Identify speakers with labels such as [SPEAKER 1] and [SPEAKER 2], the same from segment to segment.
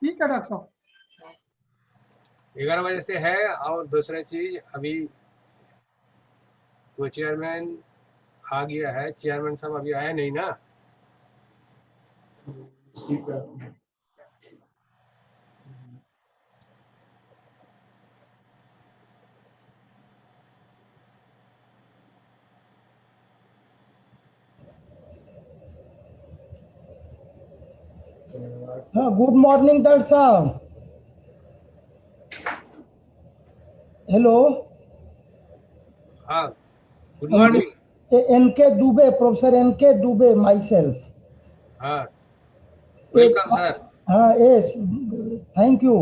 [SPEAKER 1] ठीक है डॉक्टर साहब।
[SPEAKER 2] 11 बजे से है। और दूसरी चीज, अभी वो चेयरमैन आ गया है, चेयरमैन साहब अभी आया नहीं ना।
[SPEAKER 3] ठीक है।
[SPEAKER 4] हाँ, गुड मॉर्निंग डॉक्टर साहब। हेलो।
[SPEAKER 2] हाँ, good morning.
[SPEAKER 4] N K Dubey, professor N K Dubey, myself.
[SPEAKER 2] हाँ, वेलकम सर।
[SPEAKER 4] हाँ, yes, thank you.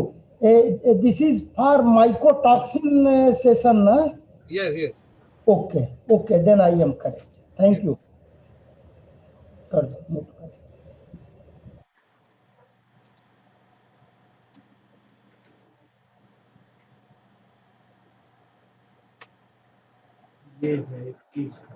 [SPEAKER 4] This is for mycotoxin session ना?
[SPEAKER 2] Yes yes.
[SPEAKER 4] Okay okay, then I am correct. Thank you. कर दो, move कर।
[SPEAKER 3] ये है 21 का।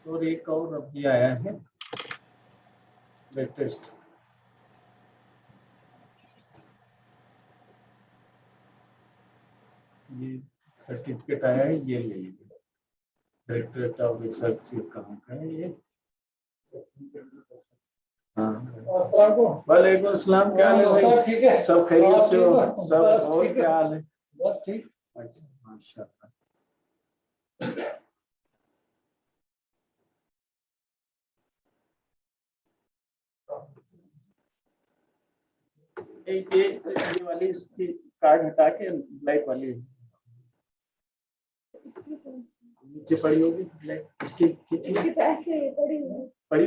[SPEAKER 3] और एक और अभी आया है लेटेस्ट। ये सर्टिफिकेट आया है, ये ले लीजिए। डायरेक्टरेट ऑफ रिसर्च से कहाँ का है ये? हाँ, वालेकुम अस्सलाम। क्या हाल है भाई? ठीक है, सब खैरियत से हो? सब। और क्या हाल है? बस ठीक। अच्छा, माशाअल्लाह। ये वाली इसकी कार्ड हटा के ब्लैक वाली नीचे पड़ी होगी ब्लैक, इसकी पैसे पड़ी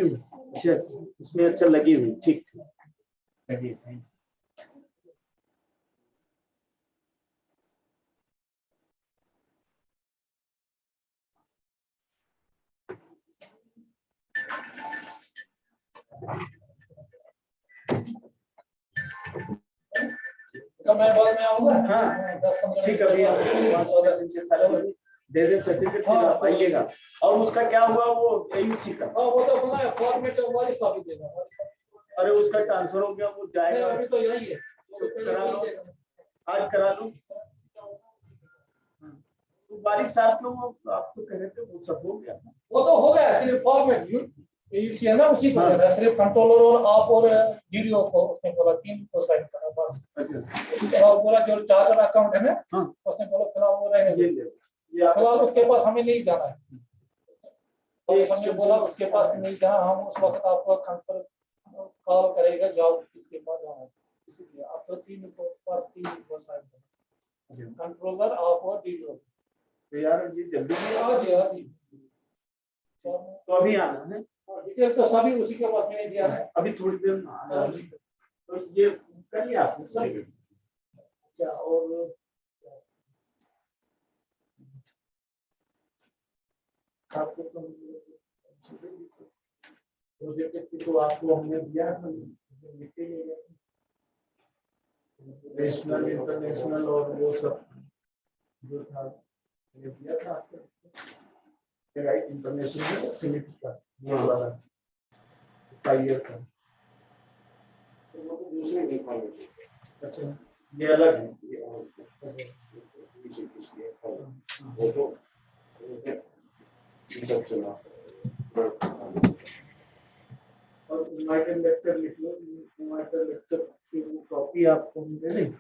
[SPEAKER 3] हुई। अच्छा, इसमें अच्छा लगी हुई, ठीक लगी। तो मैं बाद में आऊंगा। हाँ, 10-15 ठीक है भैया, 5-14 दिन के साथ दे दे सर्टिफिकेट, फिर आप आइएगा। और उसका क्या हुआ वो एयूसी का? हाँ, वो तो अपना फॉर्मेट वाली साबित देगा। अरे उसका ट्रांसफर हो गया, वो जाएगा। अभी तो यही है, तो करा लो, आज करा लो। तो बारिश साथ में वो आप तो कह रहे थे वो सब हो गया। वो तो हो गया, सिर्फ फॉर्मेट एयूसी है ना, उसी को देना, सिर्फ कंट्रोलर और आप और डीडीओ को उसने बोला 3 को साइन करना बस। अच्छा, बोला जो चार्टर अकाउंट है ना, उसने बोला फिलहाल वो रहेंगे, फिलहाल उसके पास हमें नहीं जाना है। और हमने बोला उसके पास नहीं जाना, हम उस वक्त आपको कंफर्म कॉल करेगा जॉब किसके पास जाना है। इसलिए आप तो 3 को पास 3 को साइन करना, कंट्रोलर आप और डीडीओ। तो यार ये जल्दी आ जी। तो अभी आना है, डिटेल तो सभी उसी के पास मैंने दिया है, अभी थोड़ी देर में आना है। तो ये कर लिया आपने सर? अच्छा, और आपको प्रोजेक्ट तो आपको हमने दिया था, नेशनल इंटरनेशनल और वो सब जो था दिया था आपको। राइट, इंटरनेशनल सिमिट का ये वाला 5 ईयर का, तो वो तो दूसरे नहीं पाएंगे। अच्छा, ये अलग है, ये वो तो और यूनाइटेड लेक्चर लिख लो, यूनाइटेड लेक्चर की वो कॉपी आपको दे दें।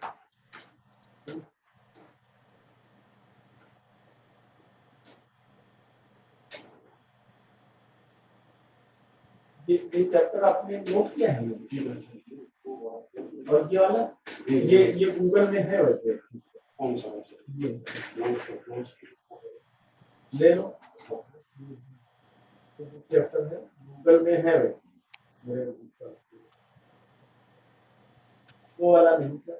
[SPEAKER 3] ये चैप्टर आपने नोट किया है और ये वाला ये गूगल में है वैसे कौन सा ये ले लो चैप्टर है गूगल में है वैसे वो वाला नहीं था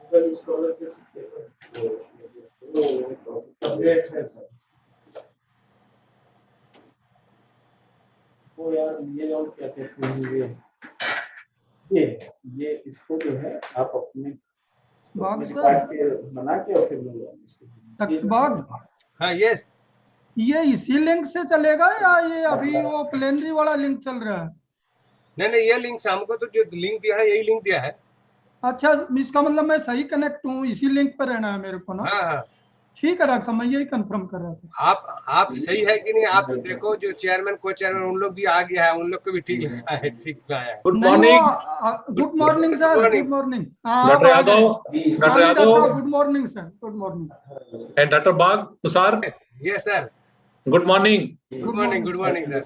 [SPEAKER 3] गूगल स्कॉलर के अपडेट है सर वो यार ये और क्या कहते हैं ये इसको जो है आप अपने
[SPEAKER 1] बाग सर
[SPEAKER 3] काट के बना के और फिर
[SPEAKER 1] डॉक्टर बाग
[SPEAKER 2] हाँ यस
[SPEAKER 1] ये इसी लिंक से चलेगा या ये अभी वो प्लेनरी वाला लिंक चल रहा है?
[SPEAKER 2] नहीं ये लिंक से हमको तो जो लिंक दिया है यही लिंक दिया है।
[SPEAKER 1] अच्छा, इसका मतलब मैं सही कनेक्ट हूँ, इसी लिंक पर रहना है मेरे को ना?
[SPEAKER 2] हाँ हाँ
[SPEAKER 1] ठीक है डॉक्टर साहब, मैं यही कंफर्म कर रहा था।
[SPEAKER 2] आप सही है कि नहीं आप तो देखो जो चेयरमैन को चेयरमैन उन लोग भी आ गया है उन लोग को भी ठीक लिखा है ठीक लिखा है।
[SPEAKER 5] गुड
[SPEAKER 1] नहीं,
[SPEAKER 5] morning
[SPEAKER 1] good morning sir,
[SPEAKER 2] morning.
[SPEAKER 1] Good morning.
[SPEAKER 5] Doctor Yadav, doctor Yadav
[SPEAKER 1] good morning sir, good morning.
[SPEAKER 5] And doctor Bagh Tushar,
[SPEAKER 2] yes sir
[SPEAKER 5] good morning.
[SPEAKER 2] Good morning sir.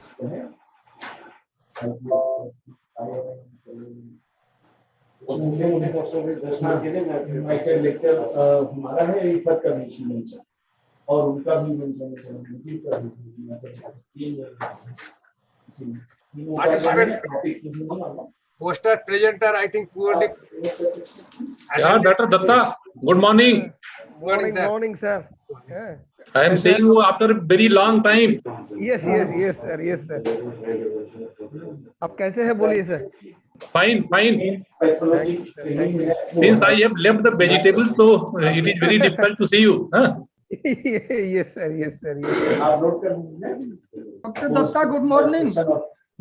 [SPEAKER 3] Lecture हमारा है इफत का भी मेंशन और उनका भी mention
[SPEAKER 2] participant poster presenter I think पूर्ण
[SPEAKER 5] Yeah, Dr. Datta, good morning.
[SPEAKER 2] Morning sir.
[SPEAKER 6] Morning, sir. Yeah.
[SPEAKER 5] I am seeing you after a very long time.
[SPEAKER 6] Yes, sir. Yes, sir. आप कैसे हैं बोलिए sir?
[SPEAKER 5] Fine, fine.
[SPEAKER 6] Thank you.
[SPEAKER 5] Since I have left the vegetables, so it is very difficult to see you. Huh?
[SPEAKER 6] Yes, sir. Yes, sir. Yes, sir.
[SPEAKER 3] आप note कर लीजिए
[SPEAKER 1] doctor Datta, good morning.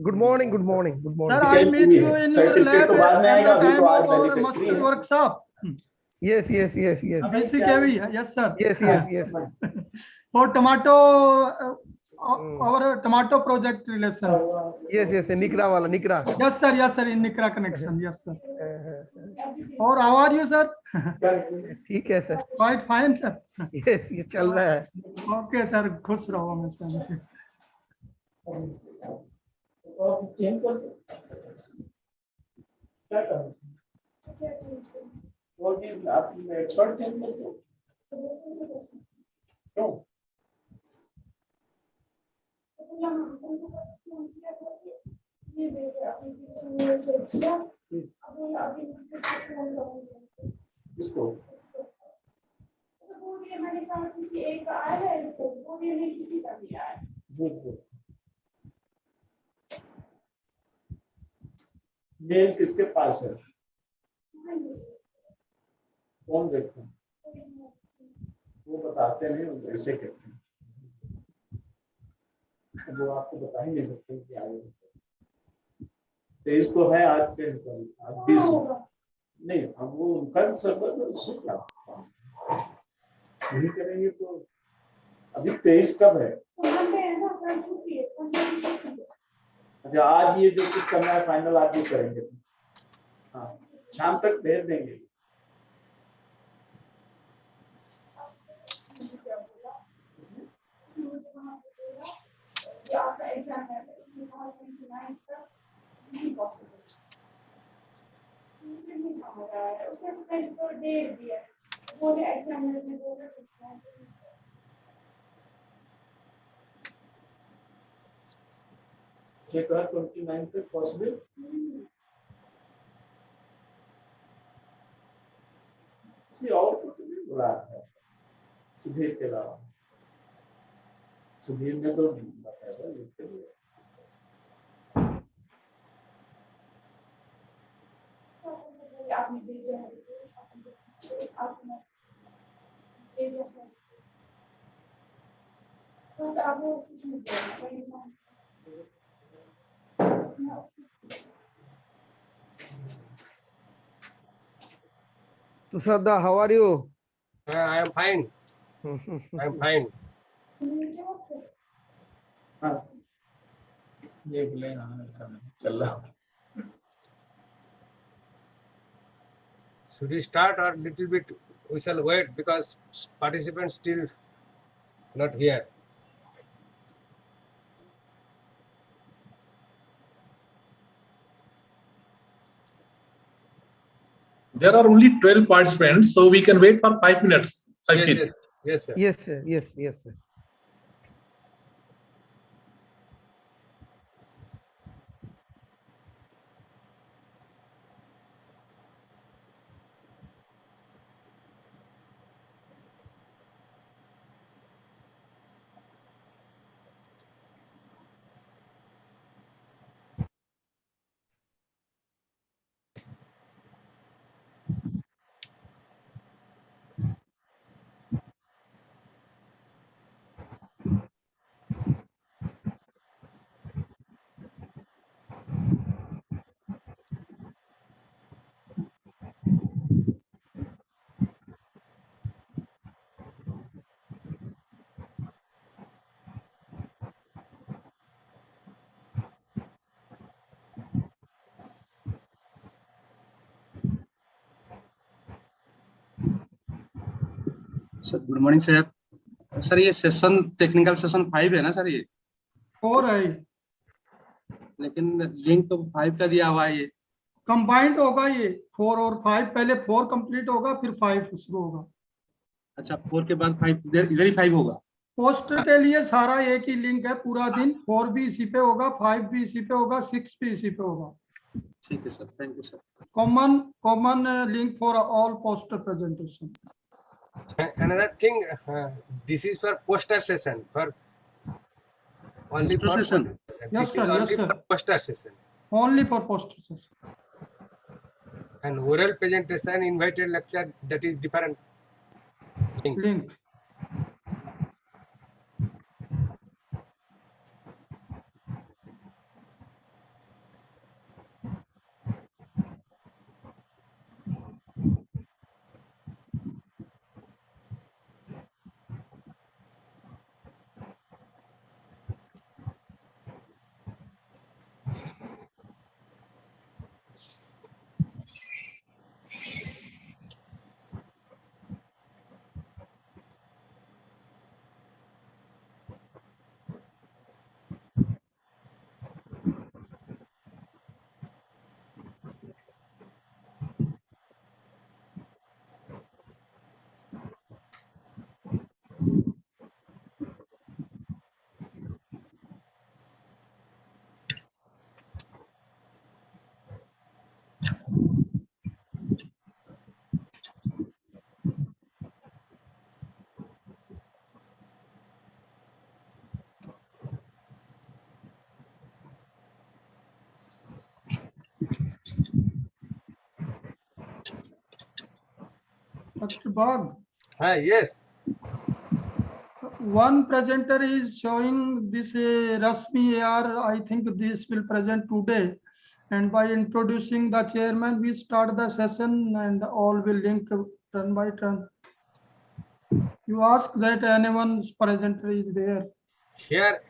[SPEAKER 6] Good morning. Good morning. Good morning.
[SPEAKER 1] Sir, I meet you in your lab at the time of our muscle workshop.
[SPEAKER 6] Yes.
[SPEAKER 1] BCKV, yes sir.
[SPEAKER 6] Yes.
[SPEAKER 1] For tomato, our tomato project relation.
[SPEAKER 6] Yes. Nikra वाला Nikra.
[SPEAKER 1] Yes sir, in Nikra connection, yes sir. और how are you sir?
[SPEAKER 6] ठीक है sir.
[SPEAKER 1] Quite fine sir.
[SPEAKER 6] Yes, ये चल रहा है.
[SPEAKER 1] Okay sir, खुश रहो हमेशा।
[SPEAKER 3] चेंज कर दो क्या करूं वो भी आप एक्सपर्ट चेंज कर दो क्यों इसको मैंने कहा किसी एक का आया है वो नहीं किसी का भी आया है मेल किसके पास है कौन देखते हैं वो बताते नहीं वो ऐसे कहते हैं वो आपको बता ही नहीं सकते कि आगे 23 को है आज के आज 20 नहीं अब वो उनका सर्वर शुक्ला नहीं करेंगे तो अभी 23 कब है अच्छा आज ये जो कुछ करना है फाइनल आज ही करेंगे हाँ शाम तक भेज देंगे आपका एग्जाम है नहीं पॉसिबल नहीं समझ रहा है उसने तो डेट दिया बोले एग्जाम में बोले चेक कर 29 पे पॉसिबल सी और कुछ नहीं बोला है सुधीर के अलावा सुधीर ने तो बताया लिखते हुए आपने भेजा है आपने भेजा है बस आप वो कुछ नहीं बोला
[SPEAKER 6] Tushar, how are you?
[SPEAKER 2] I am fine. I am fine.
[SPEAKER 3] ये बोले चल रहा
[SPEAKER 2] Should we start or little bit we shall wait because participants still not here.
[SPEAKER 5] There are only 12 participants, so we can wait for 5 minutes. I
[SPEAKER 2] Yes,
[SPEAKER 5] feel.
[SPEAKER 2] yes, yes, sir.
[SPEAKER 6] Yes, sir. Yes, yes, sir.
[SPEAKER 7] Sir good morning sir. Sir ये session technical session 5 है ना sir? ये
[SPEAKER 1] 4 है,
[SPEAKER 7] लेकिन link तो 5 का दिया हुआ है। ये
[SPEAKER 1] कंबाइंड होगा ये 4 और 5, पहले 4 कंप्लीट होगा फिर 5 शुरू होगा।
[SPEAKER 7] अच्छा 4 के बाद 5 इधर ही 5 होगा।
[SPEAKER 1] पोस्टर के लिए सारा एक ही लिंक है पूरा दिन, 4 भी इसी पे होगा, 5 भी इसी पे होगा, 6 भी इसी पे होगा।
[SPEAKER 7] ठीक है sir, thank you sir.
[SPEAKER 1] Common link for all poster presentation.
[SPEAKER 2] Another thing, this is for poster session, for only
[SPEAKER 7] Poster
[SPEAKER 2] for
[SPEAKER 7] session?
[SPEAKER 2] This
[SPEAKER 1] Yes,
[SPEAKER 2] is
[SPEAKER 1] sir, yes,
[SPEAKER 2] only
[SPEAKER 1] sir.
[SPEAKER 2] for poster session.
[SPEAKER 1] Only for poster session.
[SPEAKER 2] And oral presentation, invited lecture, that is different link.
[SPEAKER 1] Dr. Bag,
[SPEAKER 2] Yes.
[SPEAKER 1] one presenter is showing this Rasmi AR. I think this will present today. And by introducing the chairman, we start the session and all will link turn by turn. You ask that anyone's presenter is there.
[SPEAKER 2] Here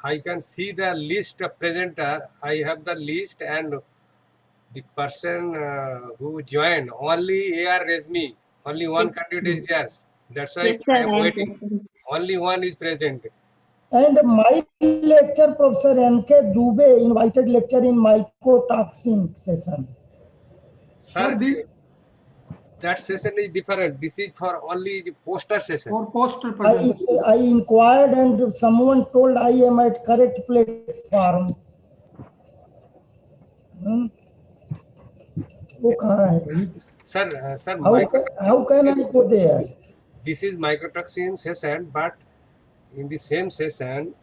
[SPEAKER 2] I can see the list of presenter. I have the list and the person who joined, only AR Resmi, only one candidate is there. That's why I am waiting. Only one is present.
[SPEAKER 4] And my lecture, Professor N.K. Dubey, invited lecture in mycotoxin session.
[SPEAKER 2] Sir, that session is different. This is for only the poster session.
[SPEAKER 1] For poster presentation.
[SPEAKER 4] I inquired and someone told I am at correct platform. वो कहाँ है?
[SPEAKER 2] Sir,
[SPEAKER 4] How can I go there?
[SPEAKER 2] This is mycotoxin session, but in the same session,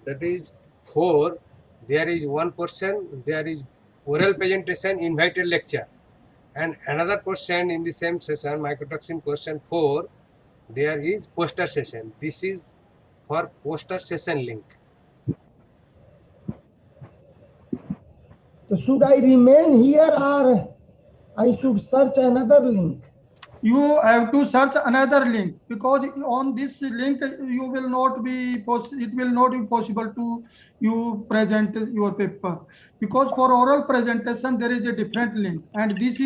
[SPEAKER 2] that is 4, there is one portion, there is oral presentation, invited lecture. And another portion in the same session, mycotoxin portion 4, there is poster session. This is for poster session link.
[SPEAKER 4] So should I remain here or I should search another link?
[SPEAKER 1] You have to search another link because on this link you will not be it will not be possible to you present your paper, because for oral presentation there is a different link, and this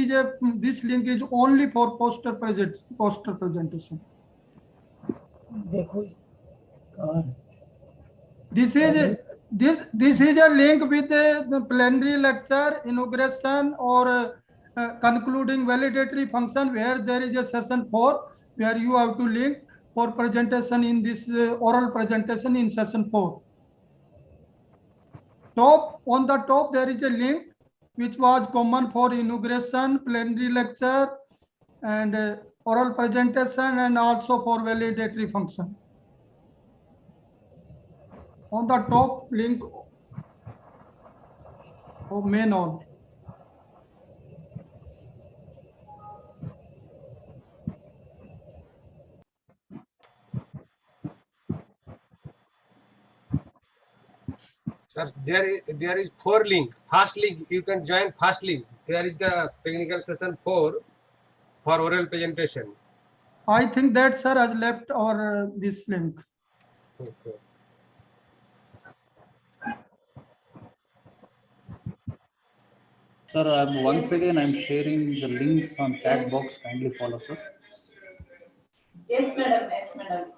[SPEAKER 1] link is only for poster presentation.
[SPEAKER 4] देखो कहाँ है?
[SPEAKER 1] This is a link with the plenary lecture, inauguration or concluding validatory function where there is a session 4 where you have to link for presentation in this oral presentation in session 4. On the top there is a link which was common for inauguration, plenary lecture, and oral presentation, and also for validatory function. On the top link of main all.
[SPEAKER 2] Sir, there is 4 link. First link, you can join first link. There is the technical session 4 for oral presentation.
[SPEAKER 1] I think that sir has left or this link.
[SPEAKER 2] Okay.
[SPEAKER 8] Sir, once again, I'm sharing the links on chat box. Kindly follow, sir.
[SPEAKER 9] Yes, madam. Yes, madam.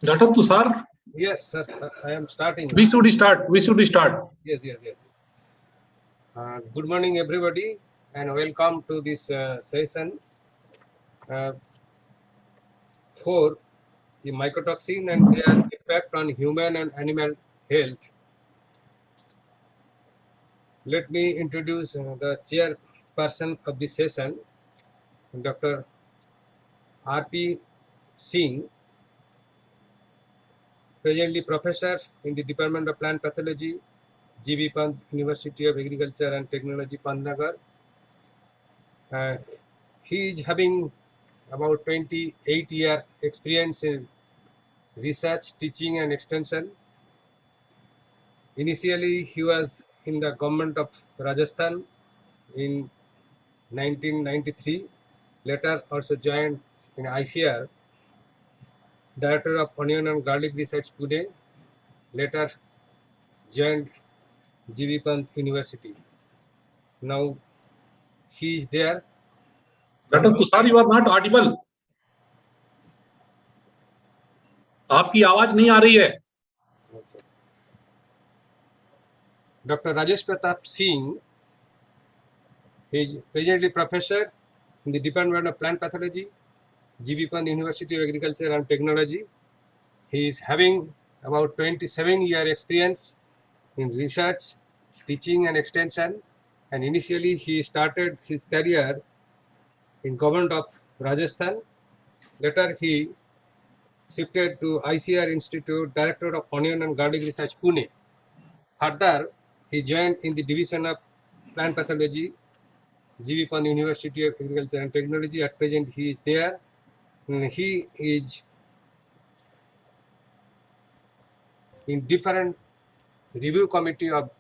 [SPEAKER 5] Dr. Tushar,
[SPEAKER 2] Yes, sir. I am starting.
[SPEAKER 5] we should start.
[SPEAKER 2] Yes. Good morning, everybody, and welcome to this session for the mycotoxin and their impact on human and animal health. Let me introduce the chairperson of the session, Dr. R.P. Singh, presently professor in the Department of Plant Pathology, G.B. Pant University of Agriculture and Technology, Pantnagar. He is having about 28-year experience in research, teaching and extension. Initially, he was in the government of Rajasthan in 1993. Later also joined in ICR, Director of Onion and Garlic Research, Pune. Later joined G.B. Pant University. Now he is there.
[SPEAKER 5] Dr. Tushar, you are not audible. आपकी आवाज नहीं आ रही है.
[SPEAKER 2] Dr. Rajesh Pratap Singh is presently professor in the Department of Plant Pathology, G.B. Pant University of Agriculture and Technology. He is having about 27-year experience in research, teaching and extension, and initially he started his career in government of Rajasthan. Later he shifted to ICR Institute, Director of Onion and Garlic Research, Pune. Further, he joined in the Division of Plant Pathology, G.B. Pant University of Agriculture and Technology. At present, he is there. He is in different review committee of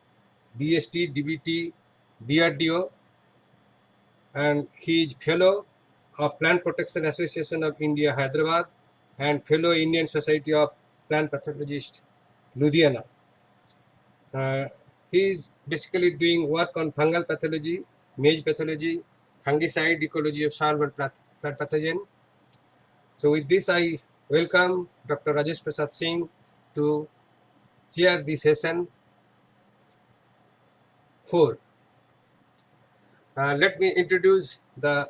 [SPEAKER 2] DST, DBT, DRDO, and he is fellow of Plant Protection Association of India, Hyderabad, and fellow Indian Society of Plant Pathologists, Ludhiana. He is basically doing work on fungal pathology, maize pathology, fungicide, ecology of soil and plant pathogen. So with this, I welcome Dr. Rajesh Pratap Singh to chair the session 4. Let me introduce the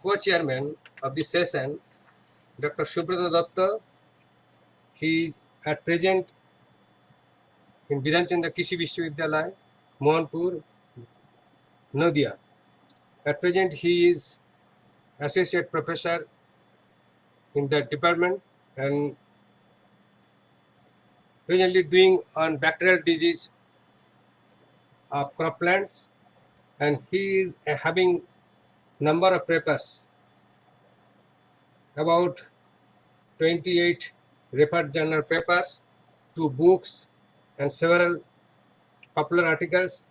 [SPEAKER 2] co-chairman of this session, Dr. Subrata Datta. He is at present in Bidanchandra Krishi Vishwavidyalaya, Mohanpur, Nadia. At present, he is associate professor in that department and presently doing on bacterial disease of croplands, and he is having number of papers, about 28 referred journal papers, 2 books and several popular articles,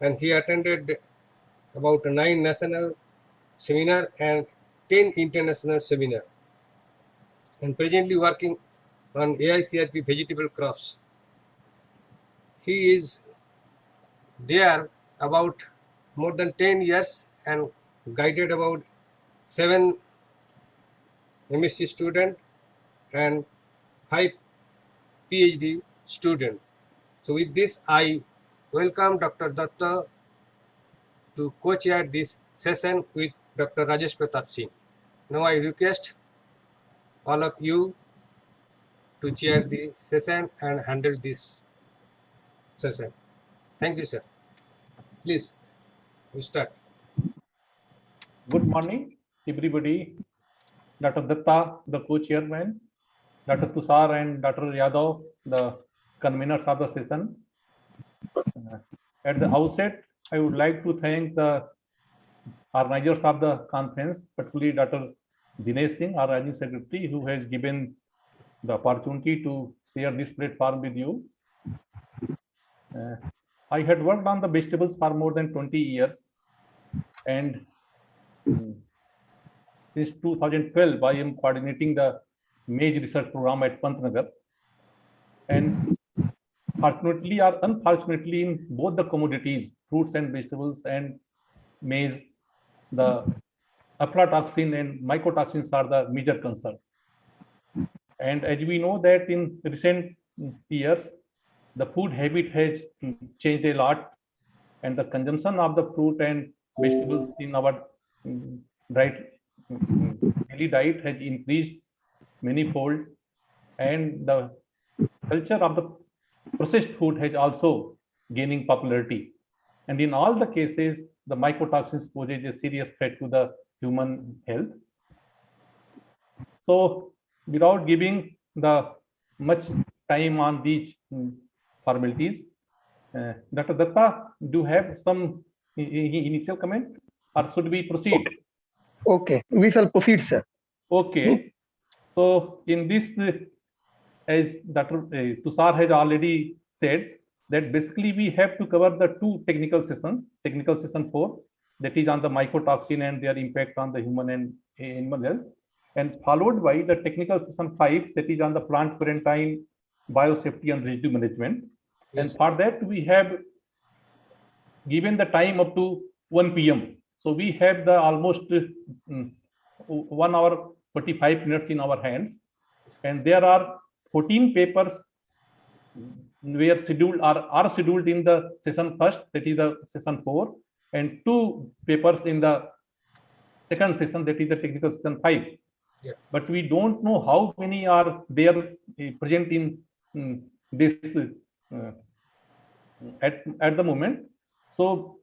[SPEAKER 2] and he attended about 9 national seminar and 10 international seminar, and presently working on AICRP vegetable crops. He is there about more than 10 years and guided about 7 MSc student and 5 PhD student. So with this, I welcome Dr. Datta to co-chair this session with Dr. Rajesh Pratap Singh. Now I request all of you to chair the session and handle this session. Thank you, sir. Please, we start.
[SPEAKER 3] Good morning, everybody. Dr. Datta, the co-chairman, Dr. Tushar and Dr. Yadav, the conveners of the session. At the outset, I would like to thank the organizers of the conference, particularly Dr. Dinesh Singh, our Organizing Secretary, who has given the opportunity to share this platform with you. I had worked on the vegetables for more than 20 years, and since 2012, I am coordinating the maize research program at Pantnagar. And fortunately or unfortunately, in both the commodities, fruits and vegetables and maize, the aflatoxin and mycotoxins are the major concern.
[SPEAKER 8] And as we know that in recent years, the food habit has changed a lot, and the consumption of the fruit and vegetables in our diet, daily diet has increased manyfold, and the culture of the processed food has also gaining popularity. And in all the cases, the mycotoxins poses a serious threat to the human health. So without giving the much time on these formalities, Dr. Datta, do you have some initial comment, or should we proceed?
[SPEAKER 6] Okay, we shall proceed, sir.
[SPEAKER 8] Okay. So in this, as Dr. Tushar has already said, that basically we have to cover the two technical sessions. Technical session 4, that is on the mycotoxin and their impact on the human and animal health, and followed by the technical session 5, that is on the plant quarantine, biosafety and residue management.
[SPEAKER 2] Yes.
[SPEAKER 8] And for that we have given the time up to 1 p.m. So we have the almost 1 hour 45 minutes in our hands, and there are 14 papers were scheduled or are scheduled in the session first, that is the session 4, and 2 papers in the second session, that is the technical session 5.
[SPEAKER 2] Yeah.
[SPEAKER 8] But we don't know how many are there present in this at the moment. So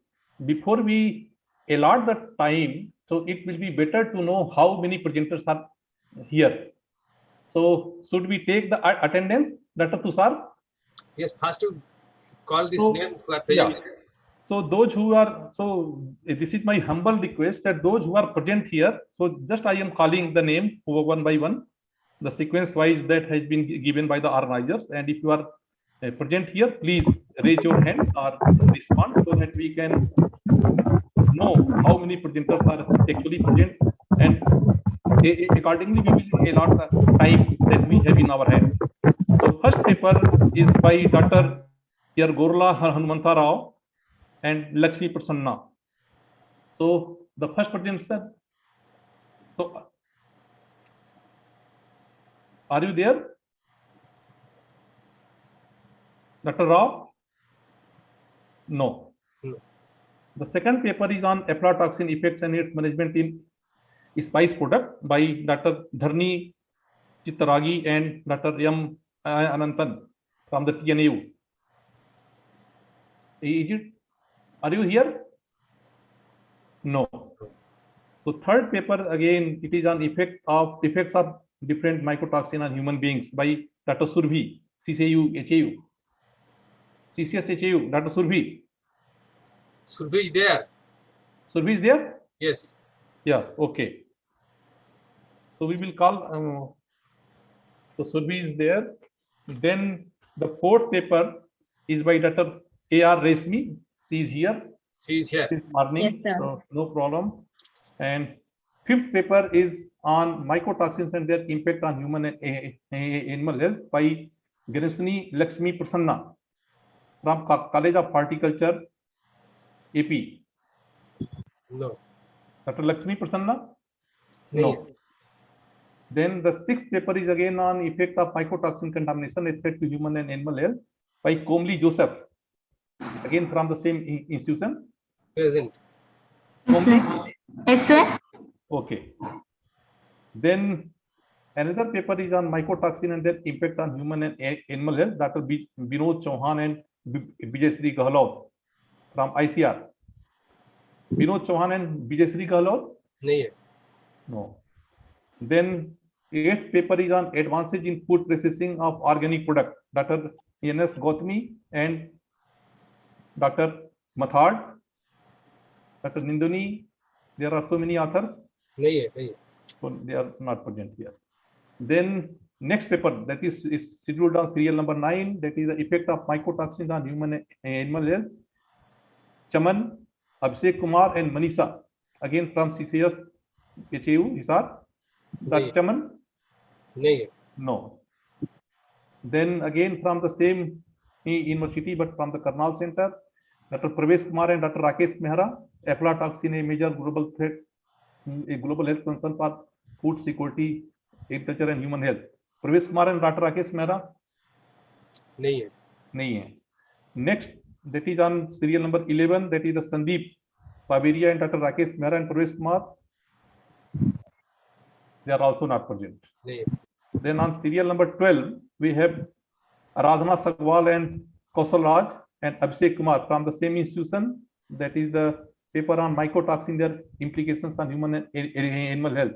[SPEAKER 8] before we allot the time, so it will be better to know how many presenters are here. So should we take the attendance, Dr. Tushar?
[SPEAKER 2] Yes, first to call this
[SPEAKER 8] So,
[SPEAKER 2] name who are
[SPEAKER 8] yeah.
[SPEAKER 2] present.
[SPEAKER 8] So those who are, so this is my humble request that those who are present here, so just I am calling the name one by one, the sequence wise that has been given by the organizers. And if you are present here, please raise your hand or respond so that we can know how many presenters are actually present, and accordingly we will allot the time that we have in our hand. So first paper is by Dr. Gorla Hanumanta Rao and Lakshmi Prasanna. So the first presenter. So are you there, Dr. Rao? No.
[SPEAKER 2] No.
[SPEAKER 8] The second paper is on aflatoxin effects and its management in spice product by Dr. Dharni Chittaragi and Dr. M. Anantan from the TNU. Are you here? No. So third paper again, it is on effects of different mycotoxin on human beings by Dr. Surbhi, CCU, HAU. CCS HAU, Dr. Surbhi.
[SPEAKER 2] Surbhi is there.
[SPEAKER 8] Surbhi is there?
[SPEAKER 2] Yes.
[SPEAKER 8] Yeah, okay. So we will call, so Surbhi is there. Then the fourth paper is by Dr. A.R. Resmi. She is here.
[SPEAKER 2] She is here.
[SPEAKER 8] This morning,
[SPEAKER 9] Yes, sir.
[SPEAKER 8] so no problem. And fifth paper is on mycotoxins and their impact on human and animal health by Ganeshini Lakshmi Prasanna from College of Horticulture, AP.
[SPEAKER 2] No.
[SPEAKER 8] Dr. Lakshmi Prasanna?
[SPEAKER 2] No.
[SPEAKER 8] Then the sixth paper is again on effect of mycotoxin contamination, a threat to human and animal health by Comley Joseph, again from the same institution.
[SPEAKER 2] Present.
[SPEAKER 10] Yes, sir. Yes, sir.
[SPEAKER 8] Okay. Then another paper is on mycotoxin and their impact on human and animal health. Dr. Vinod Chauhan and Vijayasri Gahlot from ICR. Vinod Chauhan and Vijayasri Gahlot?
[SPEAKER 2] नहीं है.
[SPEAKER 8] No. Then eighth paper is on advances in food processing of organic product. Dr. N.S. Gautami and Dr. Mathad, Dr. Ninduni. There are so many authors.
[SPEAKER 2] नहीं है.
[SPEAKER 8] So they are not present here. Then next paper that is scheduled on serial number 9. That is the effect of mycotoxins on human and animal health. Chaman, Abhishek Kumar and Manisha, again from CCS HAU, Hisar. Dr. Chaman?
[SPEAKER 2] नहीं है.
[SPEAKER 8] No. Then again from the same university but from the Karnal Center, Dr. Pravesh Kumar and Dr. Rakesh Mehra, aflatoxin, a major global threat, a global health concern for food security, agriculture and human health. प्रवेश Kumar and doctor Rakesh Mehra
[SPEAKER 2] नहीं है.
[SPEAKER 8] नहीं है. Next, that is on serial number 11, that is the Sandeep Paviria and Dr. Rakesh Mehra and Pravesh Kumar. They are also not present.
[SPEAKER 2] नहीं.
[SPEAKER 8] Then on serial number 12, we have Aradhana Sagwal and Kausal Raj and Abhishek Kumar from the same institution. That is the paper on mycotoxin, their implications on human and animal health.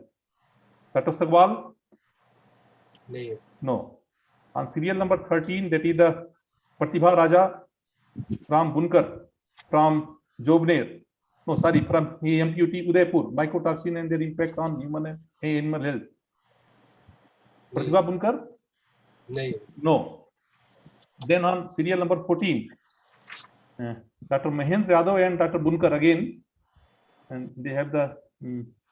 [SPEAKER 8] Dr. Sagwal?
[SPEAKER 2] नहीं है.
[SPEAKER 8] No. On serial number 13, that is the Pratibha Raja from Bunkar, from Jobner. No, sorry, from MPUT Udaipur, mycotoxin and their impact on human and animal health. Pratibha Bunkar?
[SPEAKER 2] नहीं.
[SPEAKER 8] No. Then on serial number 14, Dr. Mahendra Yadav and Dr. Bunkar again, and they have the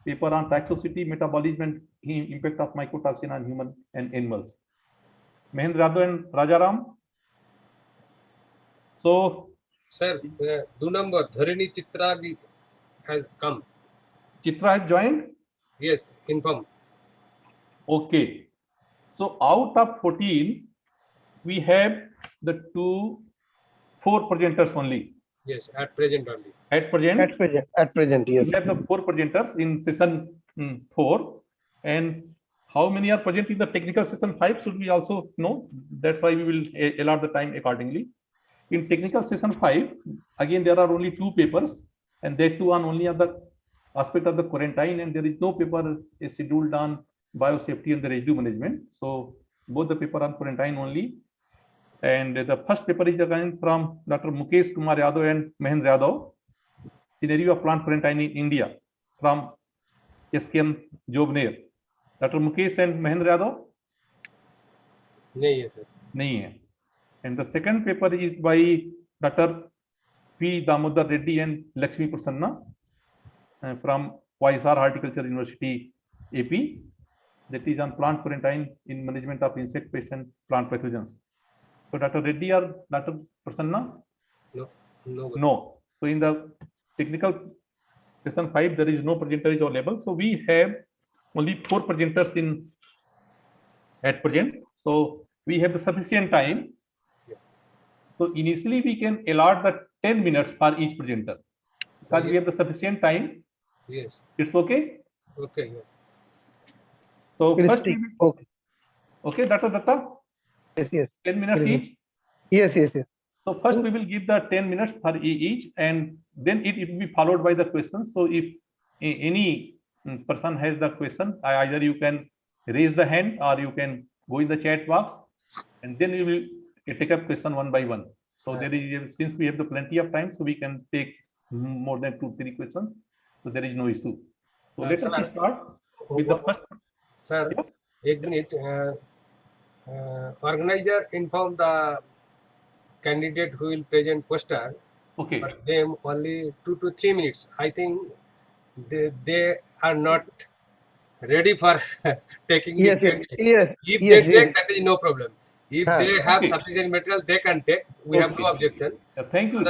[SPEAKER 8] paper on toxicity, metabolism, and impact of mycotoxin on human and animals. Mahendra Yadav and Rajaram. So,
[SPEAKER 2] Sir, 2 number Dharini Chitra has come.
[SPEAKER 8] Chitra has joined?
[SPEAKER 2] Yes, inform.
[SPEAKER 8] Okay. So out of 14, we have the 4 presenters only.
[SPEAKER 2] Yes, at present only.
[SPEAKER 8] At present?
[SPEAKER 6] At present, yes.
[SPEAKER 8] We have the 4 presenters in session 4. And how many are present in the technical session 5 should we also know. That's why we will allot the time accordingly. In technical session 5, again, there are only 2 papers, and they too on only on the aspect of the quarantine, and there is no paper scheduled on biosafety and the residue management. So both the paper on quarantine only. And the first paper is again from Dr. Mukesh Kumar Yadav and Mahendra Yadav, scenario of plant quarantine in India, from SKM Jobner. Dr. Mukesh and Mahendra Yadav?
[SPEAKER 2] नहीं है sir.
[SPEAKER 8] नहीं है. And the second paper is by Dr. P. Damodar Reddy and Lakshmi Prasanna from YSR Horticulture University, AP. That is on plant quarantine in management of insect pest and plant pathogens. So Dr. Reddy or Dr. Prasanna?
[SPEAKER 2] No. No.
[SPEAKER 8] No. So in the technical session 5, there is no presenter is available. So we have only 4 presenters in at present. So we have the sufficient time. So initially we can allot the 10 minutes for each presenter. Because we have the sufficient time.
[SPEAKER 2] Yes.
[SPEAKER 8] It's okay?
[SPEAKER 2] Okay. Yeah.
[SPEAKER 8] So first,
[SPEAKER 6] okay.
[SPEAKER 8] Okay, Dr. Datta?
[SPEAKER 6] Yes.
[SPEAKER 8] 10 minutes each?
[SPEAKER 6] Yes.
[SPEAKER 8] So first we will give the 10 minutes for each, and then it will be followed by the questions. So if any person has the question, either you can raise the hand or you can go in the chat box, and then we will take up question one by one. So there is, since we have the plenty of time, so we can take more than 2-3 questions. So there is no issue. So let us start with the first.
[SPEAKER 2] Sir, 1 minute. Organizer inform the candidate who will present poster.
[SPEAKER 8] Okay.
[SPEAKER 2] But them only 2 to 3 minutes. I think they are not ready for taking
[SPEAKER 6] Yes.
[SPEAKER 2] If they take, that is no problem. If they have sufficient material, they can take. We have no objection.
[SPEAKER 8] Thank you.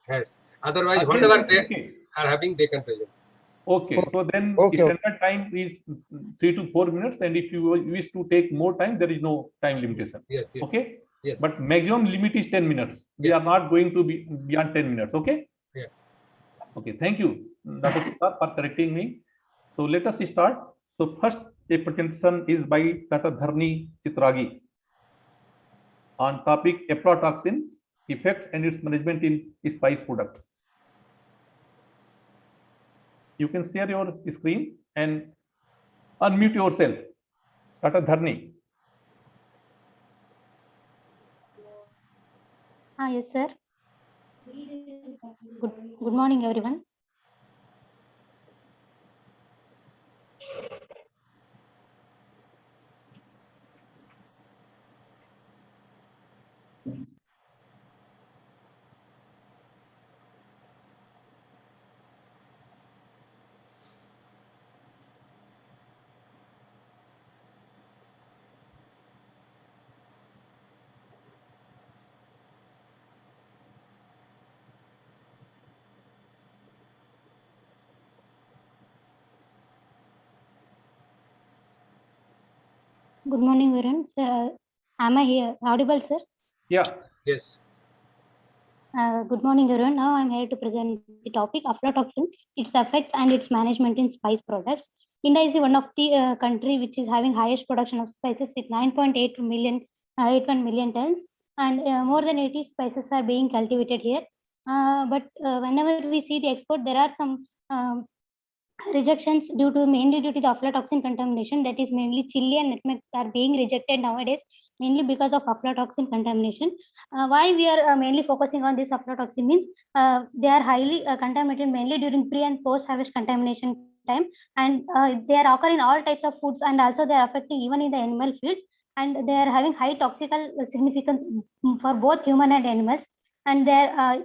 [SPEAKER 2] Yes. Otherwise, whatever they are having, they can present.
[SPEAKER 8] Okay. So then standard time is 3 to 4 minutes, and if you wish to take more time, there is no time limitation.
[SPEAKER 2] Yes.
[SPEAKER 8] Okay.
[SPEAKER 2] Yes.
[SPEAKER 8] But maximum limit is 10 minutes. We are not going to be beyond 10 minutes. Okay.
[SPEAKER 2] Yeah.
[SPEAKER 8] Okay. Thank you, Dr. Tushar, for correcting me. So let us start. So first, a presentation is by Dr. Dharni Chitragi on topic aflatoxin effects and its management in spice products. You can share your screen and unmute yourself. Dr. Dharni.
[SPEAKER 11] Yes, sir. Good morning, everyone. Good morning, Varun. Sir, am I here? Audible, sir?
[SPEAKER 8] Yeah.
[SPEAKER 2] Yes.
[SPEAKER 11] Good morning, everyone. Now I'm here to present the topic aflatoxin, its effects and its management in spice products. India is one of the country which is having highest production of spices with 9.8 million, 81 million tons, and more than 80 spices are being cultivated here. But whenever we see the export, there are some rejections mainly due to the aflatoxin contamination. That is mainly chili and nutmeg are being rejected nowadays, mainly because of aflatoxin contamination. Why we are mainly focusing on this aflatoxin means they are highly contaminated mainly during pre and post harvest contamination time, and they are occur in all types of foods, and also they are affecting even in the animal fields, and they are having high toxical significance for both human and animals, and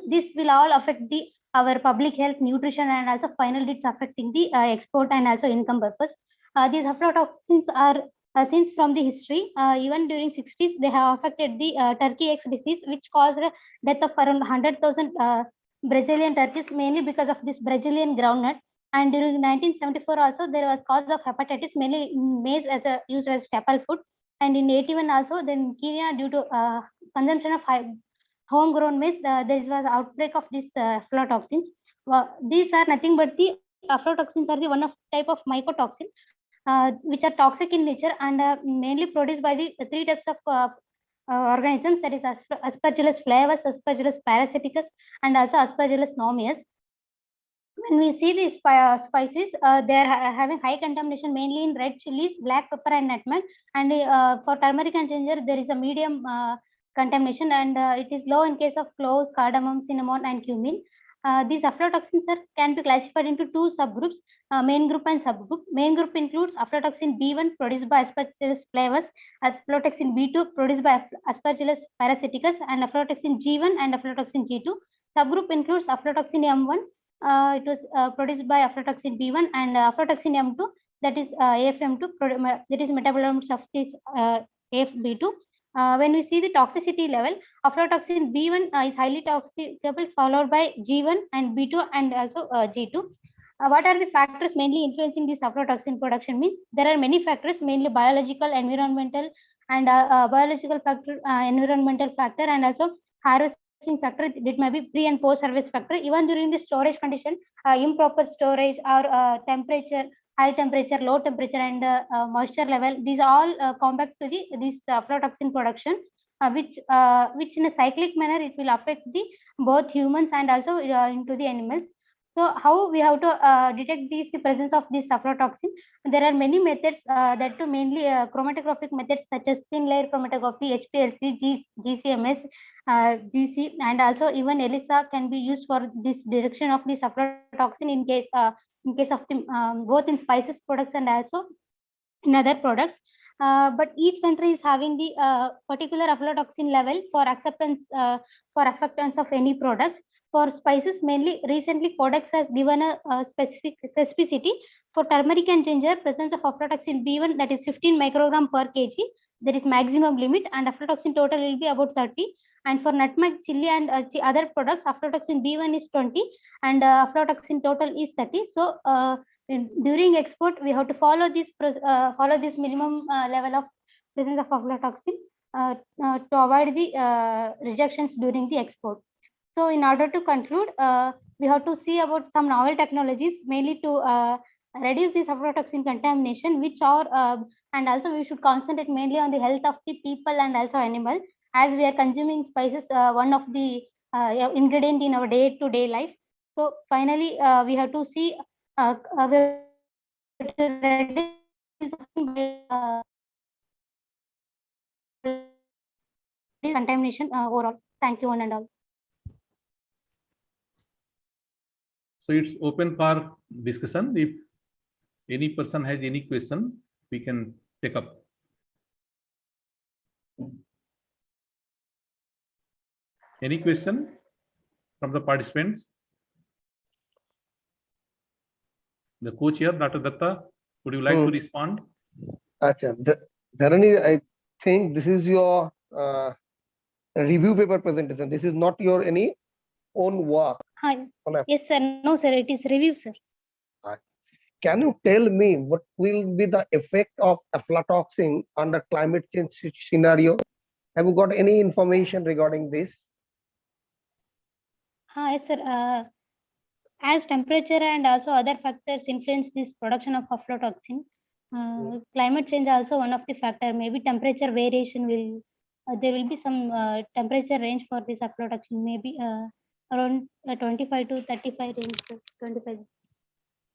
[SPEAKER 11] this will all affect the our public health, nutrition, and also finally it's affecting the export and also income purpose. These aflatoxins are since from the history, even during 60s, they have affected the turkey X disease, which caused a death of around 100,000 Brazilian turkeys, mainly because of this Brazilian groundnut. And during 1974 also, there was cause of hepatitis, mainly in maize as a used as staple food. And in 81 also, then Kenya, due to consumption of homegrown maize, there was outbreak of this aflatoxins. These are nothing but the aflatoxins are the one of type of mycotoxin, which are toxic in nature and mainly produced by the three types of organisms, that is Aspergillus flavus, Aspergillus parasiticus, and also Aspergillus nomeus. When we see these spices, they are having high contamination mainly in red chilies, black pepper, and nutmeg. And for turmeric and ginger, there is a medium contamination, and it is low in case of cloves, cardamom, cinnamon, and cumin. These aflatoxins can be classified into two subgroups, main group and subgroup. Main group includes aflatoxin B1 produced by Aspergillus flavus, aflatoxin B2 produced by Aspergillus parasiticus, and aflatoxin G1 and aflatoxin G2. Subgroup includes aflatoxin M1. It was produced by aflatoxin B1 and aflatoxin M2, that is AFM2, that is metabolomes of this AFB2. When we see the toxicity level, aflatoxin B1 is highly toxicable, followed by G1 and B2 and also G2. What are the factors mainly influencing this aflatoxin production means there are many factors, mainly biological, environmental, and biological factor, environmental factor, and also harvesting factor. It may be pre and post harvest factor. Even during the storage condition, improper storage or temperature, high temperature, low temperature, and moisture level, these all compact to this aflatoxin production, which in a cyclic manner it will affect the both humans and also into the animals. So how we have to detect the presence of this aflatoxin? There are many methods that to mainly chromatographic methods such as thin layer chromatography, HPLC, GCMS, GC, and also even ELISA can be used for this direction of this aflatoxin in case of the, both in spices products and also in other products. But each country is having the particular aflatoxin level for acceptance for acceptance of any products. For spices, mainly recently Codex has given a specificity. For turmeric and ginger, presence of aflatoxin B1, that is 15 microgram per kg, there is maximum limit, and aflatoxin total will be about 30. And for nutmeg, chili, and other products, aflatoxin B1 is 20, and aflatoxin total is 30. So during export, we have to follow this minimum level of presence of aflatoxin to avoid the rejections during the export. So in order to conclude, we have to see about some novel technologies mainly to reduce this aflatoxin contamination, which are and also we should concentrate mainly on the health of the people and also animals, as we are consuming spices, one of the ingredient in our day-to-day life. So finally, we have to see we have to reduce contamination overall. Thank you, one and all.
[SPEAKER 8] So it's open for discussion. If any person has any question, we can take up. Any question from the participants? The co-chair, Dr. Datta, would you like to respond?
[SPEAKER 6] Dharani, I think this is your review paper presentation. This is not your any own work.
[SPEAKER 11] Hi. Yes, sir. No, sir. It is review, sir.
[SPEAKER 6] can you tell me what will be the effect of aflatoxin on the climate change scenario? Have you got any information regarding this?
[SPEAKER 11] Yes, sir. As temperature and also other factors influence this production of aflatoxin, climate change also one of the factor. Maybe temperature variation will there will be some temperature range for this aflatoxin. Maybe around 25 to 35 range. 25.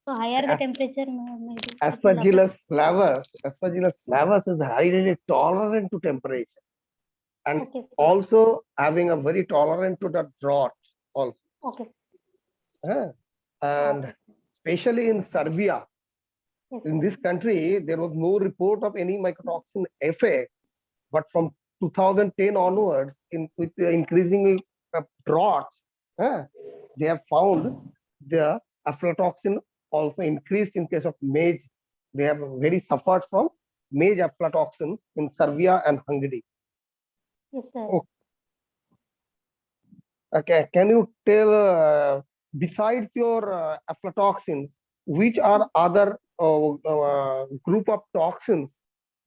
[SPEAKER 11] So higher the temperature, maybe.
[SPEAKER 6] Aspergillus flavus is highly tolerant to temperature, and
[SPEAKER 11] Okay.
[SPEAKER 6] also having a very tolerant to the drought also.
[SPEAKER 11] Okay.
[SPEAKER 6] And especially in Serbia,
[SPEAKER 11] Yes,
[SPEAKER 6] in
[SPEAKER 11] sir.
[SPEAKER 6] this country, there was no report of any mycotoxin effect, but from 2010 onwards, with the increasing drought, they have found the aflatoxin also increased in case of maize. They have very suffered from maize aflatoxin in Serbia and Hungary.
[SPEAKER 11] Yes, sir.
[SPEAKER 6] Okay, can you tell, besides your aflatoxins, which are other group of toxins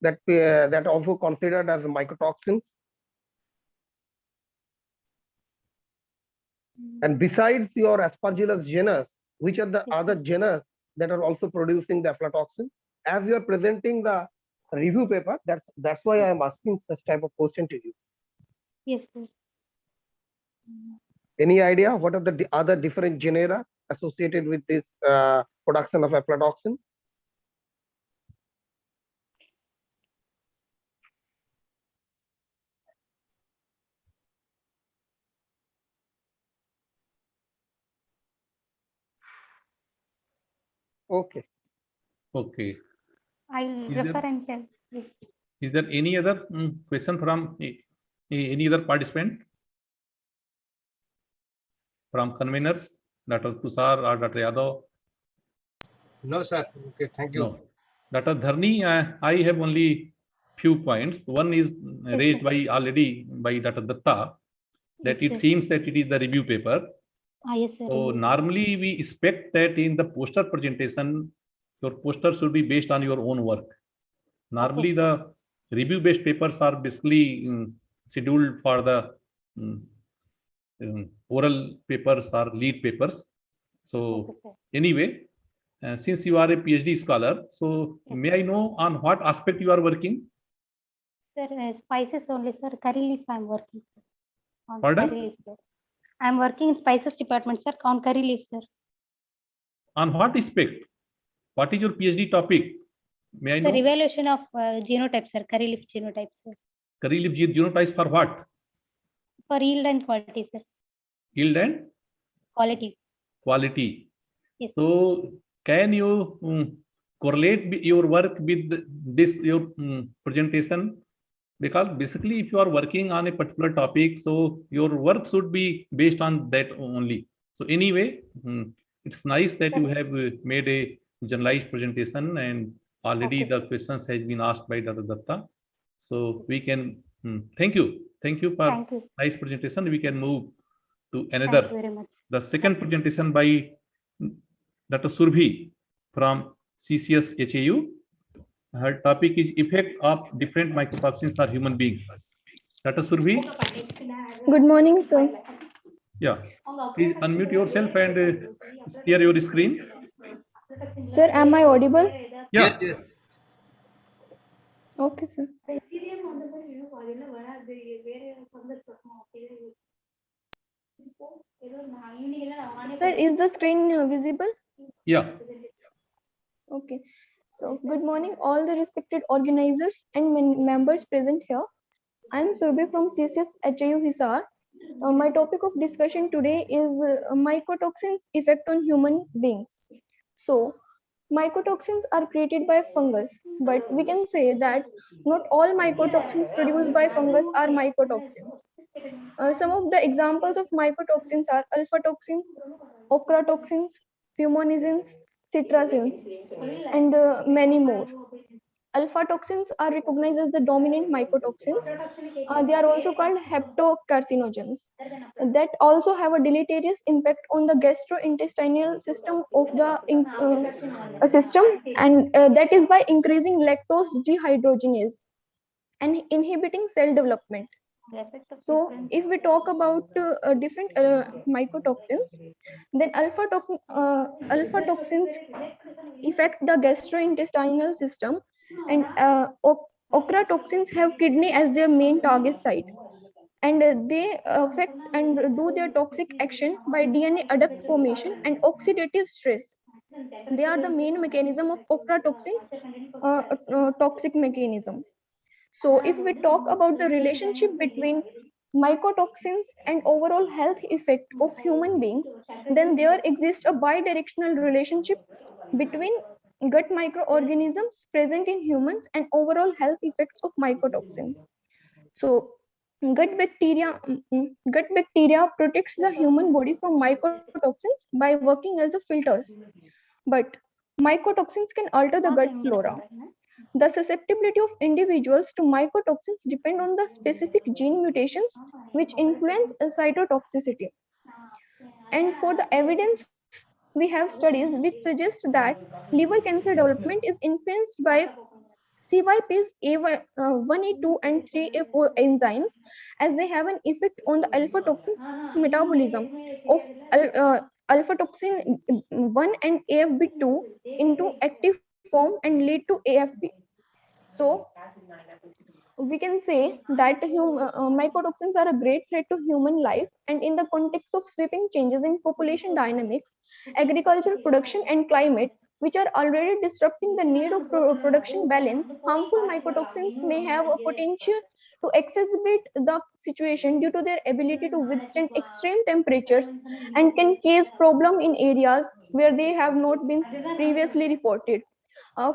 [SPEAKER 6] that that also considered as mycotoxins? And besides your Aspergillus genus, which are the other genus that are also producing the aflatoxin? As you are presenting the review paper, that's why I am asking such type of question to you.
[SPEAKER 11] Yes, sir.
[SPEAKER 6] Any idea what are the other different genera associated with this production of aflatoxin? Okay.
[SPEAKER 8] Okay.
[SPEAKER 11] I'll
[SPEAKER 8] Is
[SPEAKER 11] refer
[SPEAKER 8] there-
[SPEAKER 11] and tell. Yes.
[SPEAKER 8] Is there any other question from any other participant? From conveners, Dr. Tushar or Dr. Yadav?
[SPEAKER 2] No, sir. Okay, thank you.
[SPEAKER 8] No. Dr. Dharni, I have only few points. One is raised by already by Dr. Datta, that it
[SPEAKER 11] Yes.
[SPEAKER 8] seems that it is the review paper.
[SPEAKER 11] Yes, sir.
[SPEAKER 8] So normally we expect that in the poster presentation, your poster should be based on your own work. Normally the review-based papers are basically scheduled for the oral papers or lead papers. So anyway, since you are a PhD scholar, so may I know on what aspect you are working?
[SPEAKER 11] Sir, spices only, sir. Curry leaf I'm working. On
[SPEAKER 8] Pardon?
[SPEAKER 11] curry leaf, sir. I'm working in spices department, sir. On curry leaf, sir.
[SPEAKER 8] On what aspect? What is your PhD topic? May I
[SPEAKER 11] The
[SPEAKER 8] know?
[SPEAKER 11] evaluation of genotypes, sir. Curry leaf genotypes, sir.
[SPEAKER 8] Curry leaf genotypes for what?
[SPEAKER 11] For yield and quality, sir.
[SPEAKER 8] Yield and
[SPEAKER 11] Quality.
[SPEAKER 8] quality.
[SPEAKER 11] Yes.
[SPEAKER 8] So can you correlate your work with this your presentation? Because basically if you are working on a particular topic, so your work should be based on that only. So anyway, it's nice that you have made a generalized presentation, and already the questions has been asked by Dr. Datta. So we can thank you for nice presentation. We can move to another.
[SPEAKER 11] Thank you very much.
[SPEAKER 8] The second presentation by Dr. Surbhi from CCS HAU. Her topic is effect of different mycotoxins on human beings. Dr. Surbhi.
[SPEAKER 12] Good morning, sir.
[SPEAKER 8] Yeah. Please unmute yourself and share your screen.
[SPEAKER 12] Sir, am I audible?
[SPEAKER 8] Yeah.
[SPEAKER 2] Yes.
[SPEAKER 12] Okay, sir. Sir, is the screen visible?
[SPEAKER 8] Yeah.
[SPEAKER 12] Okay. So, good morning, all the respected organizers and members present here. I am Surbhi from CCS HAU Hisar. My topic of discussion today is mycotoxins effect on human beings. So, mycotoxins are created by fungus, but we can say that not all mycotoxins produced by fungus are mycotoxins. Some of the examples of mycotoxins are alpha toxins, ochratoxins, fumonizins, citrazins, and many more. alpha toxins are recognized as the dominant mycotoxins. They are also called hepatocarcinogens that also have a deleterious impact on the gastrointestinal system of the system, and that is by increasing lactose dehydrogenase and inhibiting cell development. So if we talk about different mycotoxins, then alpha toxins affect the gastrointestinal system, and ochratoxins have kidney as their main target site, and they affect and do their toxic action by DNA adduct formation and oxidative stress. They are the main mechanism of ochratoxin toxic mechanism. So if we talk about the relationship between mycotoxins and overall health effect of human beings, then there exists a bidirectional relationship between gut microorganisms present in humans and overall health effects of mycotoxins. So gut bacteria protects the human body from mycotoxins by working as a filters, but mycotoxins can alter the gut flora. The susceptibility of individuals to mycotoxins depend on the specific gene mutations which influence cytotoxicity. And for the evidence, we have studies which suggest that liver cancer development is influenced by CYP's A1A2 and 3A4 enzymes, as they have an effect on the alpha toxins metabolism of alpha toxin 1 and AFB2 into active form and lead to AFB. So we can say that mycotoxins are a great threat to human life, and in the context of sweeping changes in population dynamics, agricultural production and climate, which are already disrupting the need of production balance, harmful mycotoxins may have a potential to exacerbate the situation due to their ability to withstand extreme temperatures and can cause problem in areas where they have not been previously reported.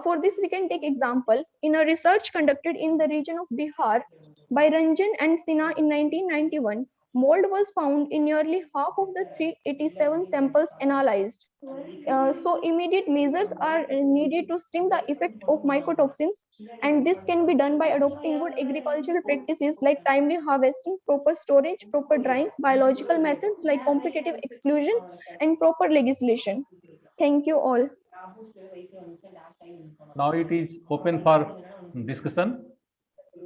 [SPEAKER 12] For this, we can take example in a research conducted in the region of Bihar by Ranjan and Sinha in 1991. Mold was found in nearly half of the 387 samples analyzed. So immediate measures are needed to stem the effect of mycotoxins, and this can be done by adopting good agricultural practices like timely harvesting, proper storage, proper drying, biological methods like competitive exclusion, and proper legislation. Thank you all.
[SPEAKER 8] Now it is open for discussion.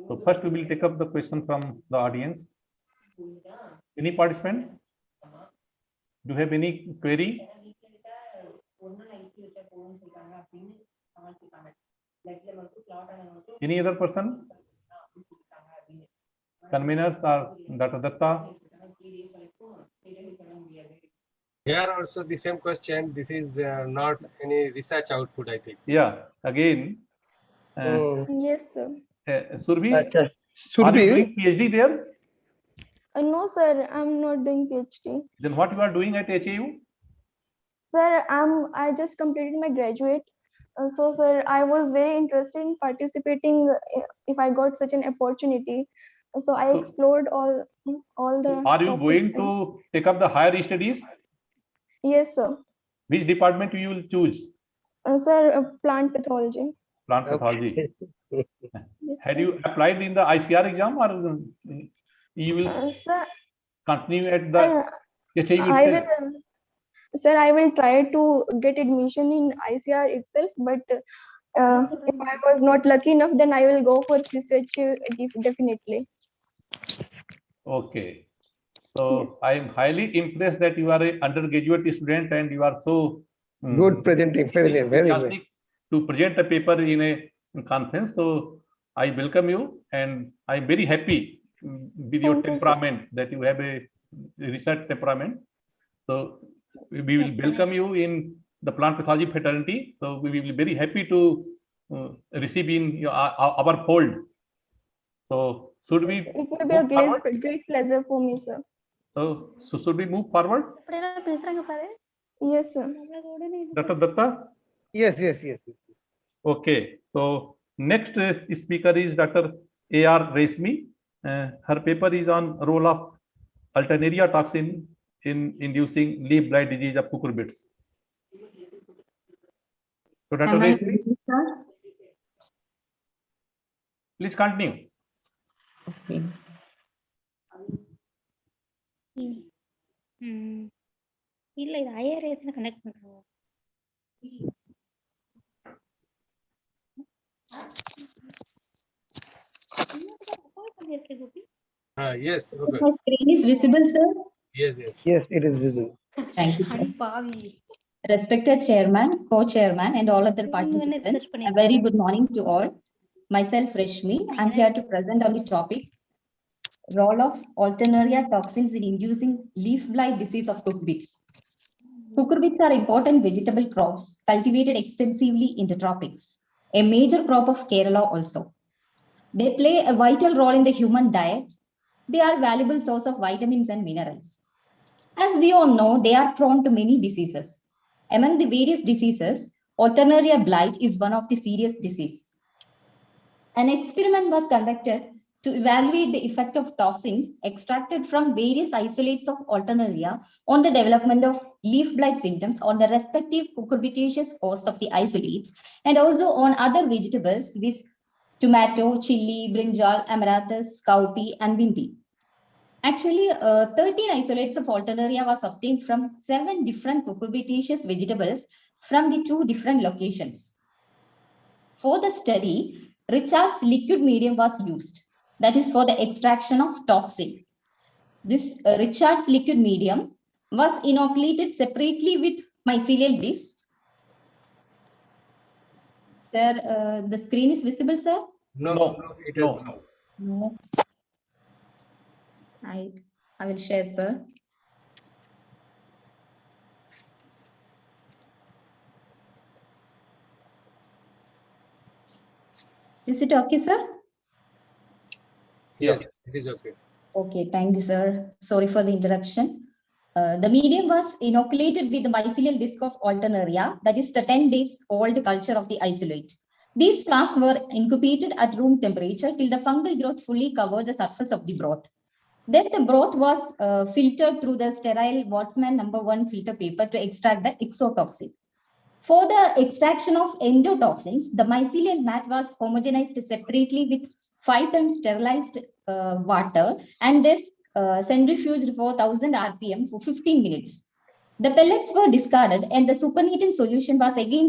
[SPEAKER 8] So first we will take up the question from the audience. Any participant? Do you have any query? Any other person? Conveners or Dr. Datta?
[SPEAKER 2] Here also the same question. This is not any research output, I think.
[SPEAKER 8] Yeah, again.
[SPEAKER 12] Yes, sir.
[SPEAKER 8] Surbi, are you
[SPEAKER 6] Surbi,
[SPEAKER 8] doing PhD there?
[SPEAKER 12] No, sir, I'm not doing PhD.
[SPEAKER 8] Then what you are doing at HAU?
[SPEAKER 12] Sir, I just completed my graduate. So, sir, I was very interested in participating if I got such an opportunity. So I explored all the.
[SPEAKER 8] Are you going to take up the higher studies?
[SPEAKER 12] Yes, sir.
[SPEAKER 8] Which department you will choose?
[SPEAKER 12] Sir, plant pathology.
[SPEAKER 8] Plant pathology.
[SPEAKER 12] Yes,
[SPEAKER 8] Had you applied in the ICR exam, or you will continue at the HAU itself?
[SPEAKER 12] Sir, I will try to get admission in ICR itself, but if I was not lucky enough, then I will go for CSH definitely.
[SPEAKER 8] Okay. So I am highly impressed that you are an undergraduate student and you are so
[SPEAKER 6] good presenting, very good.
[SPEAKER 8] To present a paper in a conference. So I welcome you, and I'm very happy with your temperament, that you have a research temperament. So we will welcome you in the plant pathology fraternity. So we will be very happy to receive in our fold. So should we?
[SPEAKER 12] It will be a great pleasure for me, sir.
[SPEAKER 8] So should we move forward?
[SPEAKER 12] Yes, sir.
[SPEAKER 8] Dr. Datta?
[SPEAKER 6] Yes.
[SPEAKER 8] Okay. So next speaker is Dr. A.R. Resmi. Her paper is on role of Alternaria toxin in inducing leaf blight disease of cucurbits. So Dr. Resmi? Please continue.
[SPEAKER 13] Okay.
[SPEAKER 11] இல்ல இது IRS connect பண்றோம்.
[SPEAKER 2] Yes, okay.
[SPEAKER 13] My screen is visible, sir.
[SPEAKER 2] Yes, yes.
[SPEAKER 6] Yes, it is visible.
[SPEAKER 13] Thank you, sir.
[SPEAKER 11] அடி பாவி.
[SPEAKER 13] Respected chairman, co-chairman, and all other participants, a very good morning to all. Myself, Reshmi. I'm here to present on the topic role of Alternaria toxins in inducing leaf blight disease of cucurbits. Cucurbits are important vegetable crops cultivated extensively in the tropics, a major crop of Kerala also. They play a vital role in the human diet. They are a valuable source of vitamins and minerals. As we all know, they are prone to many diseases. Among the various diseases, Alternaria blight is one of the serious diseases. An experiment was conducted to evaluate the effect of toxins extracted from various isolates of Alternaria on the development of leaf blight symptoms on the respective cucurbitaceous host of the isolates and also on other vegetables with tomato, chili, brinjal, amaranthus, cowpea, and bindi. Actually, 13 isolates of Alternaria was obtained from 7 different cucurbitaceous vegetables from the 2 different locations. For the study, Richard's liquid medium was used, that is for the extraction of toxin. This Richard's liquid medium was inoculated separately with mycelial disc. Sir, the screen is visible, sir?
[SPEAKER 2] No, it is
[SPEAKER 8] no.
[SPEAKER 13] No. I will share, sir. Is it okay, sir?
[SPEAKER 2] Yes, it is okay.
[SPEAKER 13] Okay, thank you, sir. Sorry for the interruption. The medium was inoculated with the mycelial disc of Alternaria, that is the 10 days old culture of the isolate. These plants were incubated at room temperature till the fungal growth fully covered the surface of the broth. Then the broth was filtered through the sterile Wattsman #1 filter paper to extract the exotoxin. For the extraction of endotoxins, the mycelial mat was homogenized separately with 5 times sterilized water and this centrifuged for 1000 RPM for 15 minutes. The pellets were discarded and the supernatant solution was again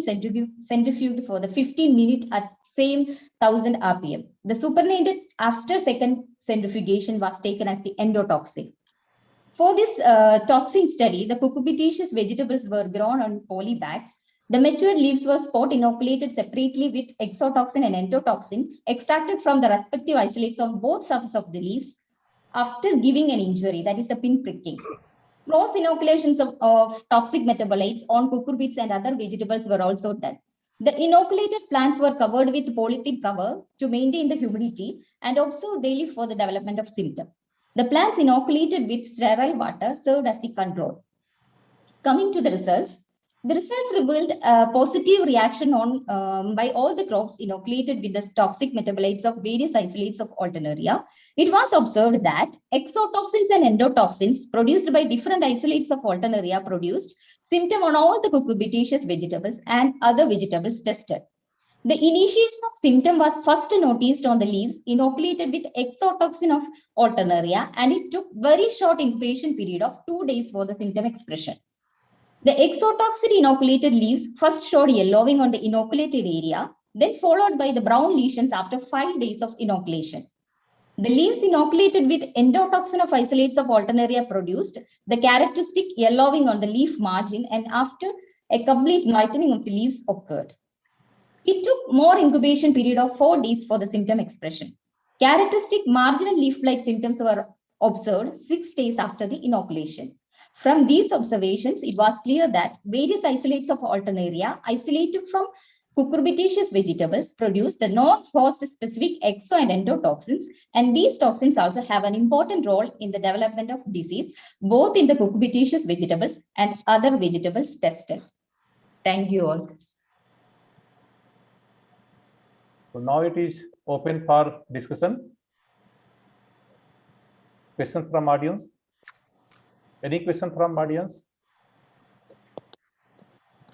[SPEAKER 13] centrifuged for the 15 minutes at same 1000 RPM. The supernatant after second centrifugation was taken as the endotoxin. For this toxin study, the cucurbitaceous vegetables were grown on poly bags. The matured leaves were spot inoculated separately with exotoxin and endotoxin extracted from the respective isolates on both surfaces of the leaves after giving an injury, that is the pin pricking. Cross inoculations of toxic metabolites on cucurbits and other vegetables were also done. The inoculated plants were covered with polythene cover to maintain the humidity and observed daily for the development of symptoms. The plants inoculated with sterile water served as the control. Coming to the results revealed a positive reaction on by all the crops inoculated with the toxic metabolites of various isolates of Alternaria. It was observed that exotoxins and endotoxins produced by different isolates of Alternaria produced symptom on all the cucurbitaceous vegetables and other vegetables tested. The initiation of symptom was first noticed on the leaves inoculated with exotoxin of Alternaria, and it took very short incubation period of 2 days for the symptom expression. The exotoxin inoculated leaves first showed yellowing on the inoculated area, then followed by the brown lesions after 5 days of inoculation. The leaves inoculated with endotoxin of isolates of Alternaria produced the characteristic yellowing on the leaf margin, and after a complete whitening of the leaves occurred. It took more incubation period of 4 days for the symptom expression. Characteristic marginal leaf blight symptoms were observed 6 days after the inoculation. From these observations, it was clear that various isolates of Alternaria isolated from cucurbitaceous vegetables produce the non-host specific exo and endotoxins, and these toxins also have an important role in the development of disease, both in the cucurbitaceous vegetables and other vegetables tested. Thank you all.
[SPEAKER 8] So now it is open for discussion. Questions from audience? Any question from audience?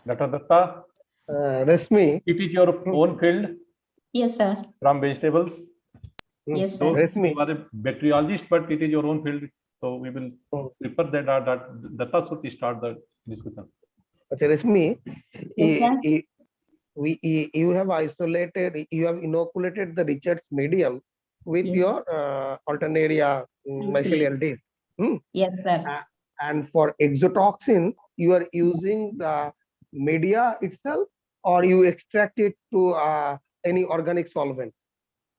[SPEAKER 8] Dr. Datta?
[SPEAKER 6] Rashmi.
[SPEAKER 8] It is your own field.
[SPEAKER 13] Yes, sir.
[SPEAKER 8] From vegetables.
[SPEAKER 13] Yes,
[SPEAKER 8] Though
[SPEAKER 13] sir.
[SPEAKER 8] you are a bacteriologist, but it is your own field. So we will prefer that Datta should start the discussion.
[SPEAKER 6] Okay, Resmi,
[SPEAKER 13] Yes, sir.
[SPEAKER 6] you have isolated, you have inoculated the Richards medium with
[SPEAKER 13] Yes.
[SPEAKER 6] your Alternaria mycelial dish.
[SPEAKER 13] Yes, sir.
[SPEAKER 6] And for exotoxin, you are using the media itself, or you extract it to any organic solvent,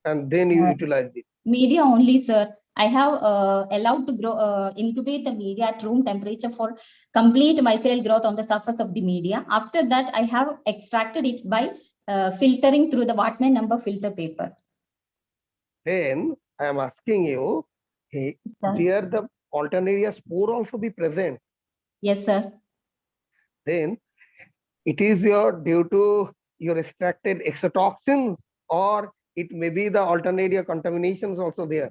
[SPEAKER 6] and then you utilize it.
[SPEAKER 13] Media only, sir. I have allowed to grow, incubate the media at room temperature for complete mycelial growth on the surface of the media. After that, I have extracted it by filtering through the Wattman number filter paper.
[SPEAKER 6] Then I am asking you, hey, there the Alternaria spore also be present.
[SPEAKER 13] Yes, sir.
[SPEAKER 6] Then it is due to your extracted exotoxins, or it may be the Alternaria contaminations also there.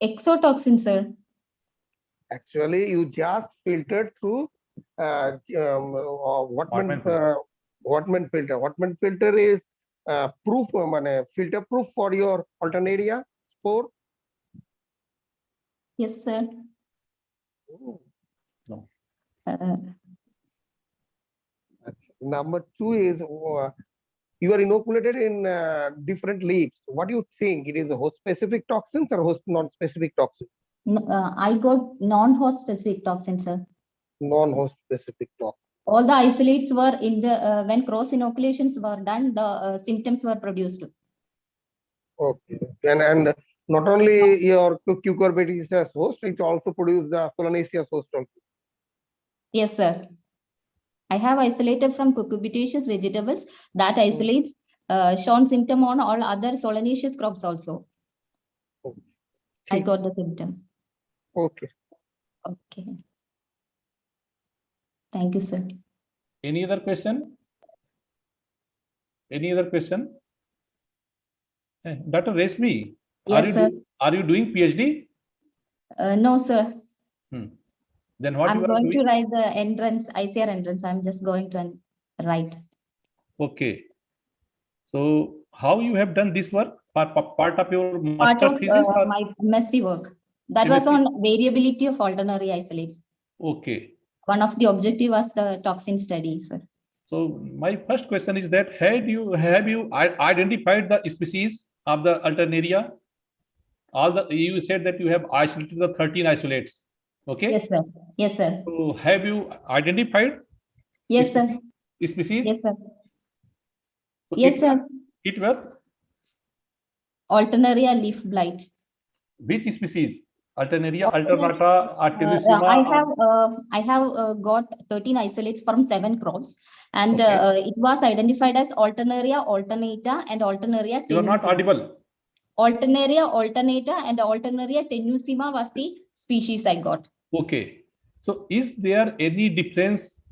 [SPEAKER 13] Exotoxin, sir.
[SPEAKER 6] Actually, you just filtered through Wattman filter. Wattman filter is proof, filter proof for your Alternaria spore.
[SPEAKER 13] Yes, sir.
[SPEAKER 8] No.
[SPEAKER 6] Number two is you are inoculated in different leaves. What do you think? It is a host specific toxins or host non-specific toxins?
[SPEAKER 13] I got non-host specific toxins, sir.
[SPEAKER 6] Non-host specific toxins.
[SPEAKER 13] All the isolates were in the when cross inoculations were done, the symptoms were produced.
[SPEAKER 6] Okay, and not only your cucurbitaceous host, it also produces the Solanaceous host also.
[SPEAKER 13] Yes, sir. I have isolated from cucurbitaceous vegetables that isolates shown symptom on all other solanaceous crops also.
[SPEAKER 6] Okay.
[SPEAKER 13] I got the symptom.
[SPEAKER 6] Okay.
[SPEAKER 13] Okay. Thank you, sir.
[SPEAKER 8] Any other question? Any other question? Dr. Resmi,
[SPEAKER 13] Yes, sir.
[SPEAKER 8] Are you doing PhD?
[SPEAKER 13] No, sir.
[SPEAKER 8] Then what
[SPEAKER 13] I'm
[SPEAKER 8] you are
[SPEAKER 13] going
[SPEAKER 8] doing?
[SPEAKER 13] to write the entrance, ICR entrance. I'm just going to write.
[SPEAKER 8] Okay. So how you have done this work? Part of your
[SPEAKER 13] Part
[SPEAKER 8] master
[SPEAKER 13] of
[SPEAKER 8] thesis? Or?
[SPEAKER 13] my MSc work. That was
[SPEAKER 8] MSc?
[SPEAKER 13] on variability of Alternaria isolates.
[SPEAKER 8] Okay.
[SPEAKER 13] One of the objective was the toxin study, sir.
[SPEAKER 8] So my first question is that have you identified the species of the Alternaria? You said that you have isolated the 13 isolates. Okay.
[SPEAKER 13] Yes, sir. Yes, sir.
[SPEAKER 8] So have you identified?
[SPEAKER 13] Yes, sir.
[SPEAKER 8] Species?
[SPEAKER 13] Yes, sir.
[SPEAKER 8] So
[SPEAKER 13] Yes, sir.
[SPEAKER 8] It were
[SPEAKER 13] Alternaria leaf blight.
[SPEAKER 8] which species? Alternaria, alternata, artemisium.
[SPEAKER 13] I have got 13 isolates from 7 crops, and it was identified as Alternaria alternata and Alternaria tenuissima.
[SPEAKER 8] You are not audible.
[SPEAKER 13] Alternaria alternata and Alternaria tenuissima was the species I got.
[SPEAKER 8] Okay. So is there any difference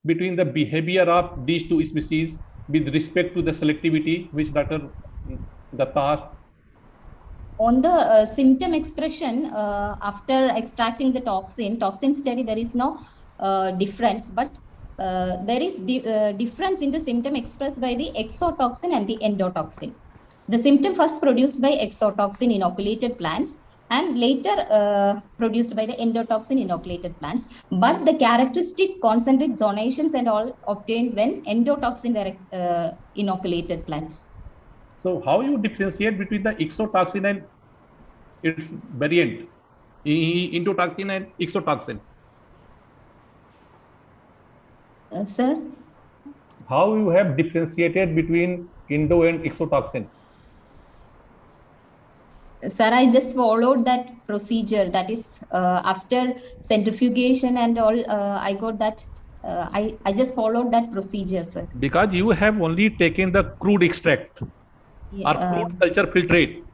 [SPEAKER 8] between the behavior of these two species with respect to the selectivity which Dr. Datta?
[SPEAKER 13] On the symptom expression, after extracting the toxin study, there is no difference, but there is difference in the symptom expressed by the exotoxin and the endotoxin. The symptom first produced by exotoxin inoculated plants and later produced by the endotoxin inoculated plants, but the characteristic concentric zonations and all obtained when endotoxin were inoculated plants.
[SPEAKER 8] So how you differentiate between the exotoxin and its variant, endotoxin and exotoxin?
[SPEAKER 13] Sir?
[SPEAKER 8] How you have differentiated between endo and exotoxin?
[SPEAKER 13] Sir, I just followed that procedure. That is after centrifugation and all, I got that. I just followed that procedure, sir.
[SPEAKER 8] Because you have only taken the crude extract or crude culture filtrate,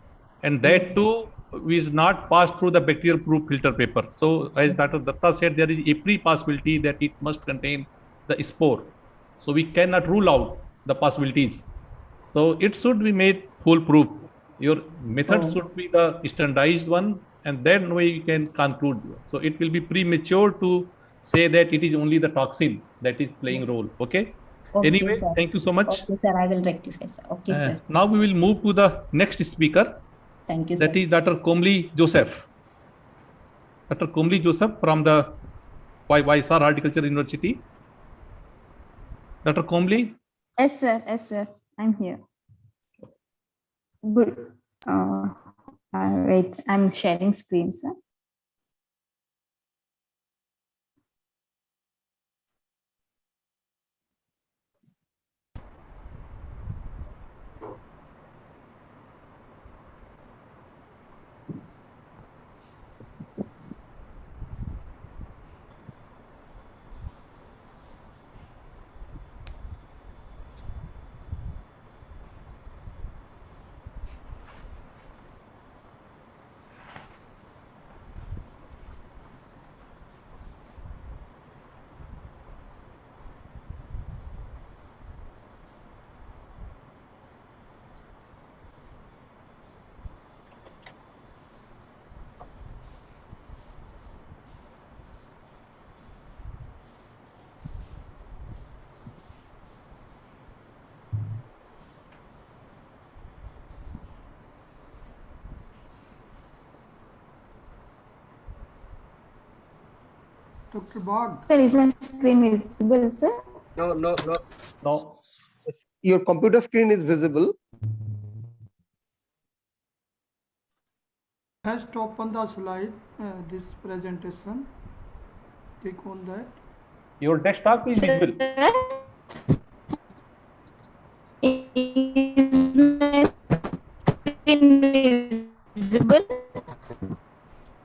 [SPEAKER 8] and that too is not passed through the bacterial proof filter paper. So as Dr. Datta said, there is every possibility that it must contain the spore. So we cannot rule out the possibilities. So it should be made foolproof. Your method should be the standardized one, and then we can conclude. So it will be premature to say that it is only the toxin that is playing role. Okay.
[SPEAKER 13] Okay,
[SPEAKER 8] Anyway,
[SPEAKER 13] sir.
[SPEAKER 8] thank you so much.
[SPEAKER 13] Okay, sir. I will rectify, sir. Okay, sir.
[SPEAKER 8] Now we will move to the next speaker.
[SPEAKER 13] Thank you, sir.
[SPEAKER 8] That is Dr. Komli Joseph. Dr. Komli Joseph from the YSR Horticulture University. Dr. Komli.
[SPEAKER 10] Yes, sir. Yes, sir. I'm here. Good. Wait, I'm sharing screen, sir.
[SPEAKER 1] Dr. Bog.
[SPEAKER 10] Sir, is my screen visible, sir?
[SPEAKER 2] No.
[SPEAKER 6] Your computer screen is visible.
[SPEAKER 1] Just open the slide, this presentation. Click on that.
[SPEAKER 8] Your desktop is visible.
[SPEAKER 10] Is my screen visible?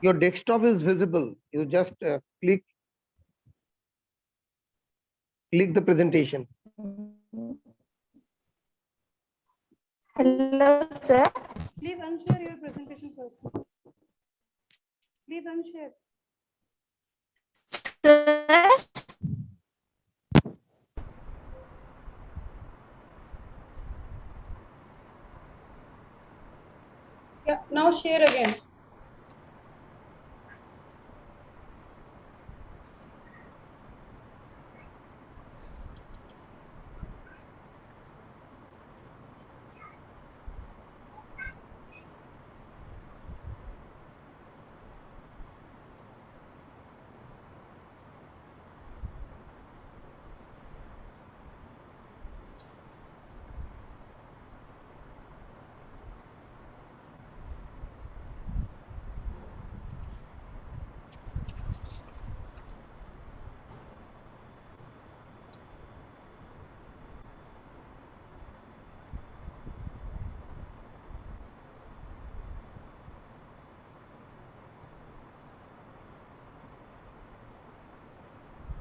[SPEAKER 6] Your desktop is visible. You just click the presentation.
[SPEAKER 10] Hello, sir.
[SPEAKER 11] Please unshare your presentation first. Please unshare.
[SPEAKER 10] Sir.
[SPEAKER 11] Yeah, now share again.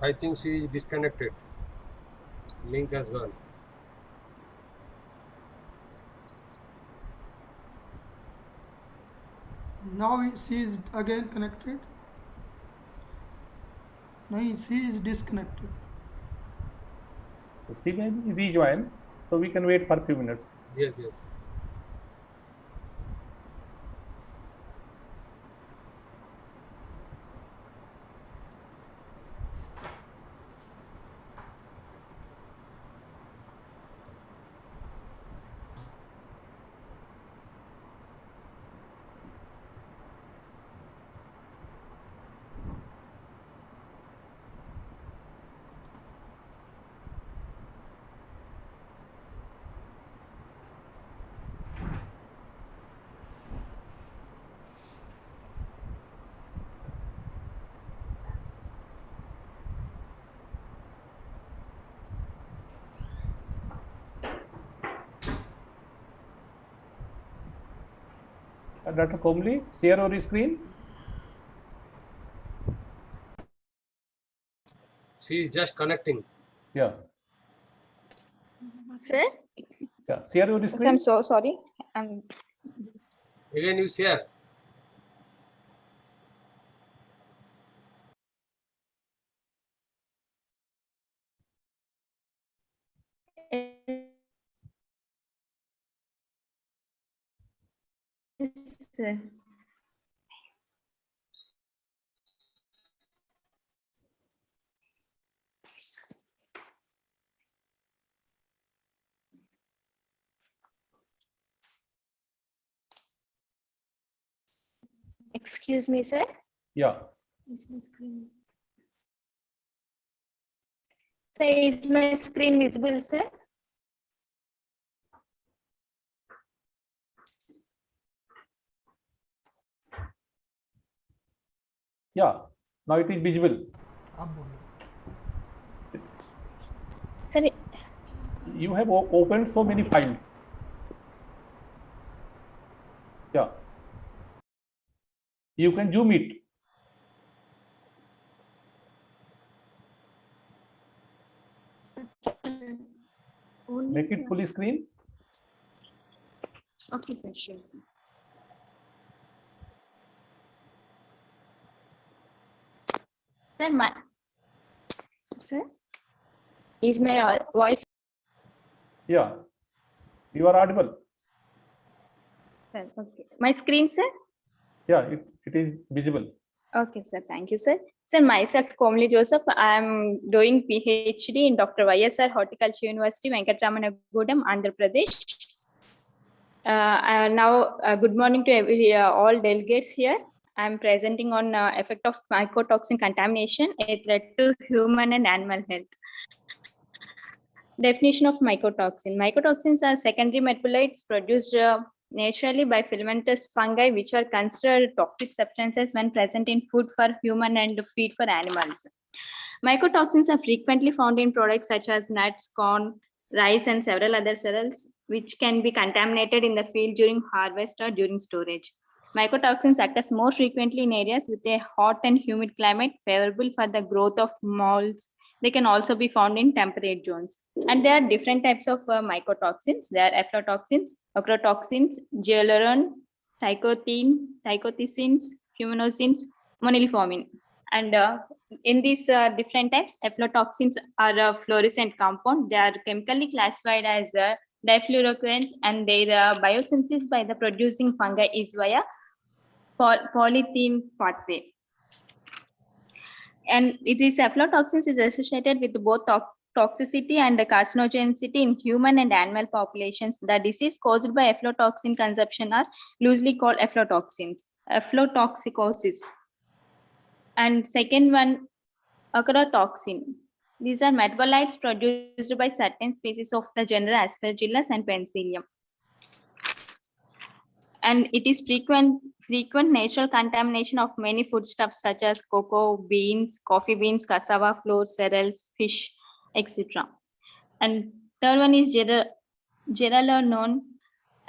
[SPEAKER 2] I think she is disconnected. Link has gone.
[SPEAKER 1] Now she is again connected. No, she is disconnected.
[SPEAKER 8] She may rejoin, so we can wait for a few minutes.
[SPEAKER 2] Yes, yes.
[SPEAKER 8] Dr. Komli, share your screen.
[SPEAKER 2] She is just connecting.
[SPEAKER 8] Yeah.
[SPEAKER 9] Sir?
[SPEAKER 8] Yeah. Share your
[SPEAKER 9] Yes,
[SPEAKER 8] screen.
[SPEAKER 9] I'm so sorry.
[SPEAKER 2] Again, you share.
[SPEAKER 9] Yes, sir.
[SPEAKER 14] Excuse me, sir.
[SPEAKER 8] Yeah.
[SPEAKER 14] Is my screen? Sir, is my screen visible, sir?
[SPEAKER 8] Yeah. Now it is visible.
[SPEAKER 14] Sir,
[SPEAKER 8] You have opened so many files. Yeah. You can zoom it. Make it fully screen.
[SPEAKER 14] okay, sir, sure, sir. Sir, is my voice?
[SPEAKER 8] Yeah. You are audible.
[SPEAKER 14] Sir, okay. My screen, sir?
[SPEAKER 8] Yeah, it is visible.
[SPEAKER 14] Okay, sir. Thank you, sir. Sir, myself, Komali Joseph. I am doing PhD in Dr. YSR Horticulture University, Venkatramana-Gudem, Andhra Pradesh. Good morning to all delegates here. I am presenting on effect of mycotoxin contamination, a threat to human and animal health. Definition of mycotoxin. Mycotoxins are secondary metabolites produced naturally by filamentous fungi, which are considered toxic substances when present in food for human and feed for animals. Mycotoxins are frequently found in products such as nuts, corn, rice, and several other cereals, which can be contaminated in the field during harvest or during storage. Mycotoxins occur more frequently in areas with a hot and humid climate favorable for the growth of molds. They can also be found in temperate zones. And there are different types of mycotoxins. There are aflatoxins, ochratoxins, zearalenone, trichotillins, fuminosins, moniliformin. And in these different types, aflatoxins are a fluorescent compound. They are chemically classified as difluoroquins, and their biosynthesis by the producing fungi is via polythene pathway. And these aflatoxins is associated with both toxicity and carcinogenicity in human and animal populations. The disease caused by aflatoxin consumption are loosely called aflatoxins, aflatoxicosis. And second one, ochratoxin. These are metabolites produced by certain species of the genera Aspergillus and Penicillium. And it is frequent natural contamination of many foodstuffs such as cocoa, beans, coffee beans, cassava flour, cereals, fish, etc. And third one is zearalenone,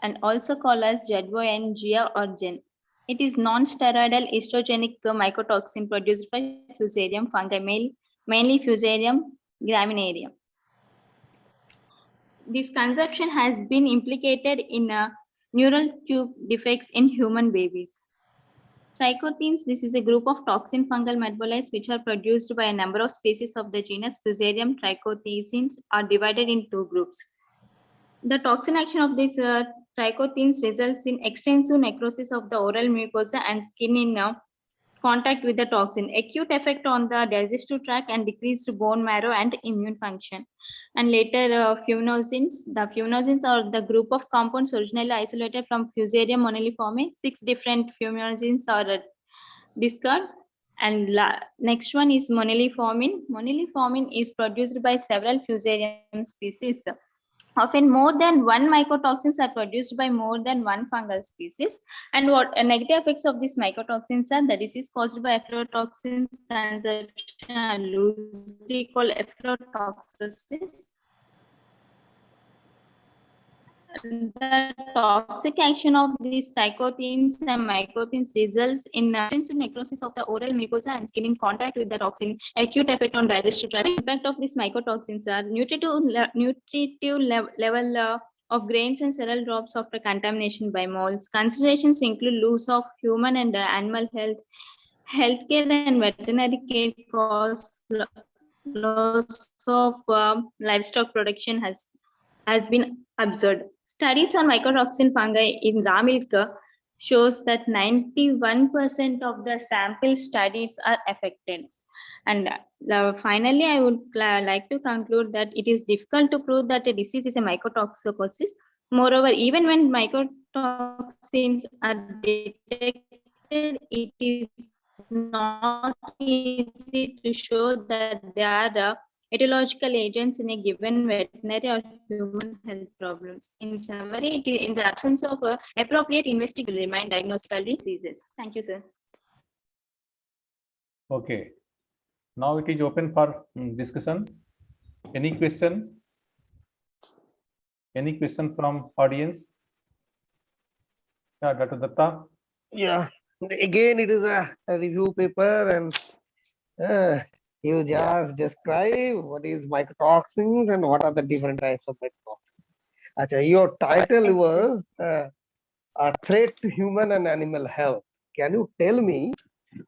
[SPEAKER 14] and also called as Jedvo and Gia or Gen. It is non-steroidal estrogenic mycotoxin produced by Fusarium fungi, mainly Fusarium graminearum. This consumption has been implicated in neural tube defects in human babies. Trichothins, this is a group of toxin fungal metabolites which are produced by a number of species of the genus Fusarium. Trichothins are divided in two groups. The toxin action of these trichothins results in extensive necrosis of the oral mucosa and skin in contact with the toxin, acute effect on the digestive tract, and decreased bone marrow and immune function. And later fuminosins. The fuminosins are the group of compounds originally isolated from Fusarium moniliforme. 6 different fuminosins are discovered. And next one is moniliformin. Moniliformin is produced by several Fusarium species. Often more than one mycotoxins are produced by more than one fungal species. And what negative effects of these mycotoxins are: the disease caused by aflatoxins consumption are loosely called aflatoxosis. The toxic action of these trichothins and mycotoxins results in extensive necrosis of the oral mucosa and skin in contact with the toxin, acute effect on digestive tract. The impact of these mycotoxins are nutritive level of grains and cereal drops after contamination by molds. Considerations include loss of human and animal health, healthcare and veterinary care costs, loss of livestock production has been observed. Studies on mycotoxin fungi in raw milk shows that 91% of the sample studies are affected. And finally, I would like to conclude that it is difficult to prove that a disease is a mycotoxicosis. Moreover, even when mycotoxins are detected it is not easy to show that they are etiological agents in a given veterinary or human health problems. In summary, in the absence of appropriate investigation, remain diagnostically diseases. Thank you, sir.
[SPEAKER 8] Okay. Now it is open for discussion. Any question? Any question from audience? Yeah, Dr. Datta.
[SPEAKER 6] Yeah, again, it is a review paper, and you just describe what is mycotoxins and what are the different types of mycotoxins. Achha, your title was a threat to human and animal health. Can you tell me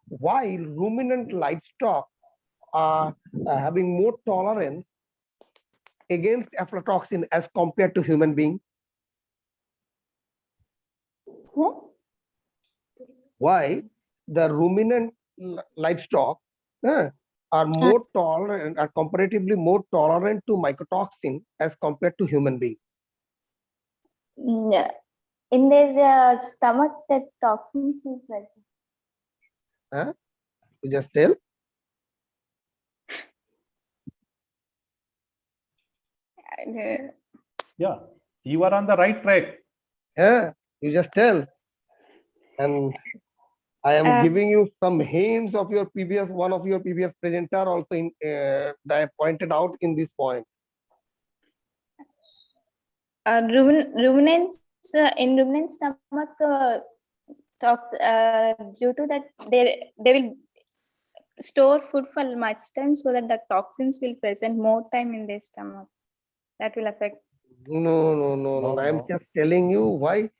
[SPEAKER 6] why ruminant livestock are having more tolerance against aflatoxin as compared to human beings? Why the ruminant livestock are more tolerant, are comparatively more tolerant to mycotoxin as compared to human beings?
[SPEAKER 15] Yeah. In their stomach, that toxins will present.
[SPEAKER 6] You just tell.
[SPEAKER 8] Yeah, you are on the right track.
[SPEAKER 6] Yeah, you just tell. And I am giving you some hints of your previous, one of your previous presenter also in that pointed out in this point.
[SPEAKER 15] Ruminants in ruminant stomach due to that they will store food for much time, so that the toxins will present more time in their stomach. That will affect.
[SPEAKER 6] No. I am just telling you why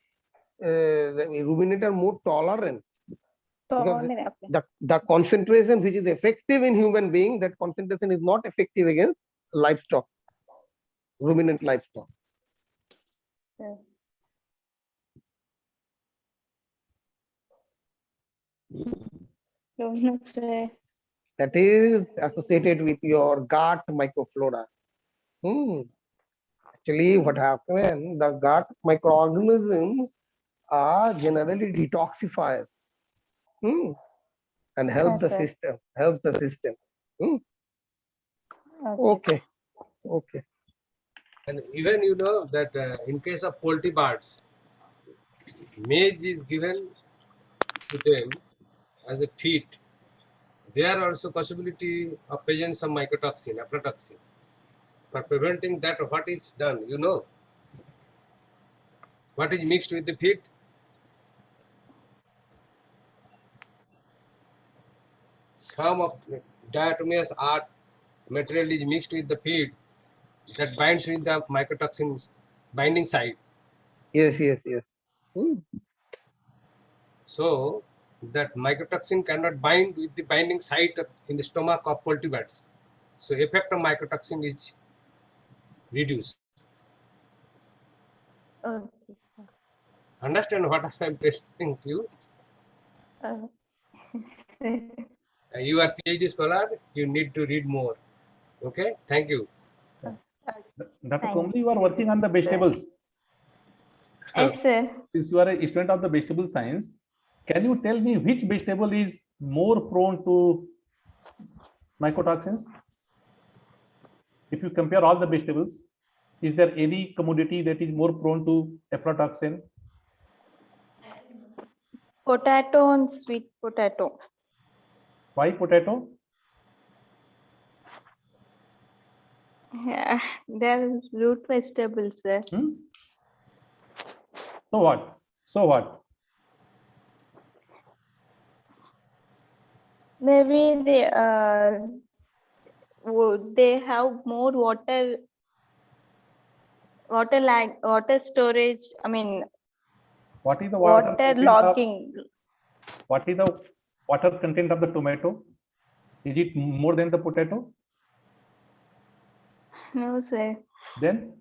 [SPEAKER 6] the ruminant are more tolerant. Because the concentration which is effective in human being, that concentration is not effective against livestock, ruminant livestock. That is associated with your gut microflora. Actually, what happens, the gut microorganisms are generally detoxifiers and help the system. Okay.
[SPEAKER 2] And even you know that in case of poultry birds, maize is given to them as a feed. There are also possibility of presence of mycotoxin, aflatoxin. For preventing that, what is done? You know, what is mixed with the feed? Some of diatomaceous earth material is mixed with the feed that binds with the mycotoxin binding site.
[SPEAKER 6] Yes.
[SPEAKER 2] So that mycotoxin cannot bind with the binding site in the stomach of poultry birds. So effect of mycotoxin is reduced. Understand what I am telling to you? You are PhD scholar, you need to read more. Okay, thank you.
[SPEAKER 8] Dr. Komli, you are working on the vegetables.
[SPEAKER 15] Yes, sir.
[SPEAKER 8] Since you are a student of the vegetable science, can you tell me which vegetable is more prone to mycotoxins? If you compare all the vegetables, is there any commodity that is more prone to aflatoxin?
[SPEAKER 15] Potato and sweet potato.
[SPEAKER 8] Why potato?
[SPEAKER 15] Yeah, they're root vegetables, sir.
[SPEAKER 8] So what?
[SPEAKER 15] Maybe they have more water storage. I mean,
[SPEAKER 8] what is the
[SPEAKER 15] water logging?
[SPEAKER 8] What is the water content of the tomato? Is it more than the potato?
[SPEAKER 15] No, sir.
[SPEAKER 8] Then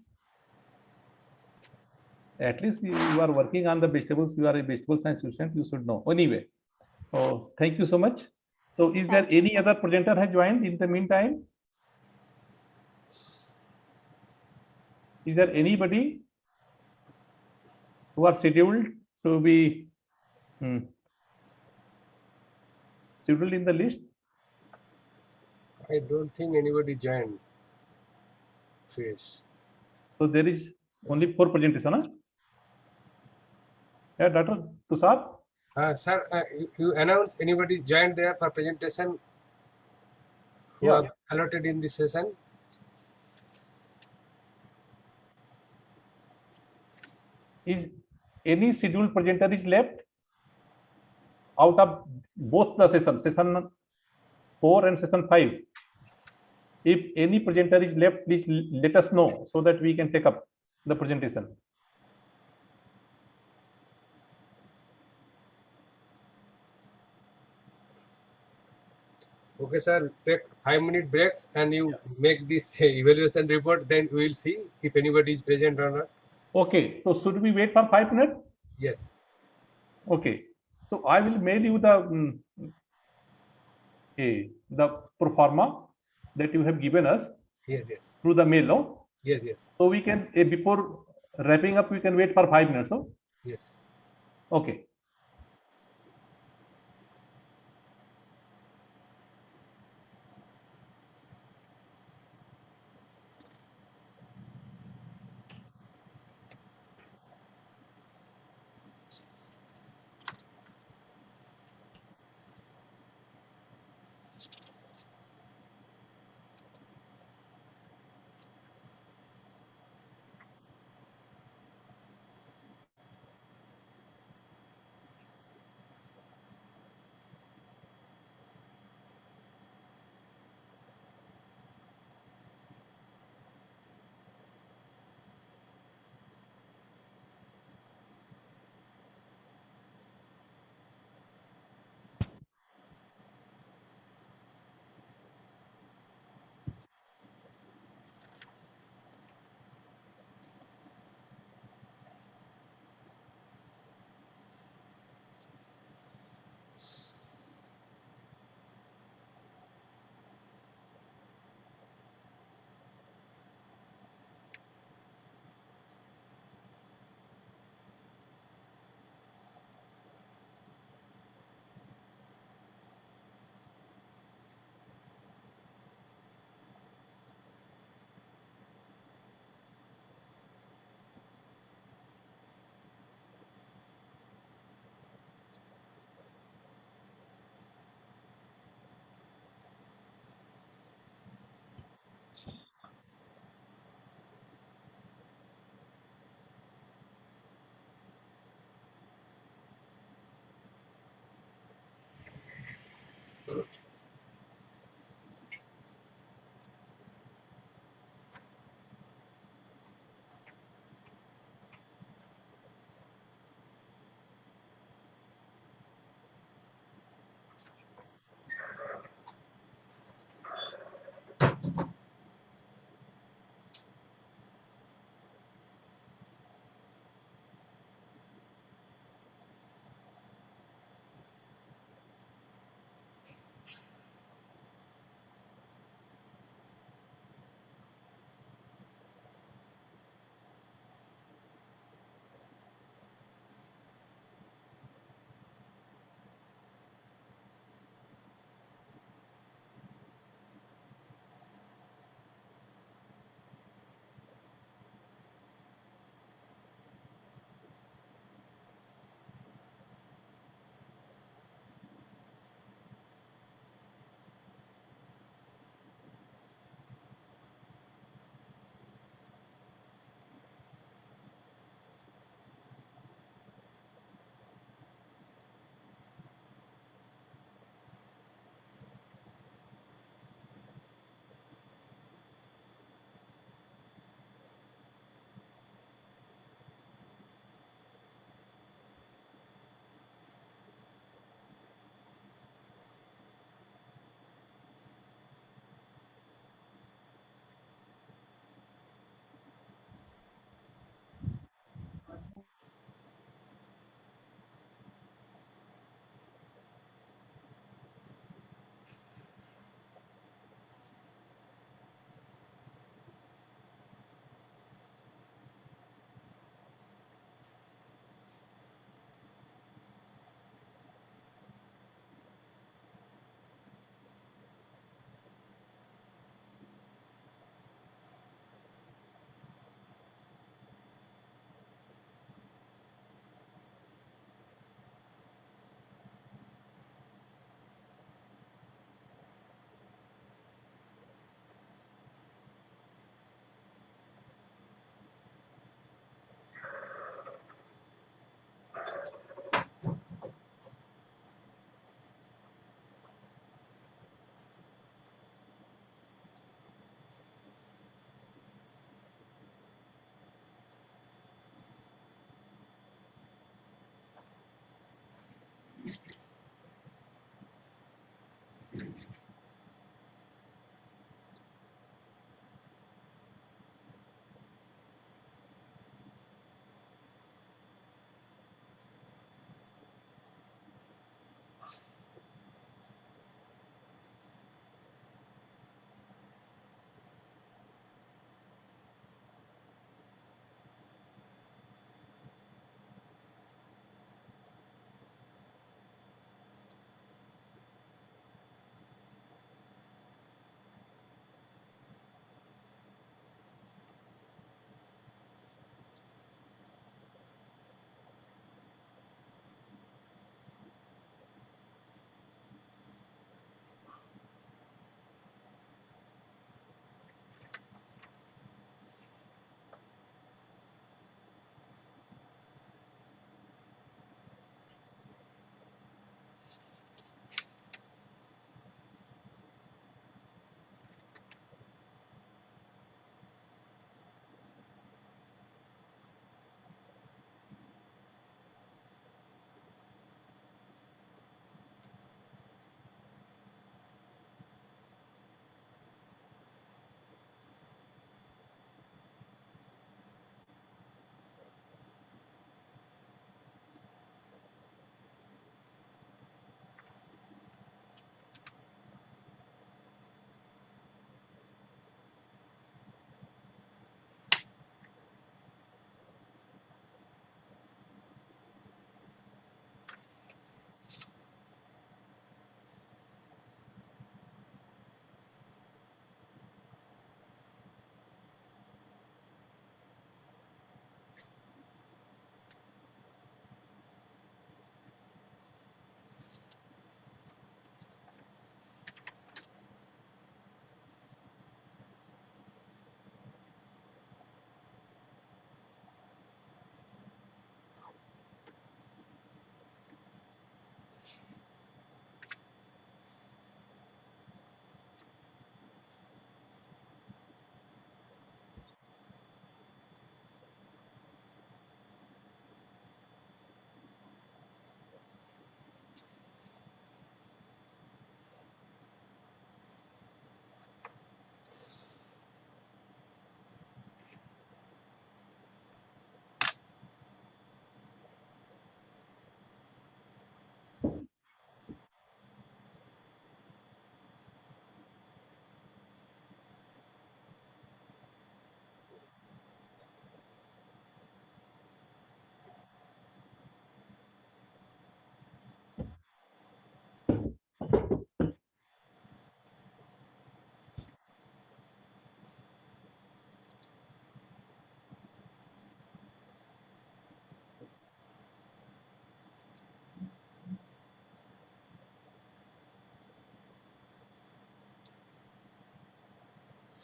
[SPEAKER 8] at least you are working on the vegetables. You are a vegetable science student. You should know. Anyway, so thank you so much. So is there any other presenter has joined in the meantime? Is there anybody who are scheduled to be scheduled in the list?
[SPEAKER 2] I don't think anybody joined. Fish.
[SPEAKER 8] So there is only 4 presentation, huh? Yeah, Dr. Tushar?
[SPEAKER 2] Sir, you announce anybody joined there for presentation who
[SPEAKER 8] Yeah.
[SPEAKER 2] are allotted in this session?
[SPEAKER 8] Is any scheduled presenter is left out of both the sessions, session 4 and session 5? If any presenter is left, please let us know so that we can take up the presentation.
[SPEAKER 2] Okay, sir, take 5-minute breaks and you make this evaluation report, then we will see if anybody is present or not.
[SPEAKER 8] Okay, so should we wait for 5 minutes?
[SPEAKER 2] Yes.
[SPEAKER 8] Okay, so I will mail you the pro forma that you have given us
[SPEAKER 2] Yes.
[SPEAKER 8] through the mail, no?
[SPEAKER 2] Yes.
[SPEAKER 8] So we can, before wrapping up, we can wait for 5 minutes, no?
[SPEAKER 2] Yes.
[SPEAKER 8] Okay.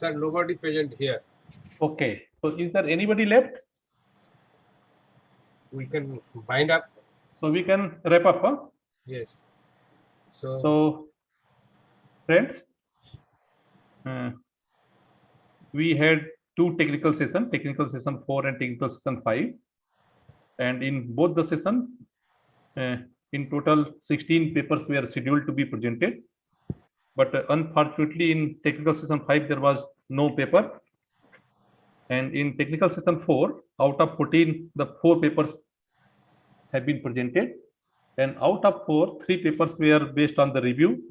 [SPEAKER 2] sir, nobody present here.
[SPEAKER 8] Okay, so is there anybody left?
[SPEAKER 2] We can bind up.
[SPEAKER 8] So we can wrap up, huh?
[SPEAKER 2] Yes. So,
[SPEAKER 8] So, friends, we had two technical sessions, technical session 4 and technical session 5. And in both the sessions, in total 16 papers were scheduled to be presented. But unfortunately, in technical session 5, there was no paper. And in technical session 4, out of 14, the 4 papers have been presented. And out of 4, 3 papers were based on the review,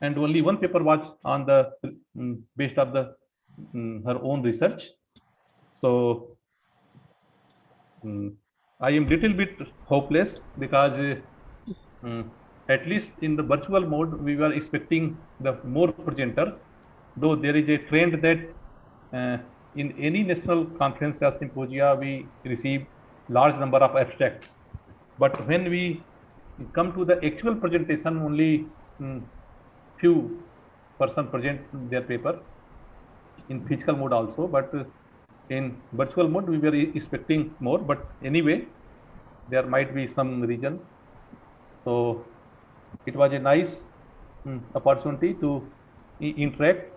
[SPEAKER 8] and only 1 paper was on the based on the her own research. So I am little bit hopeless because at least in the virtual mode we were expecting the more presenter, though there is a trend that in any national conference or symposia we receive large number of abstracts, but when we come to the actual presentation, only few person present their paper in physical mode also, but in virtual mode we were expecting more. But anyway, there might be some reason. So it was a nice opportunity to interact,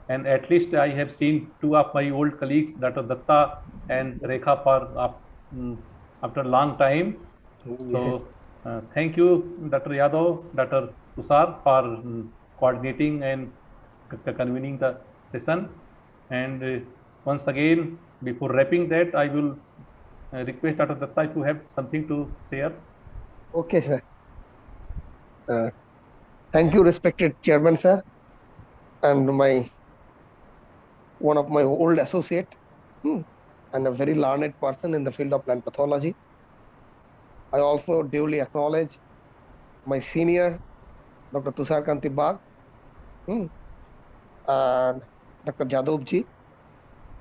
[SPEAKER 8] and at least I have seen 2 of my old colleagues, Dr. Datta and Rekha, for after a long time. So thank you, Dr. Yadav, Dr. Tushar, for coordinating and convening the session. And once again, before wrapping that, I will request Dr. Datta if you have something to share.
[SPEAKER 6] Okay, sir. Thank you, respected Chairman, sir, and one of my old associate and a very learned person in the field of plant pathology. I also duly acknowledge my senior, Dr. Tushar Kanti Bagh, and Dr. Jadov ji,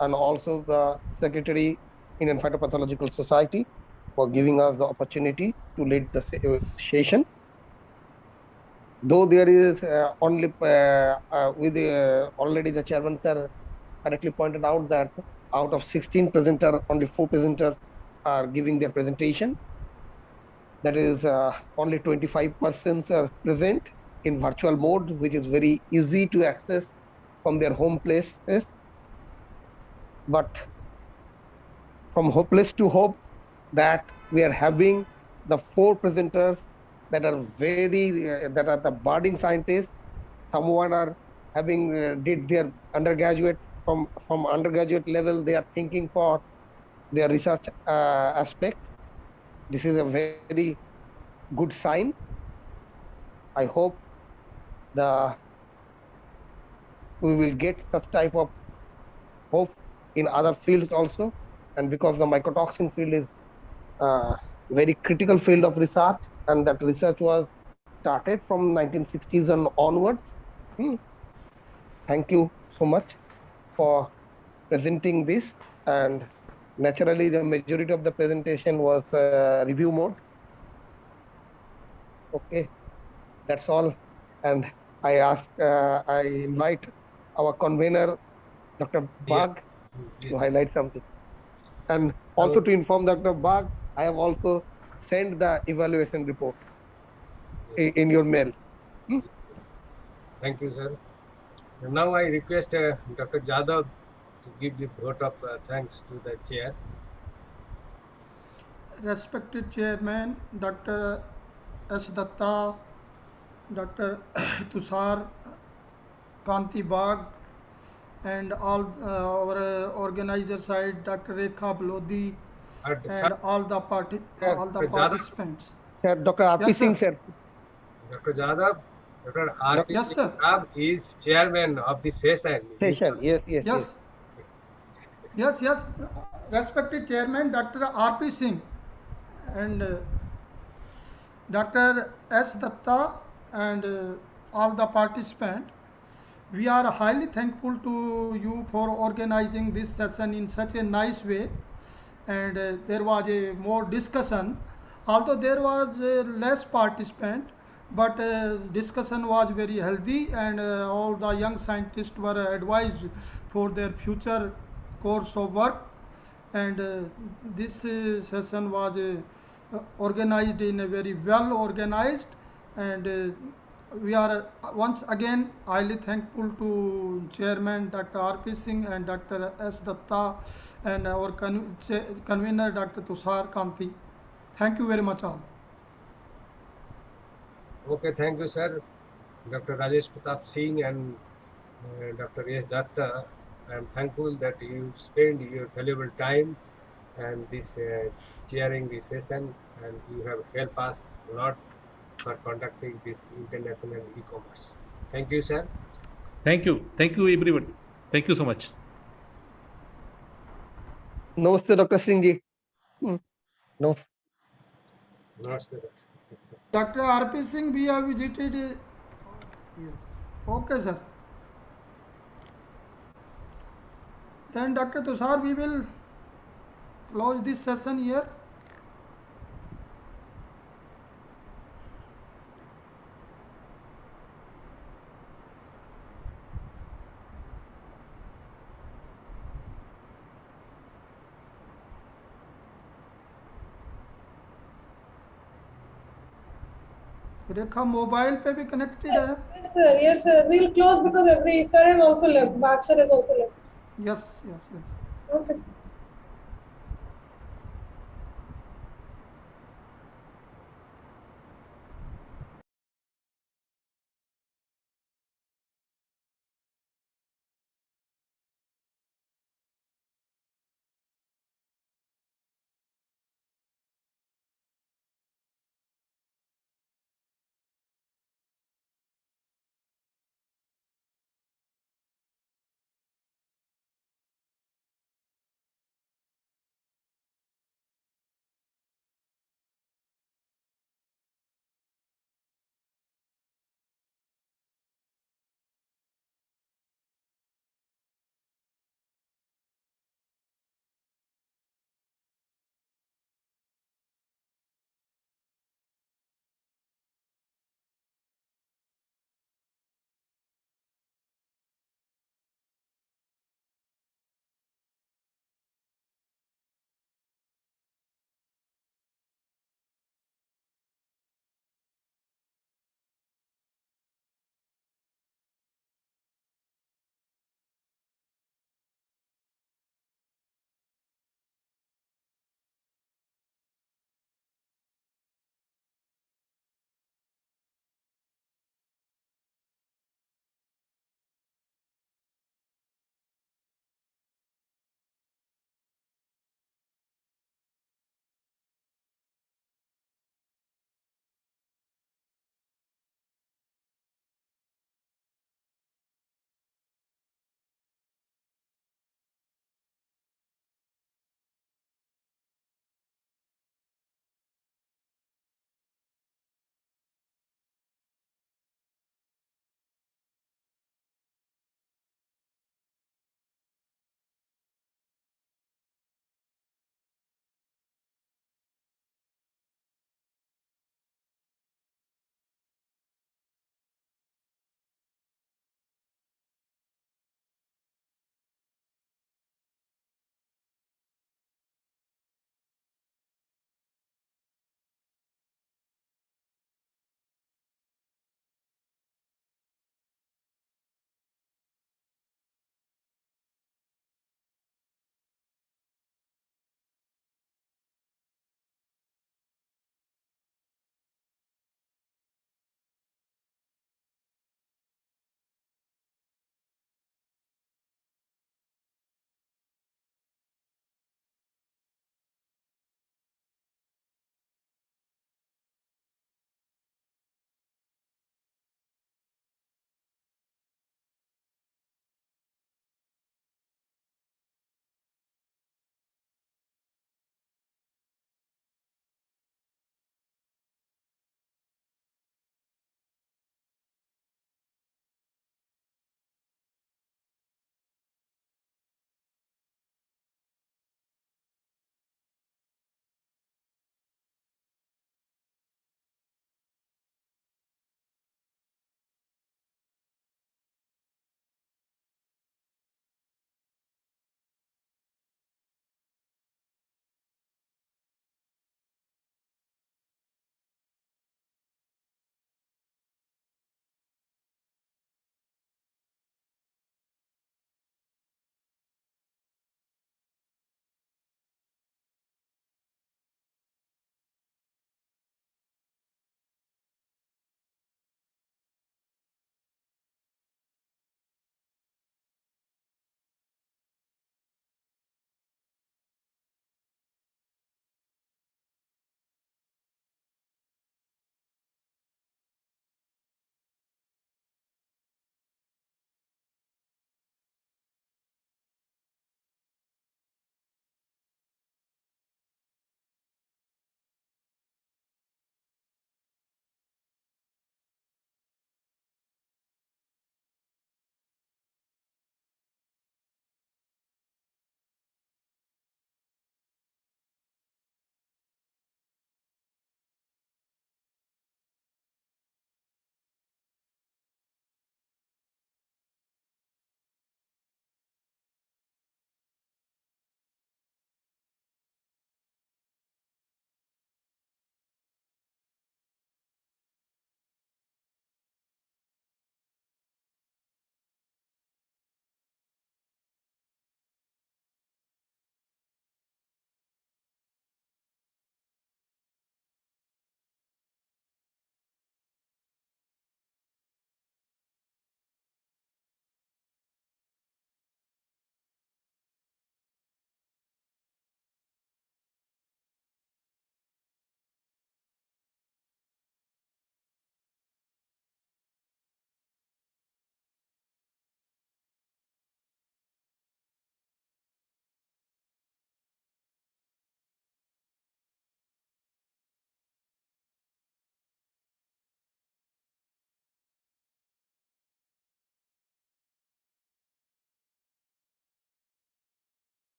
[SPEAKER 6] and also the Secretary, Indian Phytopathological Society, for giving us the opportunity to lead the session. Though there is only already the Chairman sir correctly pointed out that out of 16 presenters, only 4 presenters are giving their presentation. That is only 25% are present in virtual mode, which is very easy to access from their home places. But from hopeless to hope, that we are having the 4 presenters that are that are the budding scientists. Someone are having did their undergraduate from undergraduate level. They are thinking for their research aspect. This is a very good sign. I hope we will get such type of hope in other fields also. And because the mycotoxin field is very critical field of research, and that research was started from 1960s and onwards. Thank you so much for presenting this. And naturally, the majority of the presentation was review mode. Okay, that's all. And I invite our convener, Dr. Bagh, to highlight something. And also to inform Dr. Bagh, I have also sent the evaluation report in your mail.
[SPEAKER 2] Thank you, sir. And now I request Dr. Jadhav to give the vote of thanks to the chair.
[SPEAKER 1] Respected Chairman, Dr. S. Datta, Dr. Tushar Kanti Bagh, and all our organizer side, Dr. Rekha Balodi, and all the participants.
[SPEAKER 6] Sir, Dr. R.P. Singh, sir.
[SPEAKER 2] Dr. Jadhav, Dr. R.P. Singh is chairman of the session.
[SPEAKER 1] Yes. Respected Chairman, Dr. R.P. Singh and Dr. S. Datta and all the participants. We are highly thankful to you for organizing this session in such a nice way. And there was a more discussion. Although there was less participant, but discussion was very healthy, and all the young scientists were advised for their future course of work. And this session was organized in a very well organized, and we are once again highly thankful to Chairman Dr. R.P. Singh and Dr. S. Datta and our convener Dr. Tushar Kanti. Thank you very much all.
[SPEAKER 2] Okay, thank you, sir. Dr. Rajesh Pratap Singh and Dr. S. Datta. I am thankful that you spend your valuable time and this chairing this session, and you have helped us a lot for conducting this international e-commerce. Thank you, sir.
[SPEAKER 8] Thank you. Thank you, everybody. Thank you so much.
[SPEAKER 6] Namaste, Dr. Singh ji. Namaste.
[SPEAKER 2] Namaste, sir.
[SPEAKER 1] Dr. R.P. Singh, we have visited. Yes. Okay, sir. Then, Dr. Tushar, we will close this session here. Rekha mobile पे भी connected है.
[SPEAKER 3] Yes, sir. We'll close because every sir has also left. Bak sir has also left.
[SPEAKER 1] Yes, yes, yes.
[SPEAKER 3] Okay. Sir.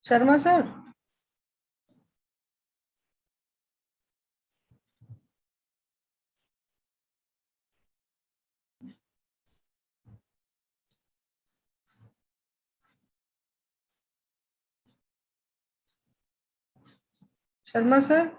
[SPEAKER 16] Sharma sir. Sharma sir.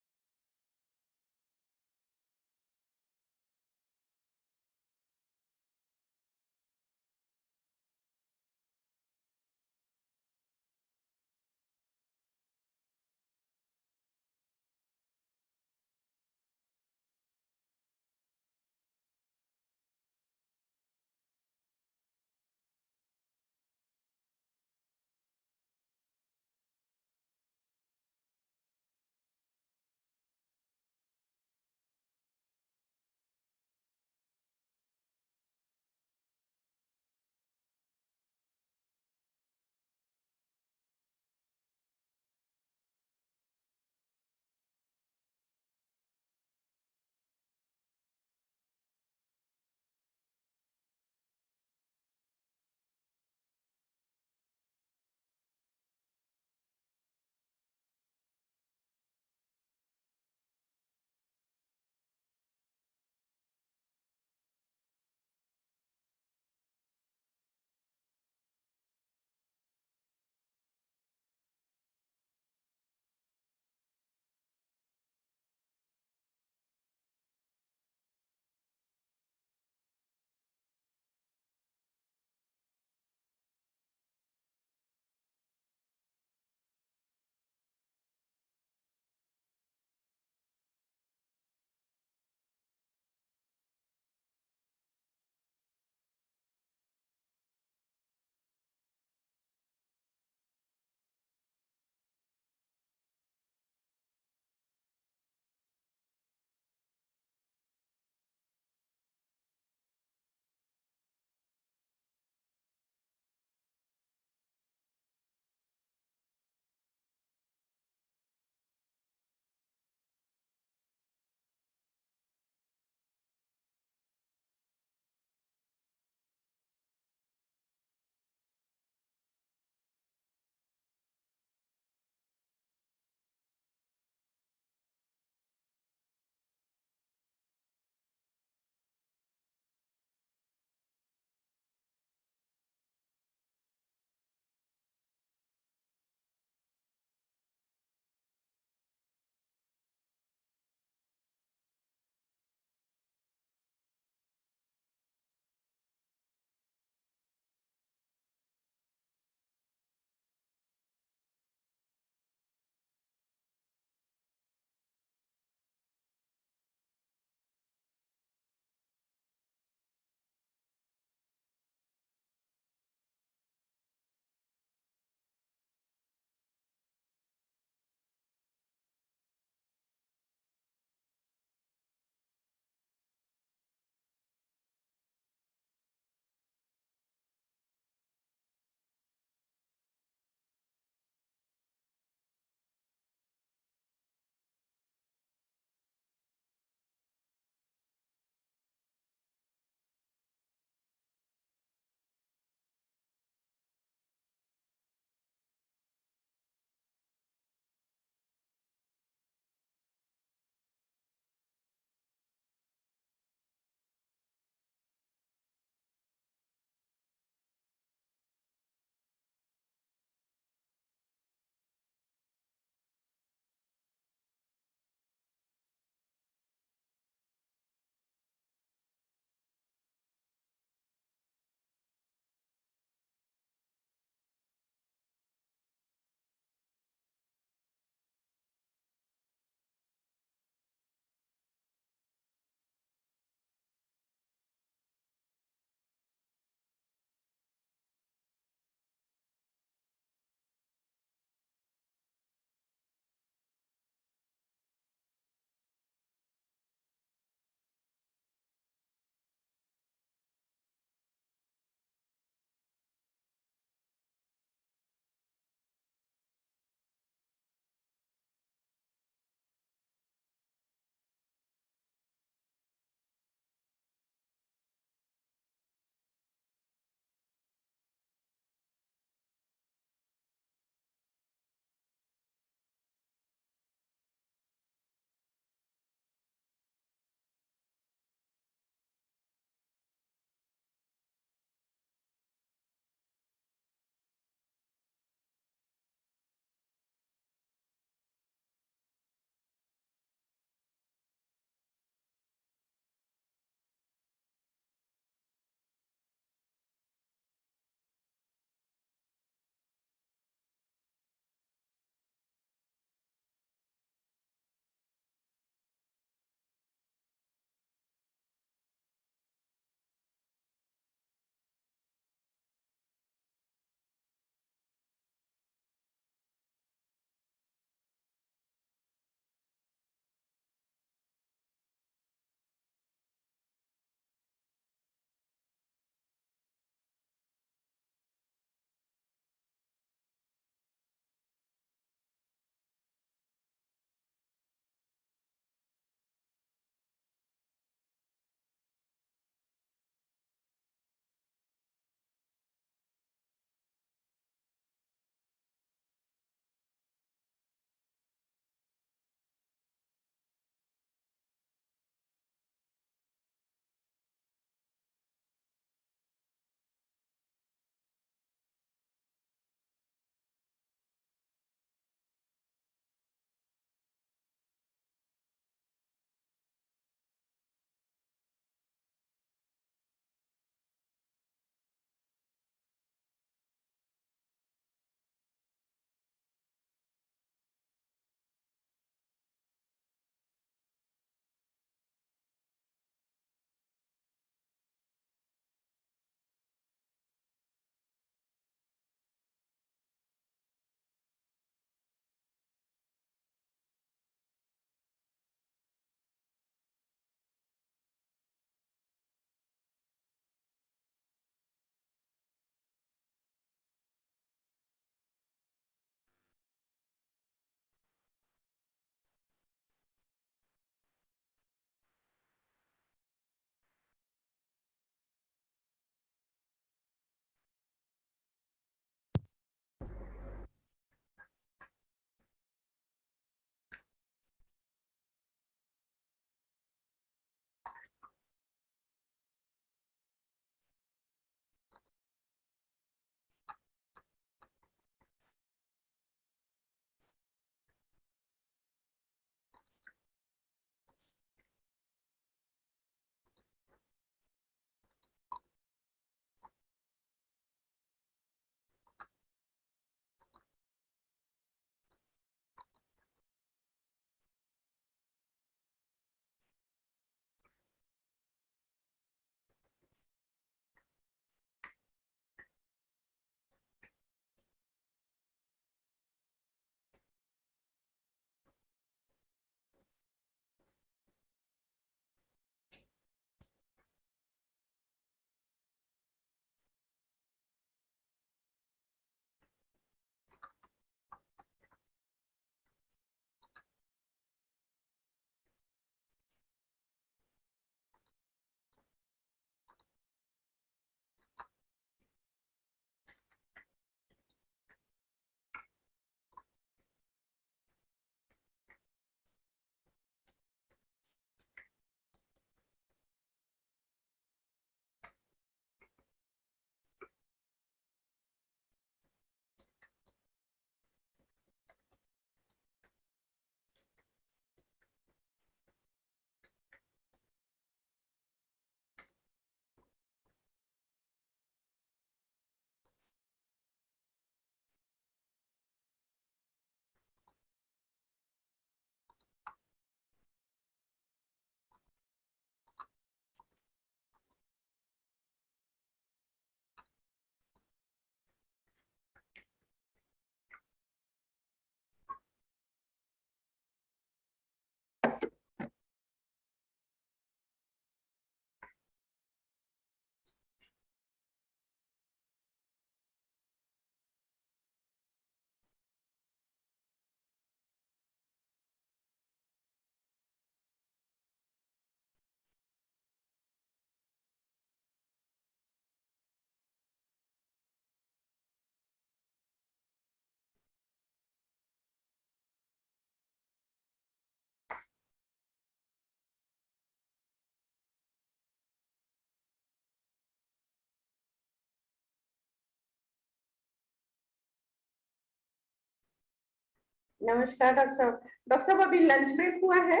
[SPEAKER 17] नमस्कार doctor साहब। Doctor साहब अभी lunch break हुआ है?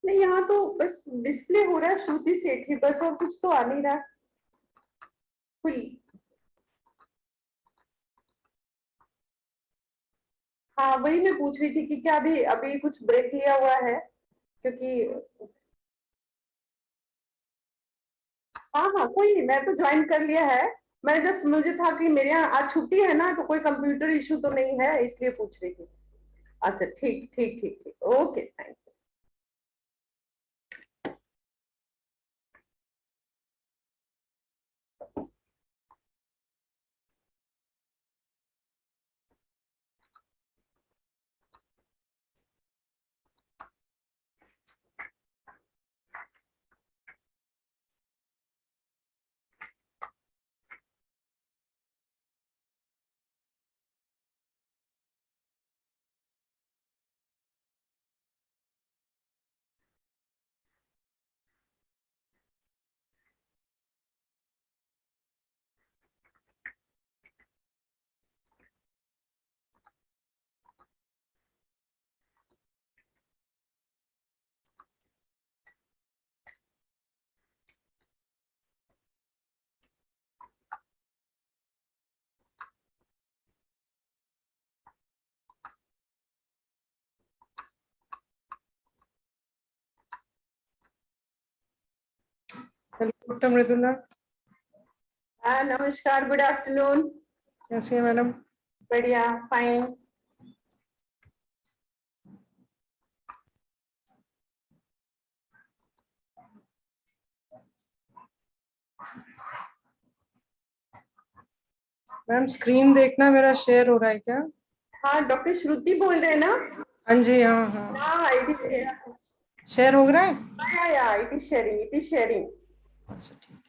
[SPEAKER 17] नहीं, यहाँ तो बस डिस्प्ले हो रहा है श्रुति सेठी, बस और कुछ तो आ नहीं रहा। खुल हाँ, वही मैं पूछ रही थी कि क्या अभी अभी कुछ ब्रेक लिया हुआ है, क्योंकि हाँ हाँ कोई नहीं, मैं तो ज्वाइन कर लिया है। मैं जस्ट मुझे था कि मेरे यहाँ आज छुट्टी है ना, तो कोई कंप्यूटर इशू तो नहीं है, इसलिए पूछ रही थी। अच्छा ठीक ठीक ठीक ठीक, okay thank you.
[SPEAKER 16] Hello doctor Mridula,
[SPEAKER 17] हाँ नमस्कार, गुड आफ्टरनून।
[SPEAKER 16] कैसे हैं मैडम?
[SPEAKER 17] बढ़िया, फाइन।
[SPEAKER 16] मैम स्क्रीन देखना, मेरा शेयर हो रहा है क्या?
[SPEAKER 17] हाँ डॉक्टर श्रुति बोल रहे हैं ना?
[SPEAKER 16] हाँ जी, हाँ हाँ,
[SPEAKER 17] हाँ इट इज
[SPEAKER 16] शेयर हो रहा है।
[SPEAKER 17] It is sharing, it is sharing.
[SPEAKER 16] अच्छा ठीक है।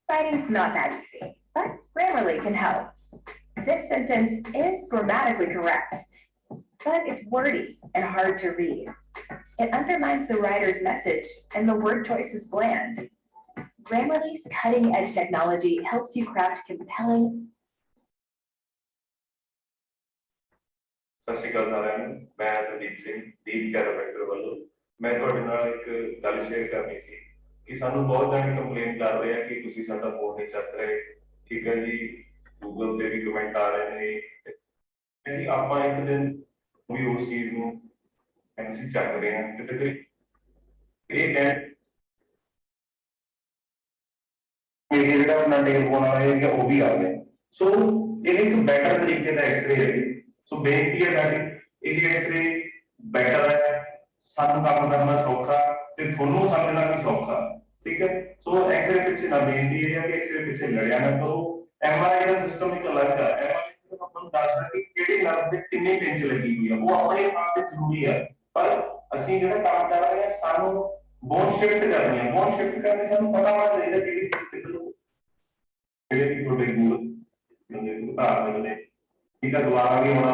[SPEAKER 18] Writing's not that easy, but Grammarly can help. This sentence is grammatically correct, but it's wordy and hard to read. It undermines the writer's message, and the word choice is bland. Grammarly's cutting-edge technology helps you craft compelling.
[SPEAKER 19] ਸਤਿ ਸ਼੍ਰੀ ਅਕਾਲ ਸਾਰਿਆਂ ਨੂੰ, ਮੈਂ ਸੰਦੀਪ ਸਿੰਘ ਦੀਪ ਕੈਰੋਵੈਕਟਰ ਵੱਲੋਂ ਮੈਂ ਤੁਹਾਡੇ ਨਾਲ ਇੱਕ ਗੱਲ ਸ਼ੇਅਰ ਕਰਨੀ ਸੀ ਕਿ ਸਾਨੂੰ ਬਹੁਤ ਜਾਣੇ ਕੰਪਲੇਨ ਕਰ ਰਹੇ ਆ ਕਿ ਤੁਸੀਂ ਸਾਡਾ ਫੋਨ ਨਹੀਂ ਚੱਕ ਰਹੇ। ਠੀਕ ਹੈ ਜੀ, ਗੂਗਲ ਤੇ ਵੀ ਕਮੈਂਟ ਆ ਰਹੇ ਨੇ ਕਿ ਆਪਾਂ ਇੱਕ ਦਿਨ ਵੀ ਉਸ ਚੀਜ਼ ਨੂੰ ਅਸੀਂ ਚੱਕ ਰਹੇ ਹਾਂ ਤੇ ਇਹ ਕਹਿ ਜਿਹੜਾ ਆਪਣਾ ਟੈਲੀਫੋਨ ਵਾਲਾ ਏਰੀਆ ਉਹ ਵੀ ਆ ਗਿਆ। ਸੋ ਇਹ ਇੱਕ ਬੈਟਰ ਤਰੀਕੇ ਦਾ ਐਕਸਰੇ ਹੈ। ਸੋ ਬੇਨਤੀ ਹੈ ਸਾਡੀ, ਇਹ ਐਕਸਰੇ ਬੈਟਰ ਹੈ, ਸਾਨੂੰ ਕੰਮ ਕਰਨਾ ਸੌਖਾ ਤੇ ਤੁਹਾਨੂੰ ਸਮਝਣਾ ਵੀ ਸੌਖਾ। ਠੀਕ ਹੈ, ਸੋ ਐਕਸਰੇ ਪਿੱਛੇ ਨਾ ਬੇਨਤੀ ਇਹ ਹੈ ਕਿ ਐਕਸਰੇ ਪਿੱਛੇ ਲੜਿਆ ਨਾ ਕਰੋ। MRI ਦਾ ਸਿਸਟਮ ਇੱਕ ਅਲੱਗ ਹੈ। MRI ਸਿਸਟਮ ਆਪਾਂ ਨੂੰ ਦੱਸਦਾ ਕਿ ਕਿਹੜੇ ਨਰਵ ਤੇ ਕਿੰਨੀ ਟੈਂਸ਼ਨ ਲੱਗੀ ਹੋਈ ਹੈ, ਉਹ ਆਪਣੇ ਆਪ ਤੇ ਜ਼ਰੂਰੀ ਹੈ। ਪਰ ਅਸੀਂ ਜਿਹੜਾ ਕੰਮ ਕਰ ਰਹੇ ਹਾਂ ਸਾਨੂੰ ਬੋਨ ਸ਼ਿਫਟ ਕਰਨੀ ਹੈ। ਬੋਨ ਸ਼ਿਫਟ ਕਰਨੀ ਸਾਨੂੰ ਪਤਾ ਹੋਣਾ ਚਾਹੀਦਾ ਕਿਹੜੀ ਚੀਜ਼ ਤੇ ਕਰੋ, ਜਿਹੜੇ ਤੁਹਾਡੇ ਗੂਗਲ ਬਤਾ ਸਕਦੇ। ਠੀਕ ਹੈ, ਦੁਬਾਰਾ ਵੀ ਹੋਣਾ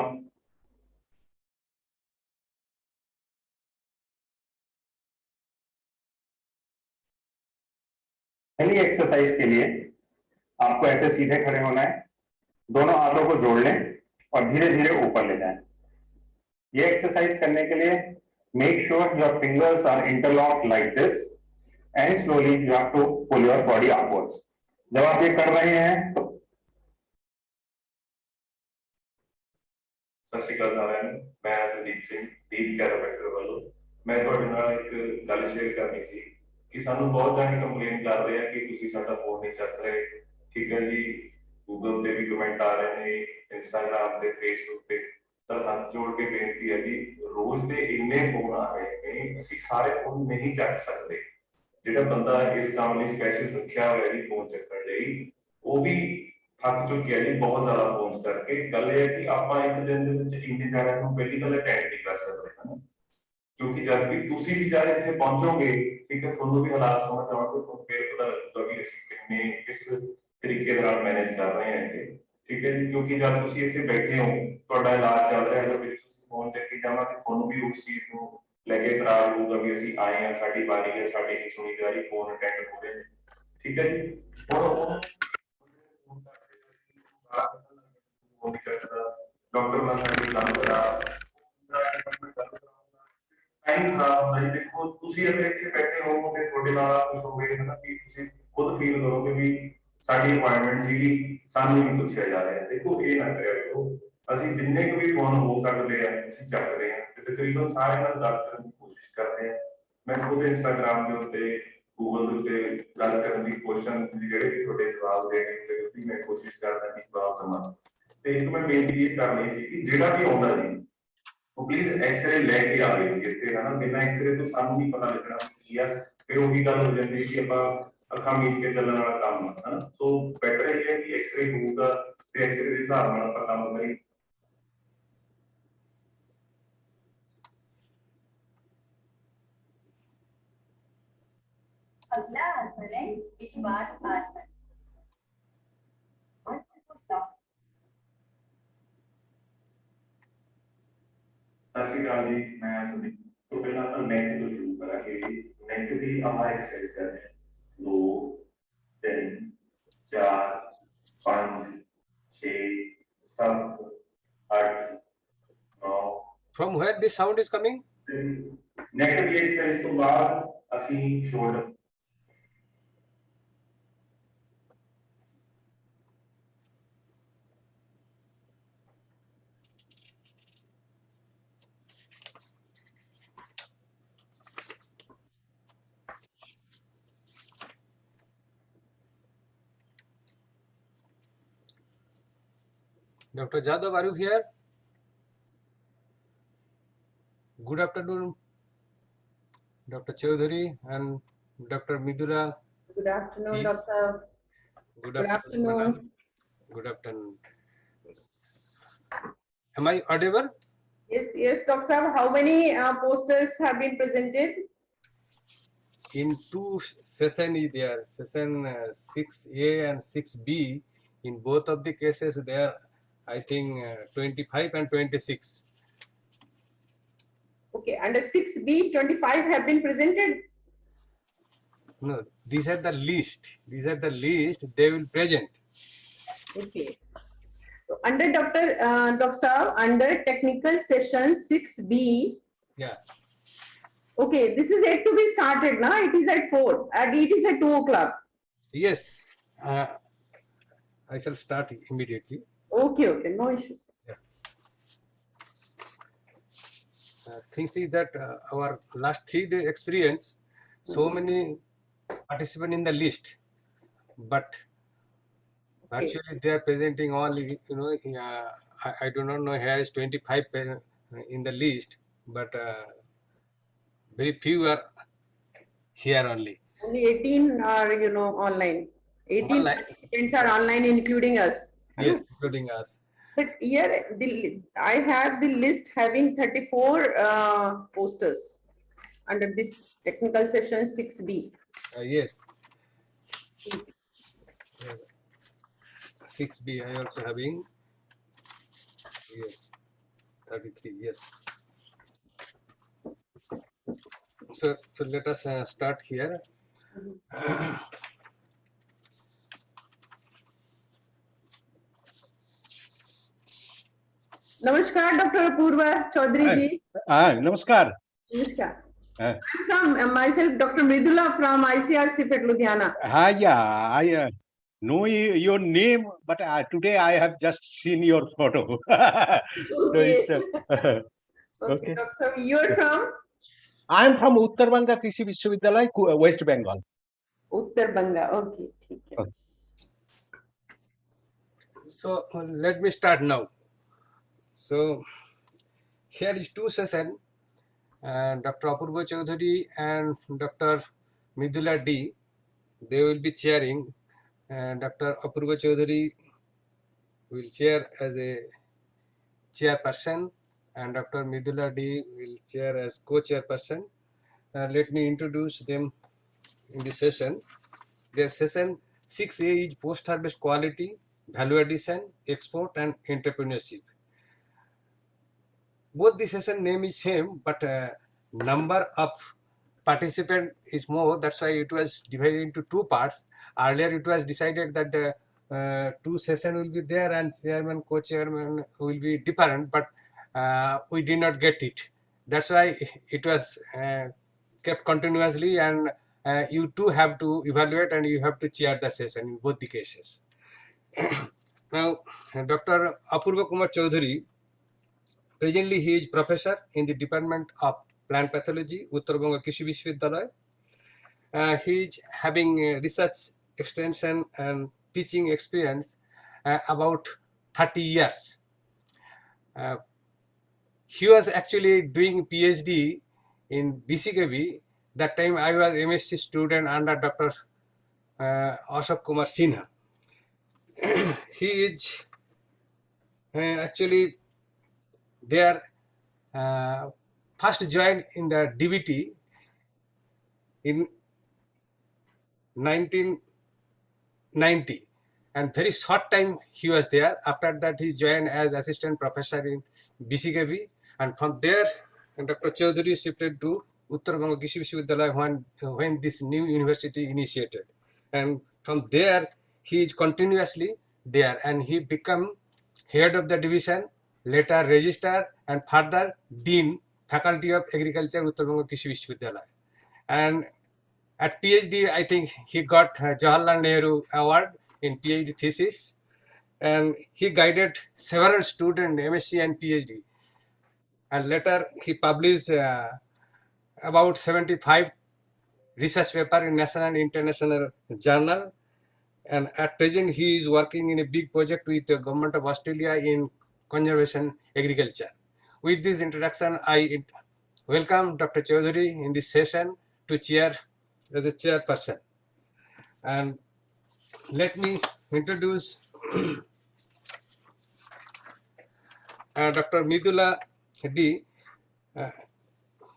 [SPEAKER 19] पहली एक्सरसाइज के लिए आपको ऐसे सीधे खड़े होना है, दोनों हाथों को जोड़ लें और धीरे धीरे ऊपर ले जाएं। ये एक्सरसाइज करने के लिए make sure your fingers are interlocked like this and slowly you have to pull your body upwards. जब आप ये कर रहे हैं तो ਸਤਿ ਸ਼੍ਰੀ ਅਕਾਲ ਸਾਰਿਆਂ ਨੂੰ, ਮੈਂ ਸੰਦੀਪ ਸਿੰਘ ਦੀਪ ਕੈਰੋਵੈਕਟਰ ਵੱਲੋਂ ਮੈਂ ਤੁਹਾਡੇ ਨਾਲ ਇੱਕ ਗੱਲ ਸ਼ੇਅਰ ਕਰਨੀ ਸੀ ਕਿ ਸਾਨੂੰ ਬਹੁਤ ਜਾਣੇ ਕੰਪਲੇਨ ਕਰ ਰਹੇ ਆ ਕਿ ਤੁਸੀਂ ਸਾਡਾ ਫੋਨ ਨਹੀਂ ਚੱਕ ਰਹੇ। ਠੀਕ ਹੈ ਜੀ, ਗੂਗਲ ਤੇ ਵੀ ਕਮੈਂਟ ਆ ਰਹੇ ਨੇ, ਇੰਸਟਾਗ੍ਰਾਮ ਤੇ, ਫੇਸਬੁੱਕ ਤੇ। ਤਾਂ ਹੱਥ ਜੋੜ ਕੇ ਬੇਨਤੀ ਹੈ ਜੀ, ਰੋਜ਼ ਦੇ ਇੰਨੇ ਫੋਨ ਆ ਰਹੇ ਨੇ, ਅਸੀਂ ਸਾਰੇ ਫੋਨ ਨਹੀਂ ਚੱਕ ਸਕਦੇ। ਜਿਹੜਾ ਬੰਦਾ ਇਸ ਕੰਮ ਲਈ ਸਪੈਸ਼ਲ ਰੱਖਿਆ ਹੋਇਆ ਜੀ ਫੋਨ ਚੱਕਣ ਲਈ, ਉਹ ਵੀ ਥੱਕ ਚੁੱਕਿਆ ਜੀ ਬਹੁਤ ਜ਼ਿਆਦਾ ਫੋਨ ਕਰਕੇ। ਗੱਲ ਇਹ ਹੈ ਕਿ ਆਪਾਂ ਇੱਕ ਦਿਨ ਦੇ ਵਿੱਚ ਇੰਨੇ ਜਾਣਿਆਂ ਨੂੰ ਪਹਿਲੀ ਗੱਲ ਅਟੈਂਡ ਨਹੀਂ ਕਰ ਸਕਦੇ ਹਨ, ਕਿਉਂਕਿ ਜਦ ਵੀ ਤੁਸੀਂ ਵੀ ਜਦ ਇੱਥੇ ਪਹੁੰਚੋਗੇ, ਠੀਕ ਹੈ, ਤੁਹਾਨੂੰ ਵੀ ਹਾਲਾਤ ਸਮਝ ਆਉਣਗੇ, ਤੁਹਾਨੂੰ ਫਿਰ ਪਤਾ ਲੱਗੂਗਾ ਵੀ ਅਸੀਂ ਕਿੰਨੇ ਕਿਸ ਤਰੀਕੇ ਦੇ ਨਾਲ ਮੈਨੇਜ ਕਰ ਰਹੇ ਹਾਂ ਇੱਥੇ। ਠੀਕ ਹੈ ਜੀ, ਕਿਉਂਕਿ ਜਦ ਤੁਸੀਂ ਇੱਥੇ ਬੈਠੇ ਹੋ, ਤੁਹਾਡਾ ਇਲਾਜ ਚੱਲ ਰਿਹਾ ਹੈ, ਫਿਰ ਤੁਸੀਂ ਫੋਨ ਚੱਕੀ ਜਾਵਾਂਗੇ, ਤੁਹਾਨੂੰ ਵੀ ਉਸ ਚੀਜ਼ ਨੂੰ ਲੈ ਕੇ ਇਤਰਾਜ਼ ਹੋਊਗਾ ਵੀ ਅਸੀਂ ਆਏ ਹਾਂ, ਸਾਡੀ ਵਾਰੀ ਹੈ, ਸਾਡੀ ਨਹੀਂ ਸੁਣੀ ਜਾ ਰਹੀ, ਫੋਨ ਅਟੈਂਡ ਹੋ ਰਹੇ ਨੇ। ਠੀਕ ਹੈ ਜੀ, ਹੁਣ ਡਾਕਟਰ ਨਾਲ ਸਾਡੀ ਗੱਲ ਕਰਾ ਟਾਈਮ ਖਰਾਬ ਹੁੰਦਾ ਜੀ। ਦੇਖੋ ਤੁਸੀਂ ਅਗਰ ਇੱਥੇ ਬੈਠੇ ਹੋਵੋਗੇ, ਤੁਹਾਡੇ ਨਾਲ ਕੁਝ ਹੋਵੇ ਨਾ ਕਿ ਤੁਸੀਂ ਖੁਦ ਫੀਲ ਕਰੋਗੇ ਵੀ ਸਾਡੀ ਅਪਾਇੰਟਮੈਂਟ ਸੀਗੀ, ਸਾਨੂੰ ਨਹੀਂ ਪੁੱਛਿਆ ਜਾ ਰਿਹਾ। ਦੇਖੋ ਇਹ ਨਾ ਕਰਿਆ ਕਰੋ। ਅਸੀਂ ਜਿੰਨੇ ਕੁ ਵੀ ਫੋਨ ਹੋ ਸਕਦੇ ਆ ਅਸੀਂ ਚੱਕਦੇ ਹਾਂ ਤੇ ਤਕਰੀਬਨ ਸਾਰੇ ਨਾਲ ਗੱਲ ਕਰਨ ਦੀ ਕੋਸ਼ਿਸ਼ ਕਰਦੇ ਹਾਂ। ਮੈਂ ਖੁਦ ਇੰਸਟਾਗ੍ਰਾਮ ਦੇ ਉੱਤੇ, ਗੂਗਲ ਦੇ ਉੱਤੇ ਗੱਲ ਕਰਨ ਦੀ ਕੁਐਸਚਨ ਜਿਹੜੇ ਵੀ ਤੁਹਾਡੇ ਜਵਾਬ ਦੇਣੇ ਤੇ ਉਹਦੀ ਮੈਂ ਕੋਸ਼ਿਸ਼ ਕਰਦਾ ਕਿ ਜਵਾਬ ਦੇਵਾਂ। ਤੇ ਇੱਕ ਮੈਂ ਬੇਨਤੀ ਇਹ ਕਰਨੀ ਸੀ ਕਿ ਜਿਹੜਾ ਵੀ ਆਉਂਦਾ ਜੀ ਉਹ ਪਲੀਜ਼ ਐਕਸਰੇ ਲੈ ਕੇ ਆਵੇ ਜੀ ਇੱਥੇ, ਹਨਾ। ਬਿਨਾਂ ਐਕਸਰੇ ਤੋਂ ਸਾਨੂੰ ਨਹੀਂ ਪਤਾ ਲੱਗਣਾ ਕੀ ਆ, ਫਿਰ ਉਹੀ ਗੱਲ ਹੋ ਜਾਂਦੀ ਹੈ ਕਿ ਆਪਾਂ ਅੱਖਾਂ ਮੀਚ ਕੇ ਚੱਲਣ ਵਾਲਾ ਕੰਮ ਆ, ਹਨਾ। ਸੋ ਬੈਟਰ ਇਹ ਹੈ ਕਿ ਐਕਸਰੇ ਹੋਊਗਾ ਤੇ ਐਕਸਰੇ ਦੇ ਹਿਸਾਬ ਨਾਲ ਆਪਾਂ ਕੰਮ ਕਰੀਏ।
[SPEAKER 18] अगला आसन है विश्वास आसन।
[SPEAKER 19] ਸਤਿ ਸ਼੍ਰੀ ਅਕਾਲ ਜੀ, ਮੈਂ ਸੰਦੀਪ। ਤੋਂ ਪਹਿਲਾਂ ਆਪਾਂ ਨੈਕ ਤੋਂ ਸ਼ੁਰੂ ਕਰਾਂਗੇ। ਨੈਕ ਦੀ ਆਪਾਂ ਐਕਸਰਸਾਈਜ਼ ਕਰਦੇ ਹਾਂ। 2 3 4 5 6 7 8 9।
[SPEAKER 2] From where this sound is coming?
[SPEAKER 19] Neck the exercise ਤੋਂ ਬਾਅਦ ਅਸੀਂ shoulder
[SPEAKER 2] Dr. Jadhav, are you here? Good afternoon, Dr. Chaudhary and Dr. Midula.
[SPEAKER 17] Good afternoon, Dr.
[SPEAKER 2] Good afternoon. Madam. Good afternoon. Am I audible?
[SPEAKER 17] Yes, Dr. How many posters have been presented?
[SPEAKER 2] in two session is there, session 6A and 6B. In both of the cases, there I think 25 and 26.
[SPEAKER 17] Okay, under 6B, 25 have been presented.
[SPEAKER 2] No, these are the list. These are the list they will present.
[SPEAKER 17] Okay. So under Dr. Saab, under technical session 6B.
[SPEAKER 2] Yeah.
[SPEAKER 17] Okay, this is yet to be started now. It is at 4 and it is at 2 o'clock.
[SPEAKER 2] Yes. I shall start immediately.
[SPEAKER 17] Okay, okay, no issues.
[SPEAKER 2] Things is that our last 3-day experience, so many participants in the list, but actually they are presenting only, I do not know, here is 25 in the list, but very few are here only.
[SPEAKER 17] Only 18 are, online. 18
[SPEAKER 2] Online.
[SPEAKER 17] participants are online, including us.
[SPEAKER 2] Yes, including us.
[SPEAKER 17] But here, I have the list having 34 posters under this technical session 6B.
[SPEAKER 2] Yes. 6B, I also having. Yes. 33, yes. So let us start here.
[SPEAKER 17] Namaskar, Dr. Apurva Chaudhary ji.
[SPEAKER 20] Namaskar.
[SPEAKER 17] Namaskar. I'm from myself, Dr. Mridula from ICRC at Ludhiana.
[SPEAKER 20] Yeah, I know your name, but today I have just seen your photo. So
[SPEAKER 17] Okay.
[SPEAKER 20] it's, okay.
[SPEAKER 17] Dr. You're from?
[SPEAKER 20] I'm from Uttar Banga Krishi Vishwavidyalaya, West Bengal.
[SPEAKER 17] Uttar Banga. Okay. ठीक है.
[SPEAKER 2] So let me start now. So here is two sessions. Dr. Apurva Chaudhary and Dr. Mridula D. They will be chairing. Dr. Apurva Chaudhary will chair as a chairperson, and Dr. Mridula D will chair as co-chairperson. Let me introduce them in the session. Their session 6A is post-harvest quality, value addition, export, and entrepreneurship. Both the session name is same, but number of participant is more. That's why it was divided into two parts. Earlier it was decided that the two session will be there and chairman, co-chairman will be different, but we did not get it. That's why it was kept continuously, and you too have to evaluate and you have to chair the session in both the cases. Now, Dr. Apurva Kumar Chaudhary, presently he is professor in the Department of Plant Pathology, Uttar Banga Krishi Vishwavidyalaya. He is having research extension and teaching experience about 30 years. He was actually doing PhD in BCKV. That time I was MSc student under Dr. Ashok Kumar Sinha. He is actually there first joined in the DVT in 1990, and very short time he was there. After that he joined as assistant professor in BCKV, and from there Dr. Chaudhary shifted to Uttar Banga Krishi Vishwavidyalaya when this new university initiated, and from there he is continuously there, and he become head of the division, later registrar, and further dean, faculty of agriculture, Uttar Banga Krishi Vishwavidyalaya. And at PhD, I think he got Jawaharlal Nehru Award in PhD thesis, and he guided several students, MSc and PhD. And later he published about 75 research papers in national and international journal. And at present he is working in a big project with the government of Australia in conservation agriculture. With this introduction, I welcome Dr. Chaudhary in this session to chair as a chairperson. And let me introduce Dr. Mridula D.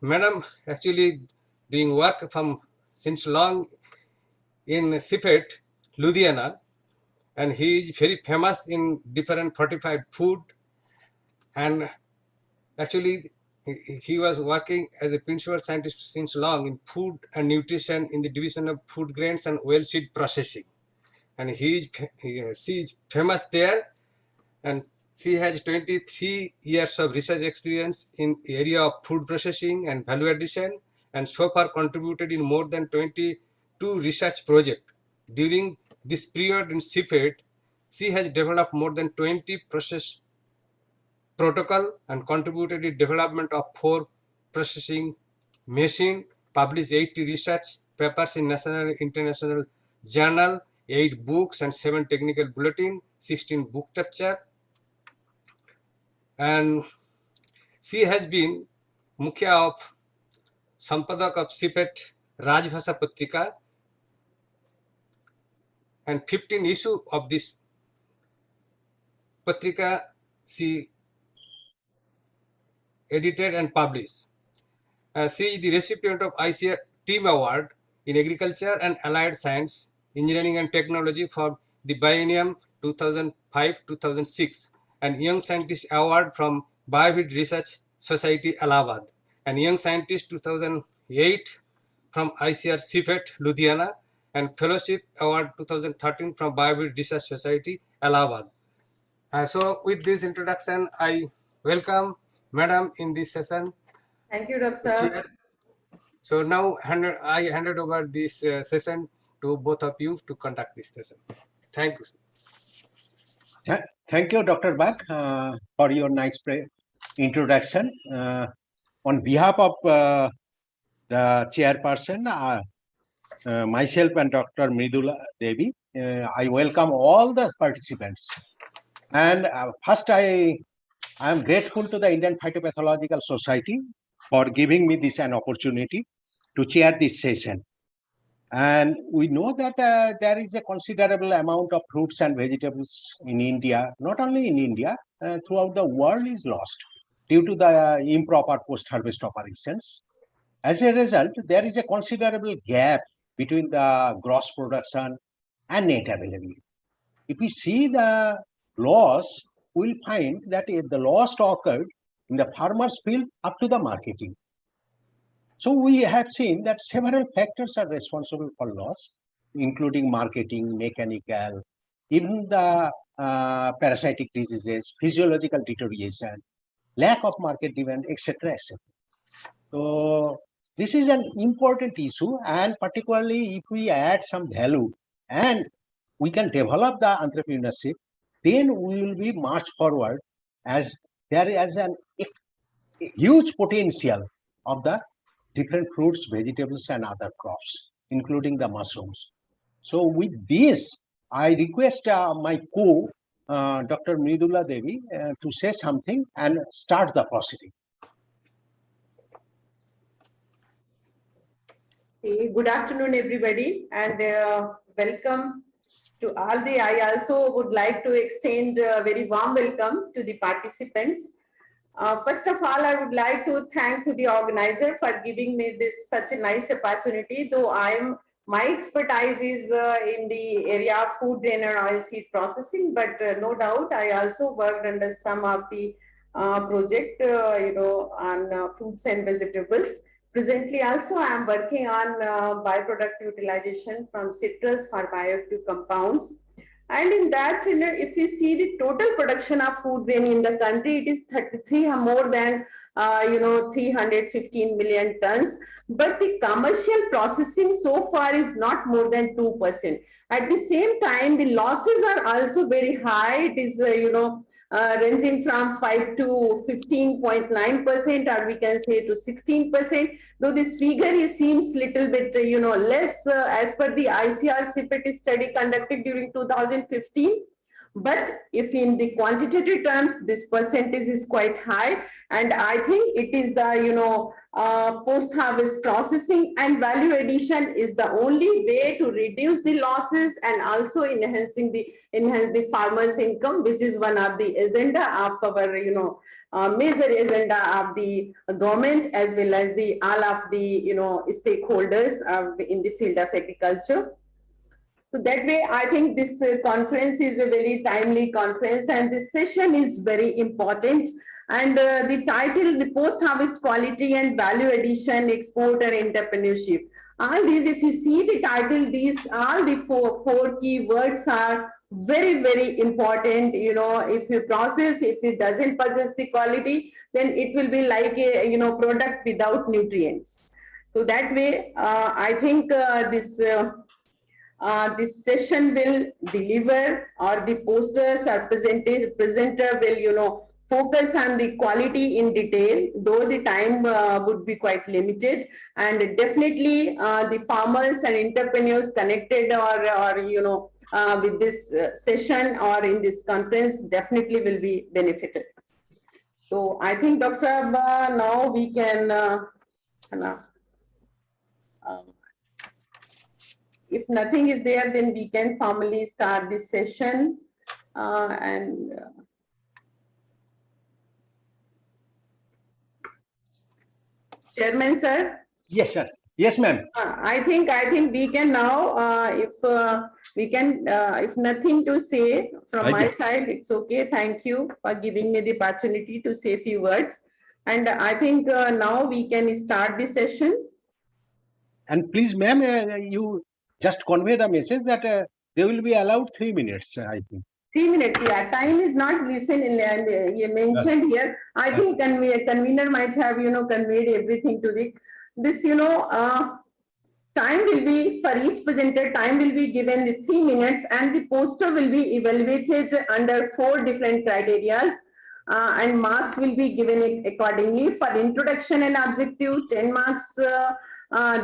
[SPEAKER 2] Madam actually doing work from since long in Sipet, Ludhiana, and he is very famous in different fortified food. And actually, he was working as a principal scientist since long in food and nutrition in the division of food grains and oilseed processing. And she is famous there, and she has 23 years of research experience in the area of food processing and value addition, and so far contributed in more than 22 research projects. During this period in CPET, she has developed more than 20 process protocol and contributed in development of 4 processing machine, published 80 research papers in national and international journal, 8 books and 7 technical bulletin, 16 book chapter. And she has been Mukhya of Sampadak of CPET Rajbhasha Patrika, and 15 issue of this Patrika she edited and published. She is the recipient of ICAR Team Award in Agriculture and Allied Science, Engineering and Technology for the biennium 2005-2006, and Young Scientist Award from Biovid Research Society, Allahabad, and Young Scientist 2008 from ICAR CPET, Ludhiana, and Fellowship Award 2013 from Biovid Research Society, Allahabad. So with this introduction, I welcome Madam in this session.
[SPEAKER 17] Thank you, Dr. Sir.
[SPEAKER 2] So now I handed over this session to both of you to conduct this session. Thank you.
[SPEAKER 20] Thank you, Dr. Bach, for your nice introduction. On behalf of the chairperson, myself and Dr. Mridula Devi, I welcome all the participants. And first, I am grateful to the Indian Phytopathological Society for giving me this an opportunity to chair this session. And we know that there is a considerable amount of fruits and vegetables in India, not only in India, throughout the world is lost due to the improper post-harvest operations. As a result, there is a considerable gap between the gross production and net availability. If we see the loss, we'll find that the loss occurred in the farmer's field up to the marketing. So we have seen that several factors are responsible for loss, including marketing, mechanical, even the parasitic diseases, physiological deterioration, lack of market demand, etc., etc. So this is an important issue, and particularly if we add some value and we can develop the entrepreneurship, then we will be much forward, as there is a huge potential of the different fruits, vegetables, and other crops, including the mushrooms. So with this, I request my Dr. Mridula Devi, to say something and start the proceeding.
[SPEAKER 17] Good afternoon, everybody, and welcome to all the. I also would like to extend a very warm welcome to the participants. First of all, I would like to thank to the organizer for giving me this such a nice opportunity. Though my expertise is in the area of food grain and oilseed processing, but no doubt I also worked under some of the project, on fruits and vegetables. Presently, also I am working on byproduct utilization from citrus for bioactive compounds. And in that, if you see the total production of food grain in the country, it is more than 315 million tons. But the commercial processing so far is not more than 2%. At the same time, the losses are also very high. It is, ranging from 5 to 15.9%, or we can say to 16%. Though this figure seems little bit, less as per the ICAR CPET study conducted during 2015. But if in the quantitative terms, this percentage is quite high, and I think it is the post-harvest processing and value addition is the only way to reduce the losses and also enhance the farmers' income, which is one of the agenda of our major agenda of the government as well as all of the stakeholders in the field of agriculture. So that way, I think this conference is a very timely conference, and this session is very important. And the title, the post-harvest quality and value addition, export and entrepreneurship. All these, if you see the title, all the four key words are very, very important. If you process, if it doesn't possess the quality, then it will be like a product without nutrients. So that way, I think this session will deliver, or the posters or presenter will focus on the quality in detail, though the time would be quite limited, and definitely the farmers and entrepreneurs connected or with this session or in this conference definitely will be benefited. So I think Dr. Abba, now we can if nothing is there, then we can formally start this session. Chairman, sir.
[SPEAKER 20] Yes, sir. Yes, ma'am.
[SPEAKER 17] I think we can now, if nothing to say from my side, it's okay. Thank you for giving me the opportunity to say a few words. And I think now we can start the session.
[SPEAKER 20] And please, ma'am, you just convey the message that they will be allowed 3 minutes, I think.
[SPEAKER 17] 3 minutes, yeah. Time is not mentioned here. I think convener might have, conveyed everything to this, time will be, for each presenter, time will be given the 3 minutes, and the poster will be evaluated under 4 different criteria, and marks will be given accordingly. For introduction and objective, 10 marks.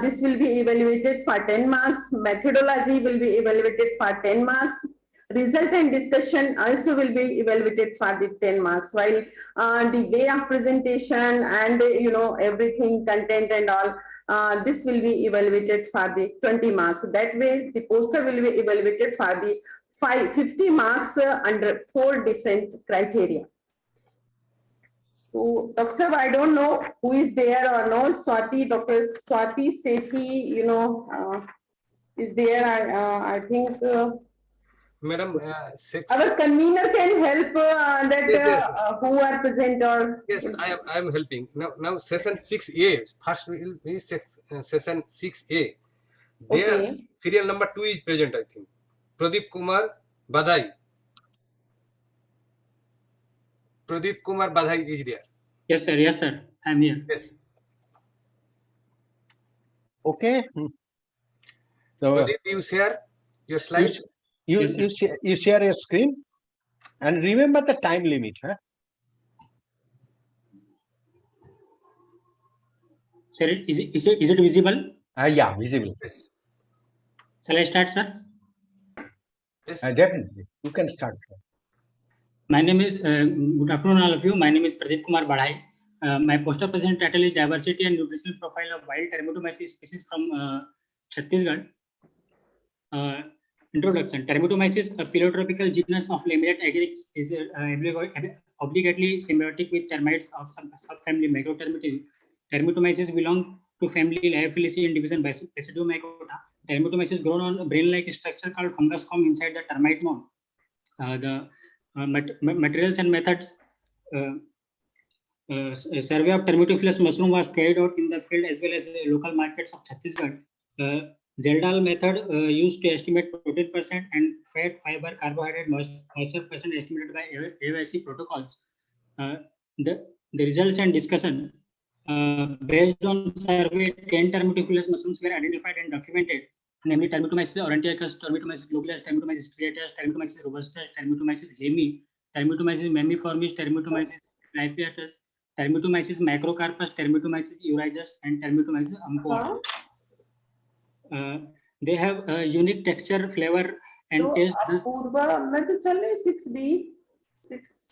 [SPEAKER 17] This will be evaluated for 10 marks. Methodology will be evaluated for 10 marks. Result and discussion also will be evaluated for the 10 marks, while the way of presentation and everything, content and all, this will be evaluated for the 20 marks. That way the poster will be evaluated for the 50 marks under 4 different criteria. So, Dr. Sir, I don't know who is there or no. Swati, Dr. Swati Sethi, is there. I think.
[SPEAKER 2] Madam,
[SPEAKER 17] our convener can help who are present or.
[SPEAKER 2] Yes, I am helping. Now session 6A. First will be session 6A. There, serial number 2 is present, I think. Pradeep Kumar Badai. Pradeep Kumar Badai is there.
[SPEAKER 21] Yes, sir. Yes, sir. I'm here.
[SPEAKER 2] Yes.
[SPEAKER 20] Okay. So,
[SPEAKER 2] Pradeep, you share your slide.
[SPEAKER 20] You share your screen, and remember the time limit. Huh?
[SPEAKER 21] Sir, is it visible?
[SPEAKER 20] Yeah, visible.
[SPEAKER 2] Yes.
[SPEAKER 21] Shall I start, sir?
[SPEAKER 2] Yes.
[SPEAKER 20] Definitely. You can start, sir.
[SPEAKER 21] My name is, good afternoon all of you. My name is Pradeep Kumar Badai. My poster present title is Diversity and Nutritional Profile of Wild Termitomyces Species from Chhattisgarh. Introduction. Termitomyces, a paleotropical genus of Lemurian agarix, is obligately symbiotic with termites of subfamily Microtermitidae. Termitomyces belong to family Liophiliaceae in division Basidiomycota. Termitomyces grow on a brain-like structure called fungus comb inside the termite mound. The materials and methods. A survey of Termitophilus mushroom was carried out in the field as well as the local markets of Chhattisgarh. Zeldal method used to estimate protein percent and fat, fiber, carbohydrate, moisture percent estimated by AOIC protocols. The results and discussion based on survey, 10 Termitophilus mushrooms were identified and documented, namely Termitomyces aurantiacus, Termitomyces globulus, Termitomyces striatus, Termitomyces robustus, Termitomyces hemi, Termitomyces mammiformis, Termitomyces clypeatus, Termitomyces macrocarpus, Termitomyces eurygus, and Termitomyces amphoa. They have a unique texture, flavor, and
[SPEAKER 17] तो
[SPEAKER 21] taste this.
[SPEAKER 17] Apoorva मैं तो चल रही 6B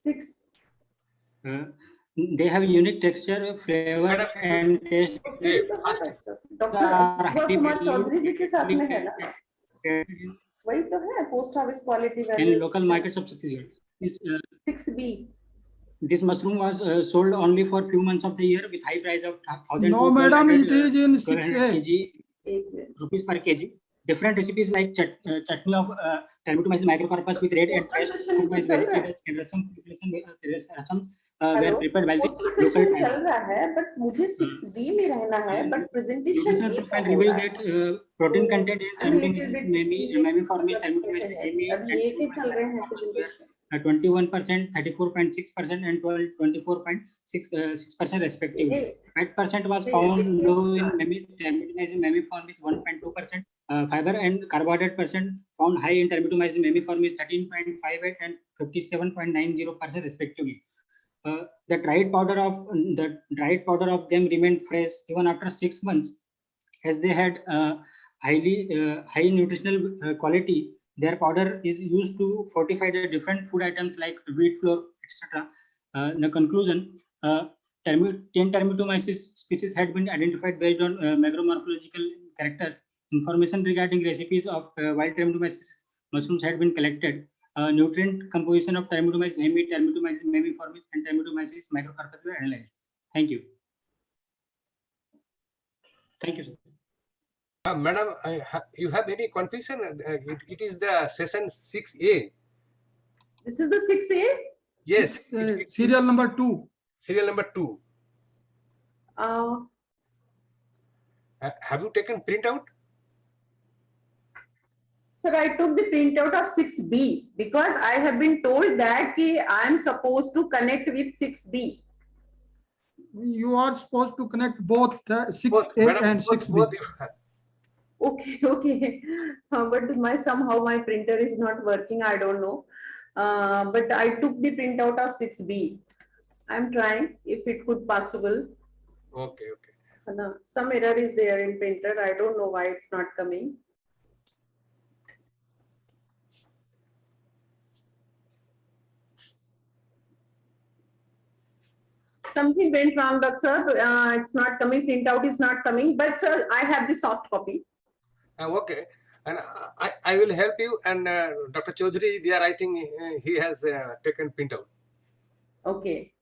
[SPEAKER 17] 6.
[SPEAKER 21] They have unique texture, flavor, and taste.
[SPEAKER 17] Doctor Apurva Kumar Chaudhary ji के साथ में है ना, वही तो है post harvest quality
[SPEAKER 21] in
[SPEAKER 17] value
[SPEAKER 21] local markets of Chhattisgarh. This,
[SPEAKER 17] 6B.
[SPEAKER 21] this mushroom was sold only for few months of the year with high price of 1,000
[SPEAKER 1] No, madam, it is in 6A.
[SPEAKER 21] kg, rupees per kg. Different recipes like chutney of Termitomyces microcarpus with red and fresh vegetables and rasams were prepared by the
[SPEAKER 17] poster
[SPEAKER 21] local
[SPEAKER 17] session चल रहा है, but मुझे 6B में रहना है, but presentation
[SPEAKER 21] nutritional profile reveals that protein content in Termitomyces mammaliformis, Termitomyces hemi,
[SPEAKER 17] अभी ये के चल रहे हैं presentation.
[SPEAKER 21] 21%, 34.6%, and 24.6% respectively. Fat percent was found low in Termitomyces mammaliformis 1.2%. Fiber and carbohydrate percent found high in Termitomyces mammaliformis 13.58 and 57.90% respectively. The dried powder of them remained fresh even after 6 months, as they had high nutritional quality. Their powder is used to fortify the different food items like wheat flour, etc. The conclusion: 10 Termitomyces species had been identified based on macromorphological characters. Information regarding recipes of wild Termitomyces mushrooms had been collected. Nutrient composition of Termitomyces hemi, Termitomyces mammaliformis, and Termitomyces microcarpus were analyzed. Thank you. Thank you, sir.
[SPEAKER 2] Madam, you have any confusion? It is the session 6A.
[SPEAKER 17] This is the 6A?
[SPEAKER 2] Yes.
[SPEAKER 1] Serial number 2.
[SPEAKER 2] Serial number 2. Have you taken printout?
[SPEAKER 17] Sir, I took the printout of 6B because I have been told that I am supposed to connect with 6B.
[SPEAKER 1] You are supposed to connect both 6A and 6B.
[SPEAKER 17] Okay. But somehow my printer is not working. I don't know. But I took the printout of 6B. I'm trying if it could possible.
[SPEAKER 2] Okay.
[SPEAKER 17] Some error is there in printer. I don't know why it's not coming. Something went wrong, doctor. It's not coming. Printout is not coming. But I have the soft copy.
[SPEAKER 2] Okay, and I will help you. And Dr. Chaudhary there, I think he has taken printout.
[SPEAKER 17] Okay.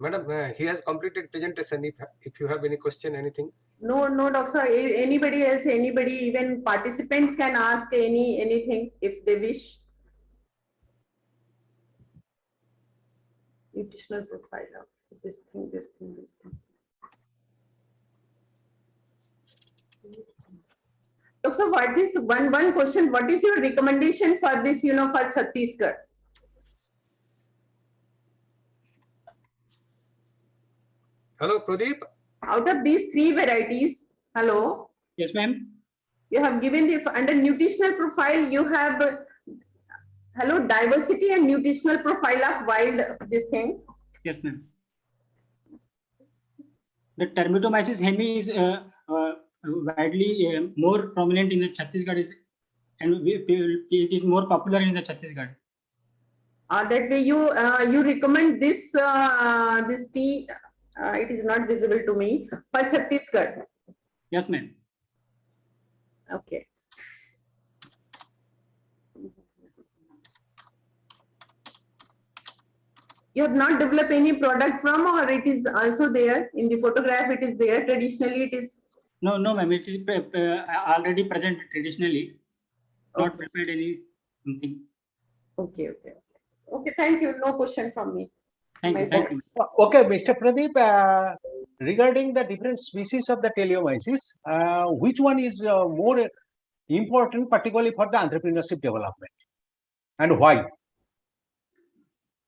[SPEAKER 2] Madam, he has completed presentation. If you have any question, anything.
[SPEAKER 17] No, doctor. Anybody else, even participants can ask anything if they wish. Nutritional profile of this thing. Doctor, what is one question? What is your recommendation for this? For Chhattisgarh?
[SPEAKER 2] Hello, Pradeep.
[SPEAKER 17] Out of these 3 varieties, hello.
[SPEAKER 21] Yes, ma'am.
[SPEAKER 17] You have given under nutritional profile. You have diversity and nutritional profile of wild this thing.
[SPEAKER 21] Yes, ma'am. The Termitomyces hemi is widely more prominent in the Chhattisgarh, and it is more popular in the Chhattisgarh.
[SPEAKER 17] That way, you recommend this this tea. It is not visible to me for Chhattisgarh.
[SPEAKER 21] Yes, ma'am.
[SPEAKER 17] Okay. You have not developed any product from, or it is also there in the photograph? It is there traditionally. It is.
[SPEAKER 21] No, ma'am. It is already present traditionally. Not prepared any something.
[SPEAKER 17] Okay. Thank you. No question from me.
[SPEAKER 21] Thank you.
[SPEAKER 20] Okay, Mr. Pradeep, regarding the different species of the Teleomyces, which one is more important, particularly for the entrepreneurship development, and why?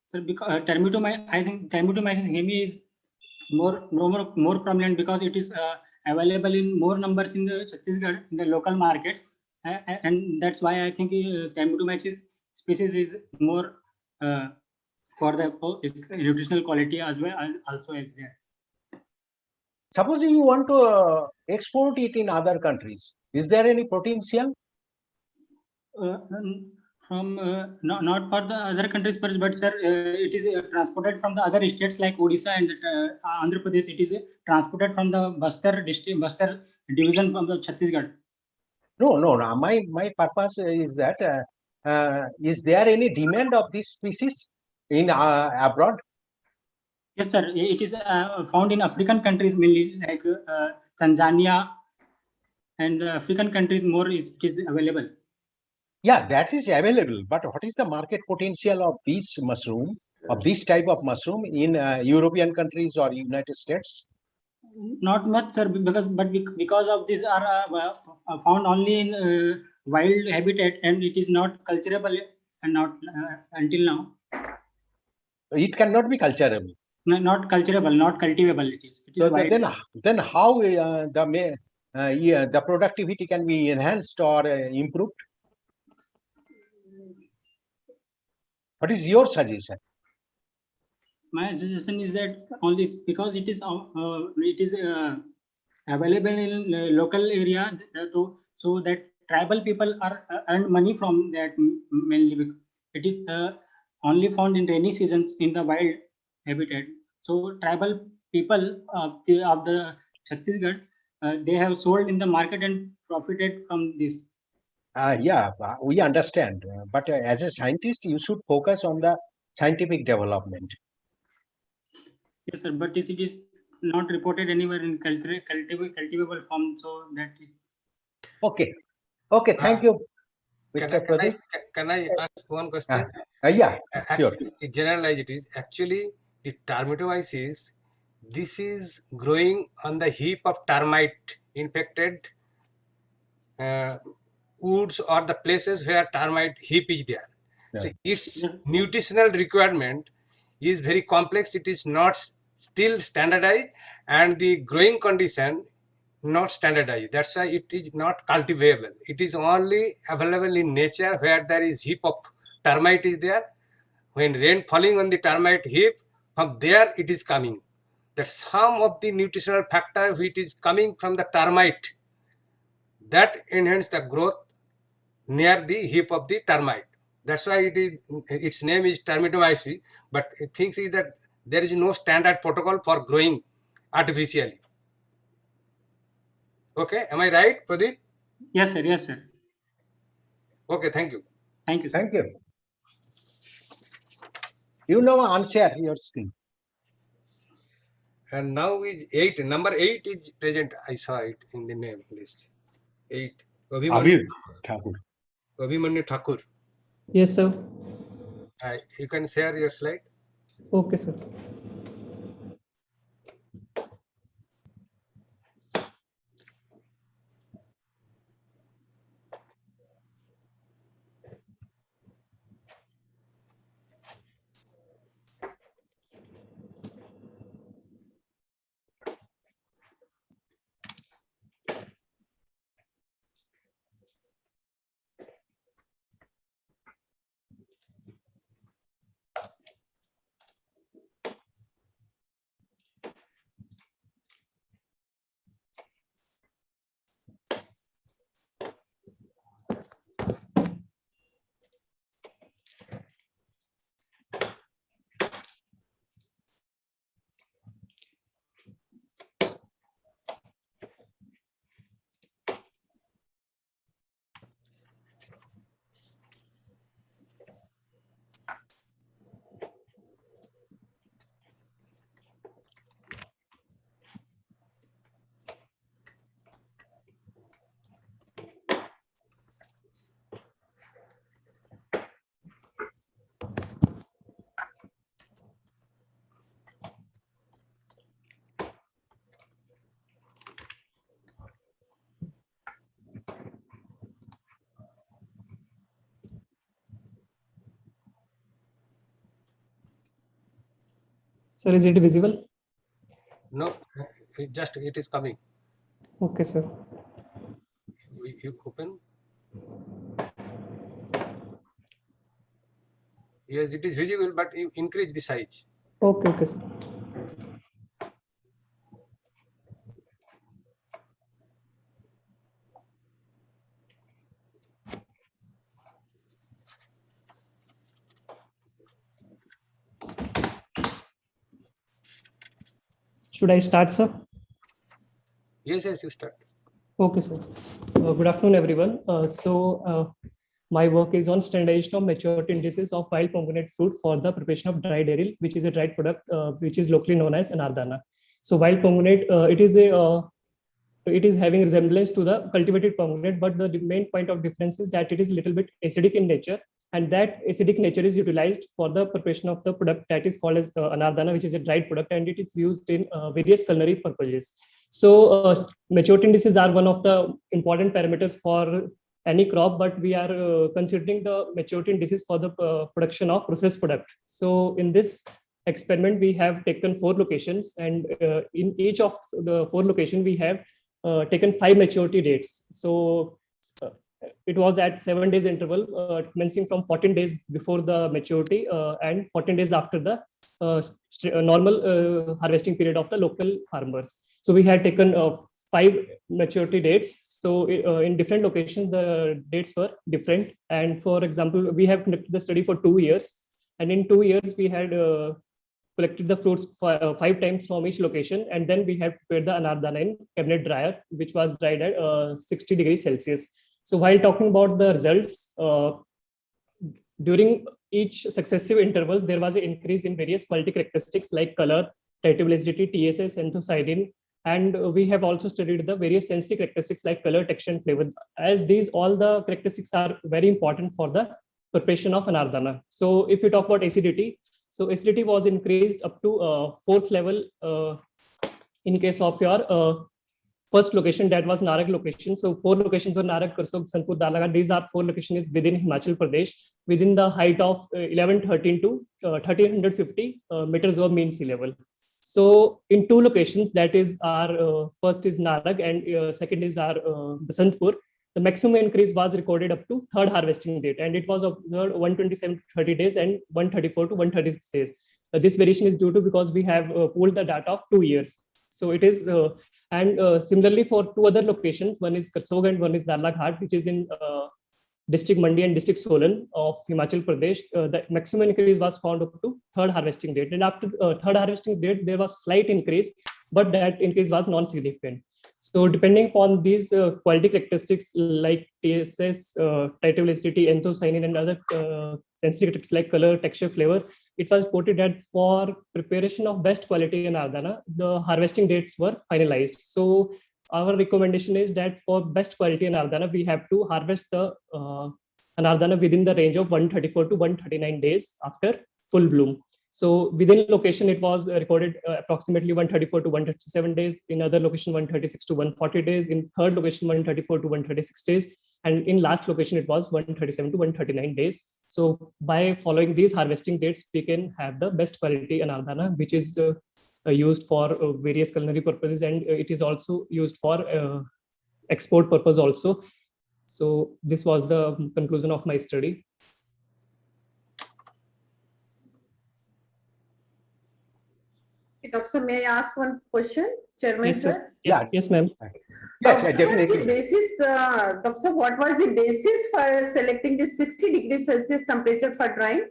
[SPEAKER 21] Sir, because I think Termitomyces hemi is more prominent because it is available in more numbers in the Chhattisgarh in the local markets, and that's why I think Termitomyces species is more for the nutritional quality as well, also is there.
[SPEAKER 20] Suppose you want to export it in other countries, is there any potential?
[SPEAKER 21] Not for the other countries, but sir, it is transported from the other states like Odisha and Andhra Pradesh. It is transported from the Bastar district, Bastar division from the Chhattisgarh.
[SPEAKER 20] No. My purpose is that is there any demand of this species in abroad?
[SPEAKER 21] Yes, sir. It is found in African countries mainly, like Tanzania and African countries. More it is available.
[SPEAKER 20] Yeah, that is available. But what is the market potential of this mushroom, of this type of mushroom in European countries or United States?
[SPEAKER 21] Not much, sir, because of these are found only in wild habitat, and it is not culturable and not until now.
[SPEAKER 20] It cannot be culturable.
[SPEAKER 21] No, not culturable, not cultivable. It is
[SPEAKER 20] So
[SPEAKER 21] wild.
[SPEAKER 20] then how the productivity can be enhanced or improved? What is your suggestion?
[SPEAKER 21] My suggestion is that only because it is available in local area, so that tribal people are earn money from that mainly. It is only found in rainy seasons in the wild habitat. So tribal people of the Chhattisgarh, they have sold in the market and profited from this.
[SPEAKER 20] Yeah, we understand. But as a scientist, you should focus on the scientific development.
[SPEAKER 21] Yes, sir. But it is not reported anywhere in cultivable form. So that.
[SPEAKER 20] Okay. Thank you, Mr. Pradeep.
[SPEAKER 2] Can I ask one question?
[SPEAKER 20] Yeah, sure.
[SPEAKER 2] Generalize it is actually the Termitomyces. This is growing on the heap of termite infected woods or the places where termite heap is there.
[SPEAKER 20] Yeah.
[SPEAKER 2] So its nutritional requirement is very complex. It is not still standardized, and the growing condition not standardized. That's why it is not cultivable. It is only available in nature where there is heap of termite is there. When rain falling on the termite heap, from there it is coming. That some of the nutritional factor which is coming from the termite that enhance the growth near the heap of the termite. That's why its name is Termitomyces. But the thing is that there is no standard protocol for growing artificially. Okay, am I right, Pradeep?
[SPEAKER 21] Yes, sir. Yes, sir.
[SPEAKER 2] Okay, thank you.
[SPEAKER 21] Thank you.
[SPEAKER 20] Thank you. You know, unshare your screen.
[SPEAKER 2] And now is 8. Number 8 is present. I saw it in the name list. 8.
[SPEAKER 20] Abhimanyu Thakur.
[SPEAKER 2] Abhimanyu Thakur.
[SPEAKER 7] Yes, sir.
[SPEAKER 2] You can share your slide.
[SPEAKER 7] Okay, sir. Sir, is it visible?
[SPEAKER 2] No, it is coming.
[SPEAKER 7] Okay, sir.
[SPEAKER 2] You open. Yes, it is visible, but you increase the size.
[SPEAKER 7] Okay, sir. Should I start, sir?
[SPEAKER 2] Yes, yes, you start.
[SPEAKER 7] Okay, sir. Good afternoon, everyone. My work is on standardization of maturity indices of wild pomegranate fruit for the preparation of dried aril, which is a dried product which is locally known as anardana. So wild pomegranate, it is having resemblance to the cultivated pomegranate, but the main point of difference is that it is a little bit acidic in nature, and that acidic nature is utilized for the preparation of the product that is called as anardana, which is a dried product, and it is used in various culinary purposes. So maturity indices are one of the important parameters for any crop, but we are considering the maturity indices for the production of processed product. So in this experiment, we have taken 4 locations, and in each of the 4 locations, we have taken 5 maturity dates. So it was at 7 days interval, commencing from 14 days before the maturity and 14 days after the normal harvesting period of the local farmers. So we had taken 5 maturity dates. So in different locations, the dates were different. And for example, we have conducted the study for 2 years. And in 2 years, we had collected the fruits 5 times from each location. And then we have prepared the anardana in cabinet dryer, which was dried at 60 degrees Celsius. So while talking about the results, during each successive interval, there was an increase in various quality characteristics like color, titratable acidity, TSS, anthocyanin, and we have also studied the various sensitive characteristics like color, texture, and flavor. As these, all the characteristics are very important for the preparation of anardana. So if you talk about acidity, so acidity was increased up to 4th level in case of your first location, that was Narag location. So 4 locations were Narag, Karsog, Sanpur, Dalaghat. These are 4 locations within Himachal Pradesh, within the height of 1113 to 1350 meters over mean sea level. So in 2 locations, that is our first is Narag and second is our Basantpur, the maximum increase was recorded up to 3rd harvesting date, and it was observed 127 to 30 days and 134 to 136 days. This variation is due to because we have pooled the data of 2 years. So it is, similarly for 2 other locations, one is Karsog and one is Dalaghat, which is in district Mandi and district Solan of Himachal Pradesh. The maximum increase was found up to 3rd harvesting date. And after 3rd harvesting date, there was slight increase, but that increase was non-significant. So depending upon these quality characteristics like TSS, titratable acidity, anthocyanin, and other sensitive characteristics like color, texture, flavor, it was reported that for preparation of best quality anardana, the harvesting dates were finalized. So our recommendation is that for best quality anardana, we have to harvest the anardana within the range of 134 to 139 days after full bloom. So within location, it was recorded approximately 134 to 137 days. In other location, 136 to 140 days. In 3rd location, 134 to 136 days. And in last location, it was 137 to 139 days. So by following these harvesting dates, we can have the best quality anardana, which is used for various culinary purposes, and it is also used for export purpose also. So this was the conclusion of my study.
[SPEAKER 17] Doctor, may I ask one question, Chairman?
[SPEAKER 7] Yes, sir.
[SPEAKER 17] Sir?
[SPEAKER 7] Yes, yes, ma'am.
[SPEAKER 20] Yes,
[SPEAKER 17] What was
[SPEAKER 20] definitely.
[SPEAKER 17] the basis, Doctor, what was the basis for selecting the 60 degrees Celsius temperature for drying?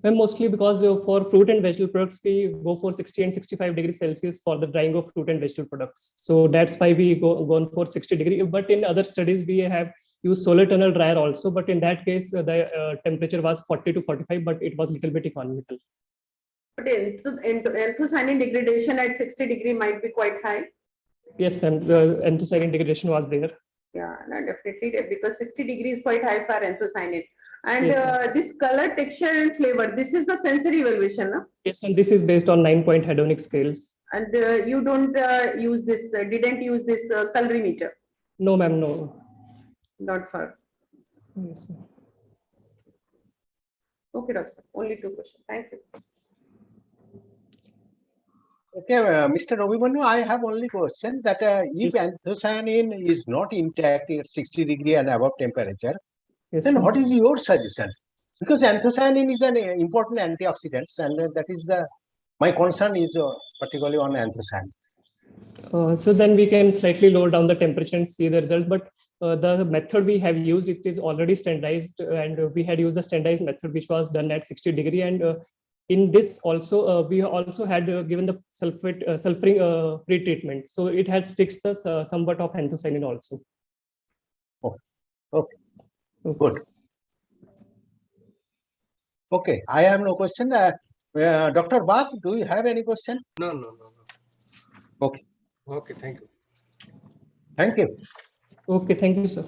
[SPEAKER 7] Well, mostly because for fruit and vegetable products, we go for 60 and 65 degrees Celsius for the drying of fruit and vegetable products. So that's why we gone for 60 degree. But in other studies, we have used solar tunnel dryer also. But in that case, the temperature was 40 to 45, but it was a little bit economical.
[SPEAKER 17] But anthocyanin degradation at 60 degree might be quite high.
[SPEAKER 7] Yes, ma'am. The anthocyanin degradation was there.
[SPEAKER 17] Yeah, no, definitely, because 60 degrees is quite high for anthocyanin. And
[SPEAKER 7] Yes,
[SPEAKER 17] this color, texture, and flavor, this is the sensory evaluation, no?
[SPEAKER 7] Yes, and this is based on 9-point hedonic scales.
[SPEAKER 17] And you don't use this, didn't use this colorimeter?
[SPEAKER 7] No, ma'am, no.
[SPEAKER 17] Not for.
[SPEAKER 7] Yes, ma'am.
[SPEAKER 17] Okay, Doctor. Only 2 questions. Thank you.
[SPEAKER 20] Okay, Mr. Robimanu, I have only question that if anthocyanin is not intact at 60 degree and above temperature,
[SPEAKER 7] Yes,
[SPEAKER 20] then
[SPEAKER 7] sir.
[SPEAKER 20] what is your suggestion? Because anthocyanin is an important antioxidant, and that is my concern is particularly on anthocyanin.
[SPEAKER 7] So then we can slightly lower down the temperature and see the result. But the method we have used, it is already standardized, and we had used the standardized method, which was done at 60 degree. And in this also, we also had given the sulfuring pre-treatment. So it has fixed the somewhat of anthocyanin also.
[SPEAKER 20] Okay. Good. Okay, I have no question. Dr. Bach, do you have any question?
[SPEAKER 2] No.
[SPEAKER 20] Okay.
[SPEAKER 2] Okay, thank you.
[SPEAKER 20] Thank you.
[SPEAKER 7] Okay, thank you, sir.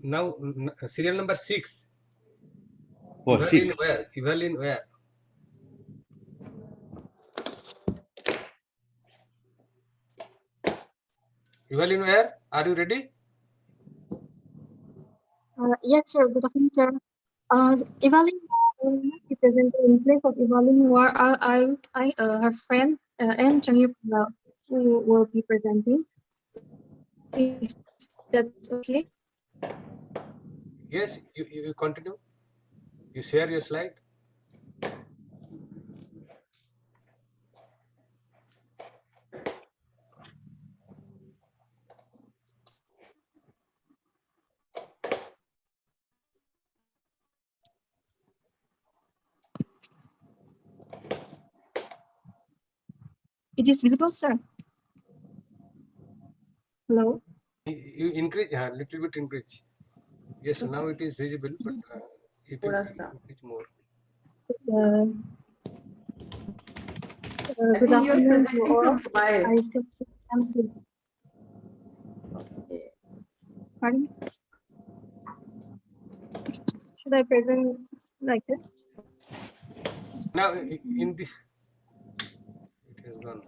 [SPEAKER 2] Now, serial number 6.
[SPEAKER 20] Oh,
[SPEAKER 2] Evaluate
[SPEAKER 20] 6.
[SPEAKER 2] where? Evaluate where? Evaluate where? Are you ready?
[SPEAKER 12] Yes, sir. Good afternoon, sir. Evaluation will not be presented in place of Evaluation War. I have friend M. Changyup who will be presenting. If that's okay.
[SPEAKER 2] Yes, you continue. You share your slide.
[SPEAKER 12] It is visible, sir. Hello.
[SPEAKER 2] You increase a little bit increase. Yes, now it is visible, but if you increase more.
[SPEAKER 12] Good afternoon to all. I Pardon? Should I present like this?
[SPEAKER 2] Now in this, it has gone.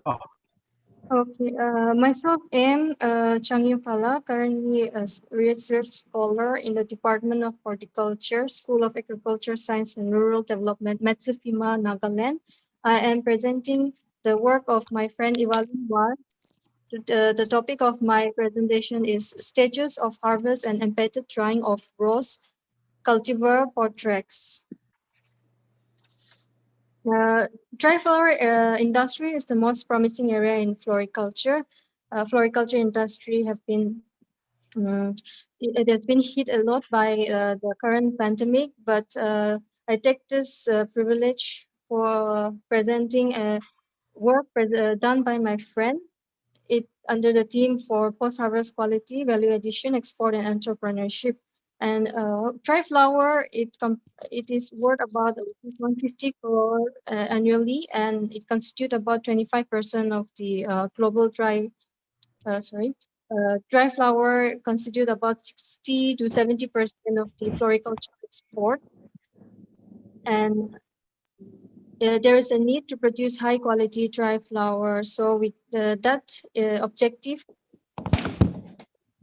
[SPEAKER 12] Okay, myself am Changyup Pala, currently a research scholar in the Department of Horticulture, School of Agriculture, Science and Rural Development, Metsufima, Nagaland. I am presenting the work of my friend Evaluation War. The topic of my presentation is Stages of Harvest and Embedded Drying of Rose Cultivar Portrex. Dry flower industry is the most promising area in floriculture. Floriculture industry have been it has been hit a lot by the current pandemic, but I take this privilege for presenting a work done by my friend. It under the theme for post-harvest quality, value addition, export, and entrepreneurship. And dry flower, it is worth about 150 crore annually, and it constitutes about 25% of the global dry flower constitute about 60 to 70% of the floriculture export. And there is a need to produce high quality dry flower. So with that objective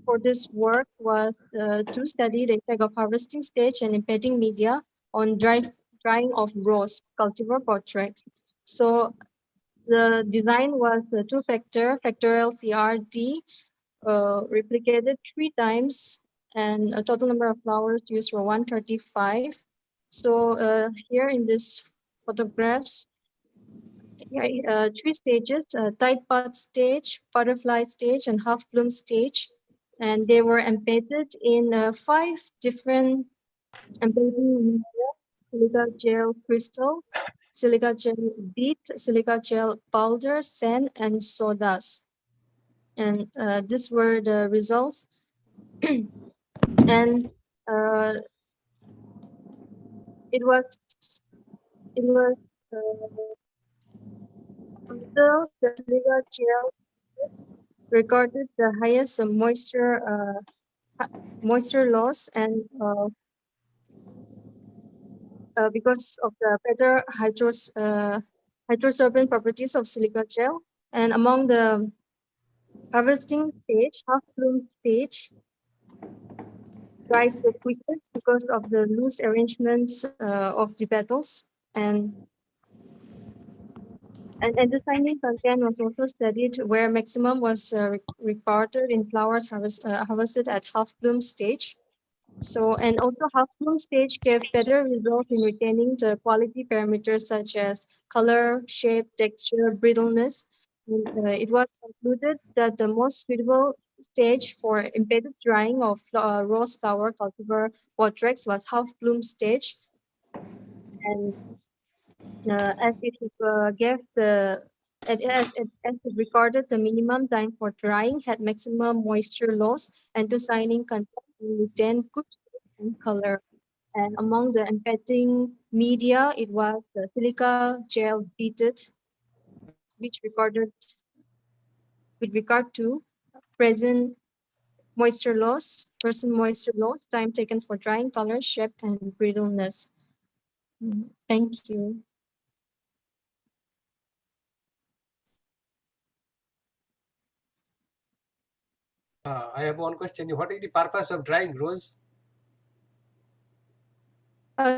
[SPEAKER 12] for this work was to study the effect of harvesting stage and embedding media on drying of rose cultivar portraits. So the design was a two-factor, factorial CRD, replicated 3 times, and a total number of flowers used were 135. So here in this photographs, 3 stages, tight bud stage, butterfly stage, and half bloom stage. And they were embedded in 5 different embedding media: silica gel crystal, silica gel bead, silica gel powder, sand, and sawdust. And these were the results. And it was the silica gel recorded the highest moisture loss, and because of the better hydrosorbent properties of silica gel. And among the harvesting stage, half bloom stage, dried the quickest because of the loose arrangements of the petals. And anthocyanin content was also studied, where maximum was recorded in flowers harvested at half bloom stage. So, and also half bloom stage gave better results in retaining the quality parameters such as color, shape, texture, brittleness. And, it was concluded that the most suitable stage for embedded drying of rose flower cultivar Portrex was half bloom stage.
[SPEAKER 4] And as it gave the as it recorded the minimum time for drying, had maximum moisture loss, antocyanin content, and retained good shape and color. And among the empathing media, it was the silica gel beaded, which recorded with regard to present moisture loss, time taken for drying, color, shape, and brittleness. Thank you.
[SPEAKER 2] I have one question. What is the purpose of drying rose?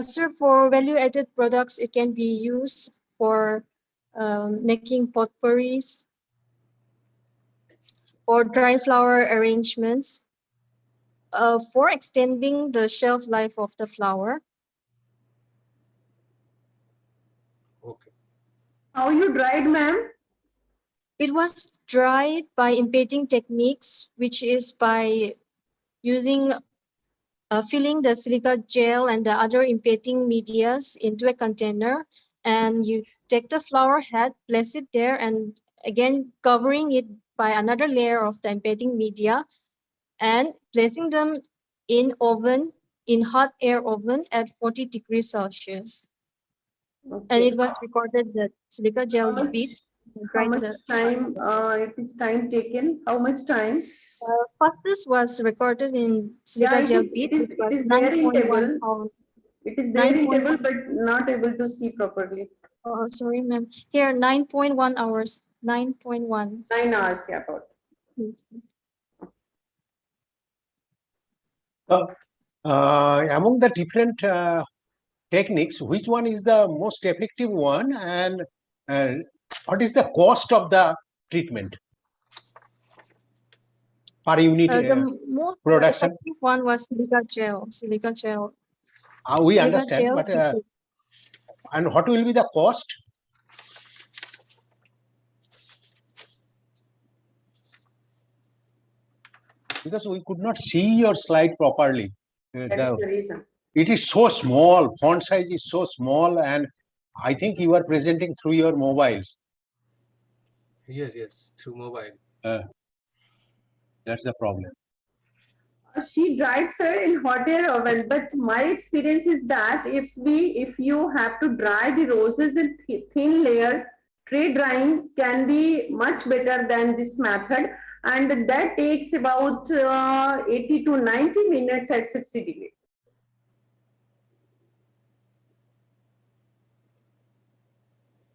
[SPEAKER 4] Sir, for value-added products, it can be used for making potpourris or dry flower arrangements, for extending the shelf life of the flower.
[SPEAKER 17] How you dried, ma'am?
[SPEAKER 4] It was dried by impeding techniques, which is by using filling the silica gel and the other impeding medias into a container, and you take the flower head, place it there, and again covering it by another layer of the impeding media, and placing them in hot air oven at 40 degrees Celsius. And it was recorded that silica gel bead.
[SPEAKER 17] How much time it is time taken? How much time?
[SPEAKER 4] Fastest was recorded in silica gel bead.
[SPEAKER 17] It is there in table. It is there in
[SPEAKER 4] 9.1
[SPEAKER 17] table, but not able to see properly.
[SPEAKER 4] Oh, sorry, ma'am. Here, 9.1 hours. 9.1.
[SPEAKER 17] 9 hours, yeah, about.
[SPEAKER 20] Among the different techniques, which one is the most effective one, and what is the cost of the treatment per unit
[SPEAKER 4] The most
[SPEAKER 20] production?
[SPEAKER 4] effective one was silica gel. Silica gel.
[SPEAKER 20] We
[SPEAKER 4] Silica
[SPEAKER 20] understand,
[SPEAKER 4] gel
[SPEAKER 20] but
[SPEAKER 4] to-
[SPEAKER 20] and what will be the cost? Because we could not see your slide properly.
[SPEAKER 17] That is the reason.
[SPEAKER 20] It is so small, font size is so small, and I think you are presenting through your mobiles.
[SPEAKER 2] Yes, through mobile.
[SPEAKER 20] That's the problem.
[SPEAKER 17] She dried, sir, in hot air oven. But my experience is that if you have to dry the roses in thin layer, tray drying can be much better than this method, and that takes about 80 to 90 minutes at 60 degrees.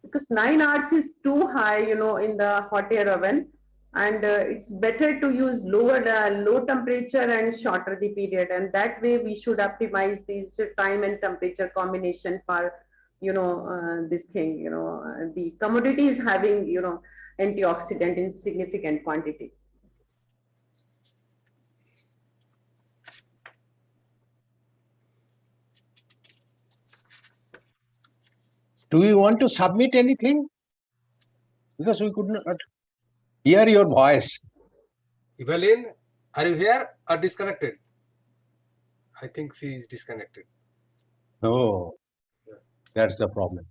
[SPEAKER 17] Because 9 hours is too high, in the hot air oven, and it's better to use low temperature and shorter the period, and that way we should optimize this time and temperature combination for this thing. The commodity is having antioxidant in significant quantity.
[SPEAKER 20] Do you want to submit anything? Because we could not hear your voice.
[SPEAKER 2] Evelyn, are you here or disconnected? I think she is disconnected.
[SPEAKER 20] Oh, that's the problem.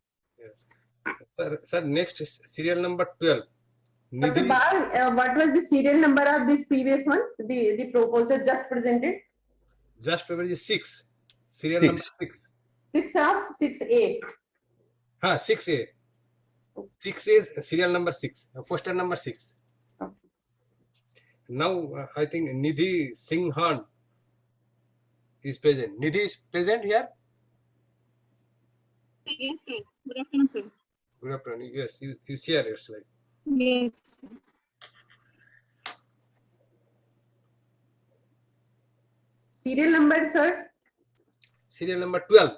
[SPEAKER 2] Sir, next is serial number 12.
[SPEAKER 17] Dr. Bal, what was the serial number of this previous one? The proposal just presented?
[SPEAKER 2] Just paper is 6. Serial number 6.
[SPEAKER 17] 6 of 6A.
[SPEAKER 2] 6A. 6 is serial number 6. Poster number 6.
[SPEAKER 17] Okay.
[SPEAKER 2] Now I think Nidhi Singhan is present. Nidhi is present here?
[SPEAKER 15] Yes, sir. Good afternoon, sir.
[SPEAKER 2] Good afternoon. Yes, you share your slide.
[SPEAKER 15] Yes.
[SPEAKER 17] Serial number, sir?
[SPEAKER 2] Serial number 12.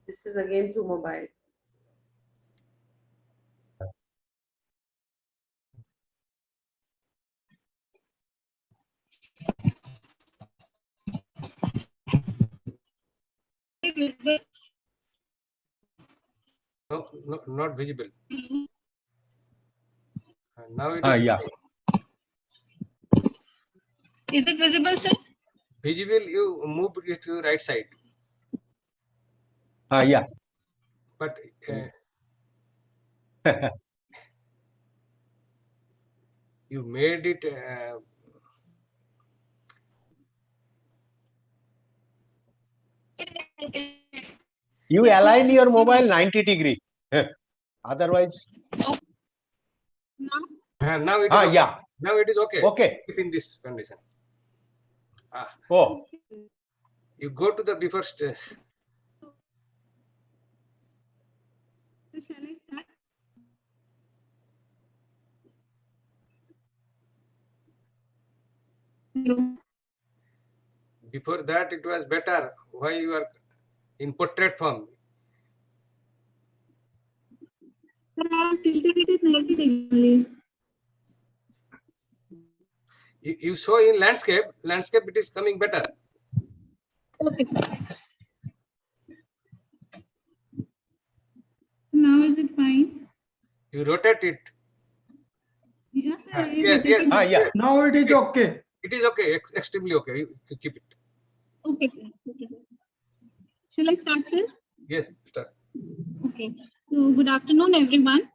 [SPEAKER 17] This is again through mobile.
[SPEAKER 2] No, not visible. Now it is.
[SPEAKER 20] Yeah.
[SPEAKER 5] Is it visible, sir?
[SPEAKER 2] Visible, you move it to right side.
[SPEAKER 20] Yeah.
[SPEAKER 2] But you made it.
[SPEAKER 20] You align your mobile 90 degree. Otherwise.
[SPEAKER 2] Now it is okay.
[SPEAKER 20] Yeah.
[SPEAKER 2] Now it is okay.
[SPEAKER 20] Okay.
[SPEAKER 2] Keep in this condition.
[SPEAKER 20] Oh.
[SPEAKER 2] You go to the before stage.
[SPEAKER 5] Shall I start?
[SPEAKER 2] Before that, it was better. Why you are in portrait form? You show in landscape. Landscape, it is coming better.
[SPEAKER 5] Okay, sir. Now is it fine?
[SPEAKER 2] You rotate it.
[SPEAKER 5] Yes, sir.
[SPEAKER 2] Yes.
[SPEAKER 20] Yeah.
[SPEAKER 1] Now it is okay.
[SPEAKER 2] It is okay. Extremely okay. You keep it.
[SPEAKER 5] Okay, sir. Okay, sir. Shall I start, sir?
[SPEAKER 2] Yes, start.
[SPEAKER 5] Okay. So, good afternoon, everyone.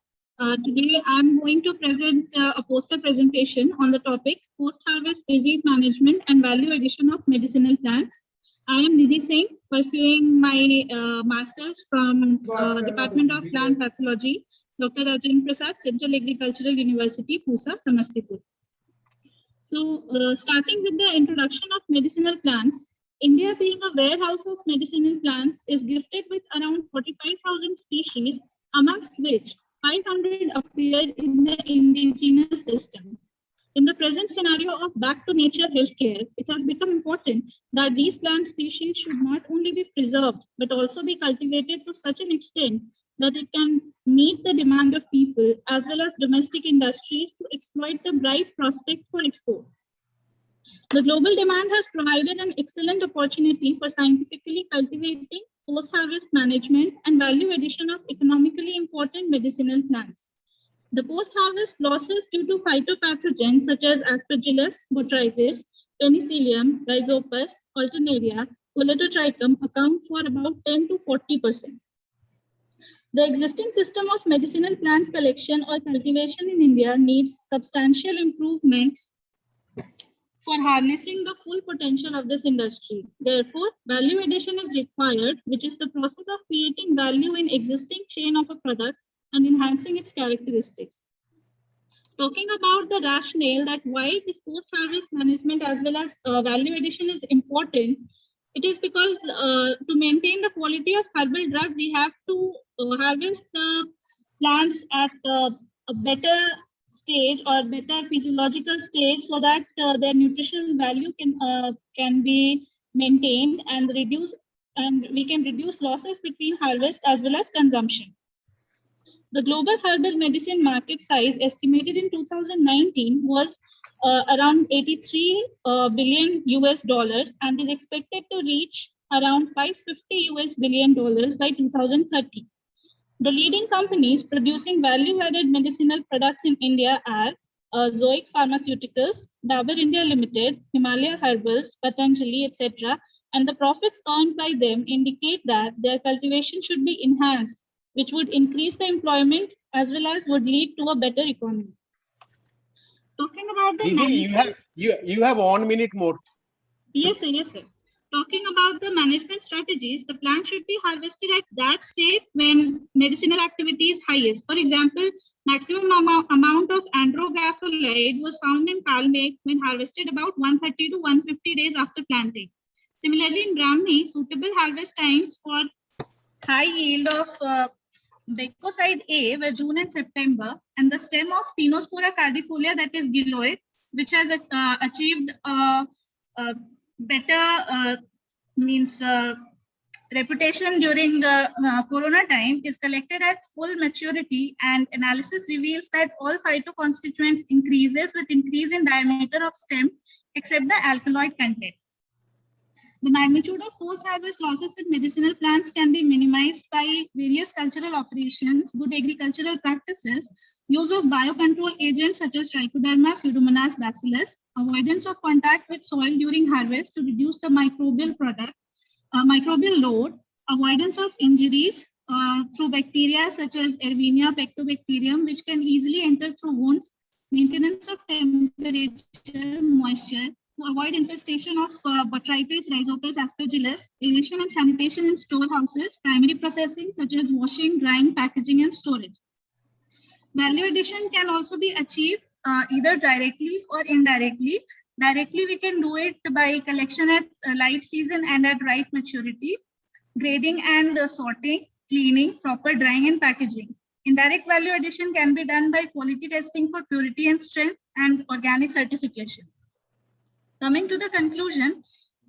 [SPEAKER 5] Today, I'm going to present a poster presentation on the topic Post-Harvest Disease Management and Value Addition of Medicinal Plants. I am Nidhi Singh, pursuing my master's from Department of Plant Pathology, Dr. Rajendra Prasad, Central Agricultural University, Pusa, Samastipur. So, starting with the introduction of medicinal plants, India, being a warehouse of medicinal plants, is gifted with around 45,000 species, amongst which 500 appeared in the indigenous system. In the present scenario of back to nature healthcare, it has become important that these plant species should not only be preserved, but also be cultivated to such an extent that it can meet the demand of people as well as domestic industries to exploit the bright prospect for export. The global demand has provided an excellent opportunity for scientifically cultivating, post-harvest management, and value addition of economically important medicinal plants. The post-harvest losses due to phytopathogens such as Aspergillus, Botrytis, Penicillium, Rhizopus, Alternaria, Colletotrichum account for about 10 to 40%. The existing system of medicinal plant collection or cultivation in India needs substantial improvements for harnessing the full potential of this industry. Therefore, value addition is required, which is the process of creating value in existing chain of a product and enhancing its characteristics. Talking about the rationale that why this post-harvest management as well as value addition is important, it is because to maintain the quality of herbal drug, we have to harvest the plants at a better stage or better physiological stage so that their nutritional value can be maintained and we can reduce losses between harvest as well as consumption. The global herbal medicine market size estimated in 2019 was around 83 billion US dollars and is expected to reach around 550 US billion dollars by 2030. The leading companies producing value-added medicinal products in India are Zoic Pharmaceuticals, Dabur India Limited, Himalaya Herbals, Patanjali, etc. And the profits earned by them indicate that their cultivation should be enhanced, which would increase the employment as well as would lead to a better economy. Talking about the
[SPEAKER 20] you have 1 minute more.
[SPEAKER 5] Yes, sir. Yes, sir. Talking about the management strategies, the plant should be harvested at that state when medicinal activity is highest. For example, maximum amount of andrographolide was found in Kalmek when harvested about 130 to 150 days after planting. Similarly, in Brahmi, suitable harvest times for high yield of Becoside A were June and September, and the stem of Tinospora cardifolia, that is Giloid, which has achieved better reputation during the corona time, is collected at full maturity, and analysis reveals that all phytoconstituents increases with increase in diameter of stem except the alkaloid content. The magnitude of post-harvest losses in medicinal plants can be minimized by various cultural operations, good agricultural practices, use of biocontrol agents such as Trichoderma Pseudomonas bacillus, avoidance of contact with soil during harvest to reduce the microbial load, avoidance of injuries through bacteria such as Erwinia pectobacterium, which can easily enter through wounds, maintenance of temperature, moisture, to avoid infestation of Botrytis, Rhizopus, Aspergillus, aeration and sanitation in storehouses, primary processing such as washing, drying, packaging, and storage. Value addition can also be achieved either directly or indirectly. Directly, we can do it by collection at light season and at right maturity, grading and sorting, cleaning, proper drying and packaging. Indirect value addition can be done by quality testing for purity and strength and organic certification. Coming to the conclusion,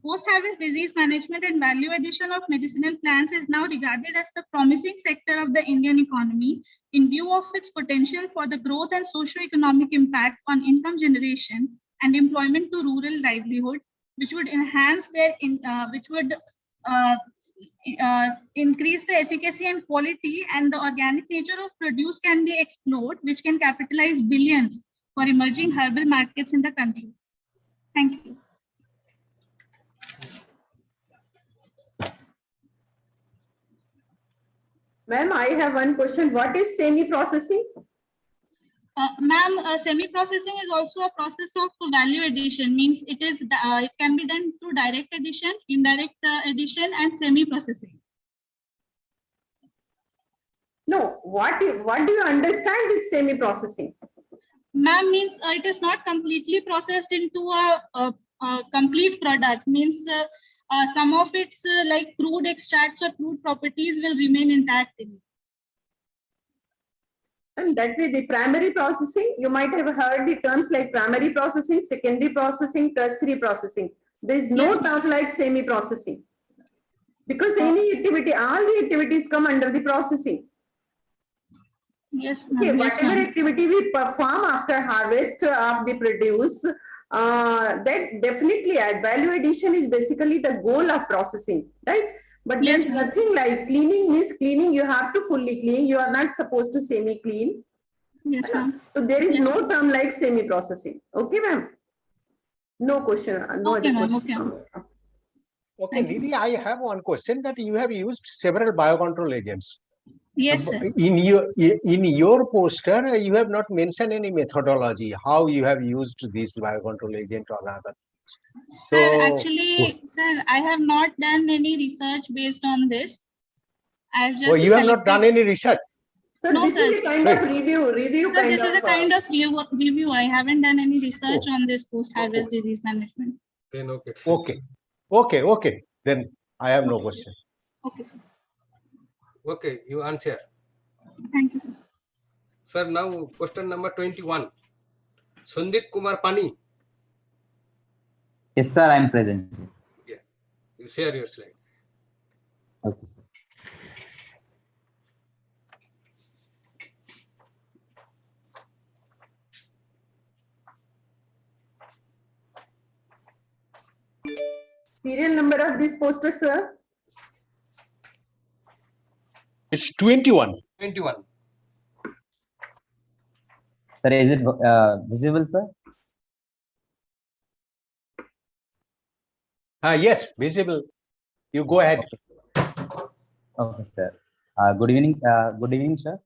[SPEAKER 5] post-harvest disease management and value addition of medicinal plants is now regarded as the promising sector of the Indian economy in view of its potential for the growth and socio-economic impact on income generation and employment to rural livelihood, which would enhance their, increase the efficacy and quality, and the organic nature of produce can be explored, which can capitalize billions for emerging herbal markets in the country. Thank you.
[SPEAKER 17] Ma'am, I have one question. What is semi-processing?
[SPEAKER 5] Ma'am, semi-processing is also a process of value addition. Means it is it can be done through direct addition, indirect addition, and semi-processing.
[SPEAKER 17] No, what do you understand with semi-processing?
[SPEAKER 5] Ma'am, means it is not completely processed into a complete product. Means some of its like crude extracts or crude properties will remain intact in it.
[SPEAKER 17] And that way the primary processing, you might have heard the terms like primary processing, secondary processing, tertiary processing. There is no term like semi-processing. Because any activity, all the activities come under the processing.
[SPEAKER 5] Yes,
[SPEAKER 17] okay,
[SPEAKER 5] yes,
[SPEAKER 17] whatever activity we perform after harvest of the produce, that definitely value addition is basically the goal of processing, right? But there's nothing like cleaning means cleaning, you have to fully clean, you are not supposed to semi-clean.
[SPEAKER 5] Yes, ma'am.
[SPEAKER 17] So there is no term like semi-processing. Okay, ma'am? No question. No
[SPEAKER 5] okay,
[SPEAKER 17] other
[SPEAKER 5] ma'am.
[SPEAKER 17] question.
[SPEAKER 5] Okay.
[SPEAKER 20] Okay, Nidhi, I have one question that you have used several biocontrol agents.
[SPEAKER 5] Yes, sir.
[SPEAKER 20] In your poster, you have not mentioned any methodology, how you have used this biocontrol agent or other.
[SPEAKER 5] Sir, actually, sir, I have not done any research based on this. I have just.
[SPEAKER 20] Oh, you have not done any research?
[SPEAKER 17] So
[SPEAKER 5] no,
[SPEAKER 17] this
[SPEAKER 5] sir.
[SPEAKER 17] is a kind of review.
[SPEAKER 5] Sir, this is a kind of review. I haven't done any research on this post-harvest disease management.
[SPEAKER 2] Then okay.
[SPEAKER 20] Okay. Then I have no question.
[SPEAKER 5] Okay, sir.
[SPEAKER 2] Okay, you answer.
[SPEAKER 5] Thank you, sir.
[SPEAKER 2] Sir, now question number 21. Sandeep Kumar Pani.
[SPEAKER 13] Yes, sir, I am present.
[SPEAKER 2] Yeah, you share your slide.
[SPEAKER 13] Okay, sir.
[SPEAKER 17] Serial number of this poster, sir?
[SPEAKER 20] It's 21.
[SPEAKER 2] 21.
[SPEAKER 13] Sir, is it visible, sir?
[SPEAKER 20] Yes, visible. You go ahead.
[SPEAKER 13] Okay, sir. Good evening, sir.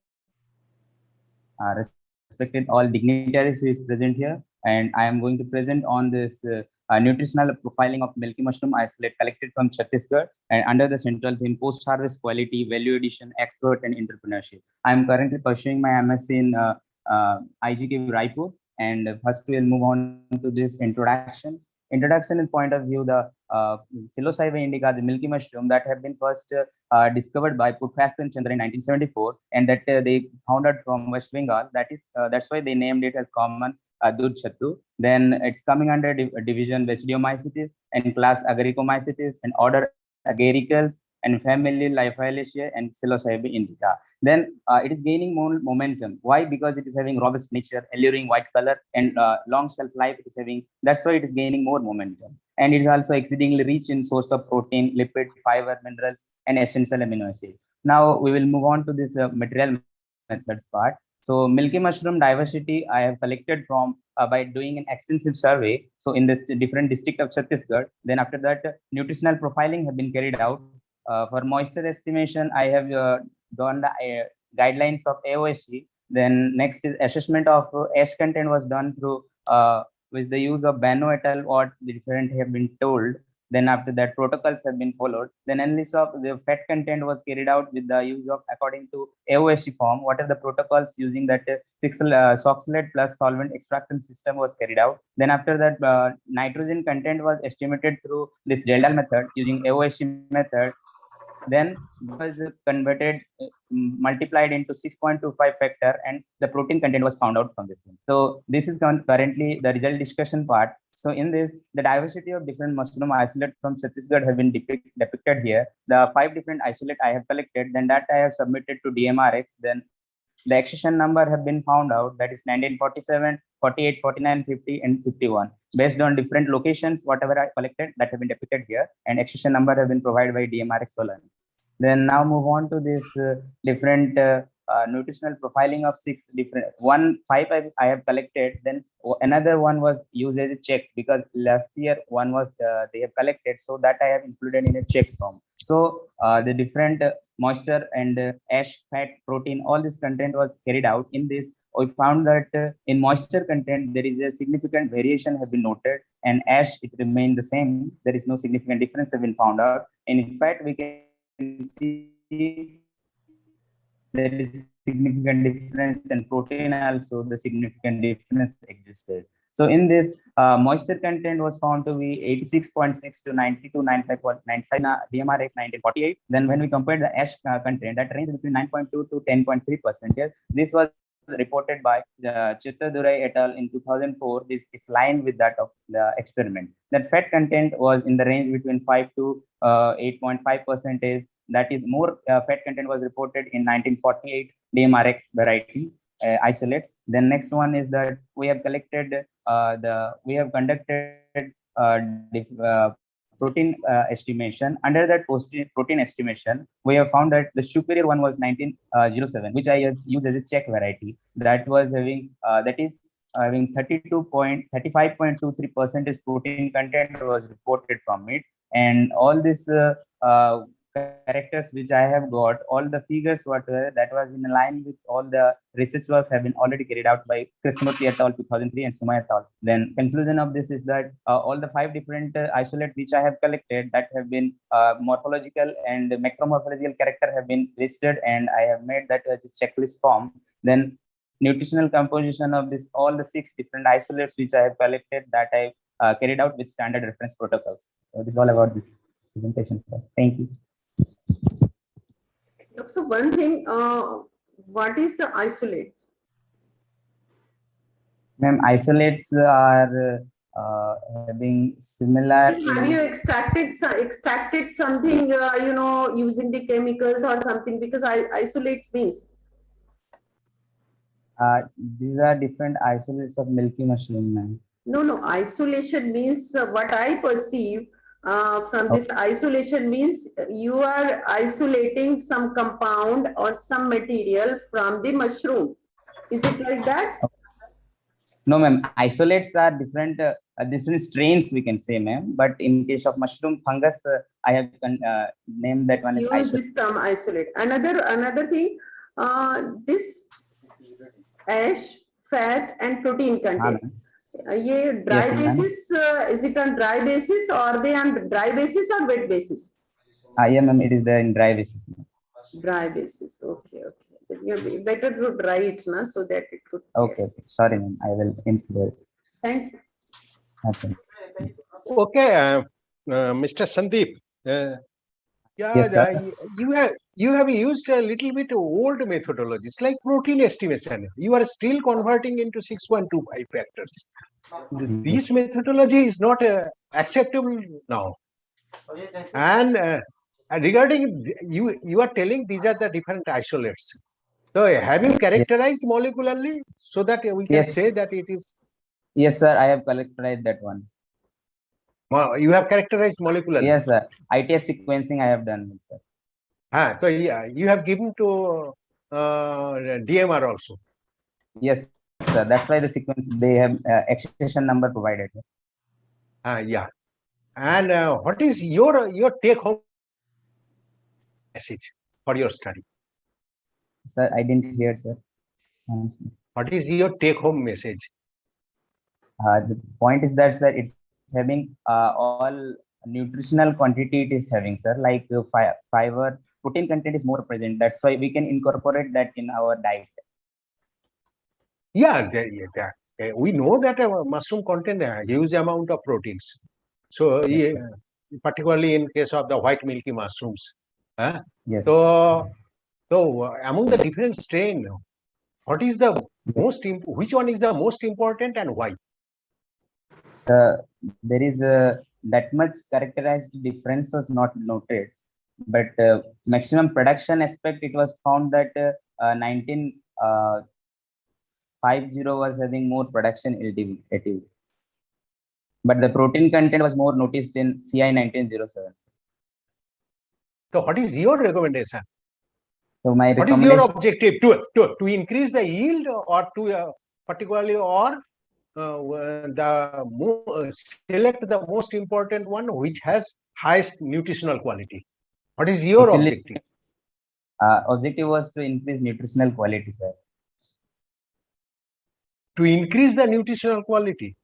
[SPEAKER 13] Respected all dignitaries who is present here, and I am going to present on this nutritional profiling of milky mushroom isolate collected from Chhattisgarh and under the central theme post-harvest quality, value addition, expert and entrepreneurship. I am currently pursuing my MSc in IGK Raipur, and first we will move on to this introduction. Introduction in point of view, the Psilocybe indica, the milky mushroom that have been first discovered by Purvasthan Chandra in 1974, and that they found out from West Bengal. That's why they named it as common Dudh Chattu. Then it's coming under division Basidiomycetes and class Agaricomycetes and order Agaricales and family Liphaceae and Psilocybe indica. Then it is gaining more momentum. Why? Because it is having robust nature, alluring white color, and long shelf life. It is having. That's why it is gaining more momentum. And it is also exceedingly rich in source of protein, lipid, fiber, minerals, and essential amino acids. Now we will move on to this material methods part. So milky mushroom diversity I have collected from by doing an extensive survey. So in this different district of Chhattisgarh. Then after that, nutritional profiling have been carried out. For moisture estimation, I have done the guidelines of AOSC. Then next is assessment of ash content was done through with the use of Bano et al. What the different have been told. Then after that, protocols have been followed. Then analysis of the fat content was carried out with the use of according to AOSC form. What are the protocols using that Soxylate plus solvent extraction system was carried out. Then after that, nitrogen content was estimated through this Geldal method using AOSC method. Then was converted, multiplied into 6.25 factor, and the protein content was found out from this one. So this is currently the result discussion part. So in this, the diversity of different mushroom isolates from Chhattisgarh have been depicted here. The 5 different isolate I have collected, then that I have submitted to DMRX. Then the accession number have been found out, that is 1947, 48, 49, 50, and 51. Based on different locations, whatever I collected, that have been depicted here, and accession number have been provided by DMRX Solan. Then now move on to this different nutritional profiling of 6 different, 5 I have collected. Then another one was used as a check, because last year one was they have collected, so that I have included in a check form. So the different moisture and ash, fat, protein, all this content was carried out. In this, we found that in moisture content there is a significant variation have been noted, and ash it remained the same. There is no significant difference have been found out. And in fact, we can see there is significant difference, and protein also the significant difference existed. So in this, moisture content was found to be 86.6 to 92, 95.95 DMRX 1948. Then when we compared the ash content, that range between 9.2 to 10.3%. This was reported by Chittadurai et al. In 2004. This is lined with that of the experiment. That fat content was in the range between 5 to 8.5%. That is more fat content was reported in 1948 DMRX variety isolates. Then next one is that we have collected we have conducted protein estimation. Under that protein estimation, we have found that the superior one was 1907, which I used as a check variety. That was having that is having 35.23% protein content was reported from it, and all this characters which I have got, all the figures whatever that was in line with all the research works have been already carried out by Krishnamurthy et al. 2003 and Sumaya et al. Then conclusion of this is that all the 5 different isolates which I have collected that have been morphological and macromorphological character have been listed, and I have made that as a checklist form. Then nutritional composition of this all the 6 different isolates which I have collected that I carried out with standard reference protocols. So this is all about this presentation. Sir. Thank you.
[SPEAKER 17] So one thing, what is the isolate?
[SPEAKER 13] Ma'am, isolates are having similar.
[SPEAKER 17] Have you extracted something, using the chemicals or something? Because isolates means.
[SPEAKER 13] These are different isolates of milky mushroom, ma'am.
[SPEAKER 17] No. Isolation means what I perceive. From this isolation means you are isolating some compound or some material from the mushroom. Is it like that?
[SPEAKER 13] No, ma'am. Isolates are different strains, we can say, ma'am. But in case of mushroom fungus, I have named that one as isolate.
[SPEAKER 17] Use this term isolate. Another thing, this ash, fat, and protein content. Dry basis, is it on dry basis, or they on dry basis or wet basis?
[SPEAKER 13] Yeah, ma'am, it is there in dry basis.
[SPEAKER 17] Dry basis, okay. Then you better to dry it, so that it could.
[SPEAKER 13] Okay. Sorry, ma'am, I will influence.
[SPEAKER 17] Thank you.
[SPEAKER 13] Okay.
[SPEAKER 20] Okay, Mr. Sandeep.
[SPEAKER 13] Yes, sir.
[SPEAKER 20] You have used a little bit old methodologies like protein estimation. You are still converting into 6.25 factors. This methodology is not acceptable now. And regarding you are telling these are the different isolates. So have you characterized molecularly so that we can
[SPEAKER 13] Yes.
[SPEAKER 20] say that it is?
[SPEAKER 13] Yes, sir. I have characterized that one.
[SPEAKER 20] You have characterized molecularly.
[SPEAKER 13] Yes, sir. ITS sequencing I have done, sir.
[SPEAKER 20] So yeah, you have given to DMR also.
[SPEAKER 13] Yes, sir. That's why the sequence they have accession number provided. Sir.
[SPEAKER 20] Yeah. And what is your take home message for your study?
[SPEAKER 13] Sir, I didn't hear, sir.
[SPEAKER 20] What is your take home message?
[SPEAKER 13] The point is that, sir, it's having all nutritional quantity it is having, sir, like fiber, protein content is more present. That's why we can incorporate that in our diet.
[SPEAKER 20] Yeah, we know that mushroom contain a huge amount of proteins. So,
[SPEAKER 13] Yes,
[SPEAKER 20] particularly in case of the white milky mushrooms.
[SPEAKER 13] Yes.
[SPEAKER 20] So among the different strain, what is the which one is the most important and why?
[SPEAKER 13] So there is that much characterized difference was not noted, but maximum production aspect, it was found that 1950 was having more production LTV. But the protein content was more noticed in CI 1907.
[SPEAKER 20] So what is your recommendation?
[SPEAKER 13] So my
[SPEAKER 20] what is your objective to increase the yield or to particularly or select the most important one which has highest nutritional quality? What is your objective?
[SPEAKER 13] Objective was to increase nutritional quality, sir.
[SPEAKER 20] To increase the nutritional quality.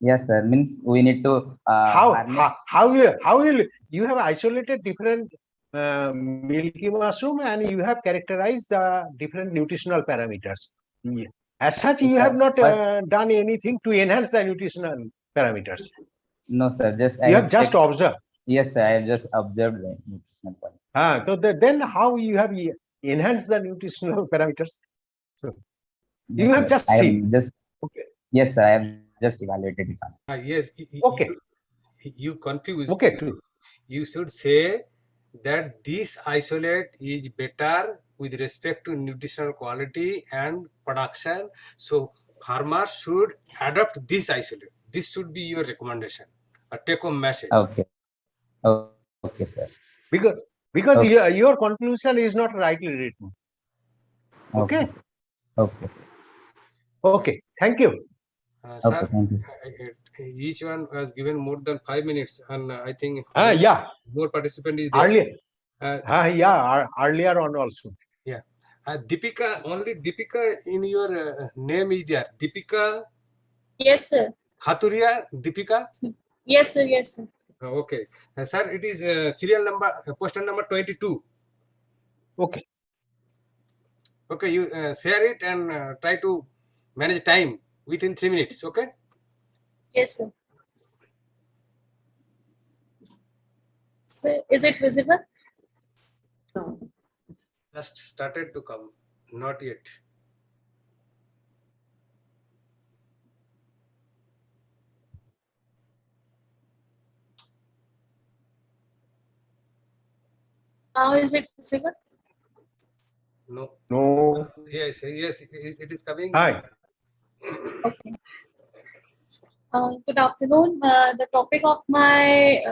[SPEAKER 13] Yes, sir. Means we need to
[SPEAKER 20] how will you have isolated different milky mushroom and you have characterized the different nutritional parameters. As such, you have not done anything to enhance the nutritional parameters.
[SPEAKER 13] No, sir. Just
[SPEAKER 20] you have just observed.
[SPEAKER 13] Yes, sir. I have just observed the nutritional quality.
[SPEAKER 20] So then how you have enhanced the nutritional parameters? So you have just seen.
[SPEAKER 13] Okay. Yes, sir. I have just evaluated it.
[SPEAKER 2] Yes.
[SPEAKER 20] Okay.
[SPEAKER 2] You confuse.
[SPEAKER 20] Okay.
[SPEAKER 2] You should say that this isolate is better with respect to nutritional quality and production. So farmers should adopt this isolate. This should be your recommendation, a take-home message.
[SPEAKER 13] Okay. Okay, sir.
[SPEAKER 20] Because your conclusion is not rightly written. Okay.
[SPEAKER 13] Okay.
[SPEAKER 20] Okay. Thank you.
[SPEAKER 2] Sir, thank you. Each one was given more than 5 minutes, and I think more participant is there.
[SPEAKER 20] Earlier. Earlier on also.
[SPEAKER 2] Yeah. Deepika, only Deepika in your name is there. Deepika.
[SPEAKER 10] Yes, sir.
[SPEAKER 2] Khaturia, Deepika.
[SPEAKER 10] Yes, sir. Yes, sir.
[SPEAKER 2] Okay, sir. It is serial number, question number 22.
[SPEAKER 20] Okay.
[SPEAKER 2] Okay, you share it and try to manage time within 3 minutes. Okay.
[SPEAKER 10] Yes, sir. Sir, is it visible?
[SPEAKER 17] No.
[SPEAKER 2] Just started to come, not yet.
[SPEAKER 10] Now is it visible?
[SPEAKER 2] No.
[SPEAKER 20] No.
[SPEAKER 2] Yes, it is coming.
[SPEAKER 20] Hi.
[SPEAKER 10] Okay. Good afternoon. The topic of my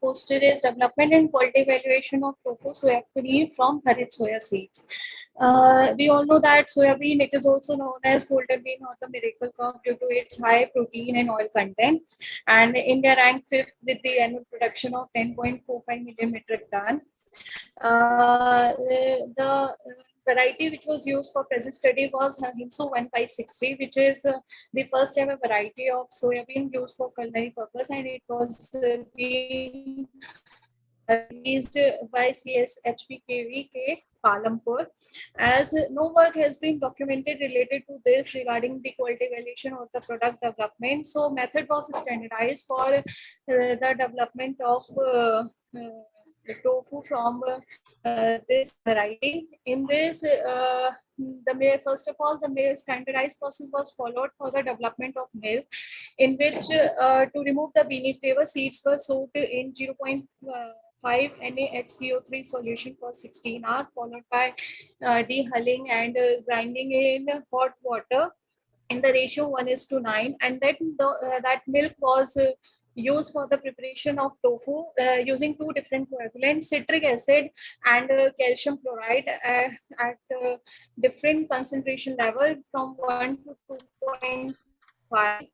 [SPEAKER 10] poster is development and quality evaluation of tofu soya paneer from Harit soya seeds. We all know that soybean, it is also known as golden bean or the miracle crop due to its high protein and oil content. And India ranked 5th with the annual production of 10.45 million metric ton. The variety which was used for present study was Himso 1563, which is the first ever variety of soybean used for culinary purpose, and it was being released by CSHPKVK Palampur. As no work has been documented related to this regarding the quality evaluation or the product development, so method was standardized for the development of the tofu from this variety. In this, first of all, the standardized process was followed for the development of milk, in which to remove the beanie flavor, seeds were soaked in 0.5 5 NaHCO3 solution for 16 hours, followed by dehulling and grinding in hot water in the ratio 1:9, and then that milk was used for the preparation of tofu using two different coagulants, citric acid and calcium chloride at different concentration level from 1 to 2.5.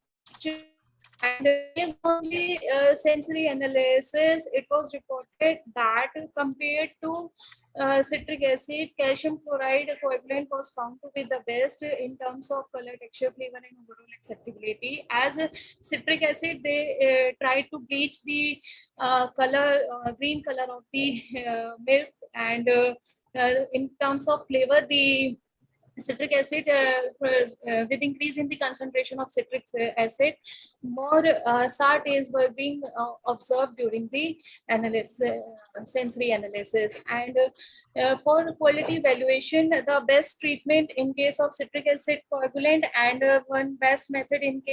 [SPEAKER 10] And based on the sensory analysis, it was reported that compared to citric acid, calcium chloride coagulant was found to be the best in terms of color, texture, flavor, and overall acceptability. As citric acid, they tried to bleach the green color of the milk, and in terms of flavor, the citric acid, with increase in the concentration of citric acid, more sour tastes were being observed during the sensory analysis. And for quality evaluation, the best treatment in case of citric acid coagulant and one best method in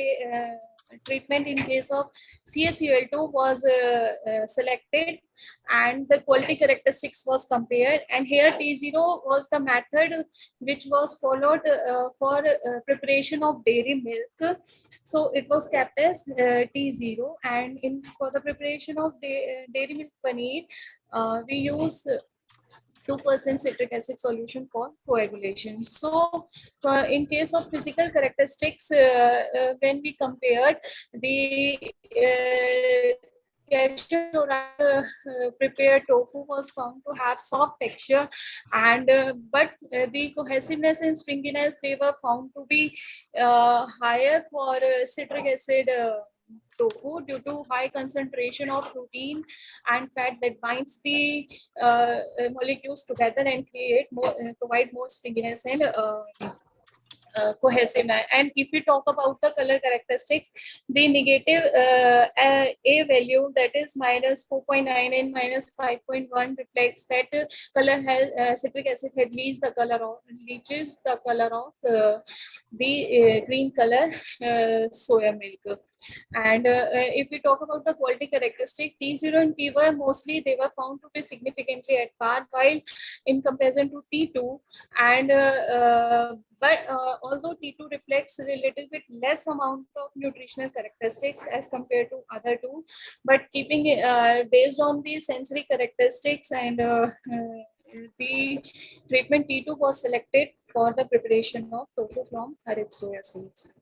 [SPEAKER 10] treatment in case of CaCl2 was selected, and the quality characteristics was compared. And here T0 was the method which was followed for preparation of dairy milk, so it was kept as T0. And for the preparation of dairy milk paneer, we use 2% citric acid solution for coagulation. So in case of physical characteristics, when we compared the calcium chloride prepared tofu was found to have soft texture, and but the cohesiveness and stringiness, they were found to be higher for citric acid tofu due to high concentration of protein and fat that binds the molecules together and provide more stringiness and cohesiveness. And if we talk about the color characteristics, the negative A value, that is -4.9 and -5.1, reflects that color has citric acid had leaches the color of the green color soya milk. And if we talk about the quality characteristic, T0 and T1 mostly they were found to be significantly at par, while in comparison to T2, and but although T2 reflects a little bit less amount of nutritional characteristics as compared to other two, but keeping based on the sensory characteristics and the treatment, T2 was selected for the preparation of tofu from Harit soya seeds.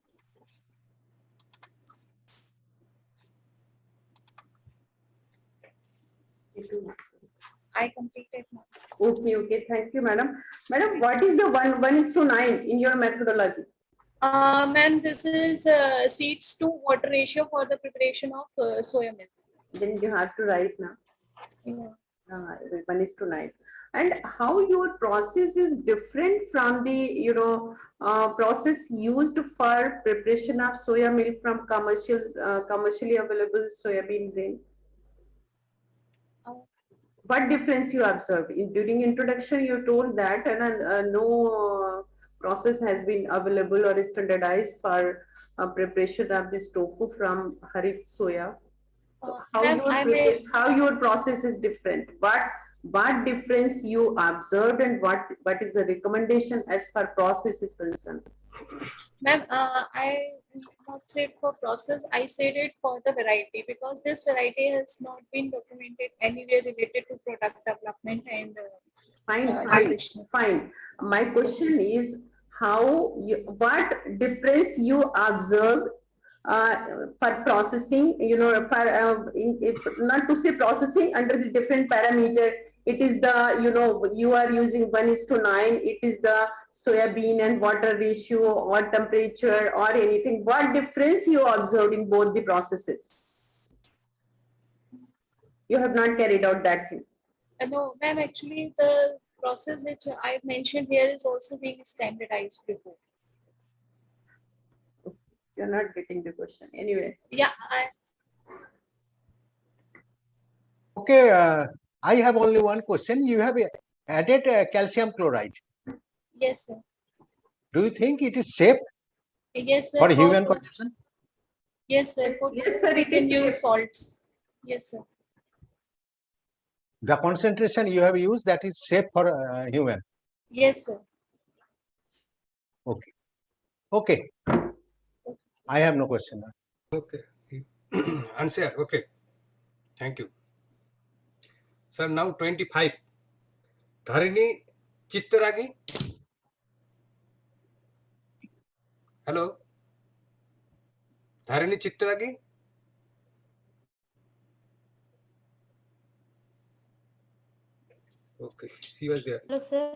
[SPEAKER 10] I completed now.
[SPEAKER 17] Okay, thank you, madam. Madam, what is the 1:9 in your methodology?
[SPEAKER 10] Ma'am, this is seeds to water ratio for the preparation of soya milk.
[SPEAKER 17] Then you have to write now.
[SPEAKER 10] Yeah.
[SPEAKER 17] 1:9. And how your process is different from the process used for preparation of soya milk from commercially available soybean grain? What difference you observe? During introduction, you told that no process has been available or standardized for preparation of this tofu from Harit soya. How your process is different? What difference you observed, and what is the recommendation as far process is concerned?
[SPEAKER 10] Ma'am, I not said for process, I said it for the variety, because this variety has not been documented anywhere related to product development and
[SPEAKER 17] fine. My question is what difference you observed for processing, not to say processing under the different parameter. It is the, you are using 1:9, it is the soybean and water ratio or temperature or anything. What difference you observed in both the processes? You have not carried out that thing.
[SPEAKER 10] No, ma'am, actually the process which I mentioned here is also being standardized before.
[SPEAKER 17] You're not getting the question. Anyway.
[SPEAKER 10] Yeah.
[SPEAKER 20] Okay. I have only one question. You have added calcium chloride.
[SPEAKER 10] Yes, sir.
[SPEAKER 20] Do you think it is safe?
[SPEAKER 10] Yes, sir.
[SPEAKER 20] For human consumption?
[SPEAKER 10] Yes, sir.
[SPEAKER 17] Yes, sir.
[SPEAKER 10] We can use salts. Yes, sir.
[SPEAKER 20] The concentration you have used, that is safe for human.
[SPEAKER 10] Yes, sir.
[SPEAKER 20] Okay. Okay. I have no question.
[SPEAKER 2] Okay. Answer. Okay. Thank you. Sir, now 25. Dharini Chittaragi. Hello. Dharini Chittaragi. Okay. She was there.
[SPEAKER 11] Hello, sir.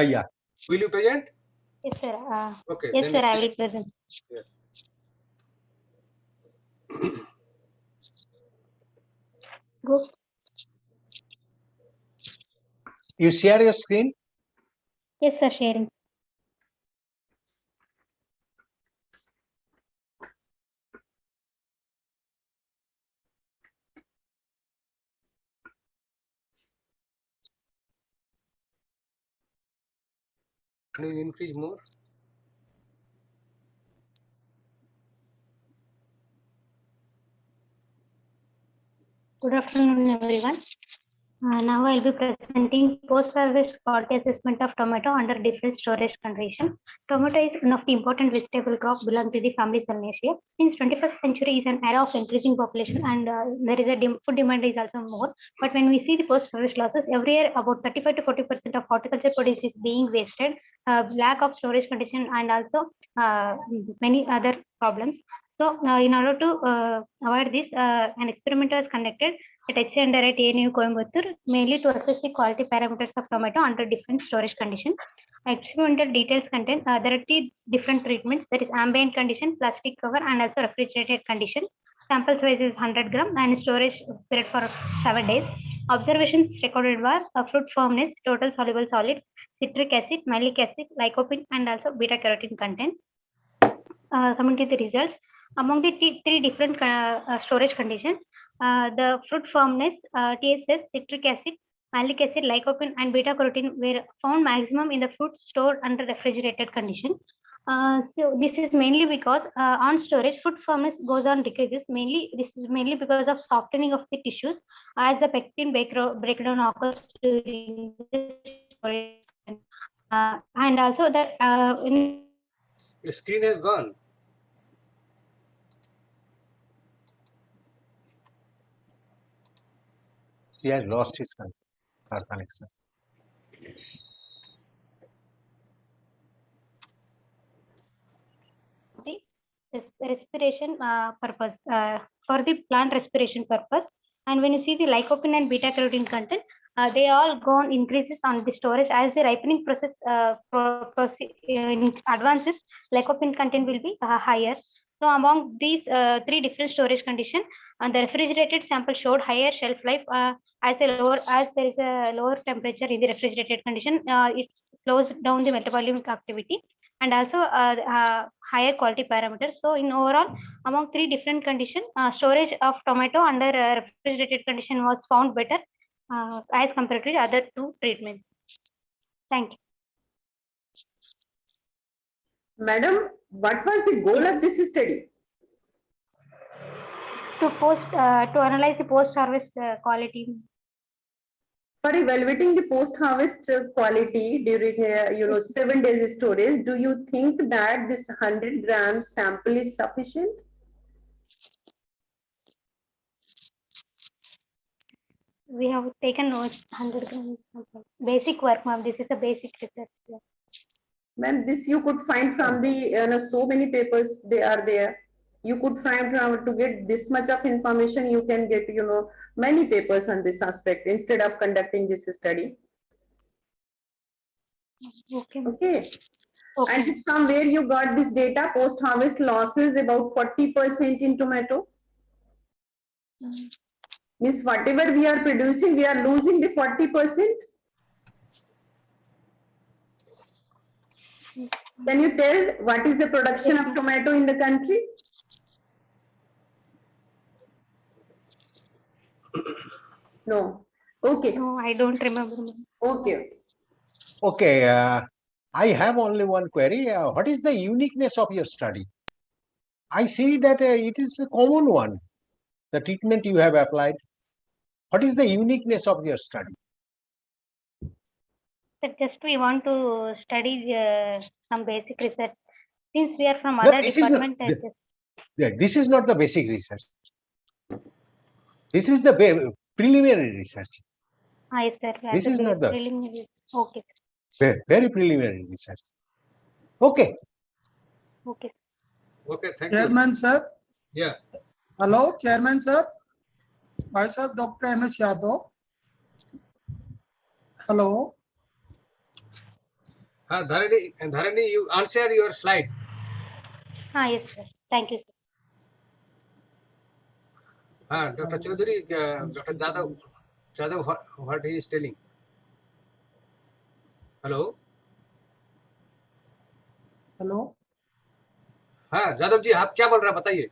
[SPEAKER 20] Yeah.
[SPEAKER 2] Will you present?
[SPEAKER 11] Yes, sir.
[SPEAKER 2] Okay.
[SPEAKER 11] Yes,
[SPEAKER 2] then
[SPEAKER 11] sir. I
[SPEAKER 2] it's-
[SPEAKER 11] will present.
[SPEAKER 2] Yeah.
[SPEAKER 11] Go.
[SPEAKER 20] You share your screen?
[SPEAKER 11] Yes, sir. Sharing.
[SPEAKER 2] Can you increase more?
[SPEAKER 11] Good afternoon, everyone. Now I'll be presenting post-harvest quality assessment of tomato under different storage conditions. Tomato is one of the important vegetable crop belonging to the family Solanaceae. Since 21st century is an era of increasing population and there is a food demand is also more. But when we see the post-harvest losses, every year about 35 to 40% of horticulture produce is being wasted, lack of storage condition and also many other problems. So in order to avoid this, an experiment was conducted at HC and at ANU Coimbatore, mainly to assess the quality parameters of tomato under different storage conditions. Experimental details contain there are 3 different treatments, that is ambient condition, plastic cover and also refrigerated condition. Sample size is 100 gram and storage period for 7 days. Observations recorded were fruit firmness, total soluble solids, citric acid, malic acid, lycopene and also beta carotene content. Coming to the results, among the 3 different storage conditions, the fruit firmness, TSS, citric acid, malic acid, lycopene, and beta carotene were found maximum in the fruit stored under refrigerated condition. So this is mainly because on storage, fruit firmness goes on decreases. This is mainly because of softening of the tissues as the pectin breakdown occurs during the storage. And also that
[SPEAKER 2] Your screen has gone.
[SPEAKER 20] He has lost his her connection.
[SPEAKER 11] respiration purpose for the plant respiration purpose. And when you see the lycopene and beta carotene content, they all go on increases on the storage as the ripening process advances. Lycopene content will be higher. So among these 3 different storage conditions, the refrigerated sample showed higher shelf life as there is a lower temperature in the refrigerated condition. It slows down the metabolic activity and also higher quality parameters. So in overall, among 3 different conditions, storage of tomato under refrigerated condition was found better as compared to the other 2 treatments. Thank you.
[SPEAKER 17] Madam, what was the goal of this study?
[SPEAKER 11] To analyze the post-harvest quality.
[SPEAKER 17] For evaluating the post-harvest quality during 7 days storage, do you think that this 100 gram sample is sufficient?
[SPEAKER 11] We have taken notes 100 grams. Basic work, ma'am. This is a basic research. Yeah.
[SPEAKER 17] Ma'am, this you could find from the so many papers they are there. You could find to get this much of information. You can get many papers on this aspect instead of conducting this study.
[SPEAKER 11] Okay.
[SPEAKER 17] Okay. And this from where you got this data? Post-harvest losses about 40% in tomato. Means whatever we are producing, we are losing the 40%. Can you tell what is the production of tomato in the country? No. Okay.
[SPEAKER 11] No, I don't remember.
[SPEAKER 17] Okay.
[SPEAKER 20] Okay. I have only one query. What is the uniqueness of your study? I see that it is a common one, the treatment you have applied. What is the uniqueness of your study?
[SPEAKER 11] So just we want to study some basic research. Since we are from
[SPEAKER 20] No,
[SPEAKER 11] other
[SPEAKER 20] this is not,
[SPEAKER 11] department,
[SPEAKER 20] this is not the basic research. This is the preliminary research.
[SPEAKER 11] yes, sir.
[SPEAKER 20] This is not the
[SPEAKER 11] preliminary. Okay.
[SPEAKER 20] very preliminary research. Okay.
[SPEAKER 11] Okay.
[SPEAKER 2] Okay, thank you.
[SPEAKER 1] Chairman, sir.
[SPEAKER 2] Yeah.
[SPEAKER 1] Hello, Chairman, sir. Myself, Dr. M.S. Yadav. Hello.
[SPEAKER 2] Dharani, you answer your slide.
[SPEAKER 11] Yes, sir. Thank you, sir.
[SPEAKER 2] Dr. Chaudhary, Dr. Jadhav, what he is telling? Hello.
[SPEAKER 1] Hello.
[SPEAKER 2] हाँ जादव जी आप क्या बोल रहे हैं बताइए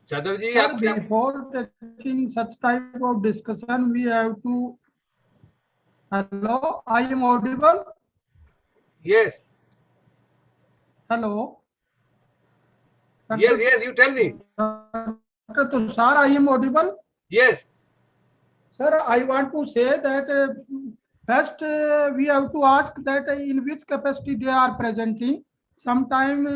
[SPEAKER 2] जादव जी
[SPEAKER 1] Sir,
[SPEAKER 2] आप क्या
[SPEAKER 1] before taking such type of discussion, we have to. Hello, I am audible.
[SPEAKER 2] Yes.
[SPEAKER 1] Hello.
[SPEAKER 2] Yes, you tell me.
[SPEAKER 1] Dr. Tushar, I am audible.
[SPEAKER 2] Yes.
[SPEAKER 1] Sir, I want to say that first we have to ask that in which capacity they are presenting. Sometime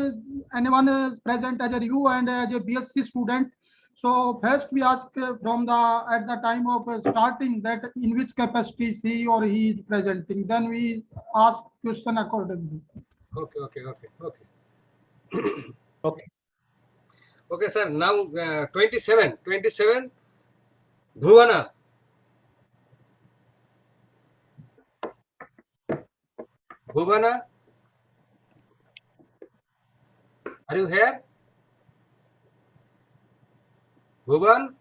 [SPEAKER 1] anyone is present as a U and as a BSc student. So first we ask from at the time of starting that in which capacity she or he is presenting. Then we ask question accordingly.
[SPEAKER 2] Okay.
[SPEAKER 20] Okay.
[SPEAKER 2] Okay, sir. Now 27, Bhuvana. Bhuvana, are you here? Bhuvan?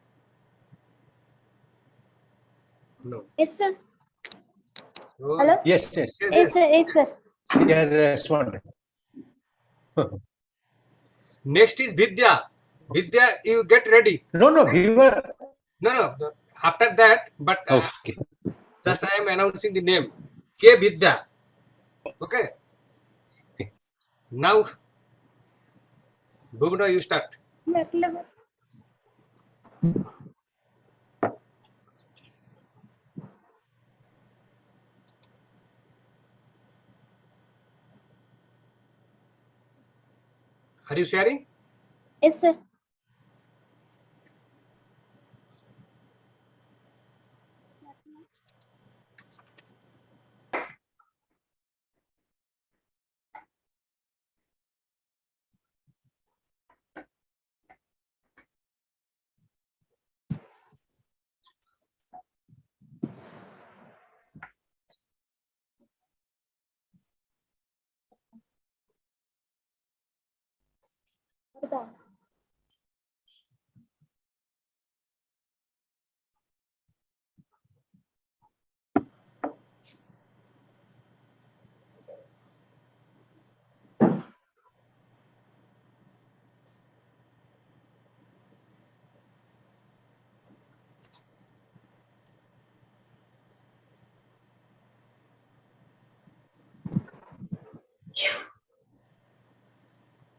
[SPEAKER 2] No.
[SPEAKER 9] Yes, sir.
[SPEAKER 2] So,
[SPEAKER 9] Hello?
[SPEAKER 20] Yes.
[SPEAKER 9] Yes, sir. Yes, sir.
[SPEAKER 20] She has responded.
[SPEAKER 2] Next is Vidya. Vidya, you get ready.
[SPEAKER 20] No, we were.
[SPEAKER 2] No. After that, but
[SPEAKER 20] Okay.
[SPEAKER 2] just I am announcing the name. K. Vidya. Okay. Now, Bhuvana, you start. Are you sharing?
[SPEAKER 9] Yes, sir.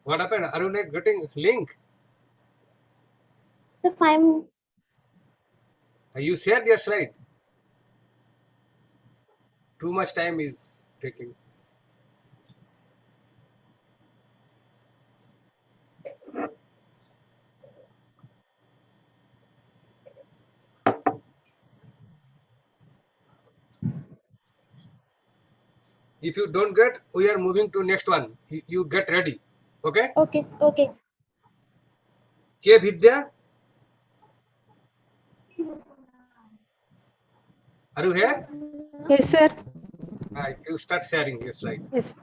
[SPEAKER 2] What happened? Are you not getting link?
[SPEAKER 9] The 5 minutes.
[SPEAKER 2] You share your slide. Too much time is taking. If you don't get, we are moving to next one. You get ready. Okay?
[SPEAKER 9] Okay.
[SPEAKER 2] K. Vidya? Are you here?
[SPEAKER 9] Yes, sir.
[SPEAKER 2] You start sharing your slide.
[SPEAKER 9] Yes.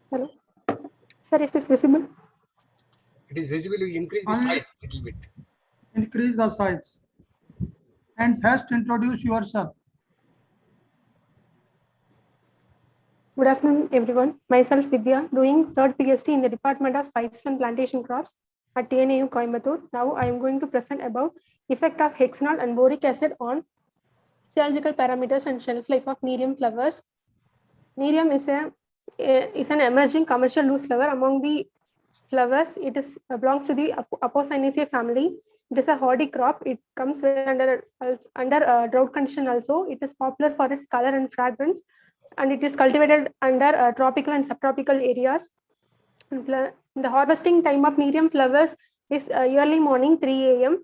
[SPEAKER 9] Hello. Sir, is this visible?
[SPEAKER 2] It is visible. You increase the size a little bit.
[SPEAKER 1] Increase the size. And first introduce yourself.
[SPEAKER 9] Good afternoon, everyone. Myself Vidya, doing third PhD in the Department of Spices and Plantation Crops at TNAU Coimbatore. Now I am going to present about effect of hexanol and boric acid on physiological parameters and shelf life of Nerium flowers. Nerium is an emerging commercial loose flower among the flowers. It belongs to the Apocynaceae family. It is a hardy crop. It comes under drought condition also. It is popular for its color and fragrance, and it is cultivated under tropical and subtropical areas. The harvesting time of Nerium flowers is early morning 3 a.m.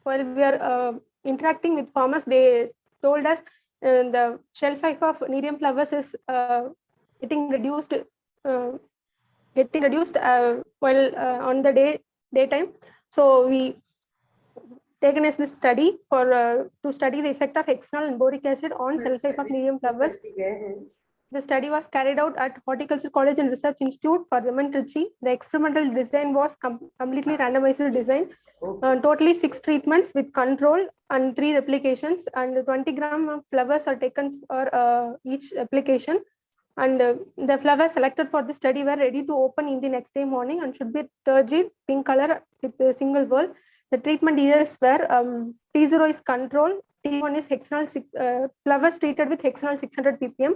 [SPEAKER 9] While we are interacting with farmers, they told us the shelf life of Nerium flowers is getting reduced while on the daytime. So we taken as this study for to study the effect of hexanol and boric acid on shelf life of Nerium flowers. The study was carried out at Horticulture College and Research Institute for Raman Trichy. The experimental design was completely randomized design. Totally 6 treatments with control and 3 replications, and 20 gram of flowers are taken for each application. And the flowers selected for the study were ready to open in the next day morning and should be turgid pink color with a single whorl. The treatment details were T0 is control, T1 is hexanol flowers treated with hexanol 600 ppm,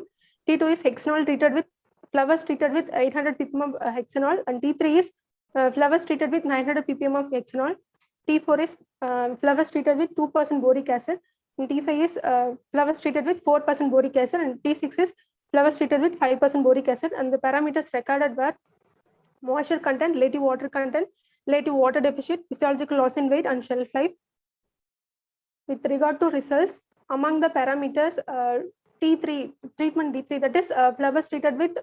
[SPEAKER 9] T2 is hexanol treated with flowers treated with 800 ppm of hexanol, and T3 is flowers treated with 900 ppm of hexanol. T4 is flowers treated with 2% boric acid, and T5 is flowers treated with 4% boric acid, and T6 is flowers treated with 5% boric acid. And the parameters recorded were moisture content, relative water content, relative water deficit, physiological loss in weight, and shelf life. With regard to results, among the parameters, T3, treatment D3, that is flowers treated with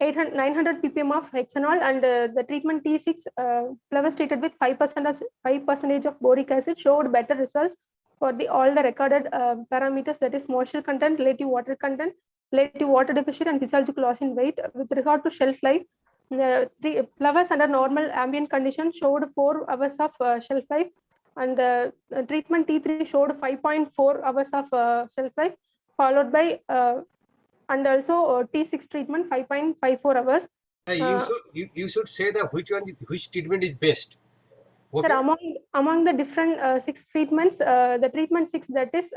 [SPEAKER 9] 900 ppm of hexanol, and the treatment T6, flowers treated with 5% of boric acid, showed better results for all the recorded parameters, that is moisture content, relative water content, relative water deficit, and physiological loss in weight. With regard to shelf life, the flowers under normal ambient conditions showed 4 hours of shelf life, and the treatment T3 showed 5.4 hours of shelf life, followed by and also T6 treatment 5.54 hours.
[SPEAKER 2] You should say that which treatment is best. Okay.
[SPEAKER 9] Sir, among the different 6 treatments, the treatment 6, that is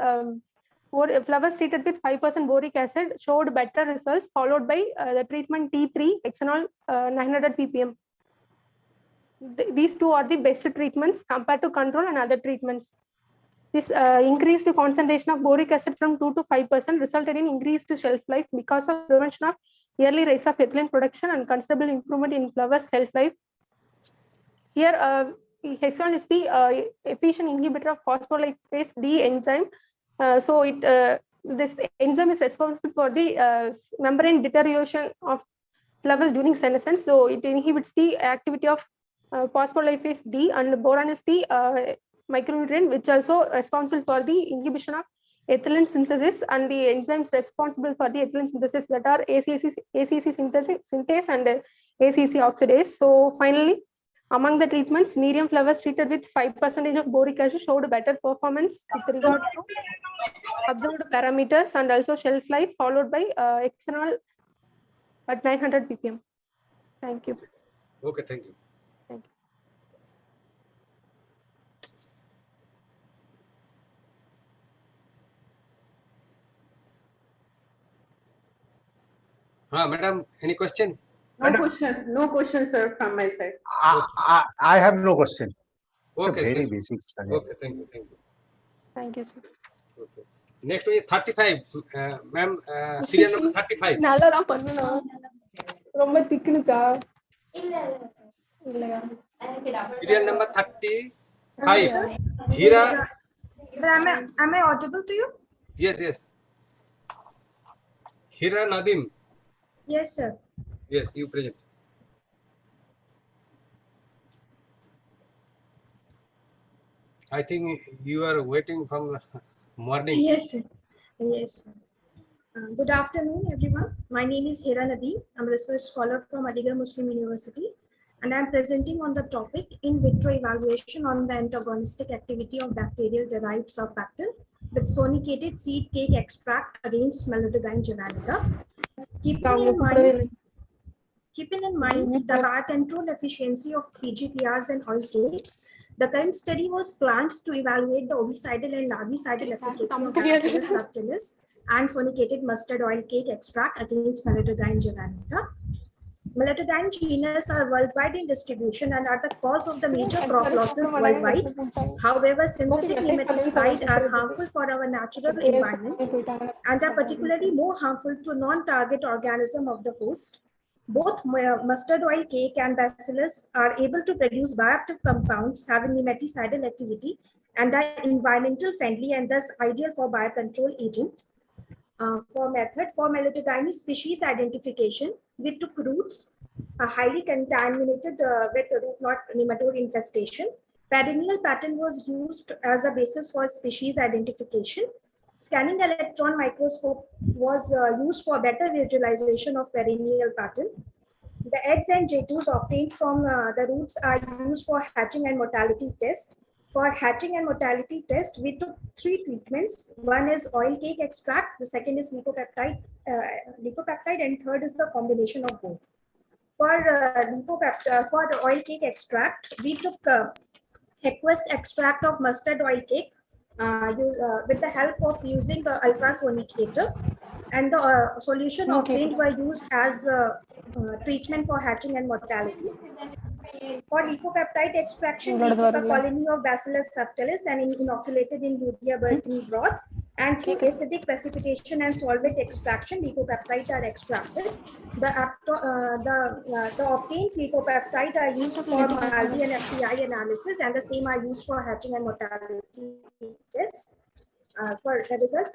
[SPEAKER 9] flowers treated with 5% boric acid, showed better results, followed by the treatment T3 hexanol 900 ppm. These 2 are the best treatments compared to control and other treatments. This increased concentration of boric acid from 2 to 5% resulted in increased shelf life because of prevention of early rise of ethylene production and considerable improvement in flowers' shelf life. Here, hexanol is the efficient inhibitor of phospholipase D enzyme. This enzyme is responsible for the membrane deterioration of flowers during senescence. So it inhibits the activity of phospholipase D, and boron is the micronutrient which also responsible for the inhibition of ethylene synthesis, and the enzymes responsible for the ethylene synthesis, that are ACC synthase and ACC oxidase. So finally, among the treatments, Nerium flowers treated with 5% of boric acid showed better performance with regard to observed parameters and also shelf life, followed by hexanol at 900 ppm. Thank you.
[SPEAKER 2] Okay, thank you.
[SPEAKER 9] Thank you.
[SPEAKER 2] Madam, any question?
[SPEAKER 17] No question, sir, from my side.
[SPEAKER 20] I have no question.
[SPEAKER 2] Okay,
[SPEAKER 20] very
[SPEAKER 2] thank you.
[SPEAKER 20] basic study.
[SPEAKER 2] Okay, thank you.
[SPEAKER 9] Thank you, sir.
[SPEAKER 2] Okay. Next one is 35. Ma'am, serial number 35.
[SPEAKER 9] நல்லதான் பண்ணணும். ரொம்ப திக்குனுக்கா? இல்லையா?
[SPEAKER 2] Serial number 35. Hira.
[SPEAKER 14] Am I audible to you?
[SPEAKER 2] Yes. Hira Nadim.
[SPEAKER 14] Yes, sir.
[SPEAKER 2] Yes, you present. I think you are waiting from morning.
[SPEAKER 14] Yes, sir. Yes, sir. Good afternoon, everyone. My name is Hira Nadeem. I'm a research scholar from Aligarh Muslim University, and I'm presenting on the topic in vitro evaluation on the antagonistic activity of bacterial derived surfactant with sonicated seed cake extract against Melodyne javanica. Keeping in mind the biocontrol efficiency of PGPRs and oil cakes, the current study was planned to evaluate the ovicidal and larvicidal efficacy of Bacillus subtilis and sonicated mustard oil cake extract against Melodyne javanica. Melodyne genus are worldwide in distribution and are the cause of the major crop losses worldwide. However, synthetic nematicides are harmful for our natural environment and are particularly more harmful to non-target organism of the host. Both mustard oil cake and bacillus are able to produce bioactive compounds having nematicidal activity and are environmental friendly and thus ideal for biocontrol agent. For method for Melodyne species identification, we took roots highly contaminated with root knot nematode infestation. Perennial pattern was used as a basis for species identification. Scanning electron microscope was used for better visualization of perennial pattern. The eggs and J2s obtained from the roots are used for hatching and mortality test. For hatching and mortality test, we took 3 treatments. One is oil cake extract, the second is lipopeptide, and third is the combination of both. For the oil cake extract, we took aqueous extract of mustard oil cake with the help of using the ultrasonicator, and the solution obtained were used as treatment for hatching and mortality. For lipopeptide extraction, we took a colony of Bacillus subtilis and inoculated in urea birthing broth. And through acidic precipitation and solvent extraction, lipopeptides are extracted. The obtained lipopeptide are used for MALDI and FTI analysis, and the same are used for hatching and mortality test. For the result,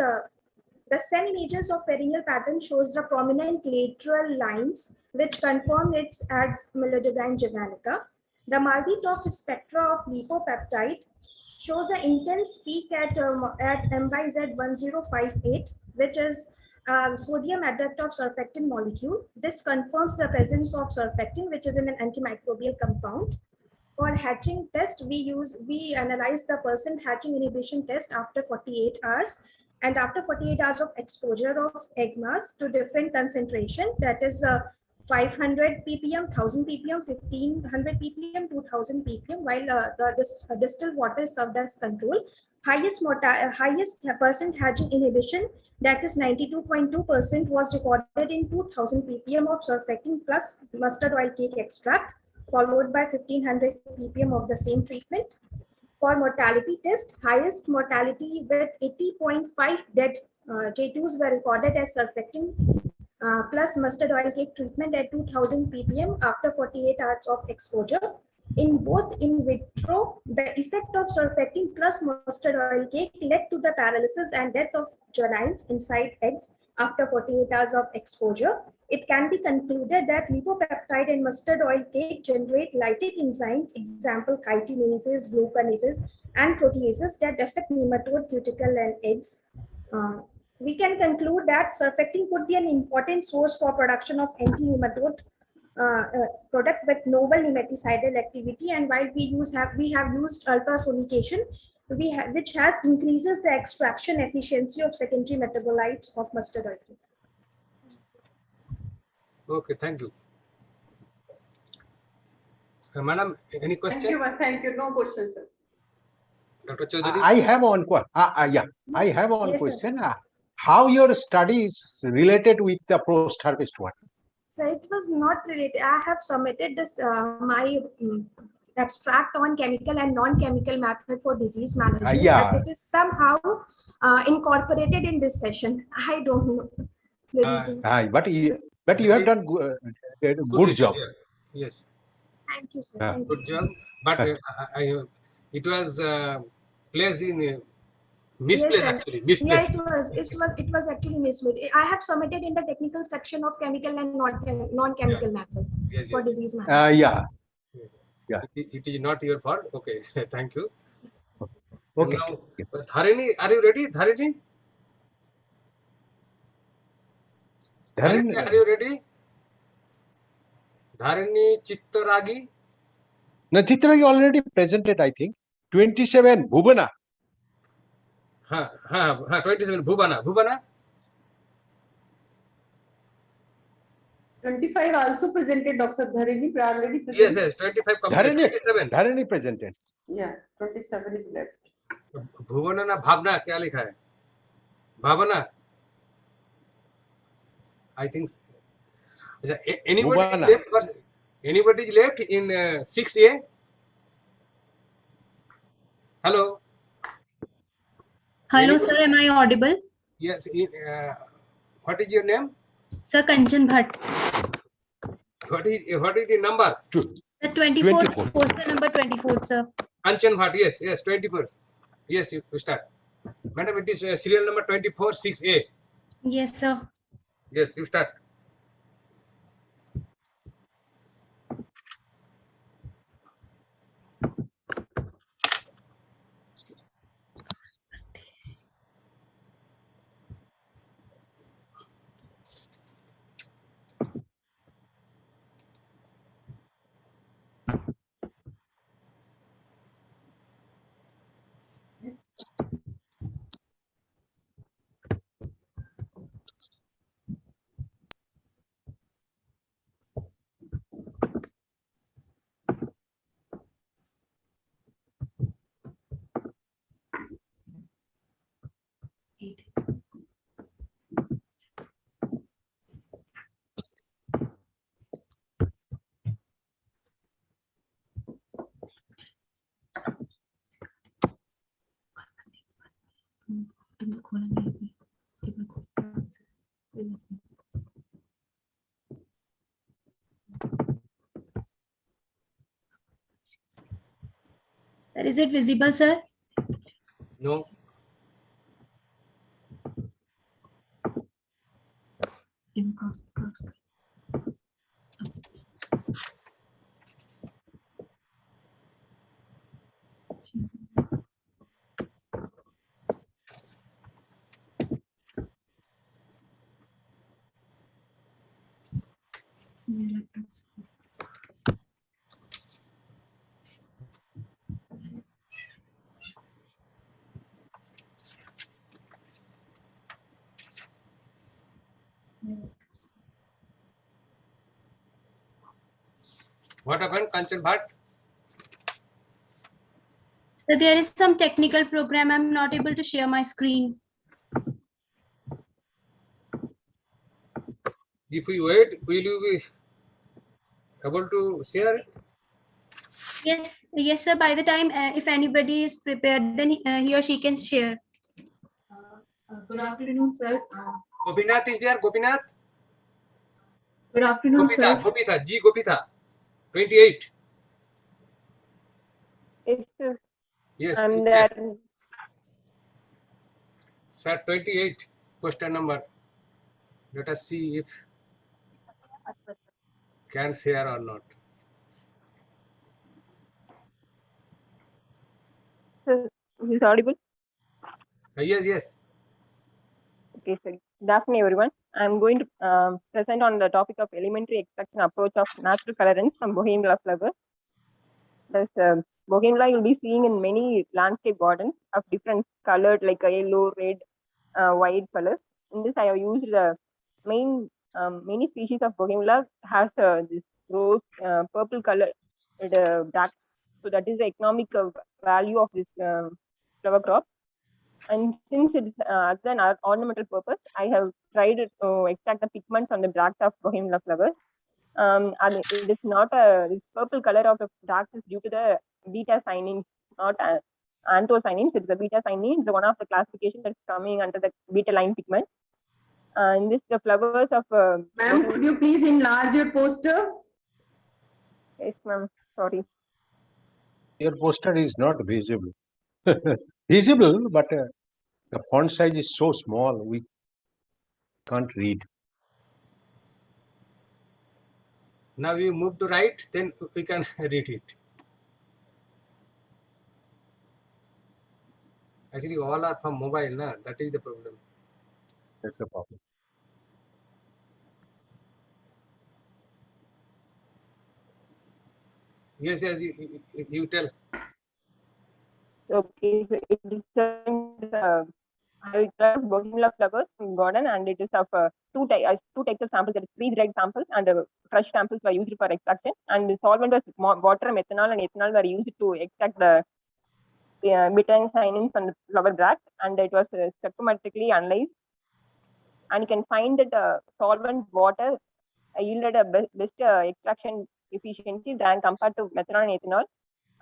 [SPEAKER 14] the SEM images of perennial pattern shows the prominent lateral lines which confirm it's as Melodyne javanica. The MALDI-TOF spectra of lipopeptide shows an intense peak at MYZ1058, which is sodium adduct of surfactant molecule. This confirms the presence of surfactant, which is in an antimicrobial compound. For hatching test, we analyze the percent hatching inhibition test after 48 hours. And after 48 hours of exposure of egg mass to different concentration, that is 500 ppm, 1000 ppm, 1500 ppm, 2000 ppm, while the distilled water is served as control. Highest percent hatching inhibition, that is 92.2%, was recorded in 2000 ppm of surfactant plus mustard oil cake extract, followed by 1500 ppm of the same treatment. For mortality test, highest mortality with 80.5 dead J2s were recorded as surfactant plus mustard oil cake treatment at 2000 ppm after 48 hours of exposure. In both in vitro, the effect of surfactant plus mustard oil cake led to the paralysis and death of germlines inside eggs after 48 hours of exposure. It can be concluded that lipopeptide and mustard oil cake generate lytic enzymes, example chitinases, glucanases, and proteases that affect nematode, cuticle, and eggs. We can conclude that surfactant could be an important source for production of anti-nematode product with novel nematicidal activity, and while we have used ultrasonication, which has increases the extraction efficiency of secondary metabolites of mustard oil cake.
[SPEAKER 2] Okay, thank you. Madam, any question?
[SPEAKER 17] Thank you. No questions, sir.
[SPEAKER 2] Dr. Chaudhary?
[SPEAKER 20] I have one I have one
[SPEAKER 14] Yes, sir.
[SPEAKER 20] question. How your study is related with the post-harvest one?
[SPEAKER 14] So it was not related. I have submitted this my abstract on chemical and non-chemical method for disease management.
[SPEAKER 20] Yeah.
[SPEAKER 14] But it is somehow incorporated in this session. I don't know the reason.
[SPEAKER 20] But you have done good job.
[SPEAKER 2] Yeah. Yes,
[SPEAKER 14] Thank you, sir.
[SPEAKER 20] Yeah.
[SPEAKER 14] Thank you,
[SPEAKER 2] good
[SPEAKER 14] sir.
[SPEAKER 2] job. But it was placed in misplaced
[SPEAKER 14] Yes, sir.
[SPEAKER 2] actually.
[SPEAKER 14] Yeah,
[SPEAKER 2] Misplaced.
[SPEAKER 14] it was actually mismade. I have submitted in the technical section of chemical and non-chemical method
[SPEAKER 2] Yes,
[SPEAKER 14] for
[SPEAKER 2] yes.
[SPEAKER 14] disease management.
[SPEAKER 20] Yeah.
[SPEAKER 2] It is not your fault. Okay, thank you.
[SPEAKER 20] Okay.
[SPEAKER 2] And now, Dharini, are you ready? Dharini? Dharini, are you ready? Dharini Chittaragi?
[SPEAKER 20] No, Chitra, you already presented, I think. 27, Bhuvana.
[SPEAKER 2] हाँ 27 Bhuvana
[SPEAKER 17] 25 also presented, Dr. Dharini already
[SPEAKER 2] yes
[SPEAKER 17] presented.
[SPEAKER 2] 25 complete 27
[SPEAKER 20] Dharini presented.
[SPEAKER 17] Yeah, 27 is left.
[SPEAKER 2] Bhuvana ना भावना क्या लिखा है भावना I think anybody is
[SPEAKER 20] Bhuvana.
[SPEAKER 2] left anybody is left in 6A. Hello.
[SPEAKER 8] Hello, sir. Am I audible?
[SPEAKER 2] Yes. What is your name?
[SPEAKER 8] Sir, Kanchan Bhatt.
[SPEAKER 2] What is the number?
[SPEAKER 8] The 24th, poster number 24, sir.
[SPEAKER 2] Kanchan Bhatt. Yes 24. Yes, you start. Madam, it is serial number 24 6A.
[SPEAKER 8] Yes, sir.
[SPEAKER 2] Yes, you start.
[SPEAKER 8] Sir, is it visible, sir?
[SPEAKER 2] No. What happened, Kanchan Bhatt?
[SPEAKER 8] So there is some technical program. I'm not able to share my screen.
[SPEAKER 2] If we wait, will you be able to share it?
[SPEAKER 8] Yes, sir. By the time, if anybody is prepared, then he or she can share.
[SPEAKER 22] Good afternoon, sir.
[SPEAKER 2] Gopinath is there, Gopinath?
[SPEAKER 22] Good afternoon, sir.
[SPEAKER 2] Gopitha, G. Gopitha, 28.
[SPEAKER 23] Yes, sir.
[SPEAKER 2] Yes,
[SPEAKER 23] I'm
[SPEAKER 2] yes.
[SPEAKER 23] there.
[SPEAKER 2] Sir, 28, question number. Let us see if can share or not.
[SPEAKER 23] Sir, is it audible?
[SPEAKER 2] Yes.
[SPEAKER 23] Okay, sir. Good afternoon, everyone. I'm going to present on the topic of elementary extraction approach of natural colorants from Bougainvillea flowers. Thus, Bougainvillea you'll be seeing in many landscape gardens of different colored, like yellow, red, white colors. In this, I have used the many species of Bougainvillea has this rose purple color, dark. So that is the economic value of this flower crop. And since it's as an ornamental purpose, I have tried to extract the pigments on the bracts of Bougainvillea flowers. And it is not this purple color of the bracts is due to the beta cyanins, not anthocyanins. It's the beta cyanins, the one of the classification that's coming under the beta line pigment. And this the flowers of.
[SPEAKER 17] Ma'am, could you please enlarge your poster?
[SPEAKER 23] Yes, ma'am. Sorry.
[SPEAKER 20] Your poster is not visible. Visible, but the font size is so small, we can't read.
[SPEAKER 2] Now you move to right, then we can read it. Actually, all are from mobile, na? That is the problem.
[SPEAKER 20] That's the problem.
[SPEAKER 2] Yes, you tell.
[SPEAKER 23] Okay, so it is I will try Bougainvillea flowers from garden, and it is of two types of samples, that is freeze-dried samples and fresh samples were used for extraction. And the solvent was water, methanol, and ethanol were used to extract the beta-cyanins from the flower bracts, and it was stoichiometrically analyzed. And you can find that solvent water yielded a best extraction efficiency than compared to methanol and ethanol.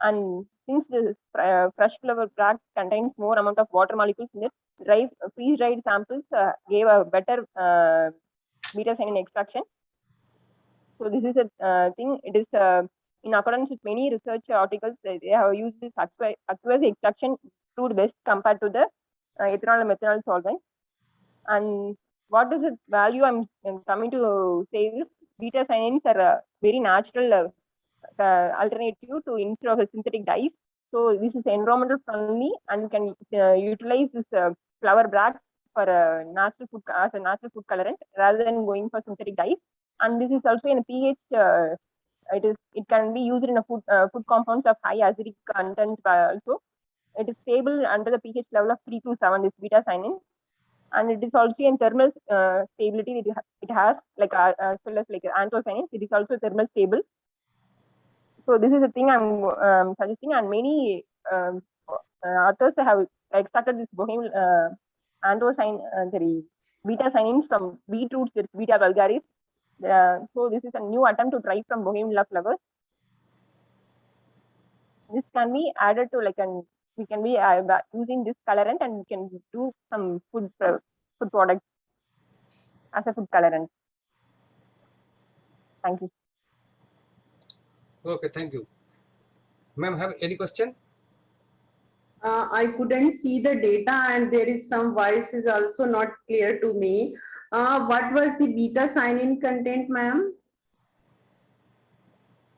[SPEAKER 23] And since the fresh flower bract contains more amount of water molecules in it, freeze-dried samples gave a better beta-cyanin extraction. So this is a thing. It is in accordance with many research articles. They have used this aqueous extraction proved best compared to the ethanol and methanol solvent. And what is the value I'm coming to say is beta-cyanins are a very natural alternative to instead of a synthetic dyes. So this is environmental friendly and can utilize this flower bract for a natural food as a natural food colorant rather than going for synthetic dyes. And this is also in a pH. It can be used in a food compounds of high acidic content also. It is stable under the pH level of 3 to 7. This beta-cyanin, and it is also in thermal stability. It has like as well as like anthocyanins. It is also thermal stable. So this is the thing I'm suggesting, and many authors have extracted this beta-cyanins from beetroots, Beta vulgaris. So this is a new attempt to try from Bougainvillea flowers. This can be added to we can be using this colorant, and we can do some food products as a food colorant. Thank you.
[SPEAKER 2] Okay, thank you. Ma'am, have any question?
[SPEAKER 17] I couldn't see the data, and there is some voice is also not clear to me. What was the beta-cyanin content, ma'am?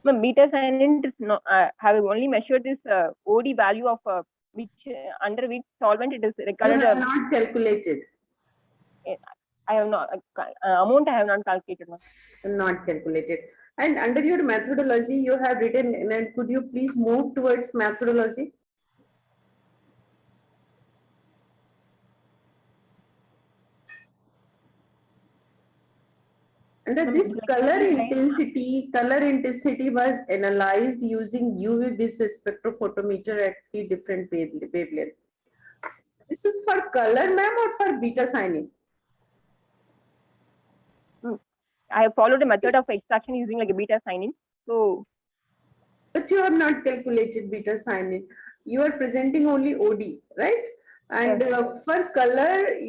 [SPEAKER 23] Beta-cyanin is not. Have only measured this OD value of under which solvent it is recorded.
[SPEAKER 17] You have not calculated.
[SPEAKER 23] I have not amount. I have not calculated.
[SPEAKER 17] Not calculated. And under your methodology, you have written. And could you please move towards methodology? Under this color intensity was analyzed using UV-Vis spectrophotometer at 3 different wavelengths. This is for color, ma'am, or for beta-cyanin?
[SPEAKER 23] I have followed a method of extraction using like a beta-cyanin. So,
[SPEAKER 17] but you have not calculated beta-cyanin. You are presenting only OD, right? And for color,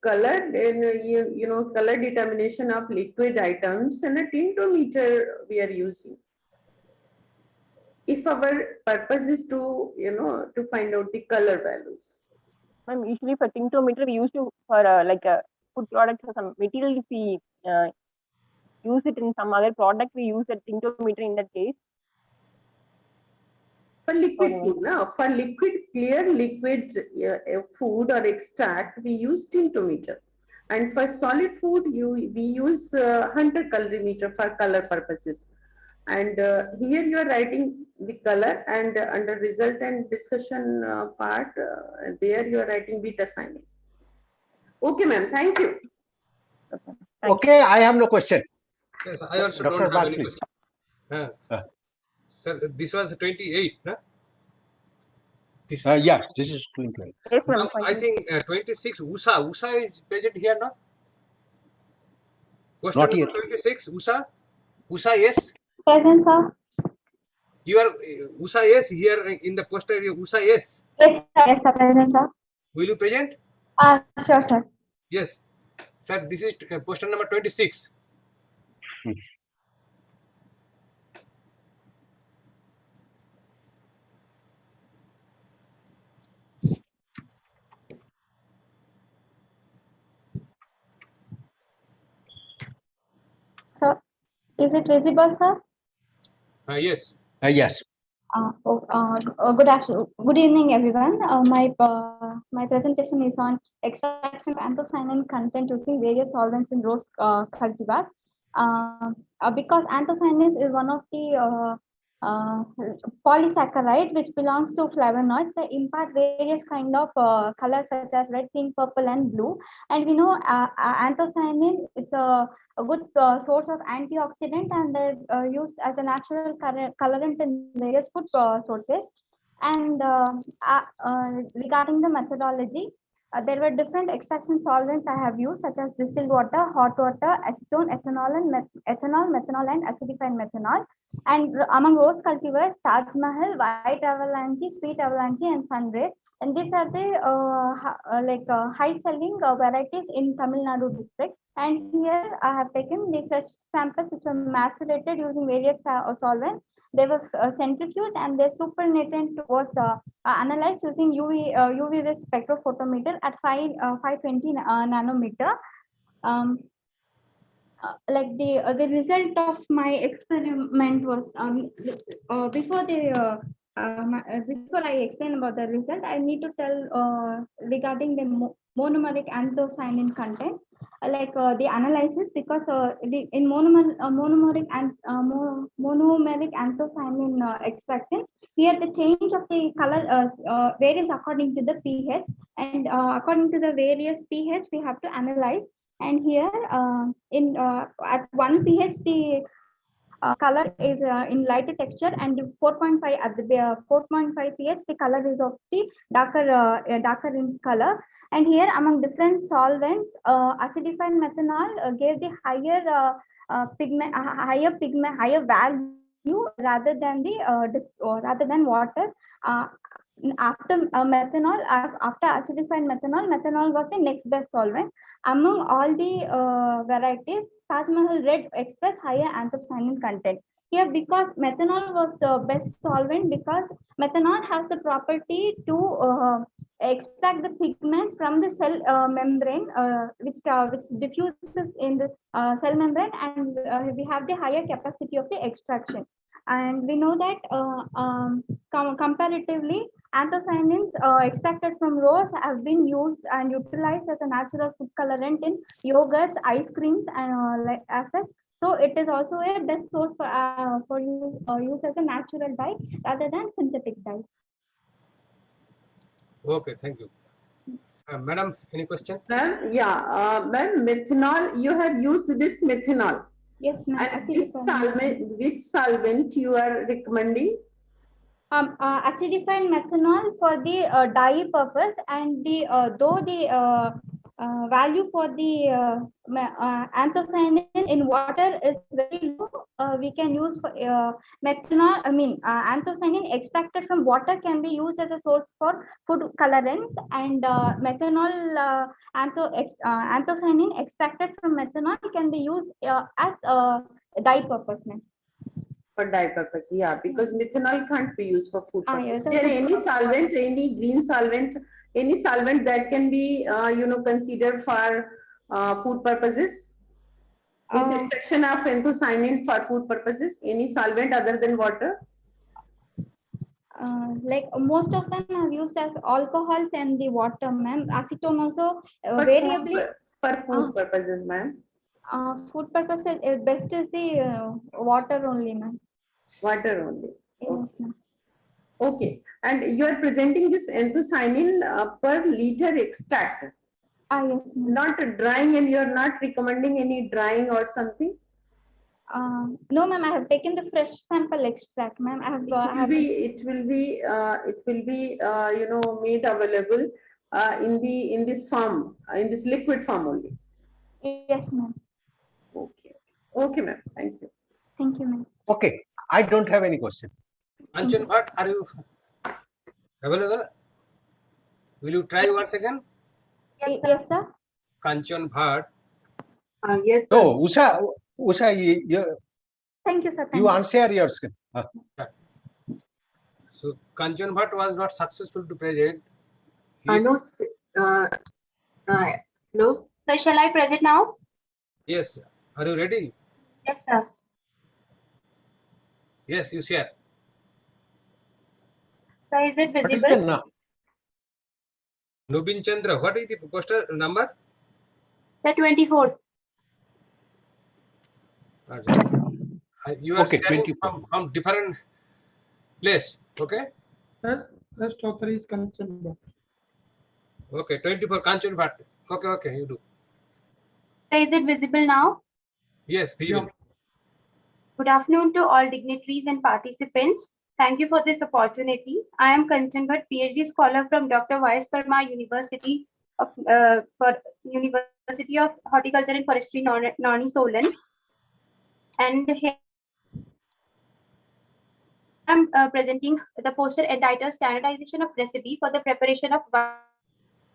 [SPEAKER 17] then color determination of liquid items and a tintometer we are using. If our purpose is to to find out the color values.
[SPEAKER 23] Usually for tintometer we use to for like a food product or some material. If we use it in some other product, we use a tintometer in that case.
[SPEAKER 17] For liquid food, no? For clear liquid food or extract, we use tintometer. And for solid food, we use Hunter colorimeter for color purposes. And here you are writing the color, and under result and discussion part, there you are writing beta-cyanin. Okay, ma'am. Thank you.
[SPEAKER 20] Okay, I have no question.
[SPEAKER 2] Yes, I also
[SPEAKER 20] Dr.
[SPEAKER 2] don't have any
[SPEAKER 20] please.
[SPEAKER 2] question. Yes. Sir, this was 28, no?
[SPEAKER 20] Yeah, this is 28.
[SPEAKER 2] Now, I think 26, Usha is present here, no? Question
[SPEAKER 20] Not
[SPEAKER 2] number
[SPEAKER 20] yet.
[SPEAKER 2] 26, Usha, yes?
[SPEAKER 11] Present, sir.
[SPEAKER 2] You are Usha, yes, here in the poster, Usha, yes?
[SPEAKER 11] Yes, sir, present, sir.
[SPEAKER 2] Will you present?
[SPEAKER 11] Sure, sir.
[SPEAKER 2] Yes. Sir, this is poster number 26.
[SPEAKER 11] So, is it visible, sir?
[SPEAKER 2] Yes.
[SPEAKER 20] Yes.
[SPEAKER 11] Good afternoon. Good evening, everyone. My presentation is on extraction of anthocyanin content using various solvents in rose cultivars. Because anthocyanins is one of the polysaccharide, which belongs to flavonoids. They impart various kind of colors such as red, pink, purple, and blue. And we know anthocyanin is a good source of antioxidant, and they're used as a natural colorant in various food sources. And regarding the methodology, there were different extraction solvents I have used, such as distilled water, hot water, acetone, ethanol, methanol, and acidified methanol. And among rose cultivars, Taj Mahal, White Avalanche, Sweet Avalanche, and Sunrays. And these are the high-selling varieties in Tamil Nadu district. And here I have taken the fresh samples which were macerated using various solvents. They were centrifuged, and their supernatant was analyzed using UV spectrophotometer at 520 nanometer. The result of my experiment was before I explain about the result, I need to tell regarding the monomeric anthocyanin content, the analysis, because in monomeric anthocyanin extraction, here the change of the color varies according to the pH, and according to the various pH we have to analyze. And here at 1 pH the color is in lighter texture, and 4.5 at the 4.5 pH the color is of the darker in color. And here among different solvents, acidified methanol gave the higher value rather than water. After methanol, after acidified methanol was the next best solvent. Among all the varieties, Taj Mahal Red expressed higher anthocyanin content. Here, because methanol was the best solvent, because methanol has the property to extract the pigments from the cell membrane, which diffuses in the cell membrane, and we have the higher capacity of the extraction. And we know that comparatively, anthocyanins extracted from rose have been used and utilized as a natural food colorant in yogurts, ice creams, and as such. So it is also a best source for use as a natural dye rather than synthetic dyes.
[SPEAKER 2] Okay, thank you. Madam, any question?
[SPEAKER 17] Ma'am, yeah, ma'am, methanol, you have used this methanol.
[SPEAKER 11] Yes, ma'am.
[SPEAKER 17] And which solvent you are recommending?
[SPEAKER 11] Acidified methanol for the dye purpose, and though the value for the anthocyanin in water is very low, we can use for methanol. Anthocyanin extracted from water can be used as a source for food colorants, and methanol anthocyanin extracted from methanol can be used as dye purpose.
[SPEAKER 17] For dye purpose, yeah, because methanol can't be used for food purpose.
[SPEAKER 11] Yes,
[SPEAKER 17] Is there any solvent, any green solvent, any solvent that can be, considered for food purposes? This extraction of anthocyanin for food purposes, any solvent other than water?
[SPEAKER 11] Most of them are used as alcohols and the water, ma'am. Acetone also
[SPEAKER 17] variably for food purposes, ma'am.
[SPEAKER 11] Food purposes, best is the water only, ma'am.
[SPEAKER 17] Water only.
[SPEAKER 11] Yes, ma'am.
[SPEAKER 17] Okay, and you are presenting this anthocyanin per liter extract.
[SPEAKER 11] Yes,
[SPEAKER 17] not drying, and you are not recommending any drying or something?
[SPEAKER 11] No, ma'am. I have taken the fresh sample extract, ma'am.
[SPEAKER 17] It will be made available in this form, in this liquid form only.
[SPEAKER 11] Yes, ma'am.
[SPEAKER 17] Okay, ma'am. Thank you.
[SPEAKER 11] Thank you, ma'am.
[SPEAKER 20] Okay, I don't have any question.
[SPEAKER 2] Kanchan Bhatt, are you available? Will you try once again?
[SPEAKER 11] Yes, sir.
[SPEAKER 2] Kanchan Bhatt.
[SPEAKER 12] Yes, sir.
[SPEAKER 20] No, Usha,
[SPEAKER 11] Thank you, sir.
[SPEAKER 20] You answer your question.
[SPEAKER 2] So Kanchan Bhatt was not successful to present.
[SPEAKER 12] No. Hello.
[SPEAKER 8] So shall I present now?
[SPEAKER 2] Yes. Are you ready?
[SPEAKER 8] Yes, sir.
[SPEAKER 2] Yes, you share.
[SPEAKER 8] So is it visible?
[SPEAKER 2] Nubin Chandra, what is the poster number?
[SPEAKER 8] The 24th.
[SPEAKER 2] You are
[SPEAKER 20] Okay,
[SPEAKER 2] sharing from different place. Okay.
[SPEAKER 1] First author is Kanchan Bhatt.
[SPEAKER 2] Okay. 24 Kanchan Bhatt. Okay. Okay. You do.
[SPEAKER 8] Is it visible now?
[SPEAKER 2] Yes. Visible.
[SPEAKER 8] Good afternoon to all dignitaries and participants. Thank you for this opportunity. I am Kanchan Bhatt, PhD scholar from Dr. Y.S. Parmar University of Horticulture and Forestry, Nauni Solan. And here I'm presenting the poster entitled Standardization of Recipe for the Preparation of Wine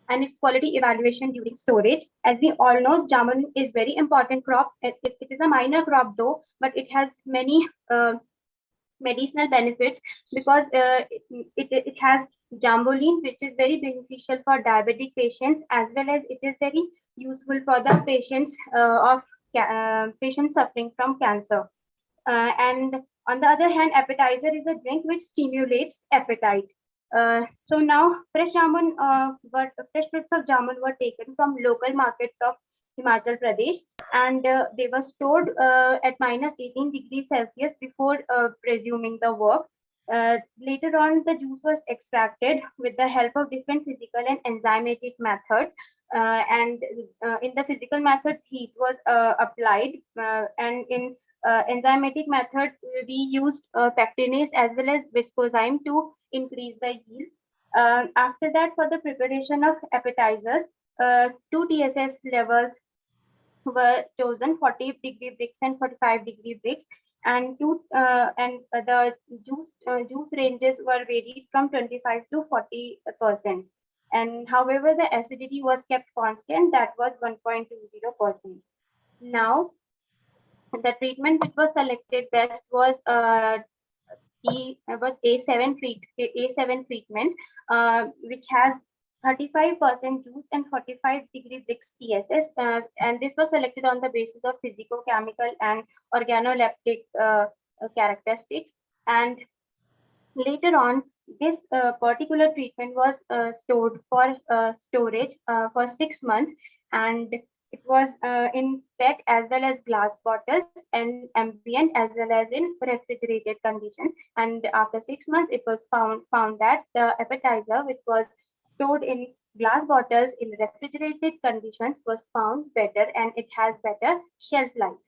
[SPEAKER 8] and its quality evaluation during storage. As we all know, jamun is very important crop. It is a minor crop though, but it has many medicinal benefits because it has jamboline, which is very beneficial for diabetic patients, as well as it is very useful for the patients patients suffering from cancer. And on the other hand, appetizer is a drink which stimulates appetite. So now fresh fruits of jamun were taken from local markets of Himachal Pradesh, and they were stored at -18 degrees Celsius before resuming the work. Later on, the juice was extracted with the help of different physical and enzymatic methods. And in the physical methods, heat was applied, and in enzymatic methods, we used pectinase as well as viscozyme to increase the yield. After that, for the preparation of appetizers, 2 TSS levels were chosen: 40-degree Brix and 45-degree Brix, and the juice ranges were varied from 25 to 40%. And however, the acidity was kept constant, that was 1.20%. Now, the treatment which was selected best was A7 treatment, which has 35% juice and 45-degree Brix TSS, and this was selected on the basis of physicochemical and organoleptic characteristics. And later on, this particular treatment was stored for storage for 6 months, and it was in PET as well as glass bottles, and ambient as well as in refrigerated conditions. And after 6 months, it was found that the appetizer, which was stored in glass bottles in refrigerated conditions, was found better, and it has better shelf life.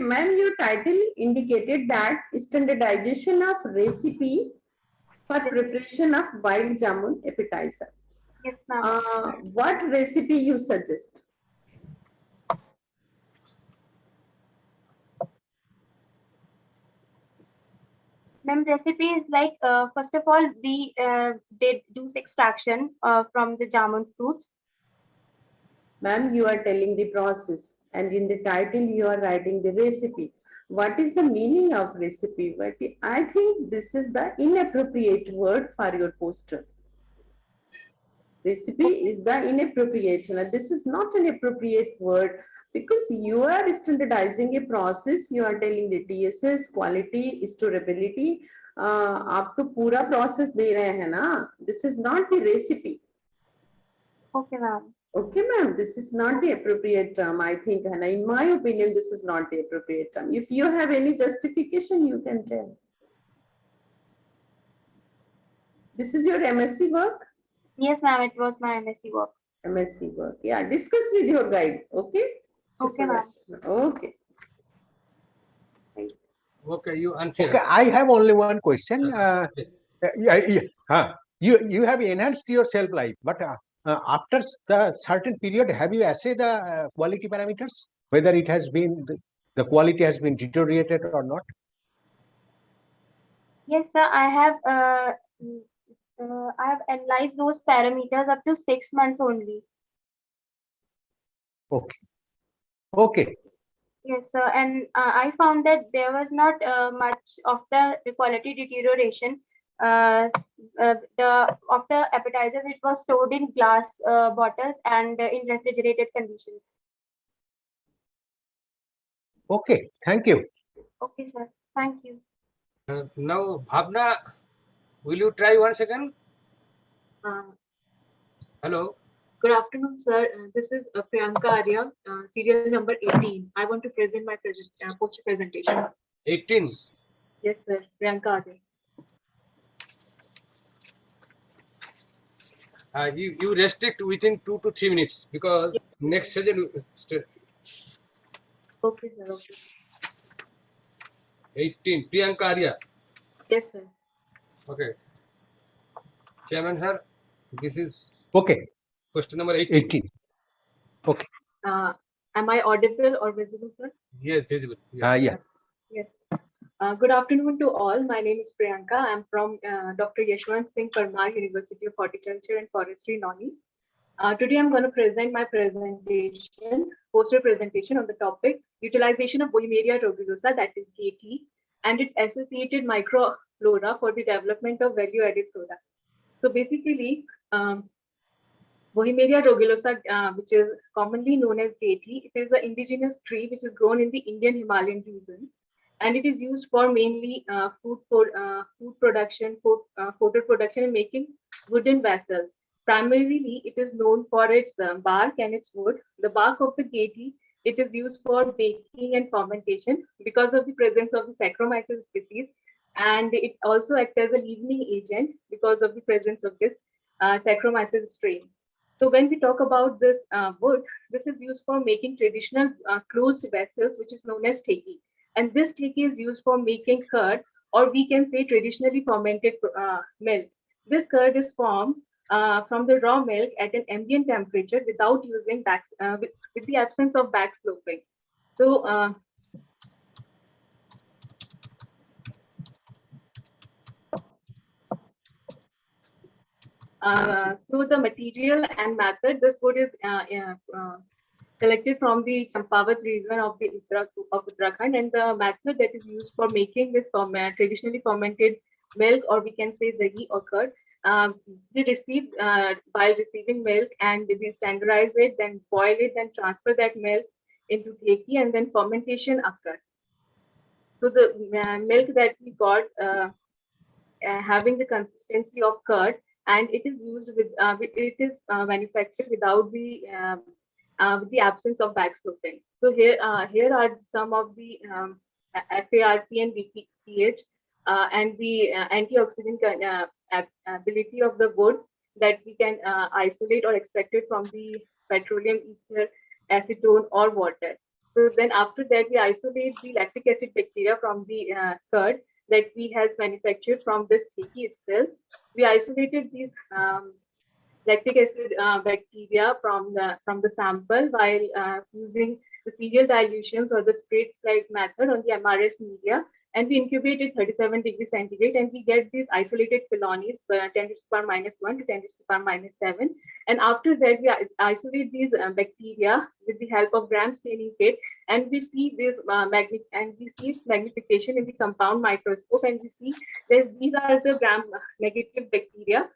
[SPEAKER 17] Ma'am, your title indicated that standardization of recipe for preparation of wild jamun appetizer.
[SPEAKER 8] Yes, ma'am.
[SPEAKER 17] What recipe you suggest?
[SPEAKER 8] Ma'am, recipe is like, first of all, we did juice extraction from the jamun fruits.
[SPEAKER 17] Ma'am, you are telling the process, and in the title you are writing the recipe. What is the meaning of recipe? I think this is the inappropriate word for your poster. Recipe is the inappropriate. This is not an appropriate word, because you are standardizing a process. You are telling the TSS, quality, storability. आप तो पूरा process दे रहे हैं ना. This is not the recipe.
[SPEAKER 8] Okay, ma'am.
[SPEAKER 17] Okay, ma'am, this is not the appropriate term, I think, and in my opinion, this is not the appropriate term. If you have any justification, you can tell. This is your MSc work?
[SPEAKER 8] Yes, ma'am, it was my MSc work.
[SPEAKER 17] MSc work, yeah, discuss with your guide, okay?
[SPEAKER 8] Okay, ma'am.
[SPEAKER 17] Okay.
[SPEAKER 2] Okay, you answer.
[SPEAKER 20] Okay, I have only one question. You have enhanced your shelf life, but after the certain period, have you assessed the quality parameters, whether it has been the quality has been deteriorated or not?
[SPEAKER 8] Yes, sir. I have analyzed those parameters up to 6 months only.
[SPEAKER 20] Okay. Okay.
[SPEAKER 8] Yes, sir. And I found that there was not much of the quality deterioration. Of the appetizer, which was stored in glass bottles and in refrigerated conditions.
[SPEAKER 20] Okay, thank you.
[SPEAKER 8] Okay, sir. Thank you.
[SPEAKER 2] Now, Bhavna, will you try once again? Hello.
[SPEAKER 22] Good afternoon, sir. This is Priyanka Arya, serial number 18. I want to present my poster presentation.
[SPEAKER 2] 18.
[SPEAKER 22] Yes, sir. Priyanka Arya.
[SPEAKER 2] You restrict within 2 to 3 minutes because next session.
[SPEAKER 22] Okay, sir. Okay.
[SPEAKER 2] 18. Priyanka Arya.
[SPEAKER 22] Yes, sir.
[SPEAKER 2] Okay. Chairman, sir, this is
[SPEAKER 20] Okay.
[SPEAKER 2] question number 18.
[SPEAKER 20] 18. Okay.
[SPEAKER 22] Am I audible or visible, sir?
[SPEAKER 2] Yes, visible.
[SPEAKER 20] Yeah.
[SPEAKER 22] Yes. Good afternoon to all. My name is Priyanka. I'm from Dr. Yashwant Singh Parmar, University of Horticulture and Forestry, Nauni. Today I'm going to present my presentation, poster presentation on the topic utilization of Boehmeria tuberosa, that is KT, and its associated microflora for the development of value-added products. So basically, Boehmeria tuberosa, which is commonly known as KT, it is an indigenous tree which is grown in the Indian Himalayan regions, and it is used for mainly food production, photo production, and making wooden vessels. Primarily, it is known for its bark and its wood. The bark of the KT, it is used for baking and fermentation because of the presence of the Saccharomyces species, and it also acts as a leavening agent because of the presence of this Saccharomyces strain. So when we talk about this wood, this is used for making traditional closed vessels, which is known as teki. And this teki is used for making curd, or we can say traditionally fermented milk. This curd is formed from the raw milk at an ambient temperature without using with the absence of backsloping. So so the material and method, this wood is collected from the Champavat region of Uttarakhand, and the method that is used for making this traditionally fermented milk, or we can say dahi or curd, we receive by receiving milk, and we standardize it, then boil it, then transfer that milk into teki, and then fermentation occurs. So the milk that we got having the consistency of curd, and it is used with it is manufactured without with the absence of backsloping. So here are some of the FARP and BPH and the antioxidant ability of the wood that we can isolate or extract it from the petroleum ether, acetone, or water. So then after that, we isolate the lactic acid bacteria from the curd that we has manufactured from this teki itself. We isolated these lactic acid bacteria from the sample while using the serial dilutions or the spray slide method on the MRS media, and we incubated 37 degrees centigrade, and we get these isolated colonies 10 to the power -1 to 10 to the power -7. And after that, we isolate these bacteria with the help of gram staining kit, and we see this its magnification in the compound microscope, and we see these are the gram negative bacteria.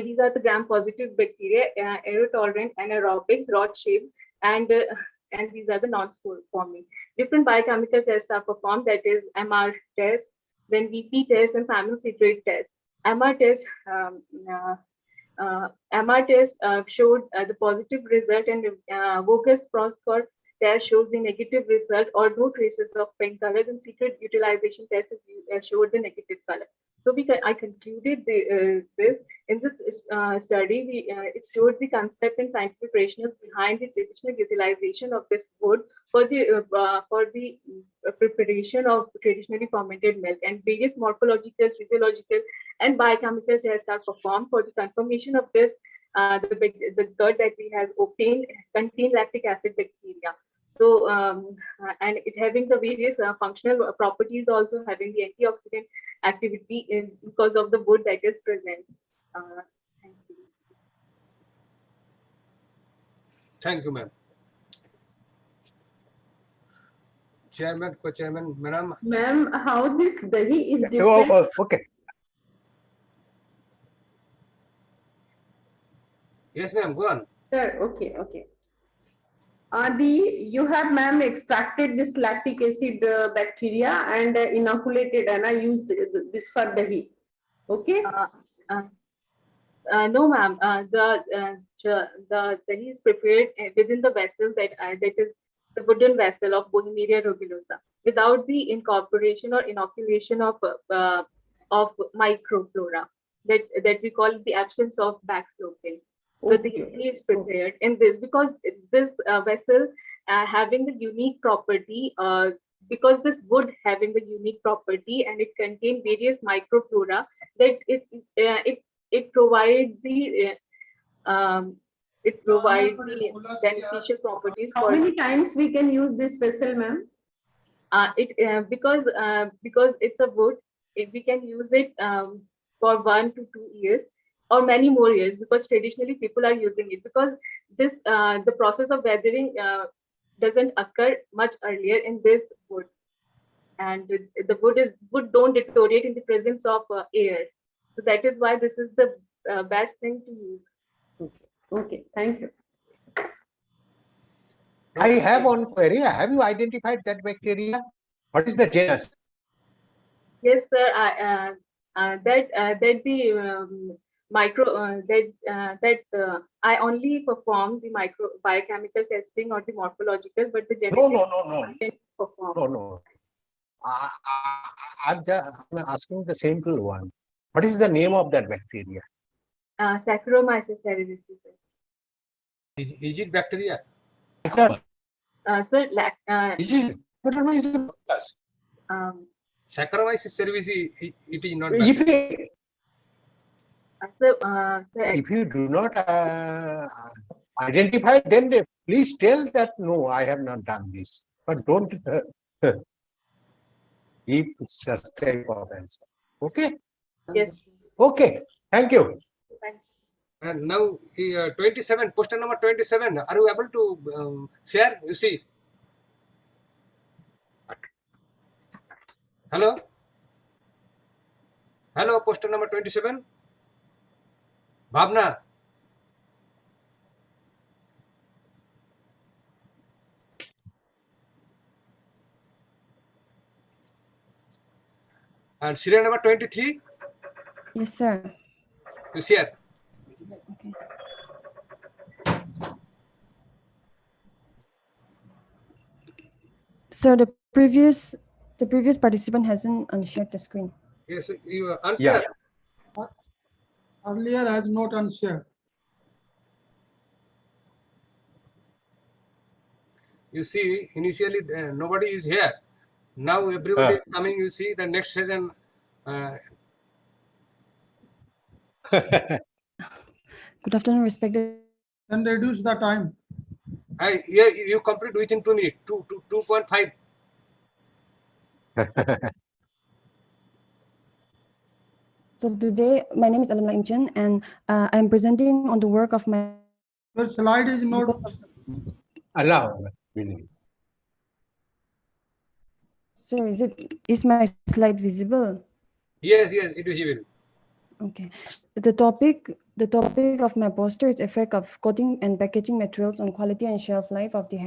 [SPEAKER 22] These are the gram positive bacteria, aerotolerant, anaerobics, rod shaped, and these are the non-forming. Different biochemical tests are performed, that is MR test, then VP test, and family citrate test. MR test showed the positive result, and Voges-Proskauer test shows the negative result or no traces of pink color, and citrate utilization test showed the negative color. So I concluded this. In this study, it showed the concept and scientific rationale behind the traditional utilization of this wood for the preparation of traditionally fermented milk, and various morphological, physiological, and biochemical tests are performed for the confirmation of this. The curd that we have obtained contain lactic acid bacteria. So, and it having the various functional properties, also having the antioxidant activity because of the wood that is present. Thank you.
[SPEAKER 2] Thank you, ma'am. Chairman, co-chairman, madam.
[SPEAKER 17] Ma'am, how this dahi is different?
[SPEAKER 20] Okay.
[SPEAKER 2] Yes, ma'am. Go on.
[SPEAKER 17] Sir, okay. You have, ma'am, extracted this lactic acid bacteria and inoculated, and I used this for dahi. Okay.
[SPEAKER 22] No, ma'am. The dahi is prepared within the vessel that is the wooden vessel of Bohemia rugulosa, without the incorporation or inoculation of microflora that we call the absence of backsloping. So the dahi is prepared in this because this vessel having the unique property. Because this wood having the unique property and it contains various microflora that it provides the beneficial properties.
[SPEAKER 17] How many times we can use this vessel, ma'am?
[SPEAKER 22] Because it's a wood, we can use it for 1 to 2 years or many more years, because traditionally people are using it because this the process of weathering doesn't occur much earlier in this wood, and the wood don't deteriorate in the presence of air. So that is why this is the best thing to use.
[SPEAKER 17] Okay, thank you.
[SPEAKER 20] I have one query. Have you identified that bacteria? What is the genus?
[SPEAKER 22] Yes, sir. That the I only perform the biochemical testing or the morphological, but the genetic
[SPEAKER 20] No.
[SPEAKER 22] I didn't perform.
[SPEAKER 20] No. I'm asking the simple one. What is the name of that bacteria?
[SPEAKER 22] Saccharomyces cerevisiae.
[SPEAKER 2] Is it bacteria?
[SPEAKER 22] Sir,
[SPEAKER 20] Is it?
[SPEAKER 2] Saccharomyces cerevisiae, it is not
[SPEAKER 20] If
[SPEAKER 22] sir,
[SPEAKER 20] if you do not identify, then please tell that no, I have not done this. But don't give such type of answer. Okay?
[SPEAKER 22] Yes.
[SPEAKER 20] Okay. Thank you.
[SPEAKER 2] And now 27, question number 27. Are you able to share? You see. Hello? Hello, question number 27. Bhavna. And serial number 23.
[SPEAKER 3] Yes, sir.
[SPEAKER 2] You share.
[SPEAKER 3] Okay. So the previous participant hasn't unshared the screen.
[SPEAKER 2] Yes, you answer.
[SPEAKER 1] Yeah. Earlier has not unshared.
[SPEAKER 2] You see, initially nobody is here. Now everybody is coming. You see, the next session.
[SPEAKER 3] Good afternoon, respected.
[SPEAKER 1] And reduce the time.
[SPEAKER 2] Yeah, you complete within 2 minutes. 2.5.
[SPEAKER 3] So today, my name is Alamla Inchen, and I'm presenting on the work of my.
[SPEAKER 1] Your slide is not.
[SPEAKER 20] Allow.
[SPEAKER 3] So is my slide visible?
[SPEAKER 2] Yes, it is visible.
[SPEAKER 3] Okay. The topic of my poster is effect of coating and packaging materials on quality and shelf life of the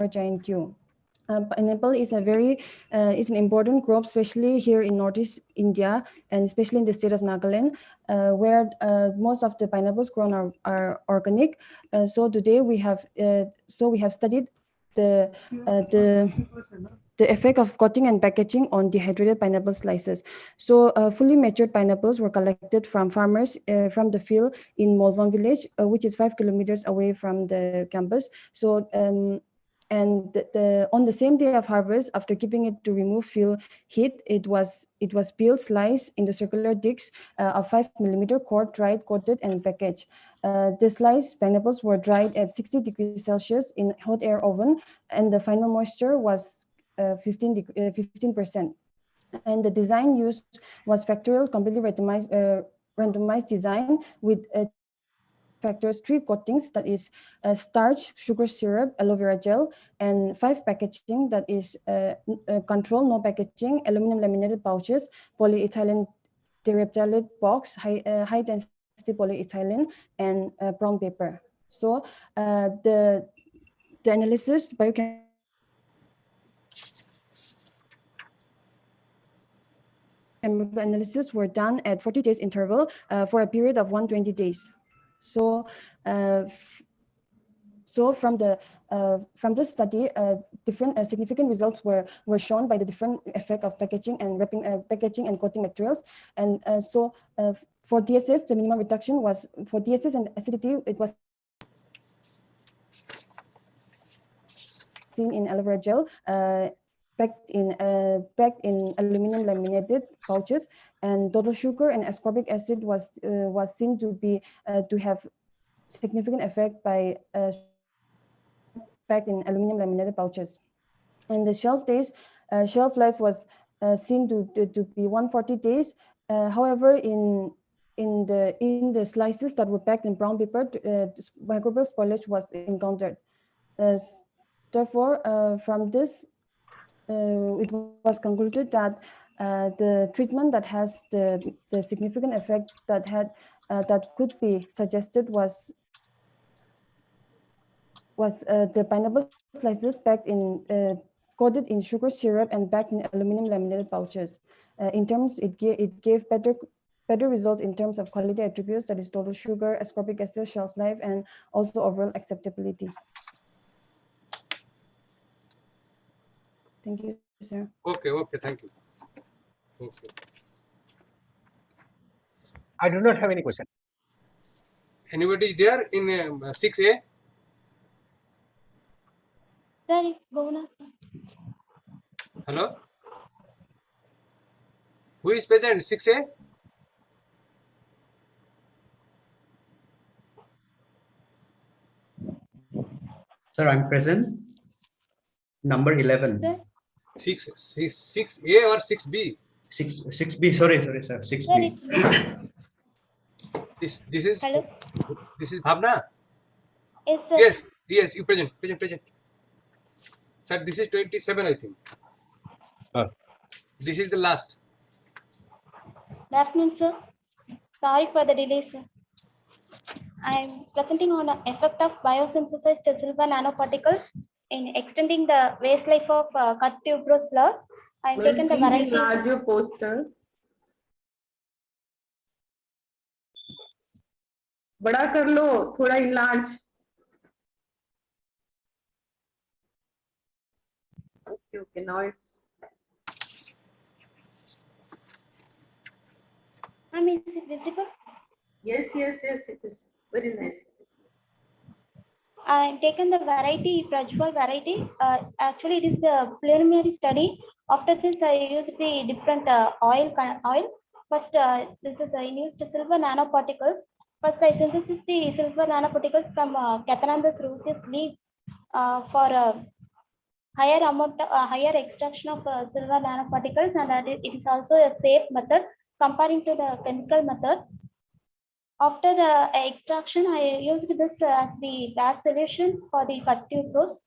[SPEAKER 3] giant Q. Pineapple is is an important crop, especially here in Northeast India and especially in the state of Nagaland, where most of the pineapples grown are organic. So today we have studied the effect of coating and packaging on dehydrated pineapple slices. So fully matured pineapples were collected from farmers from the field in Molvan village, which is 5 kilometers away from the campus. So and on the same day of harvest, after keeping it to remove field heat, it was peeled, sliced into circular discs of 5 millimeter, cord, dried, coated, and packaged. The sliced pineapples were dried at 60 degrees Celsius in hot air oven, and the final moisture was 15%. And the design used was factorial, completely randomized design with factors, 3 coatings, that is starch, sugar syrup, aloe vera gel, and 5 packaging, that is control, no packaging, aluminum laminated pouches, polyethylene terephthalate box, high density polyethylene, and brown paper. So the analysis biochemistry chemical analysis were done at 40 days interval for a period of 120 days. So, from this study, different significant results were shown by the different effect of packaging and wrapping, packaging and coating materials. And for DSS, the minimum reduction was for DSS and acidity. It was seen in aloe vera gel, packed in aluminum laminated pouches, and total sugar and ascorbic acid was seen to be to have significant effect by packed in aluminum laminated pouches. And the shelf life was seen to be 140 days. However, in the slices that were packed in brown paper, microbial spoilage was encountered. Therefore, from this, it was concluded that the treatment that has the significant effect that could be suggested was the pineapple slices packed in coated in sugar syrup and packed in aluminum laminated pouches. In terms, it gave better results in terms of quality attributes, that is total sugar, ascorbic acid, shelf life, and also overall acceptability. Thank you, sir.
[SPEAKER 2] Okay, thank you. Okay.
[SPEAKER 20] I do not have any question.
[SPEAKER 2] Anybody there in 6A?
[SPEAKER 11] Sir, it's bonus.
[SPEAKER 2] Hello? Who is present? 6A?
[SPEAKER 6] Sir, I'm present. Number 11.
[SPEAKER 11] Sir?
[SPEAKER 2] 6A or 6B?
[SPEAKER 6] 6B. Sorry, sir. 6B.
[SPEAKER 2] This is
[SPEAKER 11] Hello?
[SPEAKER 2] This is Bhavna?
[SPEAKER 11] Yes, sir.
[SPEAKER 2] Yes, you present. Sir, this is 27, I think. This is the last.
[SPEAKER 11] Good afternoon, sir. Sorry for the delay, sir. I'm presenting on the effect of biosynthesized silver nanoparticles in extending the waste life of cut tuberose plus. I've taken the
[SPEAKER 17] Please
[SPEAKER 11] variety.
[SPEAKER 17] enlarge your poster. बड़ा कर लो, थोड़ा enlarge. Okay, now it's.
[SPEAKER 11] Is it visible?
[SPEAKER 17] Yes, it is very nice.
[SPEAKER 11] I've taken the variety, Prajwal variety. Actually, it is the preliminary study. After this, I used the different oil. First, this is I used silver nanoparticles. First, I synthesized the silver nanoparticles from Cathanandus rosea leaves for higher extraction of silver nanoparticles, and it is also a safe method comparing to the chemical methods. After the extraction, I used this as the gas solution for the cut tuberose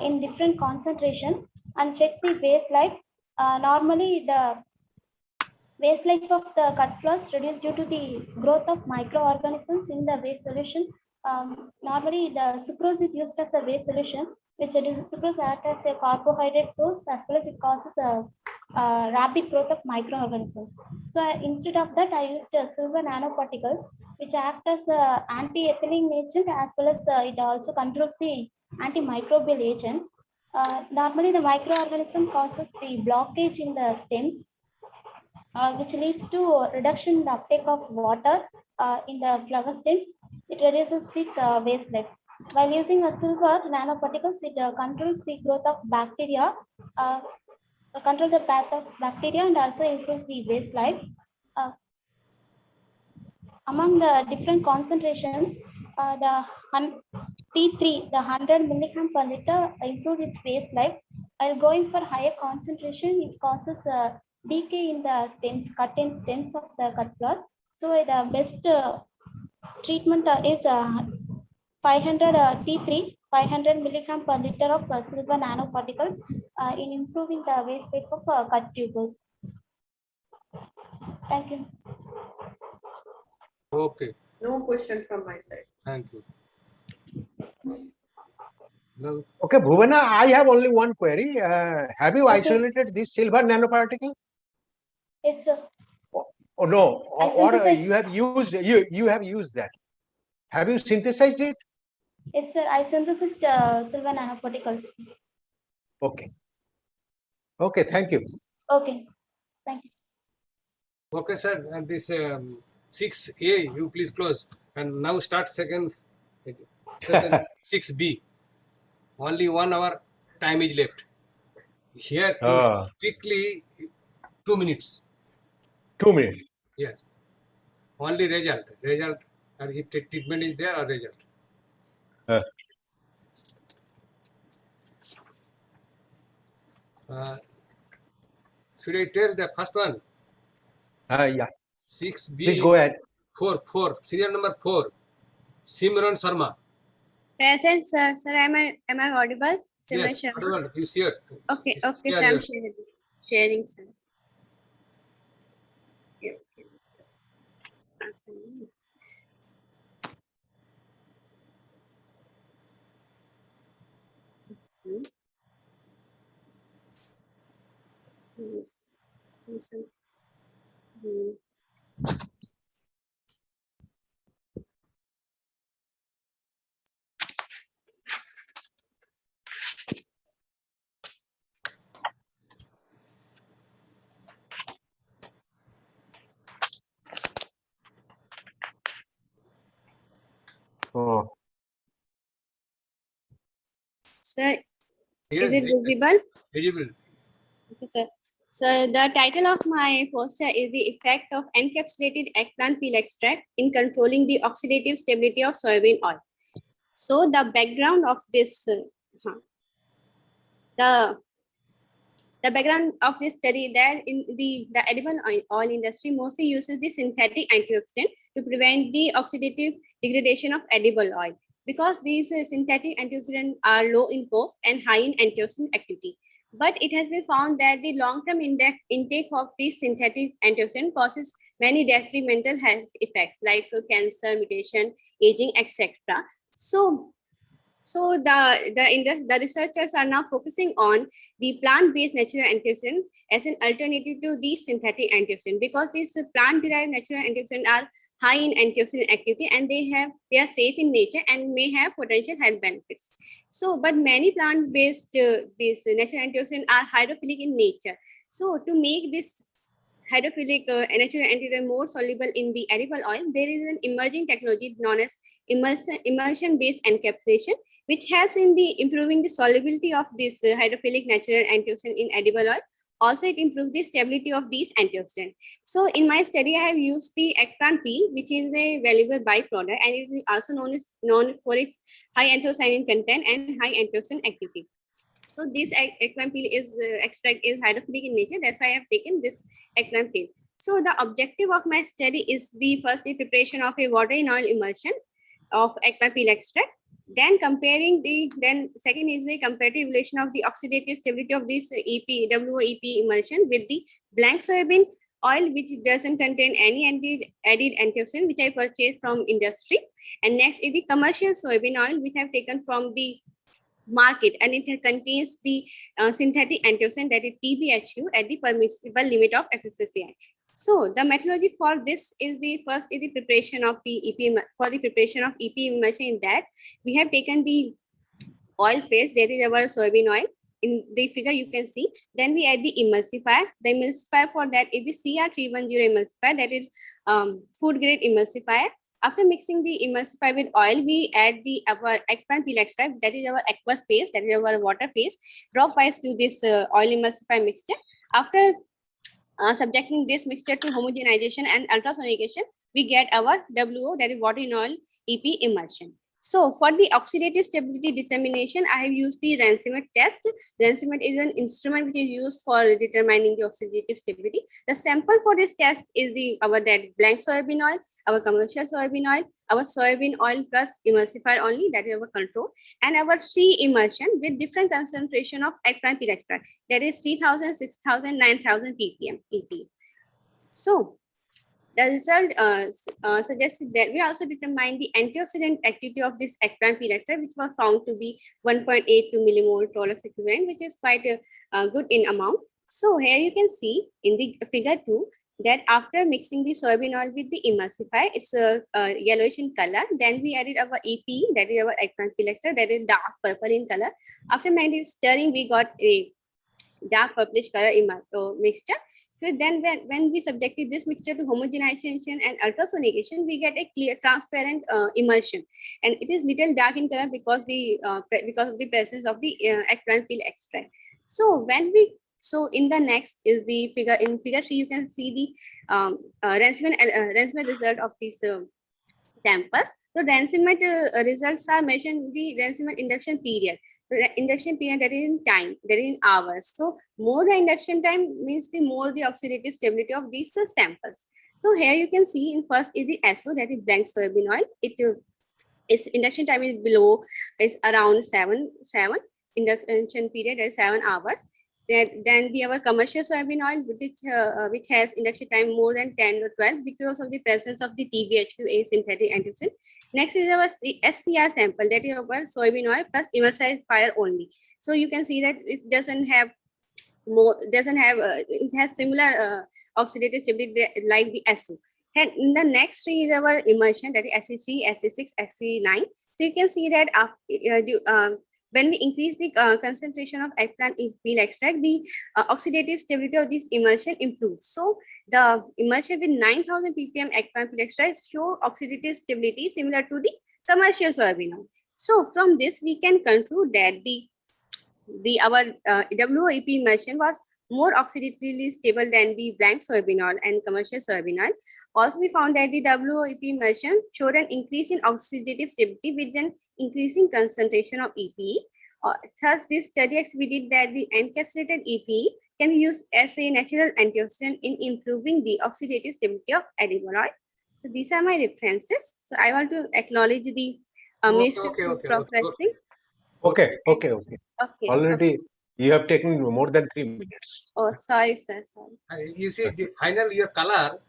[SPEAKER 11] in different concentrations and check the waste life. Normally, the waste life of the cut floss reduced due to the growth of microorganisms in the waste solution. Normally, the sucrose is used as a waste solution, which sucrose acts as a carbohydrate source as well as it causes a rapid growth of microorganisms. So instead of that, I used silver nanoparticles, which act as anti-ethylene agent as well as it also controls the antimicrobial agents. Normally, the microorganism causes the blockage in the stems, which leads to reduction in the uptake of water in the flower stems. It reduces its waste life. While using a silver nanoparticles, it controls the growth of bacteria, controls the path of bacteria, and also improves the waste life. Among the different concentrations, the T3, the 100 milligram per liter, improved its waste life. While going for higher concentration, it causes decay in the stems, cut-in stems of the cut floss. So the best treatment is 500 T3, 500 milligram per liter of silver nanoparticles in improving the waste life of cut tuberose. Thank you.
[SPEAKER 2] Okay.
[SPEAKER 17] No question from my side.
[SPEAKER 2] Thank you. No.
[SPEAKER 20] Okay, Bhuvana, I have only one query. Have you isolated this silver nanoparticle?
[SPEAKER 11] Yes, sir.
[SPEAKER 20] Oh no,
[SPEAKER 11] I
[SPEAKER 20] or
[SPEAKER 11] synthesized-
[SPEAKER 20] you have used that. Have you synthesized it?
[SPEAKER 11] Yes, sir. I synthesized silver nanoparticles.
[SPEAKER 20] Okay. Okay, thank you.
[SPEAKER 11] Okay. Thank you.
[SPEAKER 2] Okay, sir. And this 6A, you please close. And now start second session 6B. Only 1 hour time is left. Here, you quickly 2 minutes.
[SPEAKER 20] 2 minutes.
[SPEAKER 2] Yes. Only result. Result. And if treatment is there or result. Should I tell the first one?
[SPEAKER 20] Yeah.
[SPEAKER 2] 6B.
[SPEAKER 20] Please go ahead.
[SPEAKER 2] 4. Serial number 4. Simran Sharma.
[SPEAKER 16] Present, sir. Sir, am I audible?
[SPEAKER 2] Yes,
[SPEAKER 16] Sharma.
[SPEAKER 2] audible. You share.
[SPEAKER 16] Okay,
[SPEAKER 2] Share
[SPEAKER 16] sir. I'm
[SPEAKER 2] your-
[SPEAKER 16] sharing, sir. Okay. Yes. Listen.
[SPEAKER 20] Oh.
[SPEAKER 16] Sir,
[SPEAKER 2] Yes,
[SPEAKER 16] is it visible?
[SPEAKER 2] Visible.
[SPEAKER 16] Okay, sir. So the title of my poster is the effect of encapsulated eggplant peel extract in controlling the oxidative stability of soybean oil. So the background of this, the background of this study that in the edible oil industry mostly uses the synthetic antioxidant to prevent the oxidative degradation of edible oil. Because these synthetic antioxidants are low in cost and high in antioxidant activity. But it has been found that the long-term intake of these synthetic antioxidants causes many detrimental health effects like cancer, mutation, aging, etc. So the researchers are now focusing on the plant-based natural antioxidant as an alternative to these synthetic antioxidants because these plant-derived natural antioxidants are high in antioxidant activity and they are safe in nature and may have potential health benefits. So, but many plant-based these natural antioxidants are hydrophilic in nature. So, to make this hydrophilic natural antioxidant more soluble in the edible oil, there is an emerging technology known as emulsion-based encapsulation, which helps in the improving the solubility of this hydrophilic natural antioxidant in edible oil. Also, it improves the stability of these antioxidants. So, in my study, I have used the eggplant peel, which is a valuable byproduct, and it is also known for its high anthocyanin content and high antioxidant activity. So this eggplant peel extract is hydrophilic in nature. That's why I have taken this eggplant peel. So the objective of my study is the preparation of a water in oil emulsion of eggplant peel extract. Then second is the comparative evaluation of the oxidative stability of this WOEP emulsion with the blank soybean oil, which doesn't contain any added antioxidant, which I purchased from industry. And next is the commercial soybean oil, which I've taken from the market, and it contains the synthetic antioxidant, that is TBHQ, at the permissible limit of FSSAI. So the methodology for this is the preparation of the EP. For the preparation of EP emulsion, in that we have taken the oil phase, that is our soybean oil. In the figure you can see. Then we add the emulsifier. The emulsifier for that is the CR310 emulsifier, that is food grade emulsifier. After mixing the emulsifier with oil, we add our eggplant peel extract, that is our aqueous phase, that is our water phase, dropwise to this oil emulsifier mixture. After subjecting this mixture to homogenization and ultrasonation, we get our WO, that is water in oil EP emulsion. So for the oxidative stability determination, I have used the Ransimet test. Ransimet is an instrument which is used for determining the oxidative stability. The sample for this test is our blank soybean oil, our commercial soybean oil, our soybean oil plus emulsifier only, that is our control, and our free emulsion with different concentration of eggplant peel extract, that is 3000, 6000, 9000 ppm ET. So the result suggested that we also determined the antioxidant activity of this eggplant peel extract, which was found to be 1.82 millimole Tolux equivalent, which is quite good in amount. So here you can see in the figure 2, that after mixing the soybean oil with the emulsifier, it's a yellowish in color. Then we added our EPE, that is our eggplant peel extract, that is dark purple in color. After stirring, we got a dark purplish color mixture. So then when we subjected this mixture to homogenization and ultrasonation, we get a clear transparent emulsion, and it is little dark in color because of the presence of the eggplant peel extract. So in the next is the figure. In figure 3, you can see the Ransomate result of these samples. So Ransomate results are measured in the Ransomate induction period. The induction period, that is in time, that is in hours. So more the induction time means the more the oxidative stability of these samples. So here you can see in first is the SO, that is blank soybean oil. Its induction time is is around 7 induction period, that is 7 hours. Then our commercial soybean oil, which has induction time more than 10 or 12 because of the presence of the TBHQ, synthetic antioxidant. Next is our SCR sample, that is our soybean oil plus emulsifier only. So you can see that it has similar oxidative stability like the SO. And in the next 3 is our emulsion, that is SC3, SC6, SC9. So you can see that when we increase the concentration of eggplant peel extract, the oxidative stability of this emulsion improves. So the emulsion with 9,000 ppm eggplant peel extract show oxidative stability similar to the commercial soybean oil. So from this, we can conclude that our WOEP emulsion was more oxidatively stable than the blank soybean oil and commercial soybean oil. Also, we found that the WOEP emulsion showed an increase in oxidative stability with an increasing concentration of EPE. Thus, this study exhibited that the encapsulated EPE can be used as a natural antioxidant in improving the oxidative stability of edible oil. So these are my references. So I want to acknowledge the Ministry of Food Processing.
[SPEAKER 20] Okay. Already you have taken more than 3 minutes.
[SPEAKER 16] Oh, sorry, sir. Sorry.
[SPEAKER 2] You see, the final your color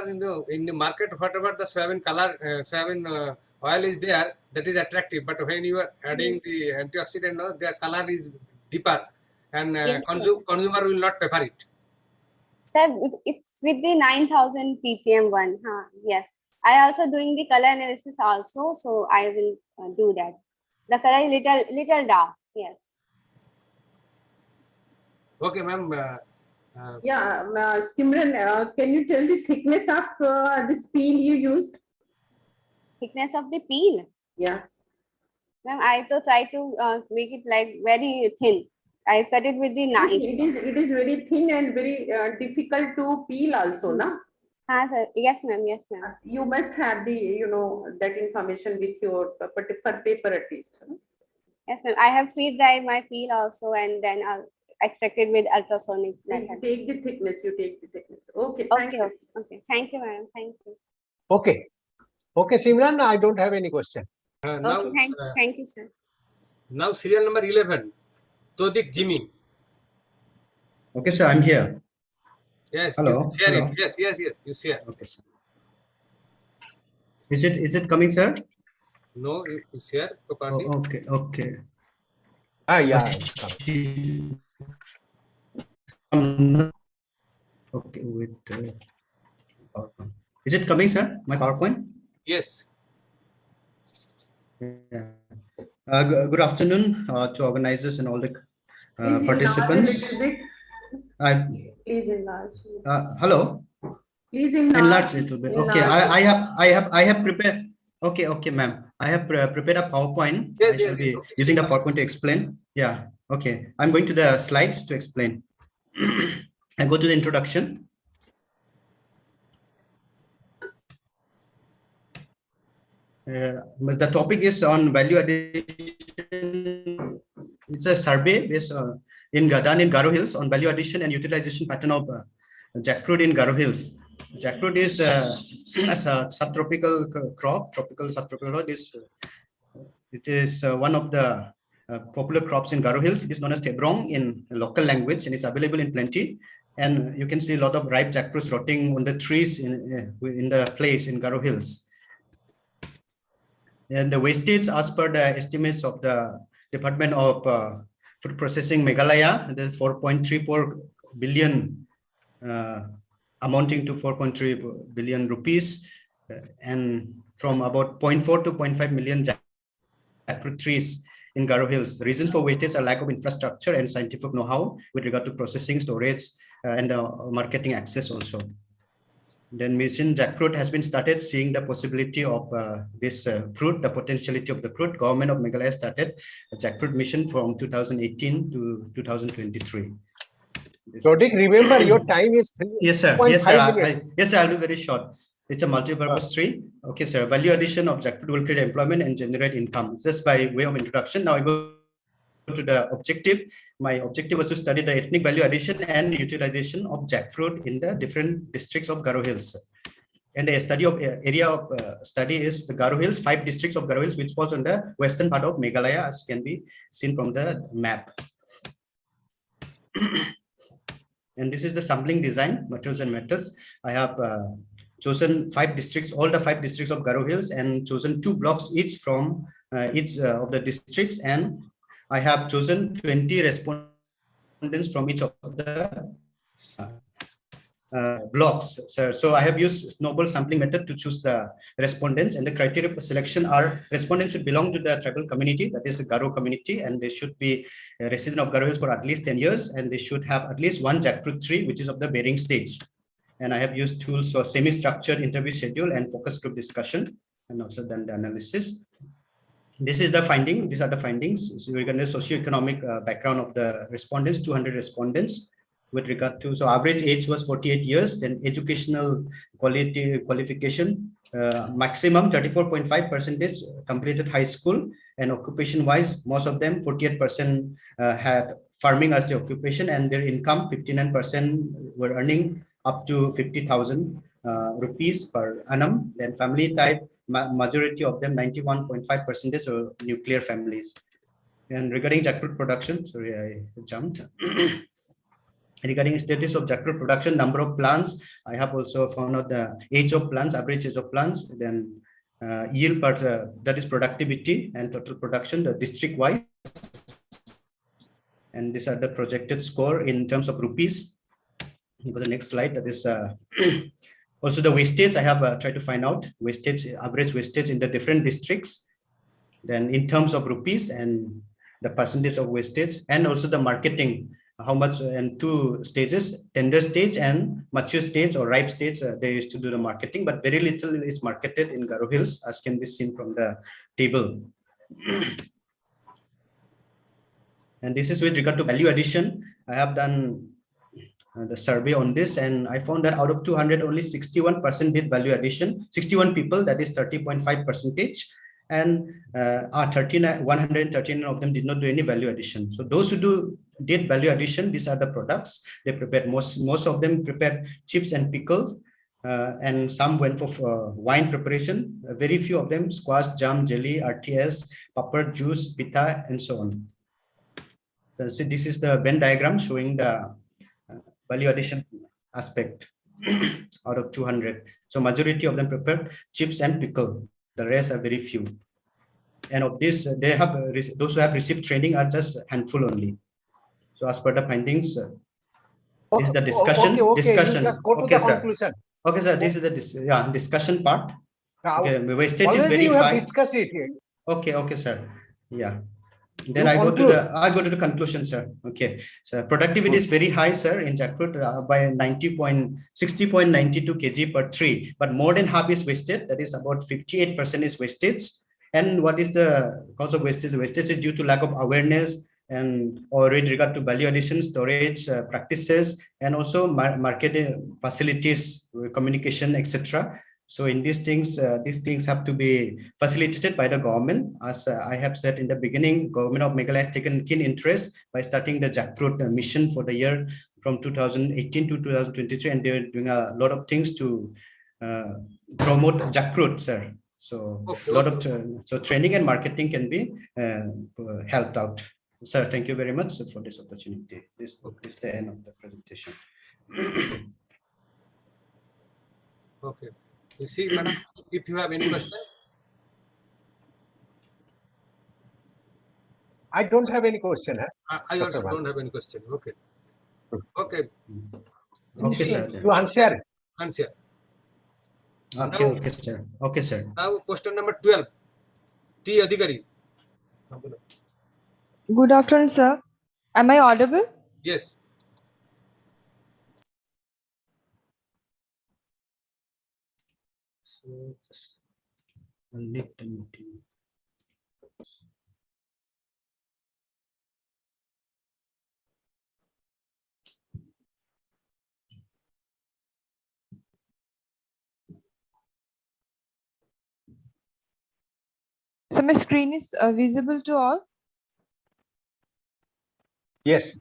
[SPEAKER 2] in the market, whatever the soybean color, soybean oil is there, that is attractive. But when you are adding the antioxidant, their color is deeper, and
[SPEAKER 16] Yes,
[SPEAKER 2] consumer will not prefer it.
[SPEAKER 16] Sir, it's with the 9,000 ppm one. Yes, I also doing the color analysis also, so I will do that. The color is little dark. Yes.
[SPEAKER 2] Okay, ma'am.
[SPEAKER 17] Simran, can you tell the thickness of this peel you used?
[SPEAKER 16] Thickness of the peel?
[SPEAKER 17] Yeah.
[SPEAKER 16] Ma'am, I to try to make it like very thin. I cut it with the knife.
[SPEAKER 17] It is very thin and very difficult to peel also, na?
[SPEAKER 16] Sir. Yes, ma'am. Yes, ma'am.
[SPEAKER 17] You must have the, that information with your paper at least. Huh?
[SPEAKER 16] Yes, ma'am. I have freeze dried my peel also, and then I'll extract it with ultrasonic method.
[SPEAKER 17] You take the thickness. Okay.
[SPEAKER 16] Thank you. Okay. Thank you, ma'am. Thank you.
[SPEAKER 20] Okay, Simran, I don't have any question.
[SPEAKER 2] Now,
[SPEAKER 16] okay, thank you, sir.
[SPEAKER 2] Now serial number 11, Todik Jimmy.
[SPEAKER 6] Okay, sir, I'm here.
[SPEAKER 2] Yes.
[SPEAKER 6] Hello.
[SPEAKER 2] You share
[SPEAKER 6] Hello.
[SPEAKER 2] it. Yes. You share.
[SPEAKER 6] Okay, sir. Is it coming, sir?
[SPEAKER 2] No, you share properly.
[SPEAKER 6] Oh, okay.
[SPEAKER 20] Yeah, it's coming.
[SPEAKER 6] Okay, wait. PowerPoint. Is it coming, sir? My PowerPoint?
[SPEAKER 2] Yes.
[SPEAKER 6] Yeah. Good afternoon to organizers and all the participants.
[SPEAKER 17] Please enlarge.
[SPEAKER 6] Hello.
[SPEAKER 17] Please
[SPEAKER 6] enlarge a little bit. Okay, I have prepared. Okay, ma'am. I have prepared a PowerPoint.
[SPEAKER 2] Yes,
[SPEAKER 6] I shall be using the PowerPoint to explain. Yeah. Okay. I'm going to the slides to explain. I go to the introduction. The topic is on value addition. It's a survey based done in Garo Hills on value addition and utilization pattern of jackfruit in Garo Hills. Jackfruit is as a subtropical crop, tropical subtropical crop. It is one of the popular crops in Garo Hills. It is known as tebrong in local language, and it's available in plenty. And you can see a lot of ripe jackfruits rotting on the trees in the place in Garo Hills. And the wastage, as per the estimates of the Department of Food Processing Meghalaya, the 4.34 billion amounting to 4.3 billion rupees, and from about 0.4 to 0.5 million jackfruit trees in Garo Hills. The reasons for wastage are lack of infrastructure and scientific know-how with regard to processing, storage, and marketing access also. Then Mission Jackfruit has been started seeing the possibility of this fruit, the potentiality of the fruit. Government of Meghalaya started a Jackfruit mission from 2018 to 2023.
[SPEAKER 20] Pratik, remember your time is 3.5
[SPEAKER 6] Yes, sir. Yes, sir.
[SPEAKER 20] minutes.
[SPEAKER 6] Yes, sir. I'll be very short. It's a multi-purpose tree. Okay, sir. Value addition of jackfruit will create employment and generate income. Just by way of introduction, now I go to the objective. My objective was to study the ethnic value addition and utilization of jackfruit in the different districts of Garo Hills. And a study of area of study is the Garo Hills, 5 districts of Garo Hills, which falls on the western part of Meghalaya, as can be seen from the map. And this is the sampling design, materials and methods. I have chosen 5 districts, all the 5 districts of Garo Hills, and chosen 2 blocks each from each of the districts. And I have chosen 20 respondents from each of the blocks. So I have used snowball sampling method to choose the respondents, and the criteria for selection are respondents should belong to the tribal community, that is the Garo community, and they should be a resident of Garo Hills for at least 10 years, and they should have at least 1 jackfruit tree which is of the bearing stage. And I have used tools for semi-structured interview schedule and focus group discussion, and also done the analysis. This is the finding. These are the findings. So regarding the socioeconomic background of the respondents, 200 respondents. With regard to, so average age was 48 years, then educational qualification, maximum 34.5% completed high school, and occupation wise, most of them 48% had farming as the occupation, and their income 59% were earning up to 50,000 rupees per annum. Then family type, majority of them 91.5% are nuclear families. And regarding jackfruit production, sorry, I jumped. Regarding status of jackfruit production, number of plants, I have also found out the age of plants, average age of plants, then yield part, that is productivity, and total production, the district wise. And these are the projected score in terms of rupees. Go to the next slide. That is also the wastage. I have tried to find out wastage, average wastage in the different districts. Then in terms of rupees and the percentage of wastage, and also the marketing. How much, and 2 stages, tender stage and mature stage or ripe stage, they used to do the marketing, but very little is marketed in Garo Hills, as can be seen from the table. And this is with regard to value addition. I have done the survey on this, and I found that out of 200, only 61% did value addition, 61 people, that is 30.5%. And 113 of them did not do any value addition. So those who did value addition, these are the products they prepared. Most of them prepared chips and pickles, and some went for wine preparation. Very few of them squash, jam, jelly, RTS, papad, juice, pita, and so on. So this is the Venn diagram showing the value addition aspect out of 200. So majority of them prepared chips and pickle. The rest are very few. And of this, they have those who have received training are just a handful only. So as per the findings, this is the discussion. Discussion. Okay, sir. Okay, sir. This is the discussion part. Okay, wastage is very high.
[SPEAKER 20] Discuss it here.
[SPEAKER 6] Okay, okay, sir. Yeah. Then I go to the conclusion, sir. Okay, so productivity is very high, sir, in jackfruit by 60.92 kg per tree, but more than half is wasted. That is about 58% is wastage. And what is the cause of wastage? Wastage is due to lack of awareness, and or with regard to value addition, storage practices, and also marketing facilities, communication, etc. So in these things have to be facilitated by the government. As I have said in the beginning, government of Meghalaya has taken keen interest by starting the jackfruit mission for the year from 2018 to 2023, and they're doing a lot of things to promote jackfruit, sir. So a lot of so training and marketing can be helped out. Sir, thank you very much for this opportunity. This is the end of the presentation.
[SPEAKER 2] Okay. You see, madam, if you have any question.
[SPEAKER 20] I don't have any question.
[SPEAKER 2] I also don't have any question. Okay. Okay.
[SPEAKER 6] Okay, sir.
[SPEAKER 20] You answer.
[SPEAKER 2] Answer.
[SPEAKER 6] Okay, okay, sir. Okay, sir.
[SPEAKER 2] Now question number 12. T. Adhikari.
[SPEAKER 18] Good afternoon, sir. Am I audible?
[SPEAKER 2] Yes.
[SPEAKER 6] So, only 10.
[SPEAKER 18] So my screen is visible to all.
[SPEAKER 20] Yes.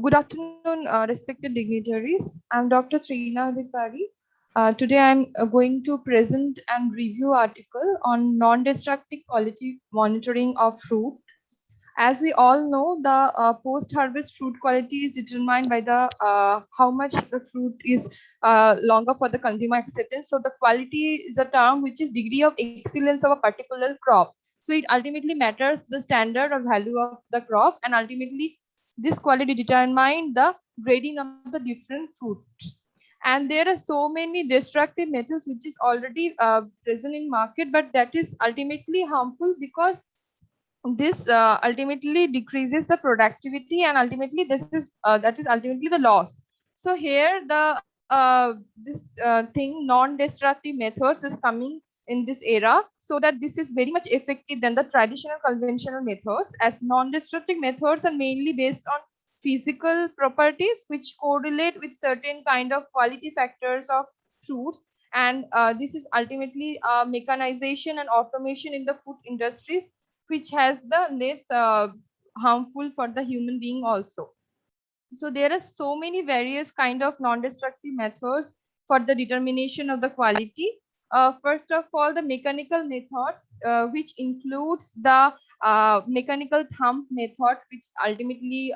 [SPEAKER 18] Good afternoon, respected dignitaries. I'm Dr. Trina Adhikari. Today I'm going to present and review article on non-destructive quality monitoring of fruit. As we all know, the post-harvest fruit quality is determined by the how much the fruit is longer for the consumer acceptance. So the quality is a term which is degree of excellence of a particular crop. So it ultimately matters the standard or value of the crop, and ultimately this quality determine the grading of the different fruits. And there are so many destructive methods which is already present in market, but that is ultimately harmful because this ultimately decreases the productivity, and ultimately this is that is ultimately the loss. So here the this thing non-destructive methods is coming in this era, so that this is very much effective than the traditional conventional methods, as non-destructive methods are mainly based on physical properties which correlate with certain kind of quality factors of fruits. And this is ultimately mechanization and automation in the food industries, which has the less harmful for the human being also. So there are so many various kind of non-destructive methods for the determination of the quality. First of all, the mechanical methods, which includes the mechanical thumb method, which ultimately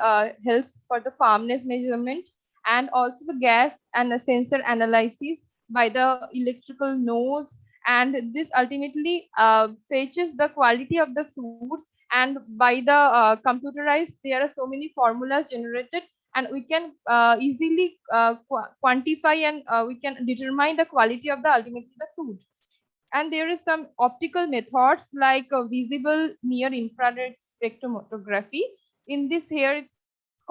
[SPEAKER 18] helps for the firmness measurement, and also the gas and the sensor analysis by the electrical nose. And this ultimately fetches the quality of the foods, and by the computerized, there are so many formulas generated, and we can easily quantify, and we can determine the quality of the ultimately the food. And there is some optical methods like visible near infrared spectromography. In this here, it's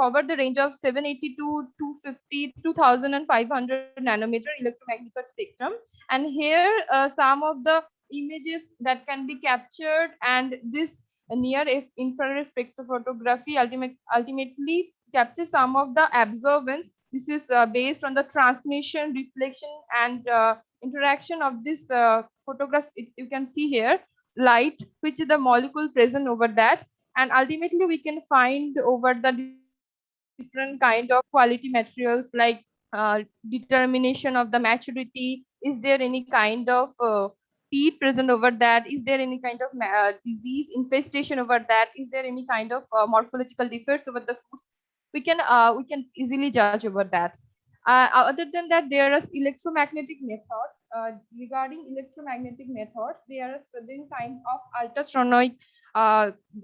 [SPEAKER 18] covered the range of 780 to 250 2500 nanometer electromagnetic spectrum. And here some of the images that can be captured, and this near infrared spectrophotography ultimately captures some of the absorbance. This is based on the transmission, reflection, and interaction of this photographs. You can see here light, which is the molecule present over that, and ultimately we can find over the different kind of quality materials, like determination of the maturity. Is there any kind of peat present over that? Is there any kind of disease infestation over that? Is there any kind of morphological defects over the foods? We can easily judge over that. Other than that, there are electromagnetic methods. Regarding electromagnetic methods, there are certain kind of ultrasonic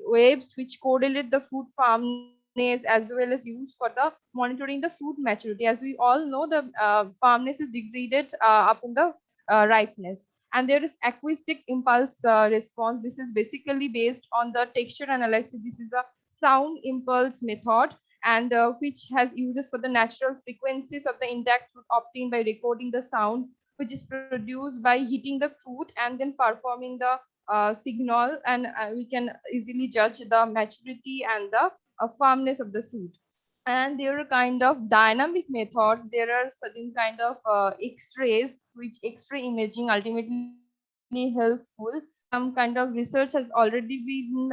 [SPEAKER 18] waves which correlate the food firmness, as well as used for the monitoring the fruit maturity. As we all know, the firmness is degraded upon the ripeness. And there is acoustic impulse response. This is basically based on the texture analysis. This is a sound impulse method, and which has uses for the natural frequencies of the intact fruit obtained by recording the sound which is produced by heating the fruit and then performing the signal, and we can easily judge the maturity and the firmness of the fruit. And there are kind of dynamic methods. There are certain kind of x-rays, which x-ray imaging ultimately helpful. Some kind of research has already been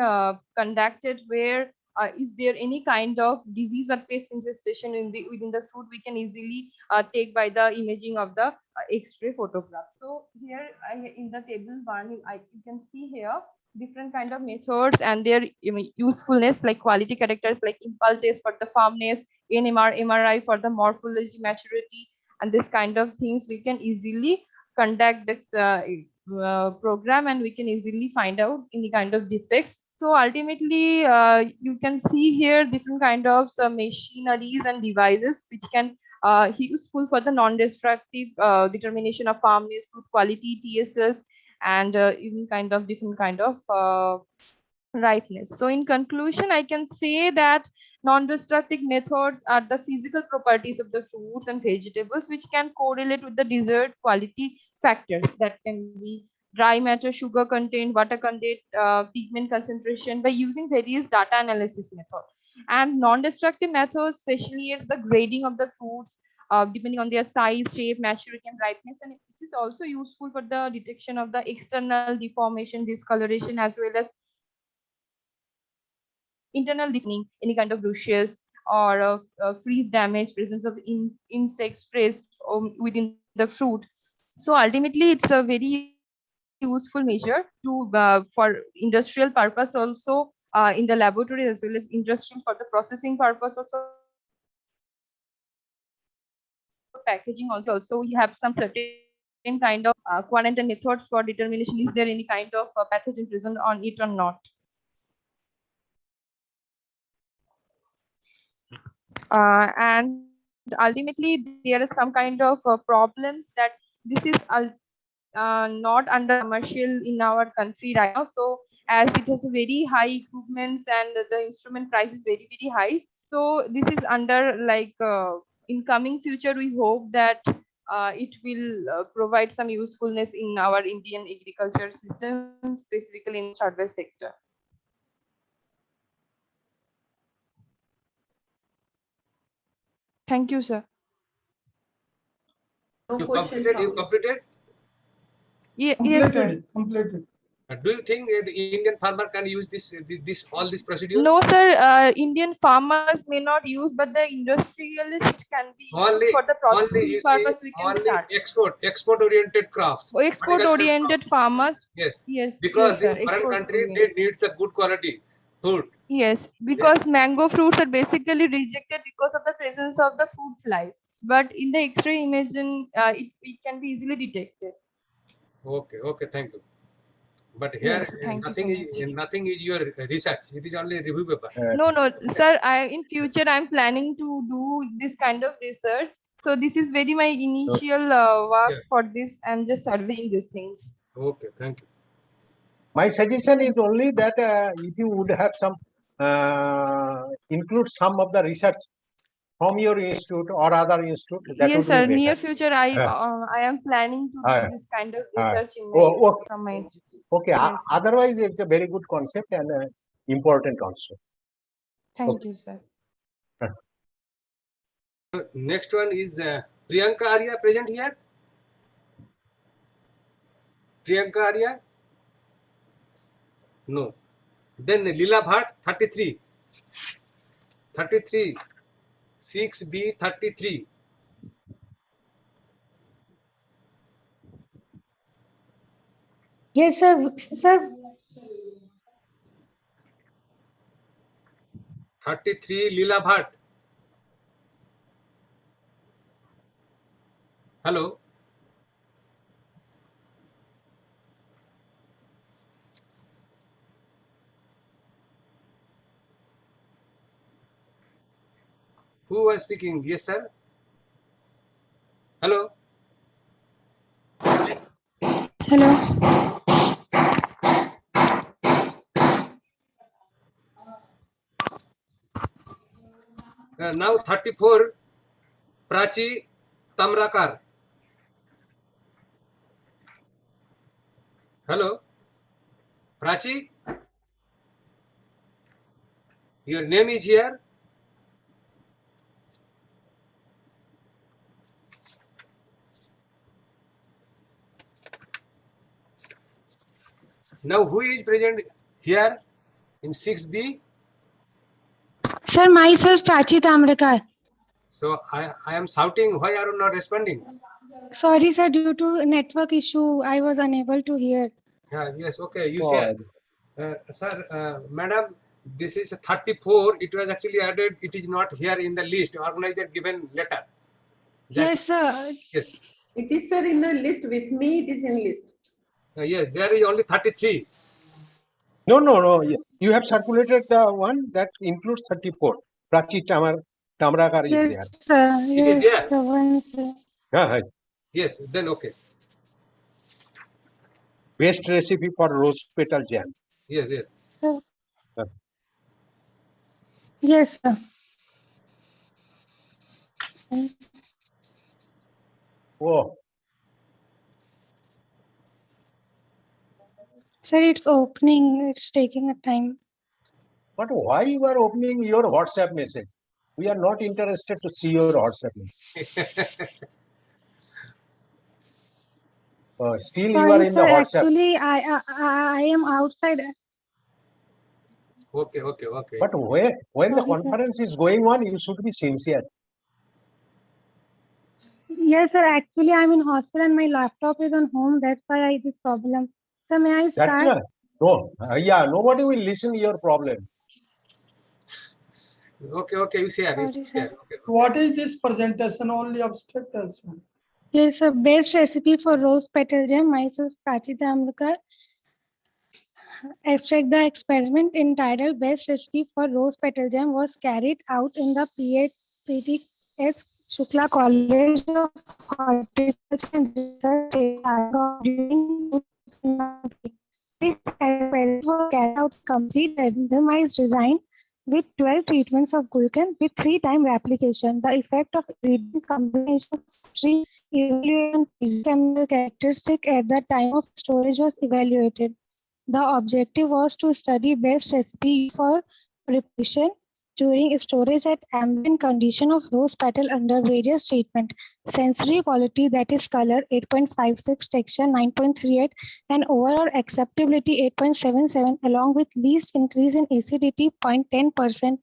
[SPEAKER 18] conducted where is there any kind of disease or pest infestation within the fruit, we can easily take by the imaging of the x-ray photograph. So here in the table 1, you can see here different kind of methods and their usefulness, like quality characters like impulse test for the firmness, NMR, MRI for the morphology, maturity, and this kind of things. We can easily conduct this program, and we can easily find out any kind of defects So ultimately, you can see here different kind of machineries and devices which can useful for the non-destructive determination of farmness, food quality, TSS, and even kind of different kind of ripeness. So in conclusion, I can say that non-destructive methods are the physical properties of the fruits and vegetables which can correlate with the dessert quality factors that can be dry matter, sugar content, water content, pigment concentration by using various data analysis methods. And non-destructive methods facilitates the grading of the fruits depending on their size, shape, maturity, and ripeness. And it is also useful for the detection of the external deformation, discoloration, as well as internal deafening, any kind of bruishes or freeze damage, presence of insects pressed within the fruit. So ultimately, it's a very useful measure to for industrial purpose also in the laboratory, as well as industrial for the processing purpose also. Packaging also we have some certain kind of quarantine methods for determination is there any kind of pathogen present on it or not. And ultimately there are some kind of problems that this is not under commercial in our country right now. So as it has very high equipments and the instrument price is very high, so this is under like in coming future we hope that it will provide some usefulness in our Indian agriculture system, specifically in service sector. Thank you, sir.
[SPEAKER 2] You completed?
[SPEAKER 18] Yes, sir.
[SPEAKER 1] Completed.
[SPEAKER 2] Do you think the Indian farmer can use all this procedure?
[SPEAKER 18] No, sir. Indian farmers may not use, but the industrialist can be used for the processing purpose. We can start.
[SPEAKER 2] Export-oriented crops.
[SPEAKER 18] Export-oriented farmers.
[SPEAKER 2] Yes.
[SPEAKER 18] Yes.
[SPEAKER 2] Because
[SPEAKER 18] yes,
[SPEAKER 2] in foreign countries they need the good quality food.
[SPEAKER 18] Yes, because mango fruits are basically rejected because of the presence of the fruit flies. But in the X-ray imaging, it can be easily detected.
[SPEAKER 2] Okay, thank you. But here
[SPEAKER 18] Yes,
[SPEAKER 2] nothing is your research. It is only review paper.
[SPEAKER 18] No, sir. In future I'm planning to do this kind of research. So this is very my initial work for this. I'm just surveying these things.
[SPEAKER 2] Okay, thank you.
[SPEAKER 20] My suggestion is only that if you would have some include some of the research from your institute or other institute. That
[SPEAKER 18] Yes,
[SPEAKER 20] would
[SPEAKER 18] sir.
[SPEAKER 20] be
[SPEAKER 18] Near
[SPEAKER 20] better.
[SPEAKER 18] future, I am planning to do this kind of research in my,
[SPEAKER 20] okay.
[SPEAKER 18] from my institute.
[SPEAKER 20] Okay.
[SPEAKER 18] Yes.
[SPEAKER 20] Otherwise, it's a very good concept and important concept.
[SPEAKER 18] Thank you, sir.
[SPEAKER 2] Next one is Priyanka Arya present here. Priyanka Arya? No. Then Leela Bhatt 33. 33. 6B 33.
[SPEAKER 7] Yes, sir.
[SPEAKER 2] 33 Leela Bhatt. Hello. Who was speaking? Yes, sir. Hello.
[SPEAKER 7] Hello.
[SPEAKER 2] Now 34 Prachi Tamrakar. Hello. Prachi. Your name is here. Now who is present here in 6B?
[SPEAKER 7] Sir, myself Prachi Tamrakar.
[SPEAKER 2] So I am shouting. Why are you not responding?
[SPEAKER 7] Sorry, sir. Due to network issue, I was unable to hear.
[SPEAKER 2] Yes. Okay. You said, sir, madam, this is 34. It was actually added. It is not here in the list. Organizer given letter.
[SPEAKER 7] Yes, sir.
[SPEAKER 2] Yes.
[SPEAKER 17] It is, sir, in the list with me. It is in list.
[SPEAKER 2] Yes. There is only 33.
[SPEAKER 20] No. You have circulated the one that includes 34. Prachi Tamrakar is
[SPEAKER 7] Yes,
[SPEAKER 20] there.
[SPEAKER 7] sir.
[SPEAKER 2] It is
[SPEAKER 7] Yes,
[SPEAKER 2] there.
[SPEAKER 7] sir. One, sir.
[SPEAKER 20] Yeah,
[SPEAKER 2] Yes, then okay.
[SPEAKER 20] best recipe for rose petal jam.
[SPEAKER 2] Yes.
[SPEAKER 7] Sir.
[SPEAKER 20] Uh,
[SPEAKER 7] Yes, sir.
[SPEAKER 20] Oh,
[SPEAKER 7] Sir, it's opening. It's taking a time.
[SPEAKER 20] but why you are opening your WhatsApp message? We are not interested to see your WhatsApp message. Still you are
[SPEAKER 7] Sorry,
[SPEAKER 20] in the
[SPEAKER 7] sir.
[SPEAKER 20] WhatsApp.
[SPEAKER 7] Actually, I am outside.
[SPEAKER 2] Okay.
[SPEAKER 20] But when the
[SPEAKER 7] Sorry, sir.
[SPEAKER 20] conference is going on, you should be sincere.
[SPEAKER 7] Yes, sir. Actually, I'm in hospital and my laptop is on home. That's why I this problem. So may I
[SPEAKER 20] That's
[SPEAKER 7] start?
[SPEAKER 20] not. No. Yeah, nobody will listen to your problem.
[SPEAKER 2] Okay. You share.
[SPEAKER 7] Sorry, sir.
[SPEAKER 2] Okay.
[SPEAKER 1] What is this presentation? Only abstract as well.
[SPEAKER 7] Yes, sir. Best recipe for rose petal jam. Myself, Prachi Tamrakar. Abstract: the experiment entitled Best Recipe for Rose Petal Jam was carried out in the PTS Shukla College of Horticulture and Research during 2003. This experiment was carried out complete randomized design with 12 treatments of glucan with 3-time replication. The effect of ingredient combination of evaluation physicochemical characteristic at the time of storage was evaluated. The objective was to study best recipe for preparation during storage at ambient condition of rose petal under various treatment. Sensory quality, that is color 8.56, texture 9.38, and overall acceptability 8.77, along with least increase in acidity 0.10%.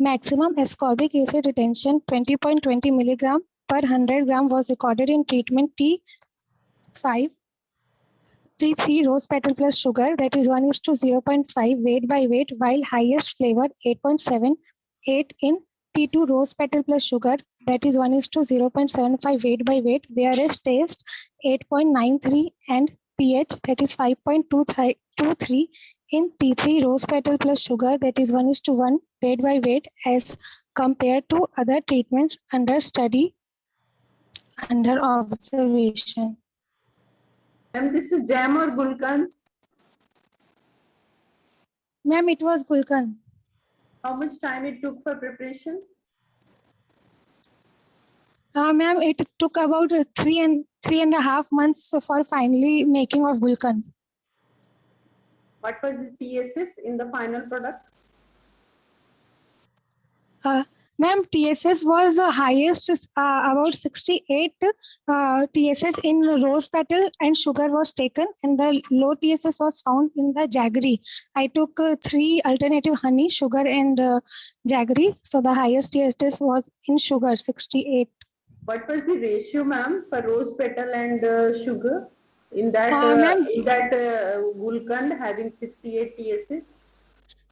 [SPEAKER 7] Maximum ascorbic acid retention 20.20 milligram per 100 gram was recorded in treatment T5. 3 rose petal plus sugar, that is 1:0.5 weight by weight, while highest flavor 8.78 in T2 rose petal plus sugar, that is 1:0.75 weight by weight, whereas taste 8.93 and pH, that is 5.23 in T3 rose petal plus sugar, that is 1:1 weight by weight, as compared to other treatments under study under observation.
[SPEAKER 17] And this is jam or gulkan?
[SPEAKER 7] Ma'am, it was gulkan.
[SPEAKER 17] How much time it took for preparation?
[SPEAKER 7] Ma'am, it took about 3.5 months for finally making of gulkan.
[SPEAKER 17] What was the TSS in the final product?
[SPEAKER 7] Ma'am, TSS was the highest, about 68 TSS in rose petal, and sugar was taken, and the low TSS was found in the jaggery. I took 3 alternative honey, sugar, and jaggery. So the highest TSS was in sugar, 68.
[SPEAKER 17] What was the ratio, ma'am, for rose petal and sugar in that gulkand having 68 TSS?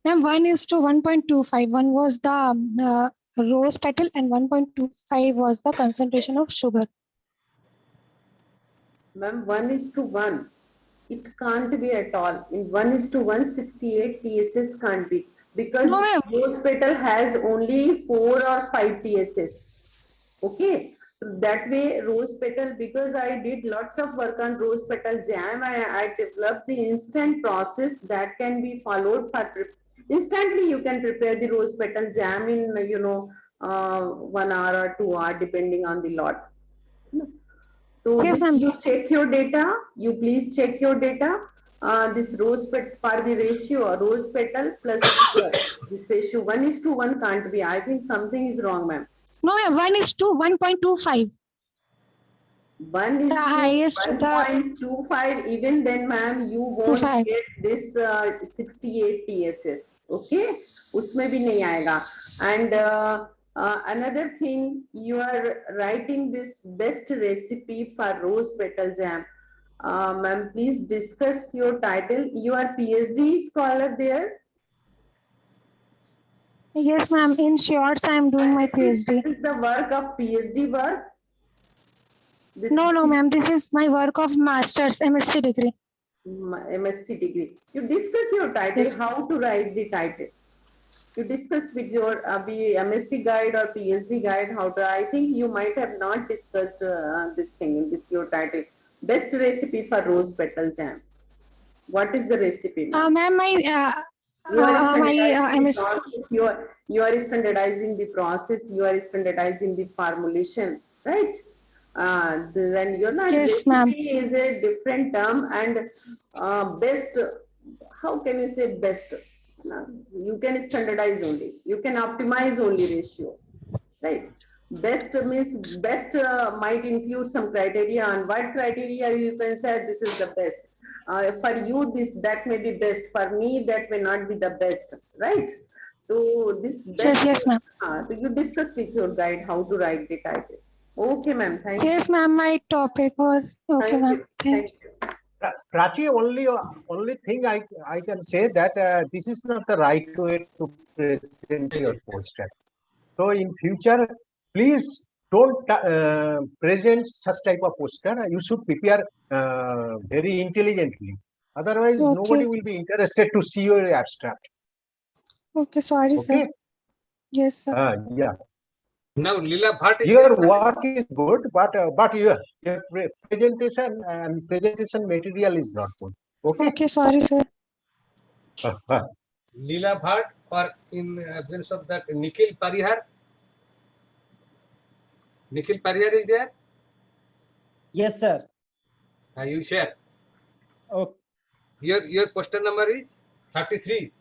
[SPEAKER 7] Ma'am, 1:1.25. One was the rose petal and 1.25 was the concentration of sugar.
[SPEAKER 17] Ma'am, 1:1. It can't be at all. In 1:1, 68 TSS can't be, because rose petal has only 4 or 5 TSS. Okay. So that way, rose petal, because I did lots of work on rose petal jam, I developed the instant process that can be followed for instantly. You can prepare the rose petal jam in 1 hour or 2 hours depending on the lot. So
[SPEAKER 7] yes,
[SPEAKER 17] you check your data. You please check your data. This rose petal for the ratio rose petal plus sugar. This ratio 1:1 can't be. I think something is wrong, ma'am.
[SPEAKER 7] No, 1:1.25.
[SPEAKER 17] 1:1.25. Even then, ma'am, you won't get this 68 TSS. Okay, उसमें भी नहीं आएगा. And another thing, you are writing this best recipe for rose petal jam. Ma'am, please discuss your title. You are PhD scholar there?
[SPEAKER 7] Yes, ma'am. In short, I am doing my PhD.
[SPEAKER 17] This is the work of PhD work?
[SPEAKER 7] No, ma'am. This is my work of master's MSc degree.
[SPEAKER 17] MSc degree. You discuss your title,
[SPEAKER 7] Yes.
[SPEAKER 17] how to write the title. You discuss with your MSc guide or PhD guide how to. I think you might have not discussed this thing in this your title. Best recipe for rose petal jam. What is the recipe?
[SPEAKER 7] Ma'am,
[SPEAKER 17] You are
[SPEAKER 7] my
[SPEAKER 17] standardizing the
[SPEAKER 7] MS.
[SPEAKER 17] process. You are standardizing the process. You are standardizing the formulation, right? Then you're not.
[SPEAKER 7] Yes, ma'am.
[SPEAKER 17] Recipe is a different term, and best. How can you say best? You can standardize only. You can optimize only ratio, right? Best means best might include some criteria. On what criteria you can say this is the best. For you, that may be best. For me, that may not be the best, right? So this best.
[SPEAKER 7] Yes, ma'am.
[SPEAKER 17] So you discuss with your guide how to write the title. Okay, ma'am. Thank you.
[SPEAKER 7] Yes, ma'am. My topic was okay, ma'am. Thank you.
[SPEAKER 20] Prachi, only thing I can say that this is not the right way to present your poster. So in future, please don't present such type of poster. You should prepare very intelligently. Otherwise,
[SPEAKER 7] Okay.
[SPEAKER 20] nobody will be interested to see your abstract.
[SPEAKER 7] Okay, sorry,
[SPEAKER 20] Okay.
[SPEAKER 7] sir. Yes, sir.
[SPEAKER 20] Yeah.
[SPEAKER 2] Now, Lila Bhatt is
[SPEAKER 20] Your work is good, but your presentation and presentation material is not good. Okay.
[SPEAKER 7] Okay, sorry, sir.
[SPEAKER 2] Lila Bhatt, or in absence of that, Nikhil Parihar. Nikhil Parihar is there?
[SPEAKER 4] Yes, sir.
[SPEAKER 2] You share.
[SPEAKER 4] Okay.
[SPEAKER 2] Your poster number is 33.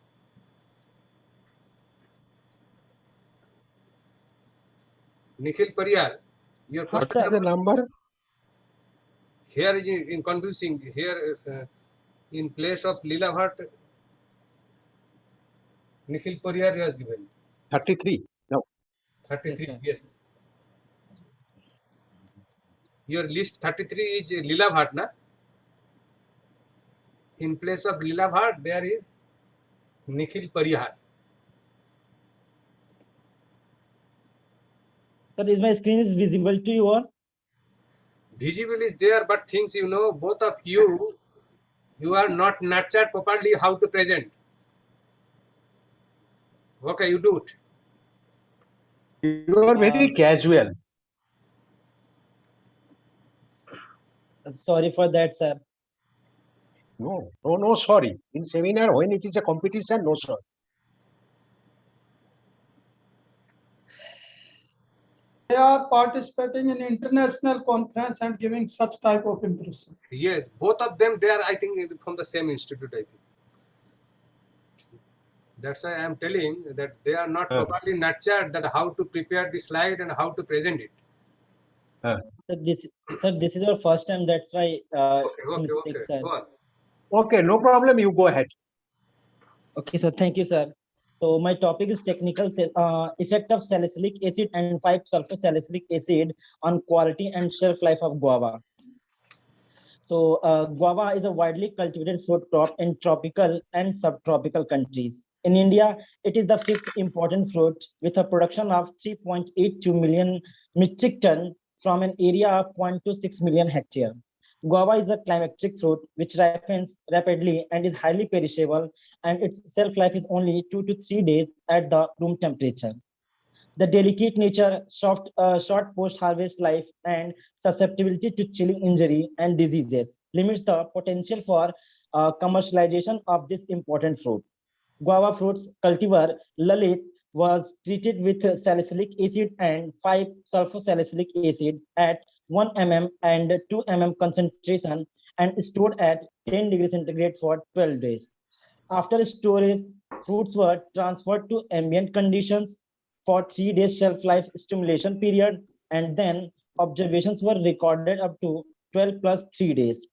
[SPEAKER 2] Nikhil Parihar, your
[SPEAKER 20] What
[SPEAKER 2] poster
[SPEAKER 20] is the number?
[SPEAKER 2] Here is in confusing. Here is in place of Lila Bhatt, Nikhil Parihar has given
[SPEAKER 20] 33. No.
[SPEAKER 2] 33. Yes. Your list 33 is Lila Bhatt, na? In place of Lila Bhatt, there is Nikhil Parihar.
[SPEAKER 4] Sir, is my screen is visible to you all?
[SPEAKER 2] Visible is there, but things both of you are not nurtured properly how to present. Okay, you do it.
[SPEAKER 20] You are very casual.
[SPEAKER 4] Sorry for that, sir.
[SPEAKER 20] No, sorry. In seminar, when it is a competition, no, sorry.
[SPEAKER 1] They are participating in international conference and giving such type of impression.
[SPEAKER 2] Yes, both of them, they are, I think, from the same institute, I think. That's why I am telling that they are not properly nurtured that how to prepare the slide and how to present it.
[SPEAKER 4] Sir, this is your first time. That's why
[SPEAKER 2] Okay,
[SPEAKER 4] mistake, sir.
[SPEAKER 2] go on.
[SPEAKER 20] Okay, no problem. You go ahead.
[SPEAKER 4] Okay, sir. Thank you, sir. So my topic is technical effect of salicylic acid and 5-sulfur-salicylic acid on quality and shelf life of guava. So guava is a widely cultivated fruit crop in tropical and subtropical countries. In India, it is the 5th important fruit with a production of 3.82 million metric ton from an area of 0.26 million hectare. Guava is a climacteric fruit which ripens rapidly and is highly perishable, and its shelf life is only 2 to 3 days at the room temperature. The delicate nature, short post-harvest life, and susceptibility to chilling injury and diseases limits the potential for commercialization of this important fruit. Guava fruits cultivar Lalit was treated with salicylic acid and 5-sulfur-salicylic acid at 1 mm and 2 mm concentration and stored at 10 degrees centigrade for 12 days. After storage, fruits were transferred to ambient conditions for 3 days shelf life stimulation period, and then observations were recorded up to 12 plus 3 days.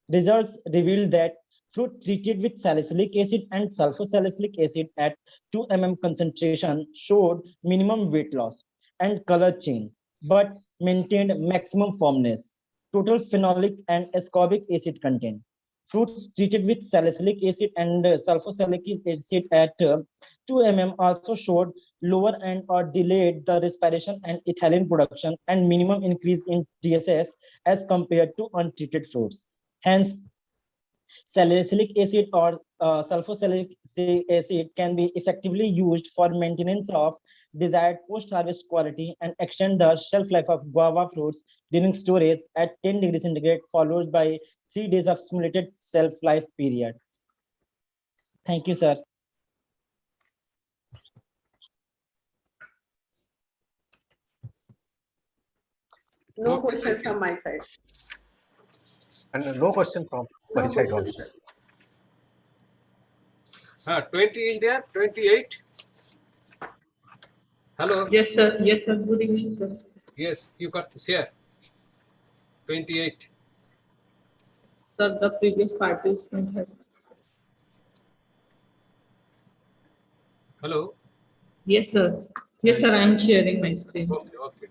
[SPEAKER 4] Results revealed that fruit treated with salicylic acid and sulfur-salicylic acid at 2 mm concentration showed minimum weight loss and color change, but maintained maximum firmness, total phenolic and ascorbic acid content. Fruits treated with salicylic acid and sulfur-salicylic acid at 2 mm also showed lower and or delayed the respiration and ethylene production and minimum increase in TSS as compared to untreated fruits. Hence, Salicylic acid or sulfosalic acid can be effectively used for maintenance of desired post-harvest quality and extend the shelf life of guava fruits during storage at 10 degrees centigrade, followed by 3 days of simulated shelf life period. Thank you, sir.
[SPEAKER 17] No question from my side.
[SPEAKER 20] And no question from my side also.
[SPEAKER 2] 20 is there? 28? Hello?
[SPEAKER 15] Yes, sir. Yes, sir. Good evening, sir.
[SPEAKER 2] Yes, you got share. 28.
[SPEAKER 15] Sir, the previous participant has.
[SPEAKER 2] Hello?
[SPEAKER 15] Yes, sir. Yes, sir. I am sharing my screen.
[SPEAKER 2] Okay, okay.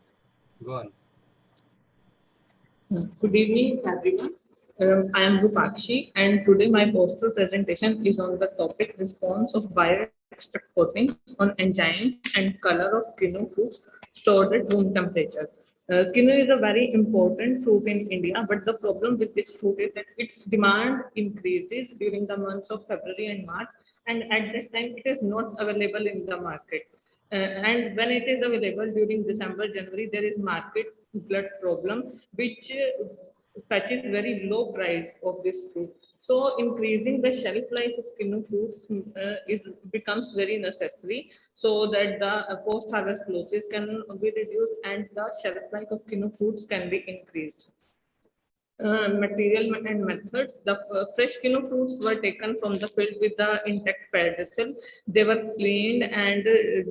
[SPEAKER 2] Go on.
[SPEAKER 15] Good evening, everyone. I am Rupakshi, and today my poster presentation is on the topic response of bioextract coatings on enzymes and color of quinoa fruits stored at room temperature. Quinoa is a very important fruit in India, but the problem with this fruit is that its demand increases during the months of February and March, and at that time it is not available in the market. And when it is available during December, January, there is market glut problem, which fetches very low price of this fruit. So increasing the shelf life of quinoa fruits becomes very necessary, so that the post-harvest losses can be reduced and the shelf life of quinoa fruits can be increased. Material and methods. The fresh quinoa fruits were taken from the field with the intact pedestal. They were cleaned and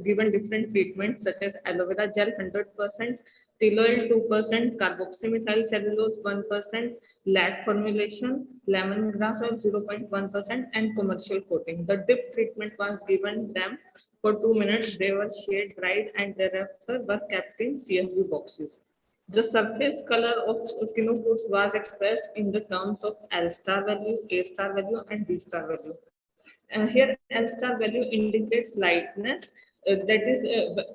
[SPEAKER 15] given different treatments such as aloe vera gel 100%, til oil 2%, carboxymethyl cellulose 1%, lac formulation, lemongrass oil 0.1%, and commercial coating. The dip treatment was given them for 2 minutes. They were shade dried and thereafter were kept in CSV boxes. The surface color of quinoa fruits was expressed in the terms of L star value, A star value, and D star value. Here, L star value indicates lightness. That is,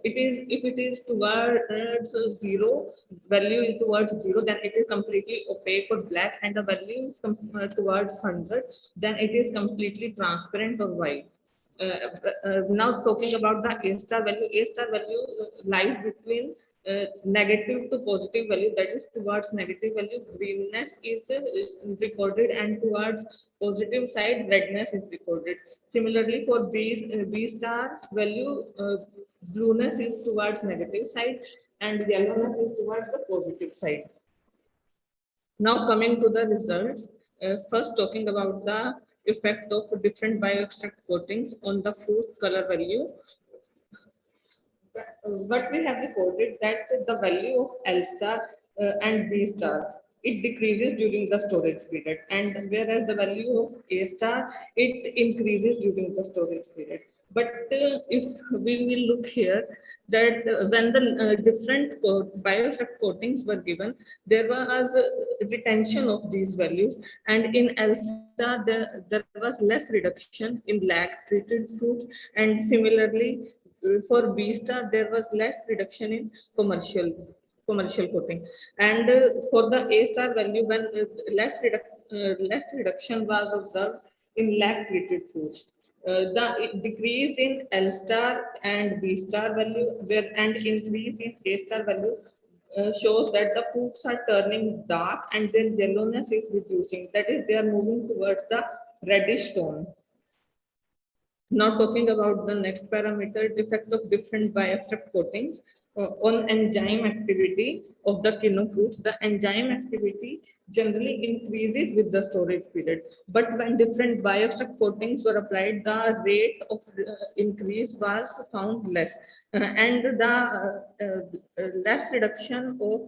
[SPEAKER 15] if it is towards 0, value is towards 0, then it is completely opaque or black, and the value is towards 100, then it is completely transparent or white. Now talking about the A star value lies between negative to positive value, that is towards negative value greenness is recorded, and towards positive side redness is recorded. Similarly for B star value, blueness is towards negative side and yellowness is towards the positive side. Now coming to the results, first talking about the effect of different bioextract coatings on the fruit color value. What we have reported that the value of L star and B star, it decreases during the storage period, and whereas the value of A star, it increases during the storage period. But if we will look here, that when the different bioextract coatings were given, there was retention of these values, and in L star there was less reduction in lac treated fruits, and similarly for B star there was less reduction in commercial coating, and for the A star value, when less reduction was observed in lac treated fruits. The decrease in L star and B star value and increase in A star value shows that the fruits are turning dark and their yellowness is reducing. That is, they are moving towards the reddish tone. Now talking about the next parameter, effect of different bioextract coatings on enzyme activity of the quinoa fruits. The enzyme activity generally increases with the storage period, but when different bioextract coatings were applied, the rate of increase was found less, and the less reduction of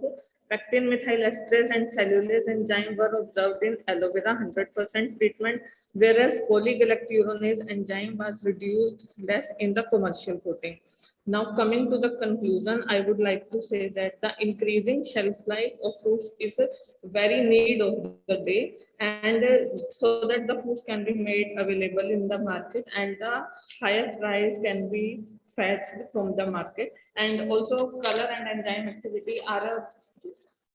[SPEAKER 15] pectin methylesterase and cellulase enzyme were observed in aloe vera 100% treatment, whereas polygalacturonase enzyme was reduced less in the commercial coating. Now coming to the conclusion, I would like to say that the increasing shelf life of fruits is a very need of the day, and so that the fruits can be made available in the market and the higher price can be fetched from the market, and also color and enzyme activity are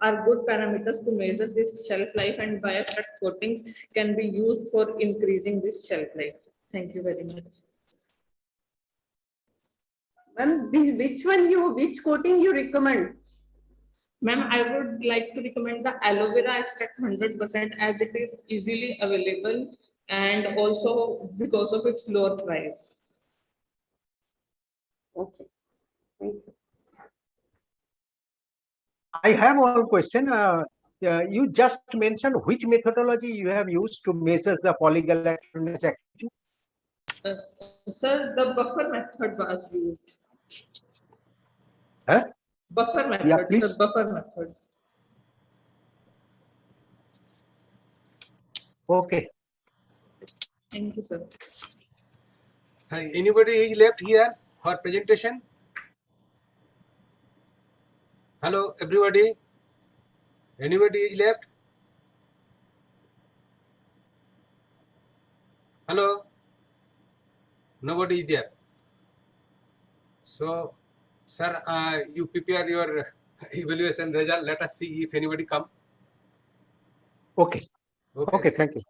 [SPEAKER 15] are good parameters to measure this shelf life, and biocrack coatings can be used for increasing this shelf life. Thank you very much.
[SPEAKER 17] Ma'am, which coating you recommend?
[SPEAKER 15] Ma'am, I would like to recommend the aloe vera extract 100% as it is easily available and also because of its lower price.
[SPEAKER 17] Okay, thank you.
[SPEAKER 20] I have one question. You just mentioned which methodology you have used to measure the polygalactonase activity.
[SPEAKER 15] Sir, the buffer method was used.
[SPEAKER 20] Huh?
[SPEAKER 15] Buffer method,
[SPEAKER 20] Yeah, please.
[SPEAKER 15] sir, buffer method.
[SPEAKER 20] Okay.
[SPEAKER 15] Thank you, sir.
[SPEAKER 2] Anybody is left here for presentation? Hello, everybody. Anybody is left? Hello? Nobody is there. So, sir, you prepare your evaluation result. Let us see if anybody come.
[SPEAKER 20] Okay. Okay, thank you.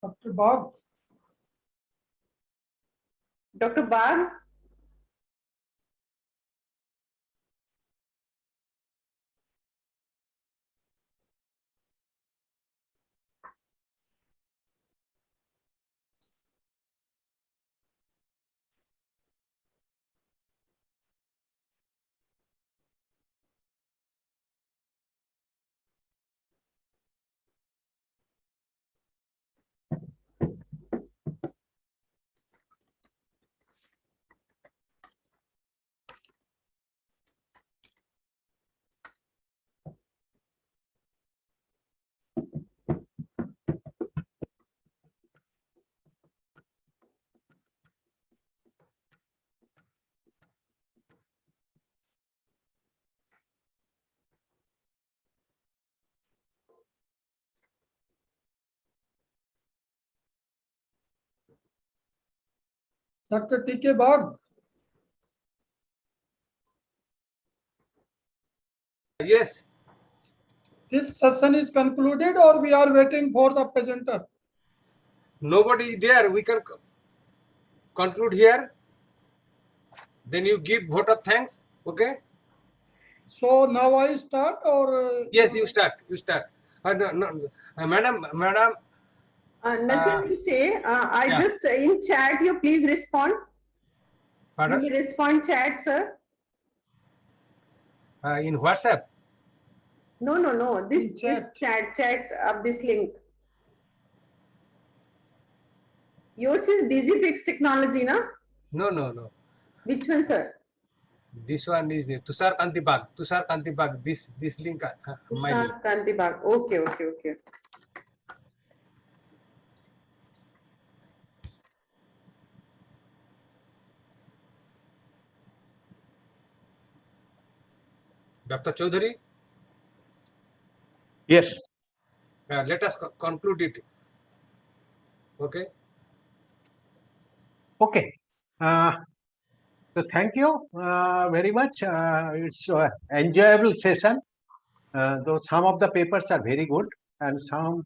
[SPEAKER 1] Dr. Bagh.
[SPEAKER 17] Dr. Bagh?
[SPEAKER 1] Dr. T.K. Bagh.
[SPEAKER 2] Yes.
[SPEAKER 1] This session is concluded or we are waiting for the presenter?
[SPEAKER 2] Nobody is there. We can conclude here. Then you give vote of thanks. Okay.
[SPEAKER 1] So now I start or?
[SPEAKER 2] Yes, you start. You start. Madam.
[SPEAKER 17] Nothing to say. I
[SPEAKER 2] yeah.
[SPEAKER 17] just in chat you please respond.
[SPEAKER 2] Pardon?
[SPEAKER 17] You respond chat, sir.
[SPEAKER 2] In WhatsApp.
[SPEAKER 17] No. This chat of this link. Yours is DigiFix technology, na?
[SPEAKER 2] No.
[SPEAKER 17] Which one, sir?
[SPEAKER 2] This one is Tushar Kanti Bagh. Tushar Kanti Bagh. This link. My link.
[SPEAKER 17] Tushar Kanti Bagh. Okay.
[SPEAKER 2] Dr. Chaudhary.
[SPEAKER 20] Yes.
[SPEAKER 2] Let us conclude it. Okay.
[SPEAKER 20] Okay. So thank you very much. It's an enjoyable session. Though some of the papers are very good and some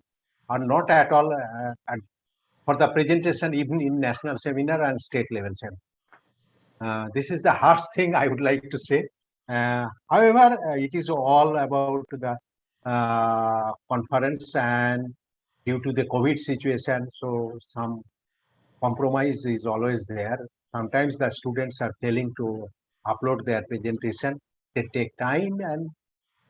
[SPEAKER 20] are not at all and for the presentation even in national seminar and state level seminar. This is the harsh thing I would like to say. However, it is all about the conference, and due to the COVID situation, so some compromise is always there. Sometimes the students are failing to upload their presentation. They take time, and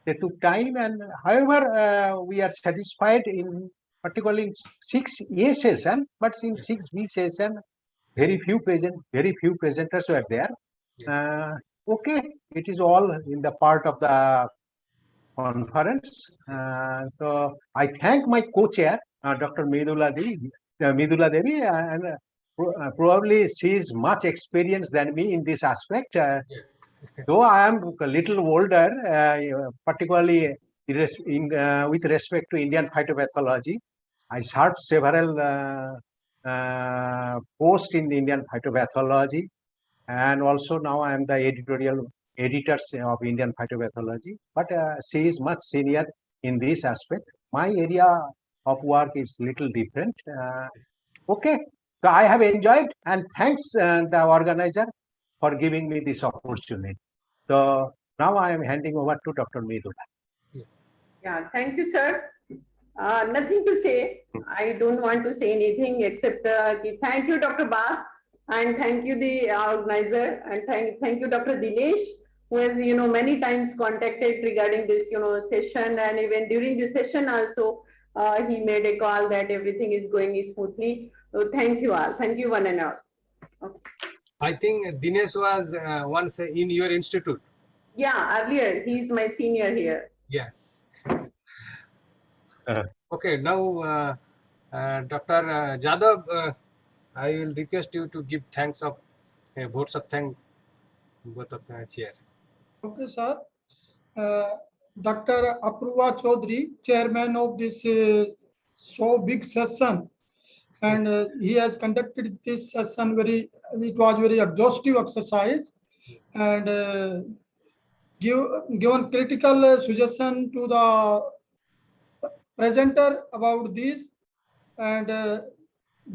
[SPEAKER 20] they took time. And however, we are satisfied in particularly in 6A session, but in 6B session, very few presenters were there. Okay, it is all in the part of the conference. So I thank my co-chair, Dr. Midula Devi, and probably she is much experienced than me in this aspect. Though I am a little older, particularly with respect to Indian phytopathology, I served several posts in the Indian phytopathology, and also now I am the editorial editor of Indian phytopathology. But she is much senior in this aspect. My area of work is little different. Okay, so I have enjoyed, and thanks the organizer for giving me this opportunity. So now I am handing over to Dr. Midula.
[SPEAKER 17] Yeah, thank you, sir. Nothing to say. I don't want to say anything except thank you, Dr. Ba, and thank you, the organizer, and thank you, Dr. Dinesh, who has many times contacted regarding this session, and even during the session also he made a call that everything is going smoothly. So thank you all. Thank you one and all. Okay.
[SPEAKER 2] I think Dinesh was once in your institute.
[SPEAKER 17] Yeah, earlier he's my senior here.
[SPEAKER 2] Yeah. Okay, now Dr. Jadhav, I will request you to give thanks of votes of thanks both of the chairs.
[SPEAKER 1] Okay, sir. Dr. Apurva Chaudhary, chairman of this so big session, and he has conducted this session it was very exhaustive exercise, and given critical suggestion to the presenter about this, and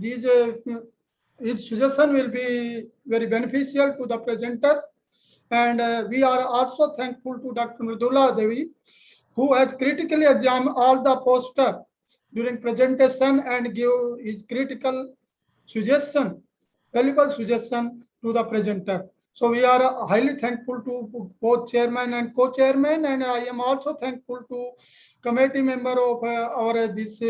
[SPEAKER 1] its suggestion will be very beneficial to the presenter. And we are also thankful to Dr. Midula Devi, who has critically examined all the poster during presentation and give his critical suggestion, valuable suggestion to the presenter. So we are highly thankful to both chairman and co-chairman, and I am also thankful to committee member of our this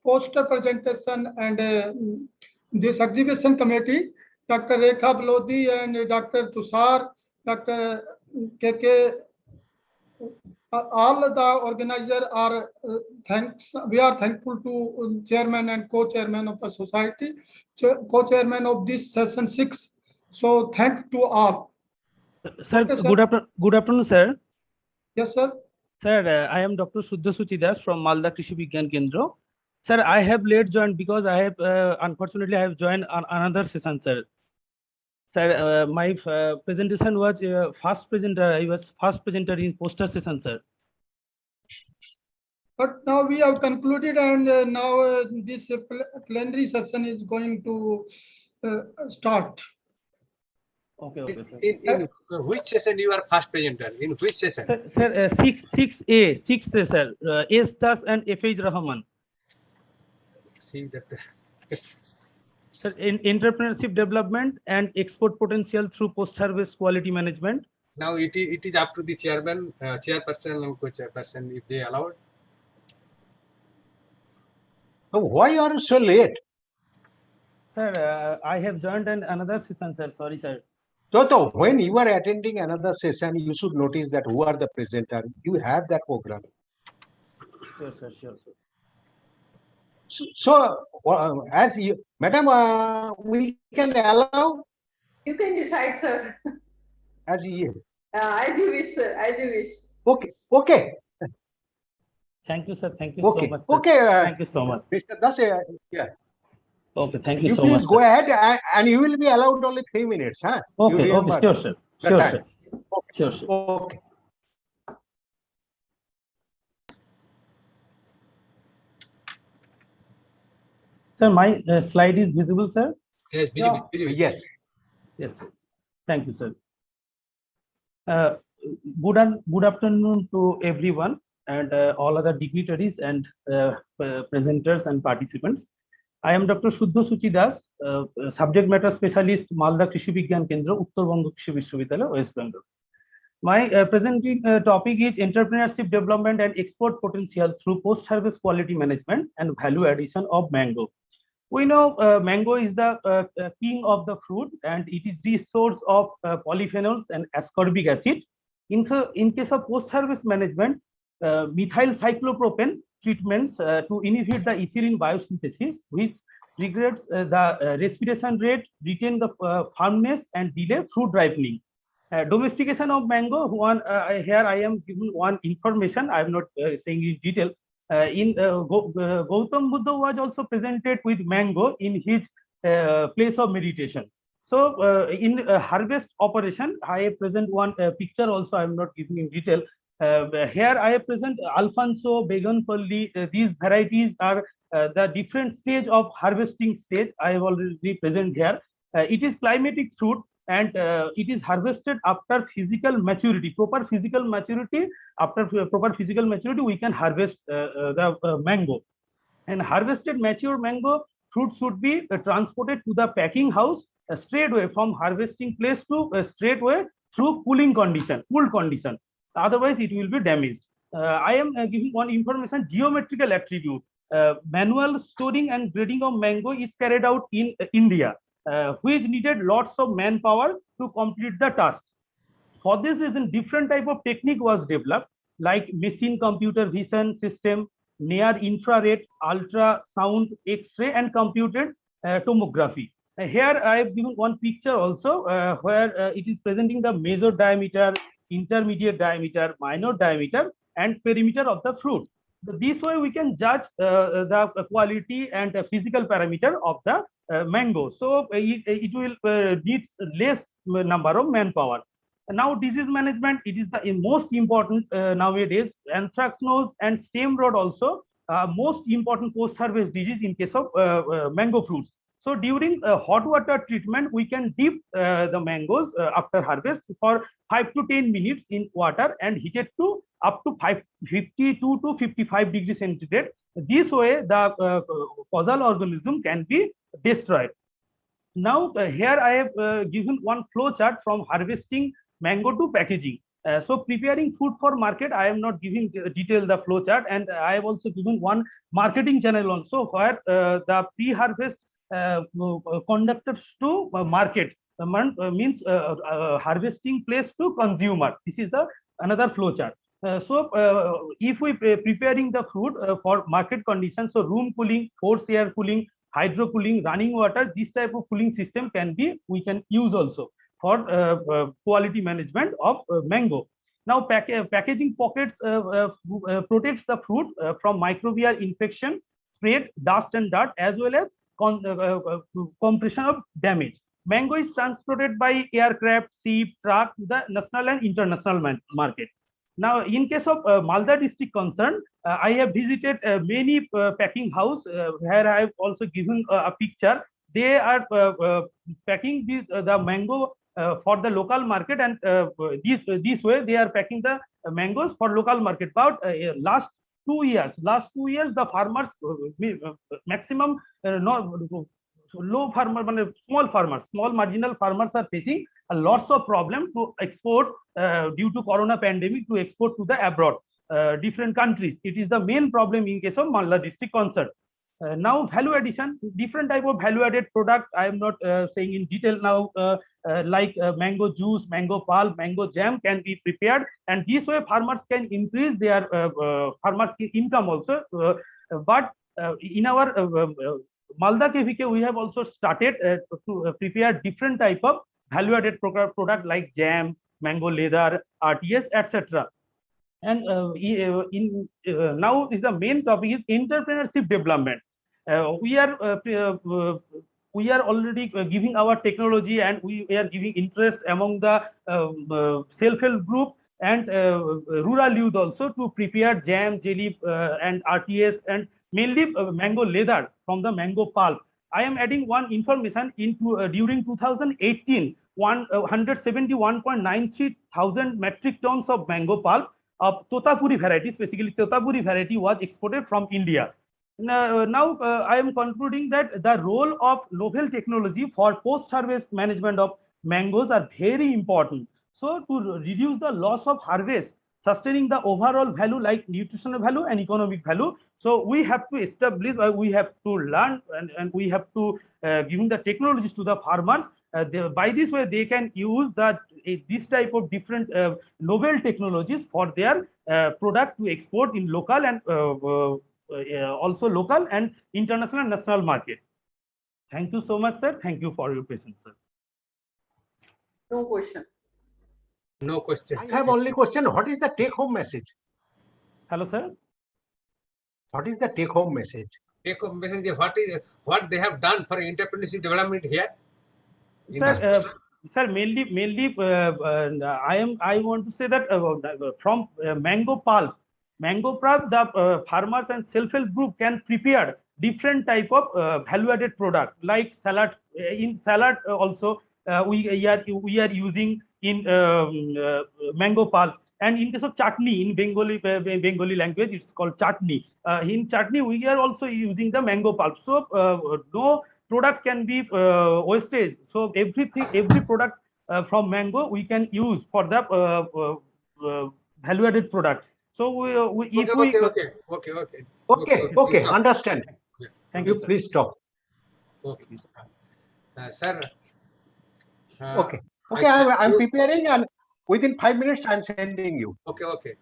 [SPEAKER 1] poster presentation and this exhibition committee, Dr. Rekha Balodi and Dr. Tushar, Dr. KK. All the organizers are thanks. We are thankful to chairman and co-chairman of the society, co-chairman of this session 6. So thank to all.
[SPEAKER 5] Sir,
[SPEAKER 1] Okay, sir.
[SPEAKER 5] Good afternoon, sir.
[SPEAKER 1] Yes, sir.
[SPEAKER 5] Sir, I am Dr. Suddha Das from Malda Krishi Vigyan Kendra. Sir, I have late joined because I have unfortunately I have joined on another session, sir. Sir, my presentation was first presenter. I was first presenter in poster session, sir.
[SPEAKER 1] But now we have concluded, and now this plenary session is going to start.
[SPEAKER 5] Okay, sir.
[SPEAKER 2] In which session you are first presenter? In which session?
[SPEAKER 5] Sir, 6A, sir. S. Das and F.H. Rahman.
[SPEAKER 2] See that.
[SPEAKER 5] Sir, in entrepreneurship development and export potential through post-harvest quality management.
[SPEAKER 2] Now it is up to the chairman, chairperson and co-chairperson if they allowed.
[SPEAKER 20] So why are you so late?
[SPEAKER 5] Sir, I have joined another session, sir. Sorry, sir.
[SPEAKER 20] So when you are attending another session, you should notice that who are the presenter. You have that program.
[SPEAKER 5] Sure, sir. Sure, sir.
[SPEAKER 20] So, as you, madam, we can allow.
[SPEAKER 17] You can decide, sir.
[SPEAKER 20] As you
[SPEAKER 17] wish, sir. As you wish.
[SPEAKER 20] Okay. Okay.
[SPEAKER 5] Thank you, sir. Thank you
[SPEAKER 20] Okay.
[SPEAKER 5] so much. Sir.
[SPEAKER 20] Okay.
[SPEAKER 5] Thank you so much.
[SPEAKER 20] Mr. Das, yeah.
[SPEAKER 5] Okay. Thank you
[SPEAKER 20] You
[SPEAKER 5] so
[SPEAKER 20] please
[SPEAKER 5] much.
[SPEAKER 20] go
[SPEAKER 5] Sir.
[SPEAKER 20] ahead, and you will be allowed only 3 minutes, huh? You
[SPEAKER 5] Okay.
[SPEAKER 20] remember
[SPEAKER 5] Okay. Sure, sir.
[SPEAKER 20] the
[SPEAKER 5] Sure,
[SPEAKER 20] time.
[SPEAKER 5] sir.
[SPEAKER 20] Okay.
[SPEAKER 5] Sure, sir.
[SPEAKER 20] Okay.
[SPEAKER 5] Sir, my slide is visible, sir.
[SPEAKER 2] Yes, visible.
[SPEAKER 20] Yes.
[SPEAKER 5] Yes, sir. Thank you, sir. Good afternoon to everyone and all other dignitaries and presenters and participants. I am Dr. Shuddha Suchi Das, subject matter specialist, Malda Krishi Vigyan Kendra, Uttar Krishi Vishwavidyalaya, West Bengal. My presenting topic is entrepreneurship development and export potential through post-harvest quality management and value addition of mango. We know mango is the king of the fruit and it is the source of polyphenols and ascorbic acid. In case of post-harvest management, methyl cyclopropane treatments to inhibit the ethylene biosynthesis, which regrets the respiration rate, retain the firmness and delay fruit ripening. Domestication of mango, here I am giving one information, I am not saying in detail. Gautam Buddha was also presented with mango in his place of meditation. So in harvest operation, I present one picture also, I am not giving in detail. Here I present Alfonso, Begonpalli, these varieties are the different stage of harvesting stage. I have already present here. It is climatic fruit and it is harvested after physical maturity, proper physical maturity. After proper physical maturity, we can harvest the mango. And harvested mature mango fruit should be transported to the packing house straight away from harvesting place to straight away through cooling condition, cool condition. Otherwise, it will be damaged. I am giving one information, geometrical attribute. Manual storing and grading of mango is carried out in India, which needed lots of manpower to complete the task. For this reason, different type of technique was developed, like machine computer vision system, near infrared, ultrasound, X-ray, and computed tomography. Here I have given one picture also where it is presenting the major diameter, intermediate diameter, minor diameter, and perimeter of the fruit. This way we can judge the quality and the physical parameter of the mango. So it will need less number of manpower. Now disease management, it is the most important nowadays. Anthracnose and stem rot also most important post-harvest disease in case of mango fruits. So during hot water treatment, we can dip the mangoes after harvest for 5 to 10 minutes in water and heat it to up to 52 to 55 degrees centigrade. This way, the causal organism can be destroyed. Now, here I have given one flow chart from harvesting mango to packaging. So preparing food for market, I am not giving detail the flow chart, and I have also given one marketing channel also where the pre-harvest conductors to market means harvesting place to consumer. This is the another flow chart. If we preparing the food for market conditions, so room cooling, forced air cooling, hydro cooling, running water, this type of cooling system we can use also for quality management of mango. Now packaging pockets protects the fruit from microbial infection, spread, dust and dirt, as well as compression of damage. Mango is transported by aircraft, ship, truck to the national and international market. Now, in case of Malda district concern, I have visited many packing house where I have also given a picture. They are packing the mango for the local market, and this way they are packing the mangoes for local market. About last 2 years, the farmers maximum small marginal farmers are facing lots of problem to export due to corona pandemic, to export to the abroad, different countries. It is the main problem in case of Malda district concern. Now value addition, different type of value added product, I am not saying in detail now, like mango juice, mango pulp, mango jam can be prepared, and this way farmers can increase their farmers income also. But in our Malda KVK, we have also started to prepare different type of value added product like jam, mango leather, RTS, etc. And now is the main topic is entrepreneurship development. We are already giving our technology, and we are giving interest among the self-help group and rural youth also to prepare jam, jelly, and RTS, and mainly mango leather from the mango pulp. I am adding one information into during 2018, 171.93 thousand metric tons of mango pulp of Totapuri variety, specifically Totapuri variety, was exported from India. Now I am concluding that the role of novel technology for post-harvest management of mangoes are very important. So to reduce the loss of harvest, sustaining the overall value like nutritional value and economic value. So we have to establish, we have to learn, and we have to give the technologies to the farmers. By this way, they can use this type of different novel technologies for their product to export in local and also local and international national market. Thank you so much, sir. Thank you for your patience, sir.
[SPEAKER 17] No question.
[SPEAKER 2] No question.
[SPEAKER 20] I have only question. What is the take-home message?
[SPEAKER 5] Hello, sir.
[SPEAKER 20] What is the take-home message?
[SPEAKER 2] Take-home message. What they have done for entrepreneurship development here?
[SPEAKER 5] Sir, mainly, I want to say that from mango pulp, the farmers and self-help group can prepare different type of value-added product like salad. In salad also, we are using in mango pulp, and in case of chutney in Bengali language, it's called chutney. In chutney, we are also using the mango pulp. So no product can be wastage. So every product from mango we can use for the value-added product. So
[SPEAKER 20] okay. Understand.
[SPEAKER 5] Thank
[SPEAKER 20] you. Please stop.
[SPEAKER 2] Okay, sir.
[SPEAKER 20] Okay. I'm preparing, and within 5 minutes I'm sending you.
[SPEAKER 2] Okay.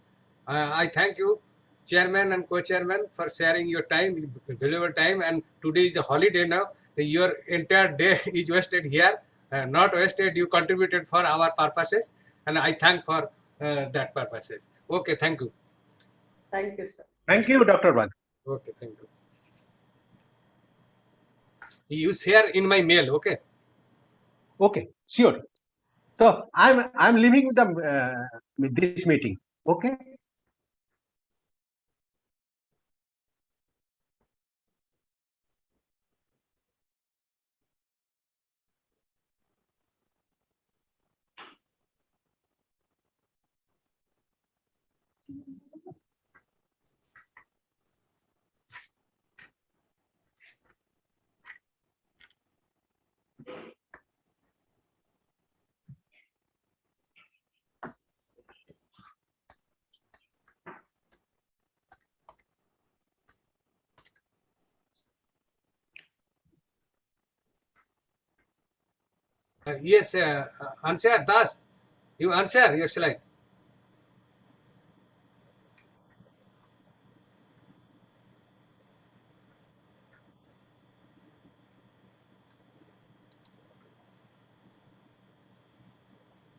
[SPEAKER 2] I thank you, chairman and co-chairman, for sharing your time, valuable time. And today is a holiday now. Your entire day is wasted here. Not wasted. You contributed for our purposes, and I thank for that purposes. Okay, thank you.
[SPEAKER 17] Thank you, sir.
[SPEAKER 20] Thank you, Dr. Bad.
[SPEAKER 2] Okay, thank you. You share in my mail. Okay.
[SPEAKER 20] Okay, sure. So I'm leaving this meeting. Okay.
[SPEAKER 2] Yes, answer Das. You answer your slide.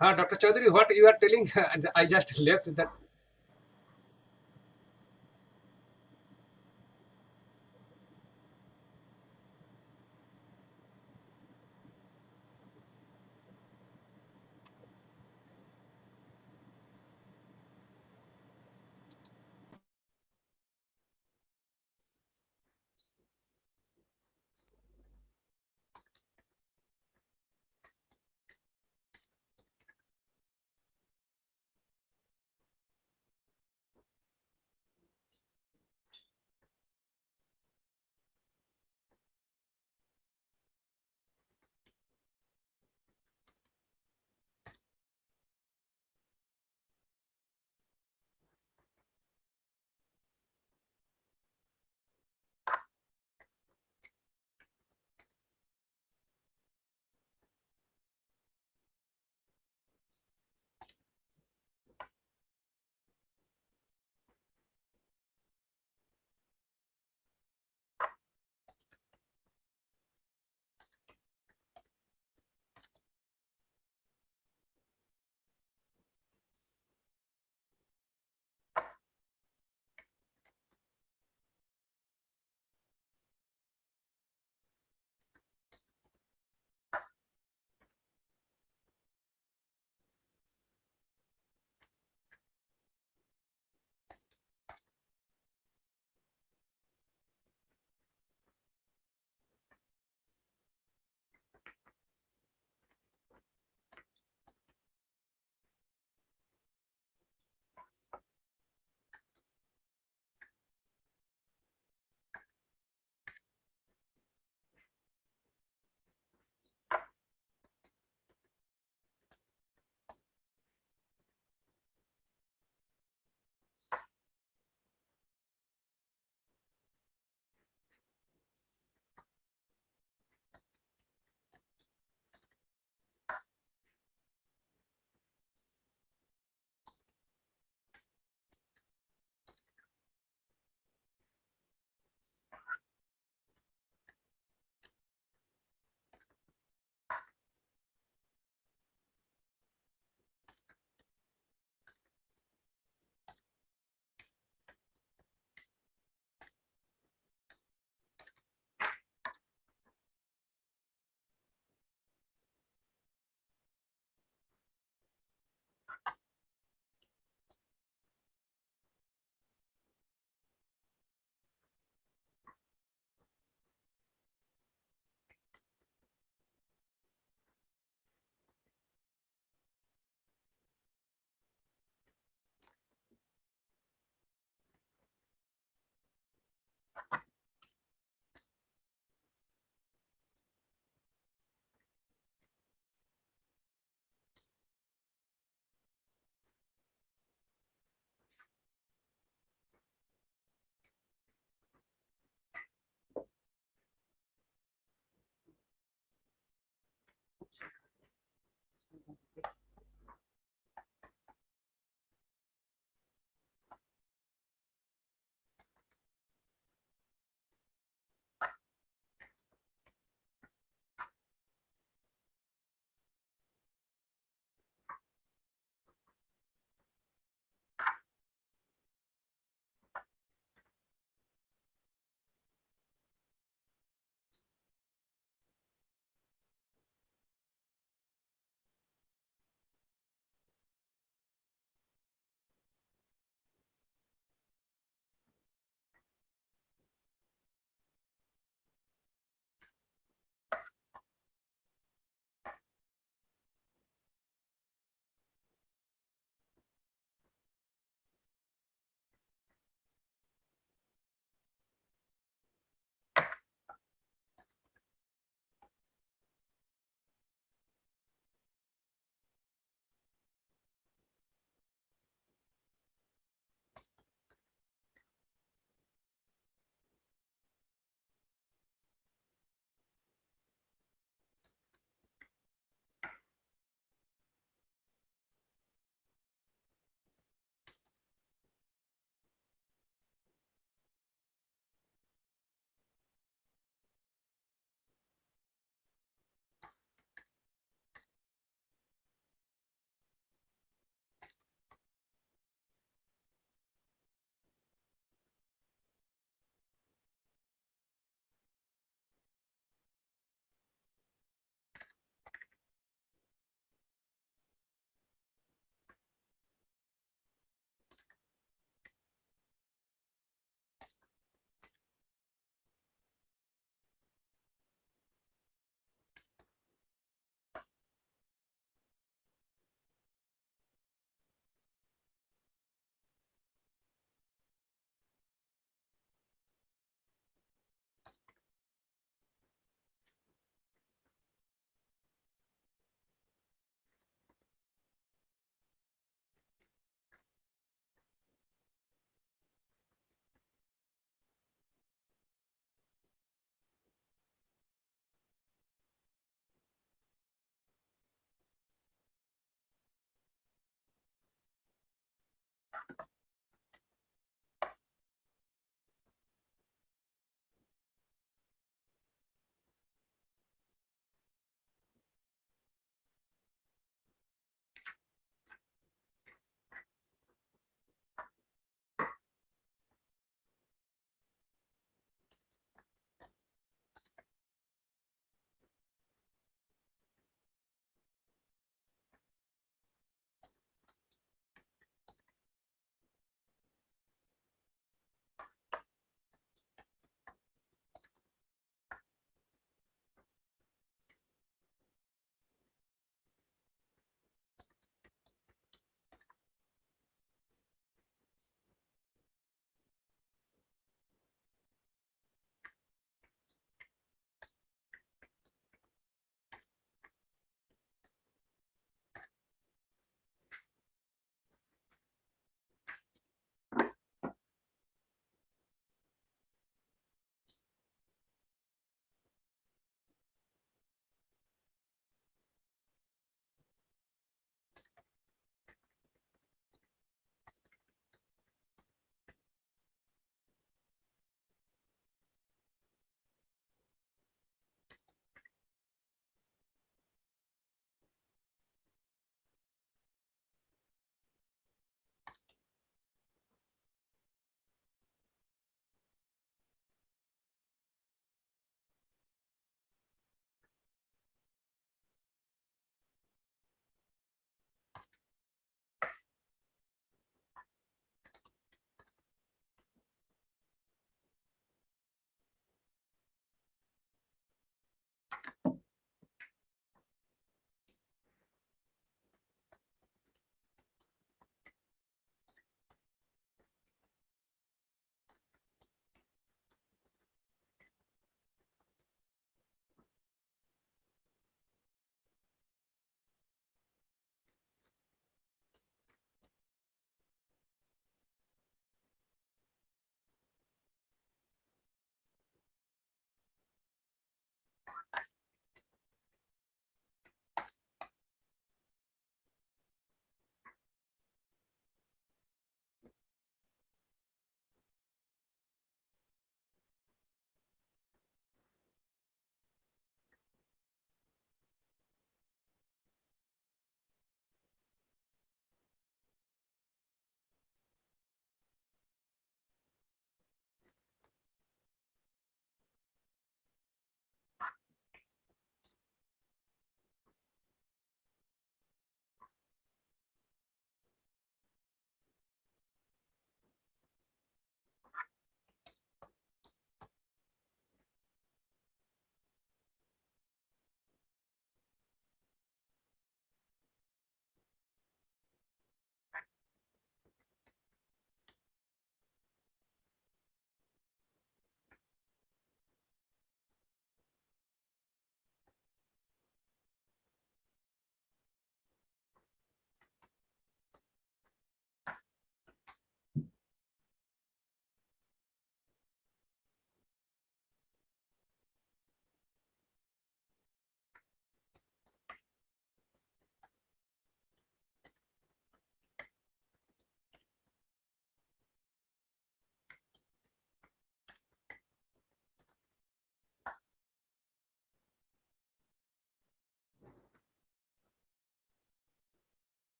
[SPEAKER 2] Dr. Chaudhary, what you are telling? I just left that.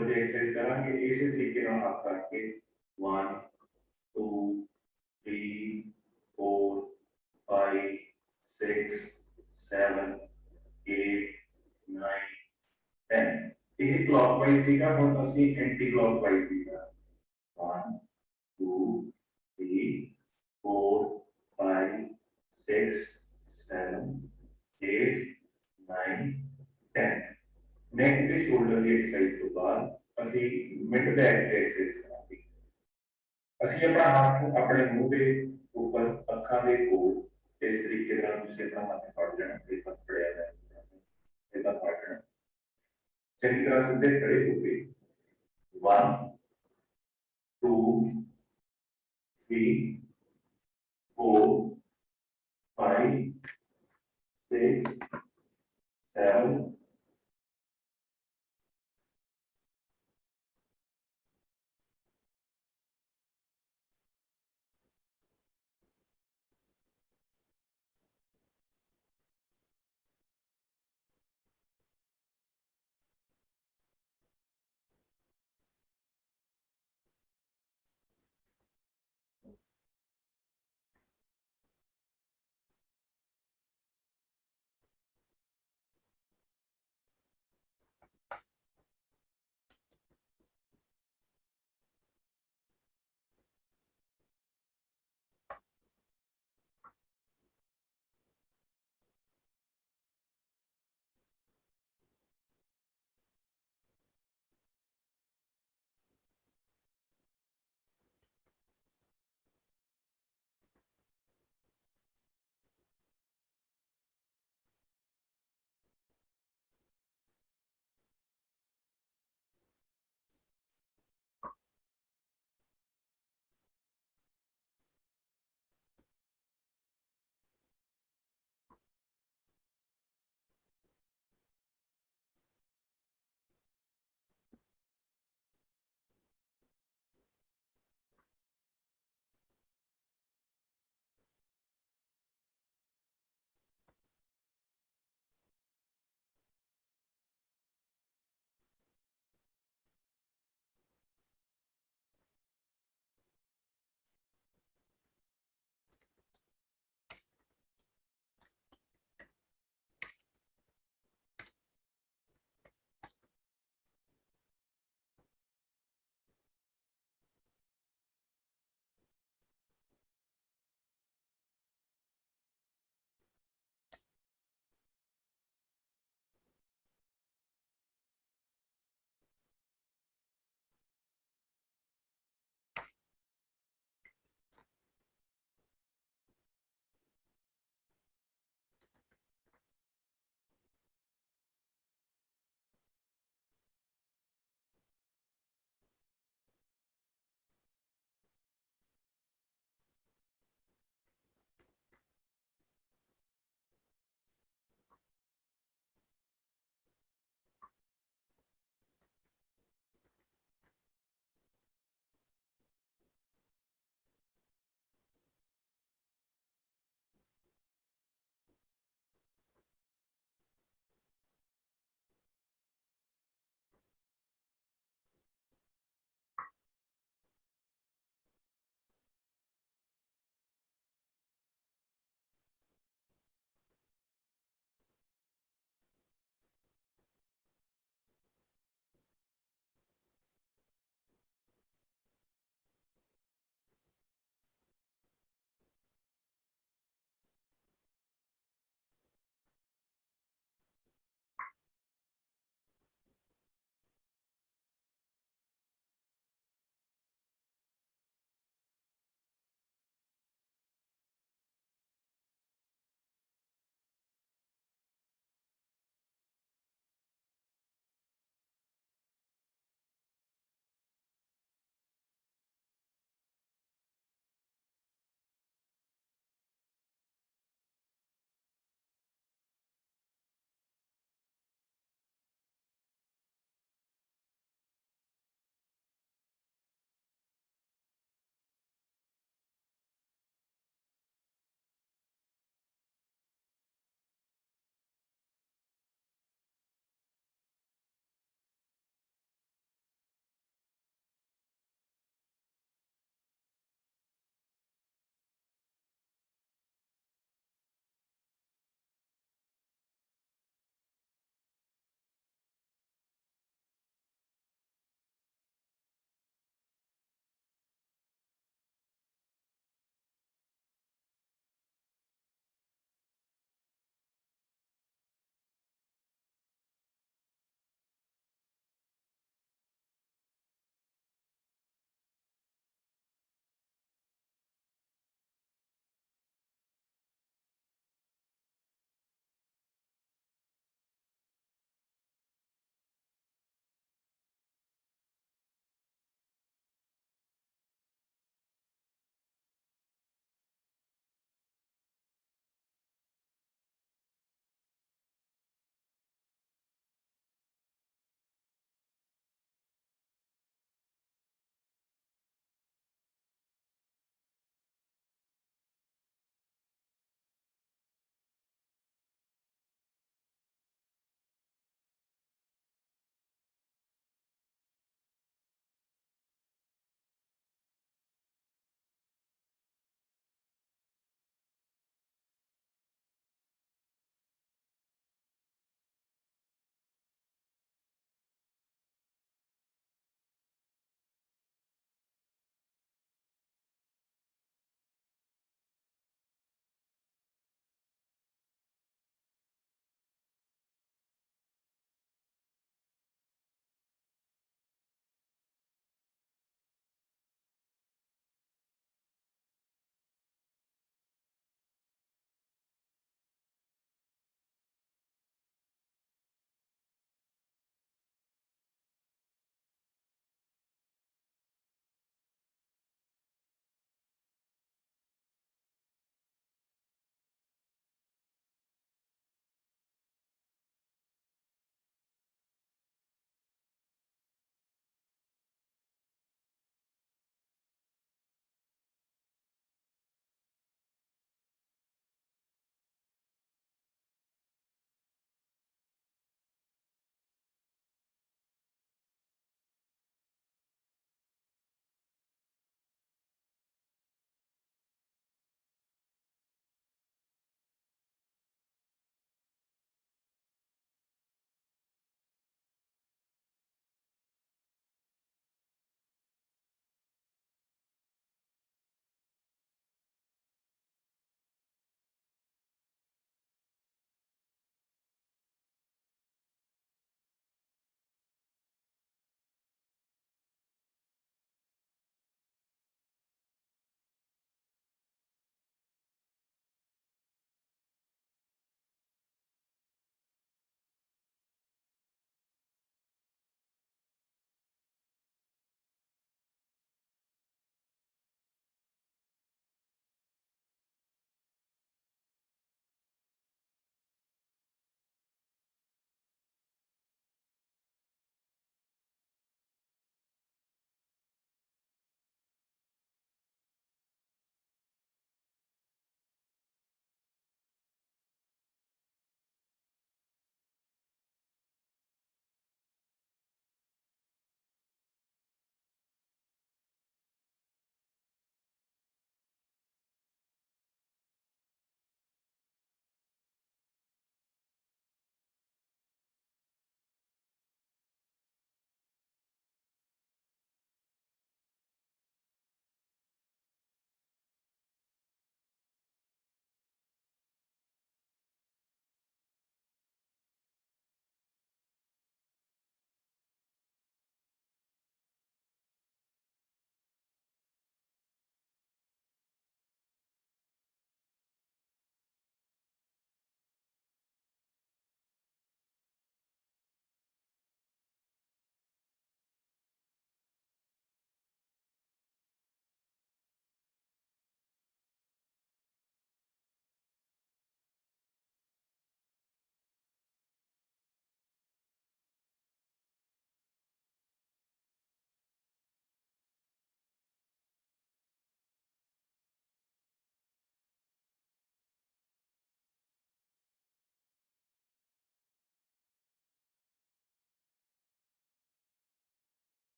[SPEAKER 13] बच्चे exercise करांगे इसी तरीके ਨਾਲ आप करके 1 2 3 4 5 6 7 8 9 10 ਇਹ clockwise ਸੀਗਾ ਹੁਣ ਅਸੀਂ anti clockwise ਸੀਗਾ 1 2 3 4 5 6 7 8 9 10 neck ਤੇ shoulder ਦੀ exercise ਤੋਂ ਬਾਅਦ ਅਸੀਂ mid back ਦੀ exercise ਕਰਾਂਗੇ ਅਸੀਂ ਆਪਣਾ ਹੱਥ ਆਪਣੇ ਮੂੰਹ ਦੇ ਉੱਪਰ ਅੱਖਾਂ ਦੇ ਕੋਲ ਇਸ ਤਰੀਕੇ ਨਾਲ ਤੁਸੀਂ ਆਪਣਾ ਹੱਥ ਫੜ ਲੈਣਾ ਤੇ ਤੱਕ ਫੜਿਆ ਜਾਏ ਇਹਦਾ ਫੜਨਾ ਚੰਗੀ ਤਰ੍ਹਾਂ ਸਿੱਧੇ ਖੜੇ ਹੋ ਕੇ 1 2 3 4 5 6 7